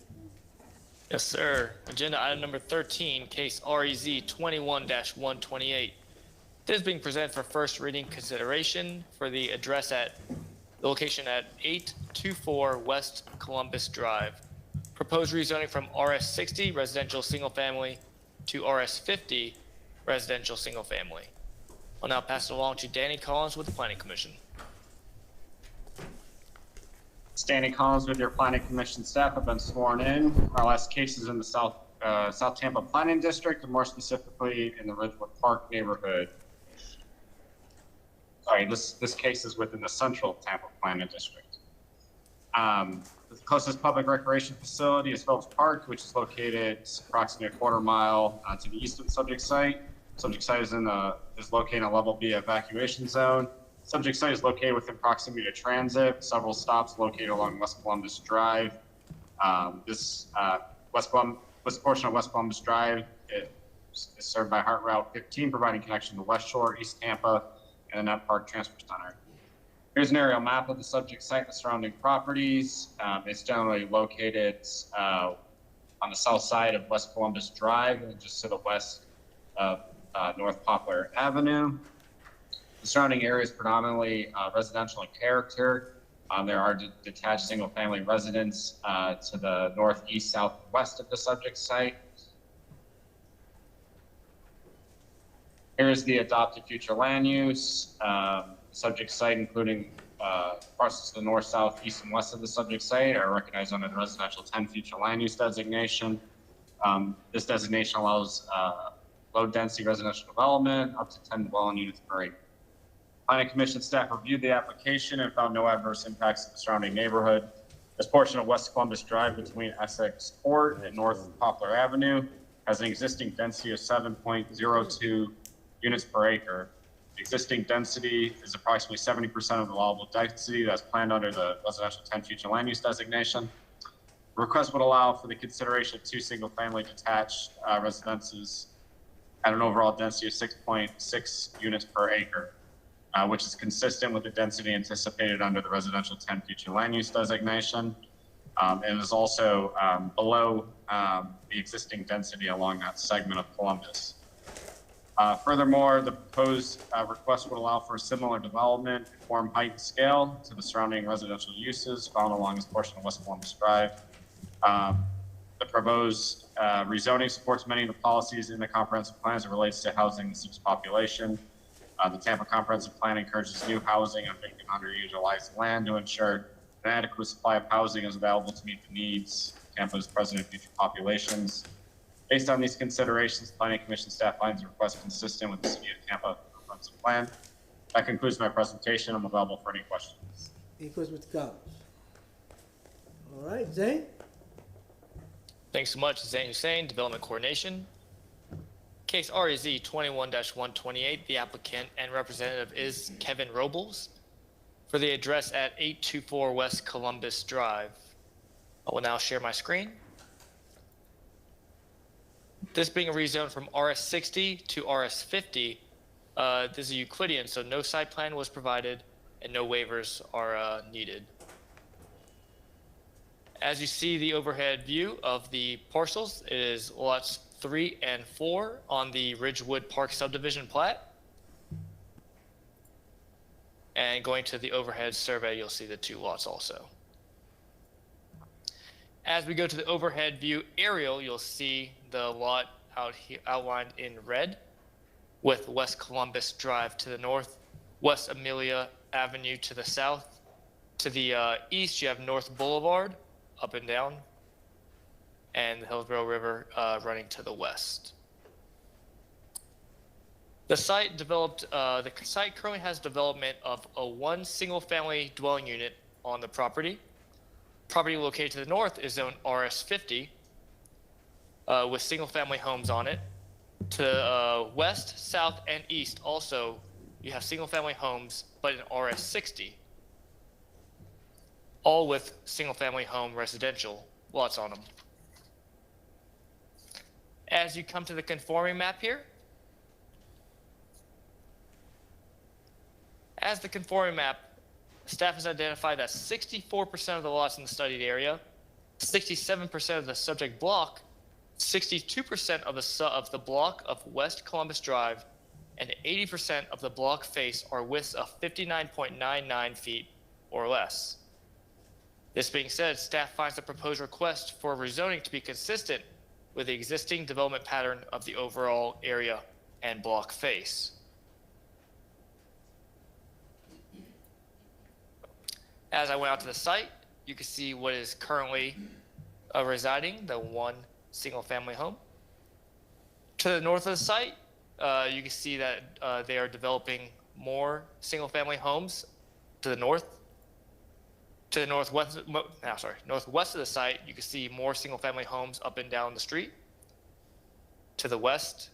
Yes, sir. Agenda item number 13, case REZ 21-128. This is being presented for first reading consideration for the address at the location at 824 West Columbus Drive. Proposed rezoning from RS60 residential single family to RS50 residential single family. I'll now pass it along to Danny Collins with the Planning Commission.
Danny Collins with your Planning Commission staff have been sworn in. Our last case is in the South Tampa Planning District, and more specifically in the Ridgewood Park neighborhood. Sorry, this case is within the Central Tampa Planning District. The closest public recreation facility is Phillips Park, which is located approximately a quarter mile to the east of the subject site. Subject site is located in a level B evacuation zone. Subject site is located within proximity to transit, several stops located along West Columbus Drive. This portion of West Columbus Drive is served by Heart Route 15, providing connection to West Shore, East Tampa, and the Net Park Transfer Center. Here's an aerial map of the subject site and the surrounding properties. It's generally located on the south side of West Columbus Drive, and just to the west of North Poplar Avenue. The surrounding area is predominantly residential in character. There are detached single-family residents to the northeast, southwest of the subject site. Here's the adopted future land use. Subject site, including parcels to the north, south, east, and west of the subject site, are recognized under the residential 10 future land use designation. This designation allows low-density residential development up to 10 dwelling units per acre. Planning Commission staff reviewed the application and found no adverse impacts to the surrounding neighborhood. This portion of West Columbus Drive between Essex Court and North Poplar Avenue has an existing density of 7.02 units per acre. The existing density is approximately 70% of the allowable density that's planned under the residential 10 future land use designation. The request would allow for the consideration of 2 single-family detached residences at an overall density of 6.6 units per acre, which is consistent with the density anticipated under the residential 10 future land use designation, and is also below the existing density along that segment of Columbus. Furthermore, the proposed request would allow for a similar development, form, height, and scale to the surrounding residential uses found along this portion of West Columbus Drive. The proposed rezoning supports many of the policies in the comprehensive plan as it relates to housing the city's population. The Tampa Comprehensive Plan encourages new housing on vacant underutilized land to ensure an adequate supply of housing is available to meet the needs of Tampa's present and future populations. Based on these considerations, the Planning Commission staff finds the request consistent with the City of Tampa Comprehensive Plan. That concludes my presentation. I'm available for any questions.
Any questions, Mr. Collins? All right, Zane?
Thanks so much, Zane Hussein, Development Coordination. Case REZ 21-128, the applicant and representative is Kevin Robles for the address at 824 West Columbus Drive. I will now share my screen. This being a rezone from RS60 to RS50, this is Euclidean, so no site plan was provided and no waivers are needed. As you see the overhead view of the parcels, it is lots 3 and 4 on the Ridgewood Park subdivision plat. And going to the overhead survey, you'll see the 2 lots also. As we go to the overhead view aerial, you'll see the lot out here outlined in red with West Columbus Drive to the north, West Amelia Avenue to the south. To the east, you have North Boulevard up and down, and the Hillsborough River running to the west. The site currently has development of a 1 single-family dwelling unit on the property. Property located to the north is zone RS50 with single-family homes on it. To the west, south, and east also you have single-family homes, but in RS60. All with single-family home residential lots on them. As you come to the conforming map here, as the conforming map, staff has identified that 64% of the lots in the studied area, 67% of the subject block, 62% of the block of West Columbus Drive, and 80% of the block face are widths of 59.99 feet or less. This being said, staff finds the proposed request for rezoning to be consistent with the existing development pattern of the overall area and block face. As I went out to the site, you can see what is currently residing, the 1 single-family home. To the north of the site, you can see that they are developing more single-family homes to the north. To the northwest of the site, you can see more single-family homes up and down the street. To the west,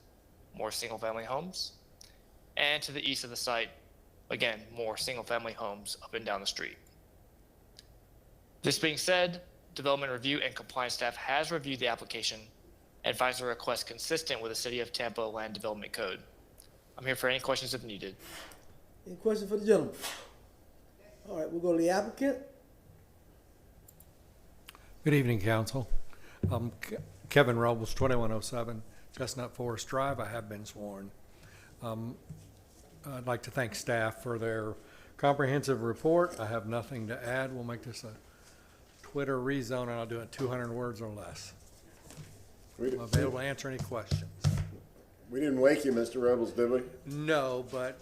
more single-family homes. And to the east of the site, again, more single-family homes up and down the street. This being said, Development Review and Compliance staff has reviewed the application and finds the request consistent with the City of Tampa Land Development Code. I'm here for any questions if needed.
Any questions for the gentleman? All right, we'll go to the applicant.
Good evening, Council. Kevin Robles, 2107 Chestnut Forest Drive. I have been sworn. I'd like to thank staff for their comprehensive report. I have nothing to add. We'll make this a Twitter rezone, and I'll do it 200 words or less. I'll be able to answer any questions.
We didn't wake you, Mr. Robles, did we?
No, but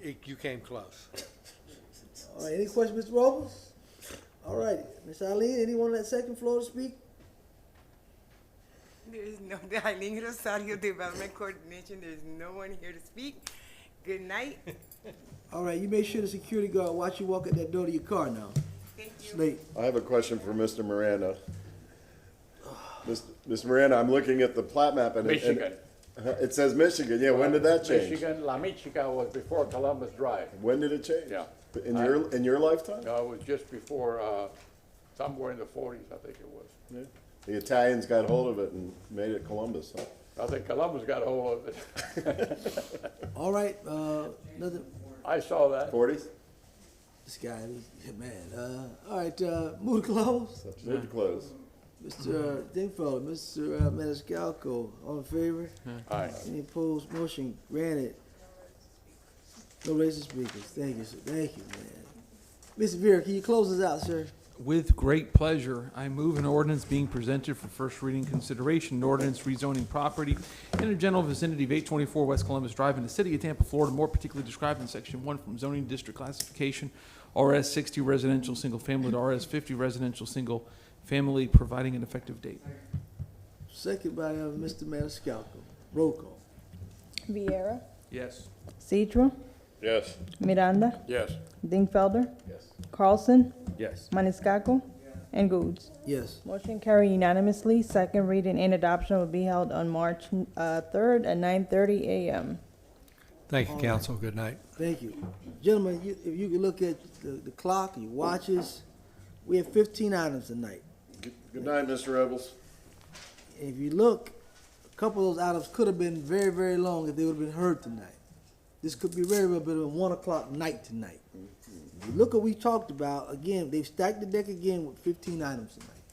you came close.
All right, any questions, Mr. Robles? All right, Ms. Eileen, anyone on that second floor to speak?
There is no, Eileen Rosario, Development Coordination, there's no one here to speak. Good night.
All right, you make sure the security guard watch you walk at that door to your car now. Slate.
I have a question for Mr. Miranda. Mr. Miranda, I'm looking at the plat map and
Michigan.
It says Michigan. Yeah, when did that change?
Michigan, La Michigan was before Columbus Drive.
When did it change?
Yeah.
In your lifetime?
No, it was just before, somewhere in the 40s, I think it was.
Yeah. The Italians got hold of it and made it Columbus, huh?
I think Columbus got a hold of it.
All right, nothing,
I saw that.
40s?
this guy, man, all right, move to close.
Move to close.
Mr. Dingfellow, Mr. Maniscalco, all in favor?
Aye.
Any opposed? Motion granted. No raising speakers. Thank you, sir. Thank you, man. Mr. Vera, can you close us out, sir?
With great pleasure, I move an ordinance being presented for first reading consideration, an ordinance rezoning property in the general vicinity of 824 West Columbus Drive in the city of Tampa, Florida, more particularly described in section 1 from zoning district classification, RS 60 residential single family to RS 50 residential single family, providing an effective date.
Second by Mr. Maniscalco. Roll call.
Viera,
Yes.
Cedra,
Yes.
Miranda,
Yes.
Dingfelder,
Yes.
Carlson,
Yes.
Maniscalco, and Goods.
Yes.
Motion carried unanimously. Second reading and adoption will be held on March 3rd at 9:30 a.m.
Thank you, council. Good night.
Thank you. Gentlemen, if you could look at the clock, your watches, we have 15 items tonight.
Good night, Mr. Rebels.
If you look, a couple of those items could have been very, very long if they would have been heard tonight. This could be very well been a 1 o'clock night tonight. If you look what we talked about, again, they've stacked the deck again with 15 items tonight.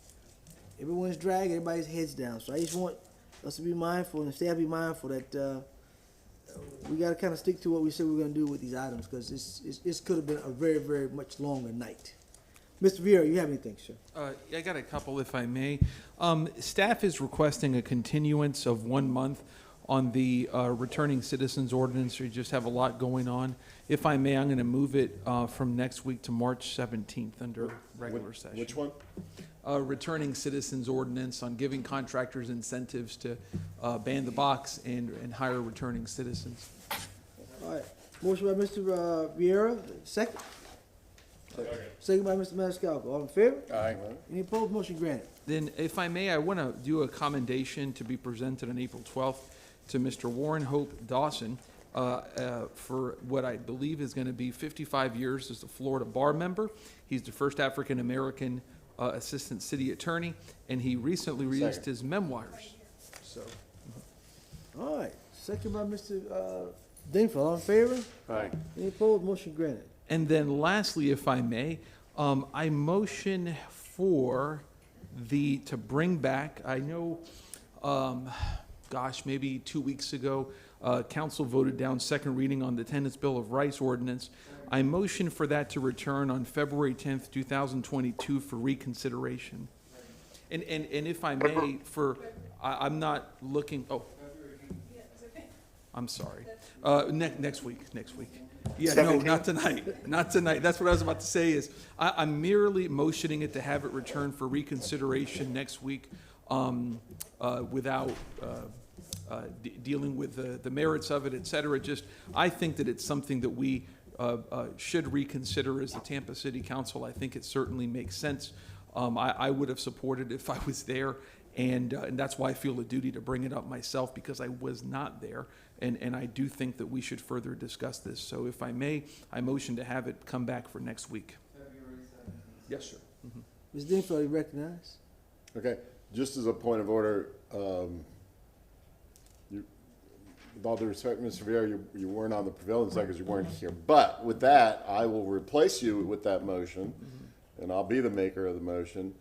Everyone's dragging, everybody's heads down. So I just want us to be mindful and staff be mindful that we got to kind of stick to what we said we're going to do with these items because this could have been a very, very much longer night. Mr. Vieira, you have anything, sir?
I got a couple, if I may. Staff is requesting a continuance of 1 month on the returning citizens ordinance. We just have a lot going on. If I may, I'm going to move it from next week to March 17th under regular session.
Which one?
Returning citizens ordinance on giving contractors incentives to ban the box and hire returning citizens.
All right. Motion by Mr. Vieira, second. Second by Mr. Maniscalco. All in favor?
Aye.
Any opposed? Motion granted.
Then, if I may, I want to do a commendation to be presented on April 12th to Mr. Warren Hope Dawson for what I believe is going to be 55 years as a Florida bar member. He's the first African-American assistant city attorney, and he recently released his memoirs. So,
All right. Second by Mr. Dingfellow. All in favor?
Aye.
Any opposed? Motion granted.
and then lastly, if I may, I motion for to bring back, I know, gosh, maybe 2 weeks ago, council voted down second reading on the Tenants Bill of Rights ordinance. I motion for that to return on February 10th, 2022 for reconsideration. And if I may, I'm not looking, I'm sorry. Next week. Yeah, no, not tonight, not tonight. That's what I was about to say is, I'm merely motioning it to have it returned for reconsideration next week, without, dealing with the merits of it, et cetera. Just, I think that it's something that we, should reconsider as the Tampa City Council. I think it certainly makes sense. I would have supported it if I was there, and that's why I feel a duty to bring it up myself, because I was not there, and I do think that we should further discuss this. So if I may, I motion to have it come back for next week. Yes, sir.
Ms. Dingfellow, you recognize?
Okay, just as a point of order, with all due respect, Mr. Vieira, you weren't on the prevailing side because you weren't here. But with that, I will replace you with that motion, and I'll be the maker of the motion,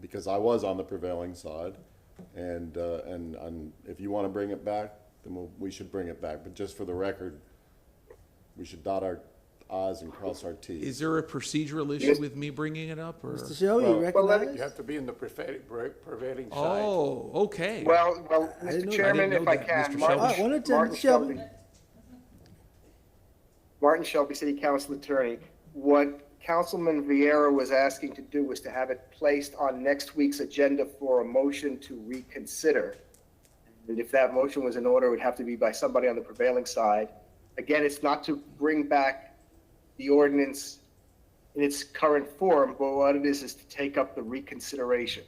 because I was on the prevailing side. And if you want to bring it back, then we should bring it back. But just for the record, we should dot our I's and cross our T's.
Is there a procedural issue with me bringing it up, or?
Mr. Shell, you recognize?
You have to be in the prevailing side.
Oh, okay.
Well, Mr. Chairman, if I can, Martin Shelby, City Council Attorney. What Councilman Vieira was asking to do was to have it placed on next week's agenda for a motion to reconsider. And if that motion was in order, it would have to be by somebody on the prevailing side. Again, it's not to bring back the ordinance in its current form, but what it is to take up the reconsideration.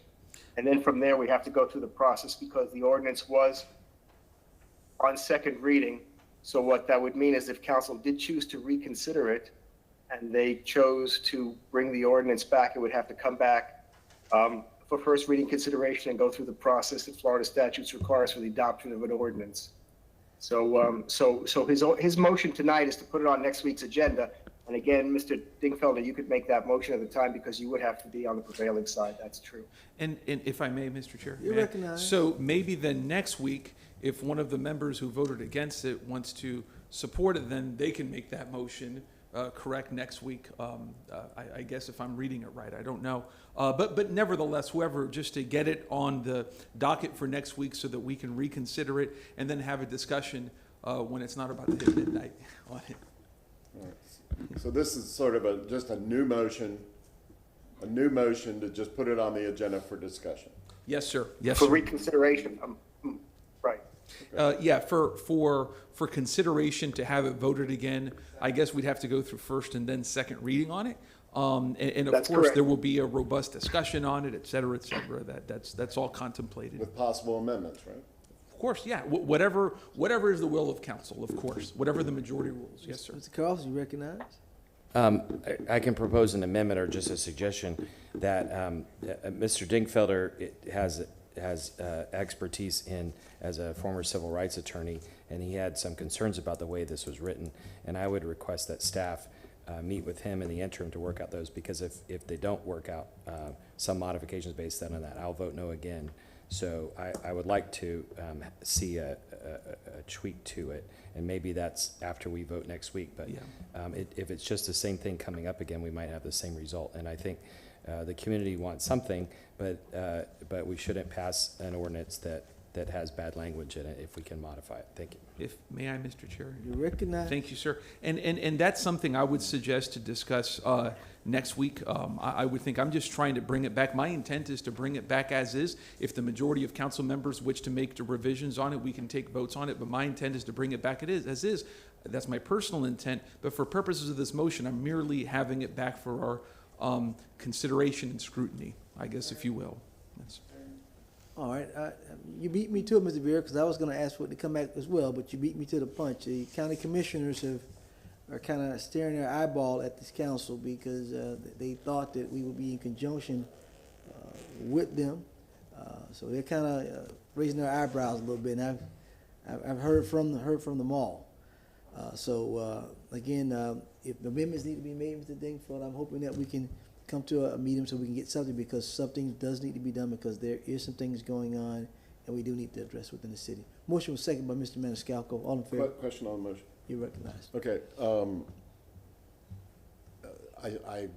And then from there, we have to go through the process because the ordinance was on second reading. So what that would mean is if council did choose to reconsider it and they chose to bring the ordinance back, it would have to come back for first reading consideration and go through the process that Florida statutes requires for the adoption of an ordinance. So, his motion tonight is to put it on next week's agenda. And again, Mr. Dingfelder, you could make that motion at the time because you would have to be on the prevailing side. That's true.
And if I may, Mr. Chair.
You're
may I?
recognized.
So maybe then next week, if one of the members who voted against it wants to support it, then they can make that motion, correct, next week. I guess if I'm reading it right, I don't know. But nevertheless, whoever, just to get it on the docket for next week so that we can reconsider it and then have a discussion when it's not about to hit midnight on it.
All right. So this is sort of just a new motion to just put it on the agenda for discussion.
Yes, sir. Yes,
For
sir.
reconsideration, right.
Yeah, for consideration to have it voted again, I guess we'd have to go through first and then second reading on it. And of
That's
course,
correct.
there will be a robust discussion on it, et cetera, et cetera. That's all contemplated.
With possible amendments, right?
Of course, yeah. Whatever is the will of council, of course. Whatever the majority rules. Yes, sir.
Mr. Carlson, you recognize?
I can propose an amendment or just a suggestion that Mr. Dingfelder has expertise as a former civil rights attorney, and he had some concerns about the way this was written. And I would request that staff meet with him in the interim to work out those, because if they don't work out some modifications based on that, I'll vote no again. So I would like to see a tweak to it, and maybe that's after we vote next week. But if it's just the same thing coming up again, we might have the same result. And I think the community wants something, but we shouldn't pass an ordinance that has bad language in it if we can modify it. Thank you.
If may I, Mr. Chair?
You recognize?
Thank you, sir. And that's something I would suggest to discuss next week. I would think I'm just trying to bring it back. My intent is to bring it back as is. If the majority of council members wish to make the revisions on it, we can take votes on it. But my intent is to bring it back as is. That's my personal intent. But for purposes of this motion, I'm merely having it back for our consideration and scrutiny, I guess, if you will. That's
All right, you beat me to it, Mr. Vera, because I was going to ask for it to come back as well, but you beat me to the punch. The county commissioners are kind of staring their eyeball at this council because they thought that we would be in conjunction with them. So they're kind of raising their eyebrows a little bit, and I've heard from them all. Again, if amendments need to be made, Mr. Dingfeld, I'm hoping that we can come to a meeting so we can get something, because something does need to be done, because there is some things going on and we do need to address within the city. Motion was seconded by Mr. Maniscalco. All in favor?
Question on the motion.
You recognize.
Okay. I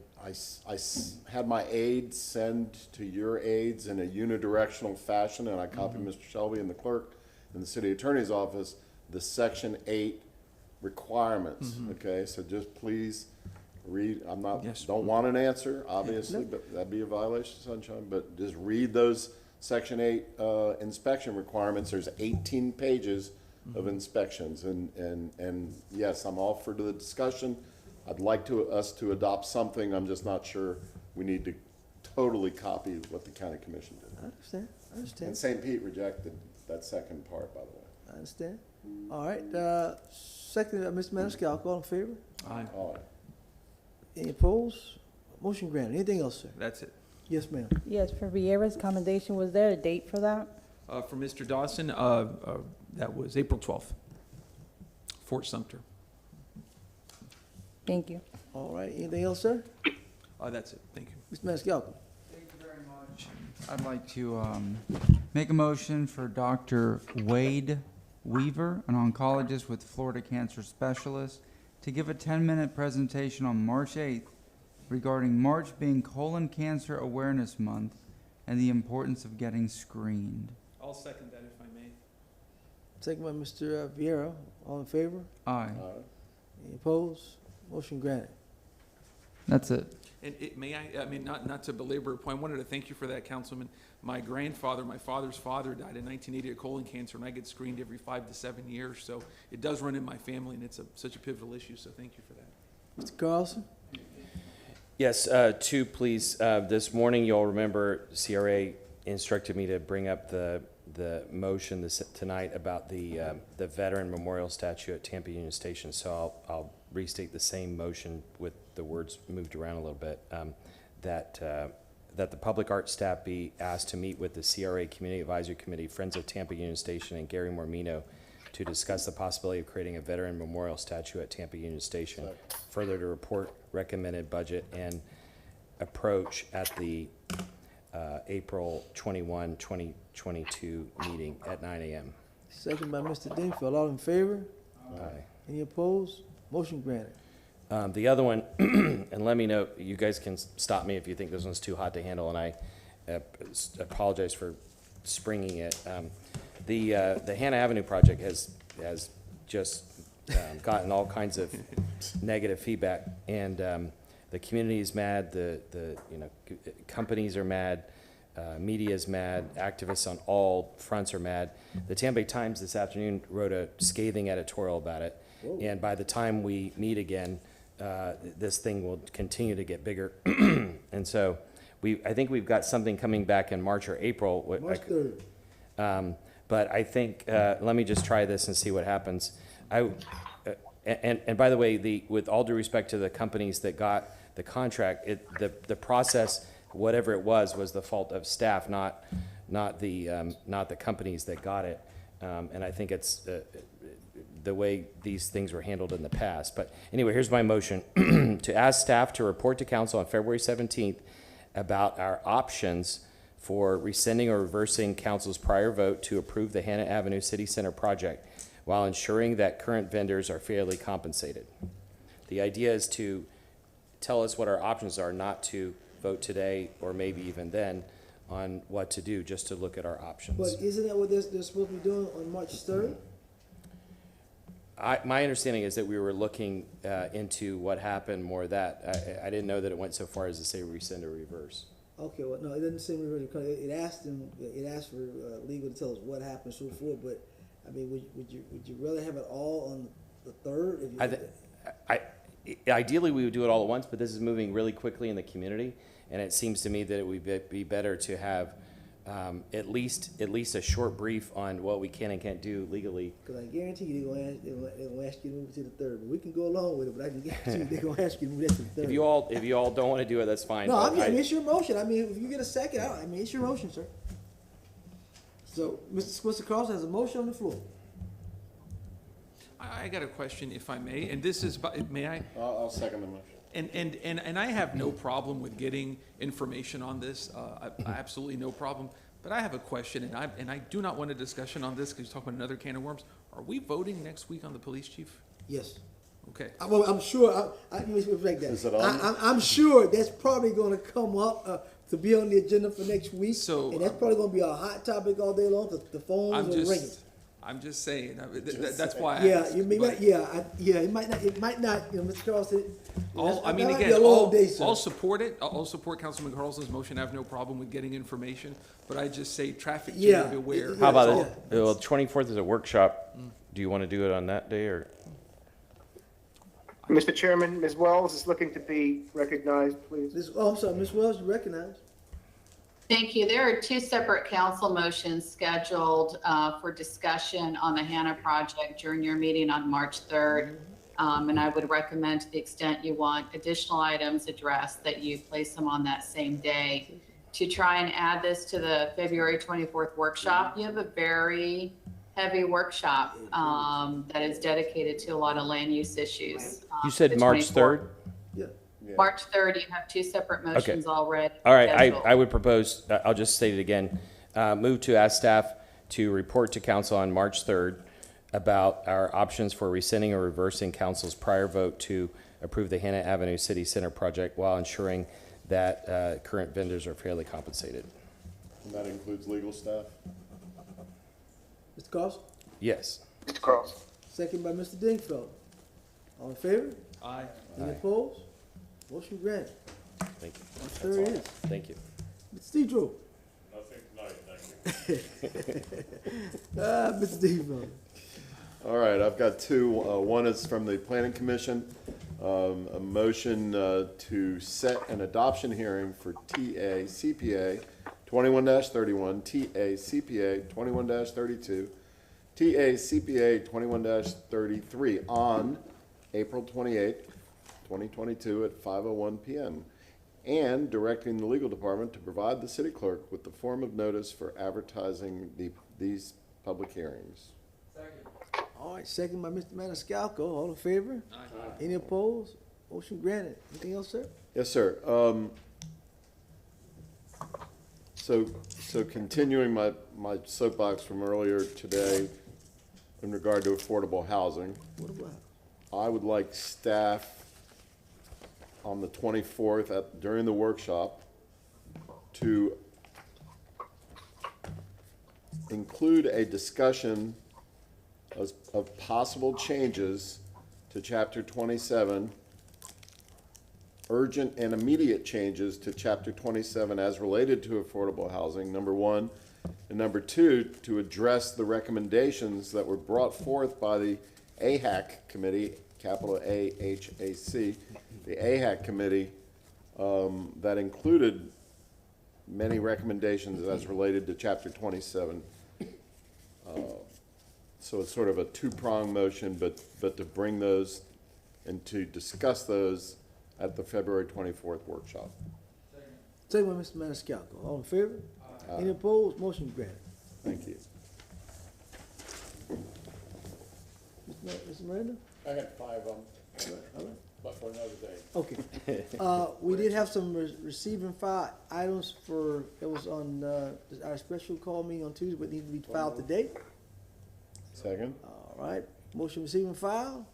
had my aides send to your aides in a unidirectional fashion, and I copied Mr. Shelby and the clerk in the city attorney's office the Section 8 requirements. Okay, so just please read. Don't want an answer, obviously, but that'd be a violation of sunshine. But just read those Section 8 inspection requirements. There's 18 pages of inspections, and yes, I'm all for the discussion. I'd like us to adopt something. I'm just not sure we need to totally copy what the county commission did.
I understand.
And St. Pete rejected that second part, by the way.
I understand. All right. Second, Mr. Maniscalco. All in favor?
Aye.
All right.
Any opposed? Motion granted. Anything else, sir?
That's it.
Yes, ma'am.
Yes, for Vieira's commendation, was there a date for that?
For Mr. Dawson, that was April 12th, Fort Sumter.
Thank you.
All right. Anything else, sir?
That's it. Thank you.
Mr. Maniscalco.
Thank you very much. I'd like to make a motion for Dr. Wade Weaver, an oncologist with Florida Cancer Specialist, to give a 10-minute presentation on March 8th regarding March being Colon Cancer Awareness Month and the importance of getting screened.
I'll second that if I may.
Second by Mr. Vieira. All in favor?
Aye.
Any opposed? Motion granted.
That's it.
And I mean, not to belabor a point, I wanted to thank you for that, Councilman. My grandfather, my father's father, died in 1980 of colon cancer, and I get screened every 5 to 7 years. So it does run in my family, and it's such a pivotal issue. So thank you for that.
Mr. Carlson?
Yes, two, please. This morning, you'll remember CRA instructed me to bring up the motion tonight about the veteran memorial statue at Tampa Union Station. So I'll restate the same motion with the words moved around a little bit. That the public arts staff be asked to meet with the CRA Community Advisory Committee, Friends of Tampa Union Station, and Gary Mormino to discuss the possibility of creating a veteran memorial statue at Tampa Union Station. Further, to report recommended budget and approach at the April 21, 2022 meeting at 9 a.m.
Second by Mr. Dingfield. All in favor?
Aye.
Any opposed? Motion granted.
The other one, and let me know, you guys can stop me if you think this one's too hot to handle, and I apologize for springing it. The Hannah Avenue project has just gotten all kinds of negative feedback, and the community is mad. The companies are mad. Media is mad. Activists on all fronts are mad. The Tampa Bay Times this afternoon wrote a scathing editorial about it, and by the time we meet again, this thing will continue to get bigger. And so I think we've got something coming back in March or April.
March 3rd.
But I think, let me just try this and see what happens. And by the way, with all due respect to the companies that got the contract, the process, whatever it was the fault of staff, not the companies that got it. And I think it's the way these things were handled in the past. But anyway, here's my motion. To ask staff to report to council on February 17th about our options for rescinding or reversing council's prior vote to approve the Hannah Avenue City Center project while ensuring that current vendors are fairly compensated. The idea is to tell us what our options are, not to vote today or maybe even then on what to do, just to look at our options.
But isn't that what they're supposed to be doing on March 3rd?
My understanding is that we were looking into what happened more of that. I didn't know that it went so far as to say rescind or reverse.
Okay, well, no, it doesn't seem to really, it asked for legal to tell us what happened and so forth, but, I mean, would you rather have it all on the 3rd?
Ideally, we would do it all at once, but this is moving really quickly in the community, and it seems to me that it would be better to have at least a short brief on what we can and can't do legally.
Because I guarantee you they're gonna ask you to move it to the 3rd, but we can go along with it, but I can guarantee you they're gonna ask you to move that to the 3rd.
If you all don't want to do it, that's fine.
No, I mean, it's your motion. I mean, if you get a second, it's your motion, sir. So, Mr. Carlson has a motion on the floor.
I got a question, if I may, and this is, may I?
I'll second the motion.
And I have no problem with getting information on this, absolutely no problem. But I have a question, and I do not want a discussion on this because you're talking about another can of worms. Are we voting next week on the police chief?
Yes.
Okay.
Well, I'm sure. Let me reflect that.
Is it on?
I'm sure that's probably going to come up to be on the agenda for next week.
So,
and that's probably going to be a hot topic all day long because the phones are ringing.
I'm just saying. That's why.
Yeah,
I asked,
it might not. It might not. You know, Mr. Carlson.
I'll support it. I'll support Councilman Carlson's motion. I have no problem with getting information, but I just say traffic jam beware.
How about it? Well, 24th is a workshop. Do you want to do it on that day or?
Mr. Chairman, Ms. Wells is looking to be recognized, please.
I'm sorry, Ms. Wells, you recognized.
Thank you. There are two separate council motions scheduled for discussion on the Hannah project during your meeting on March 3rd. And I would recommend, to the extent you want additional items addressed, that you place them on that same day. To try and add this to the February 24th workshop, you have a very heavy workshop that is dedicated to a lot of land use issues.
You said March 3rd?
March 3rd, you have two separate motions already.
All right, I would propose, I'll just state it again, move to ask staff to report to council on March 3rd about our options for rescinding or reversing council's prior vote to approve the Hannah Avenue City Center project while ensuring that current vendors are fairly compensated.
And that includes legal staff?
Mr. Carlson?
Yes.
Mr. Carlson.
Second by Mr. Dingfellow. All in favor?
Aye.
Any opposed? Motion granted.
Thank you.
March 3rd it is.
Thank you.
Mr. Cedro.
Nothing tonight, thank you.
Mr. Dingfellow.
All right, I've got two. One is from the Planning Commission. A motion to set an adoption hearing for TACPA 21-31, TACPA 21-32, TACPA 21-33 on April 28th, 2022 at 5:01 p.m. and directing the legal department to provide the city clerk with the form of notice for advertising these public hearings.
All right, second by Mr. Maniscalco. All in favor? Aye. Any opposed? Motion granted. Anything else, sir?
Yes, sir. So continuing my soapbox from earlier today in regard to affordable housing,
What about?
I would like staff on the 24th during the workshop to include a discussion of possible changes to Chapter 27, urgent and immediate changes to Chapter 27 as related to affordable housing, number one. And number two, to address the recommendations that were brought forth by the AHAC committee, capital AHAC, the AHAC committee, that included many recommendations as related to Chapter 27. So it's sort of a two-pronged motion, but to bring those and to discuss those at the February 24th workshop.
Second by Mr. Maniscalco. All in favor? Any opposed? Motion granted.
Thank you.
Mr. Miranda?
I got 5 of them,
All right.
but for another day.
Okay. We did have some receive and file items for, it was on, our special call meeting on Tuesday, but need to be filed today.
Second?
All right. Motion receive and file.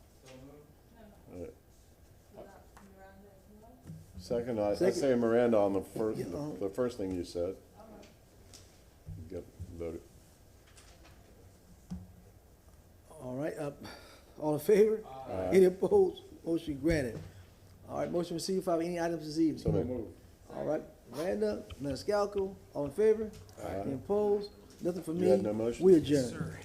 Second, I
Second.
say Miranda on the first,
Yeah,
the first thing you said. Get voted.
All right. All in favor? Any opposed? Motion granted. All right. Motion receive and file. Any items this evening?
So moved.
All right. Miranda, Maniscalco. All in favor? Any opposed? Nothing for me.
You had no motion?
We adjourn.
Sir.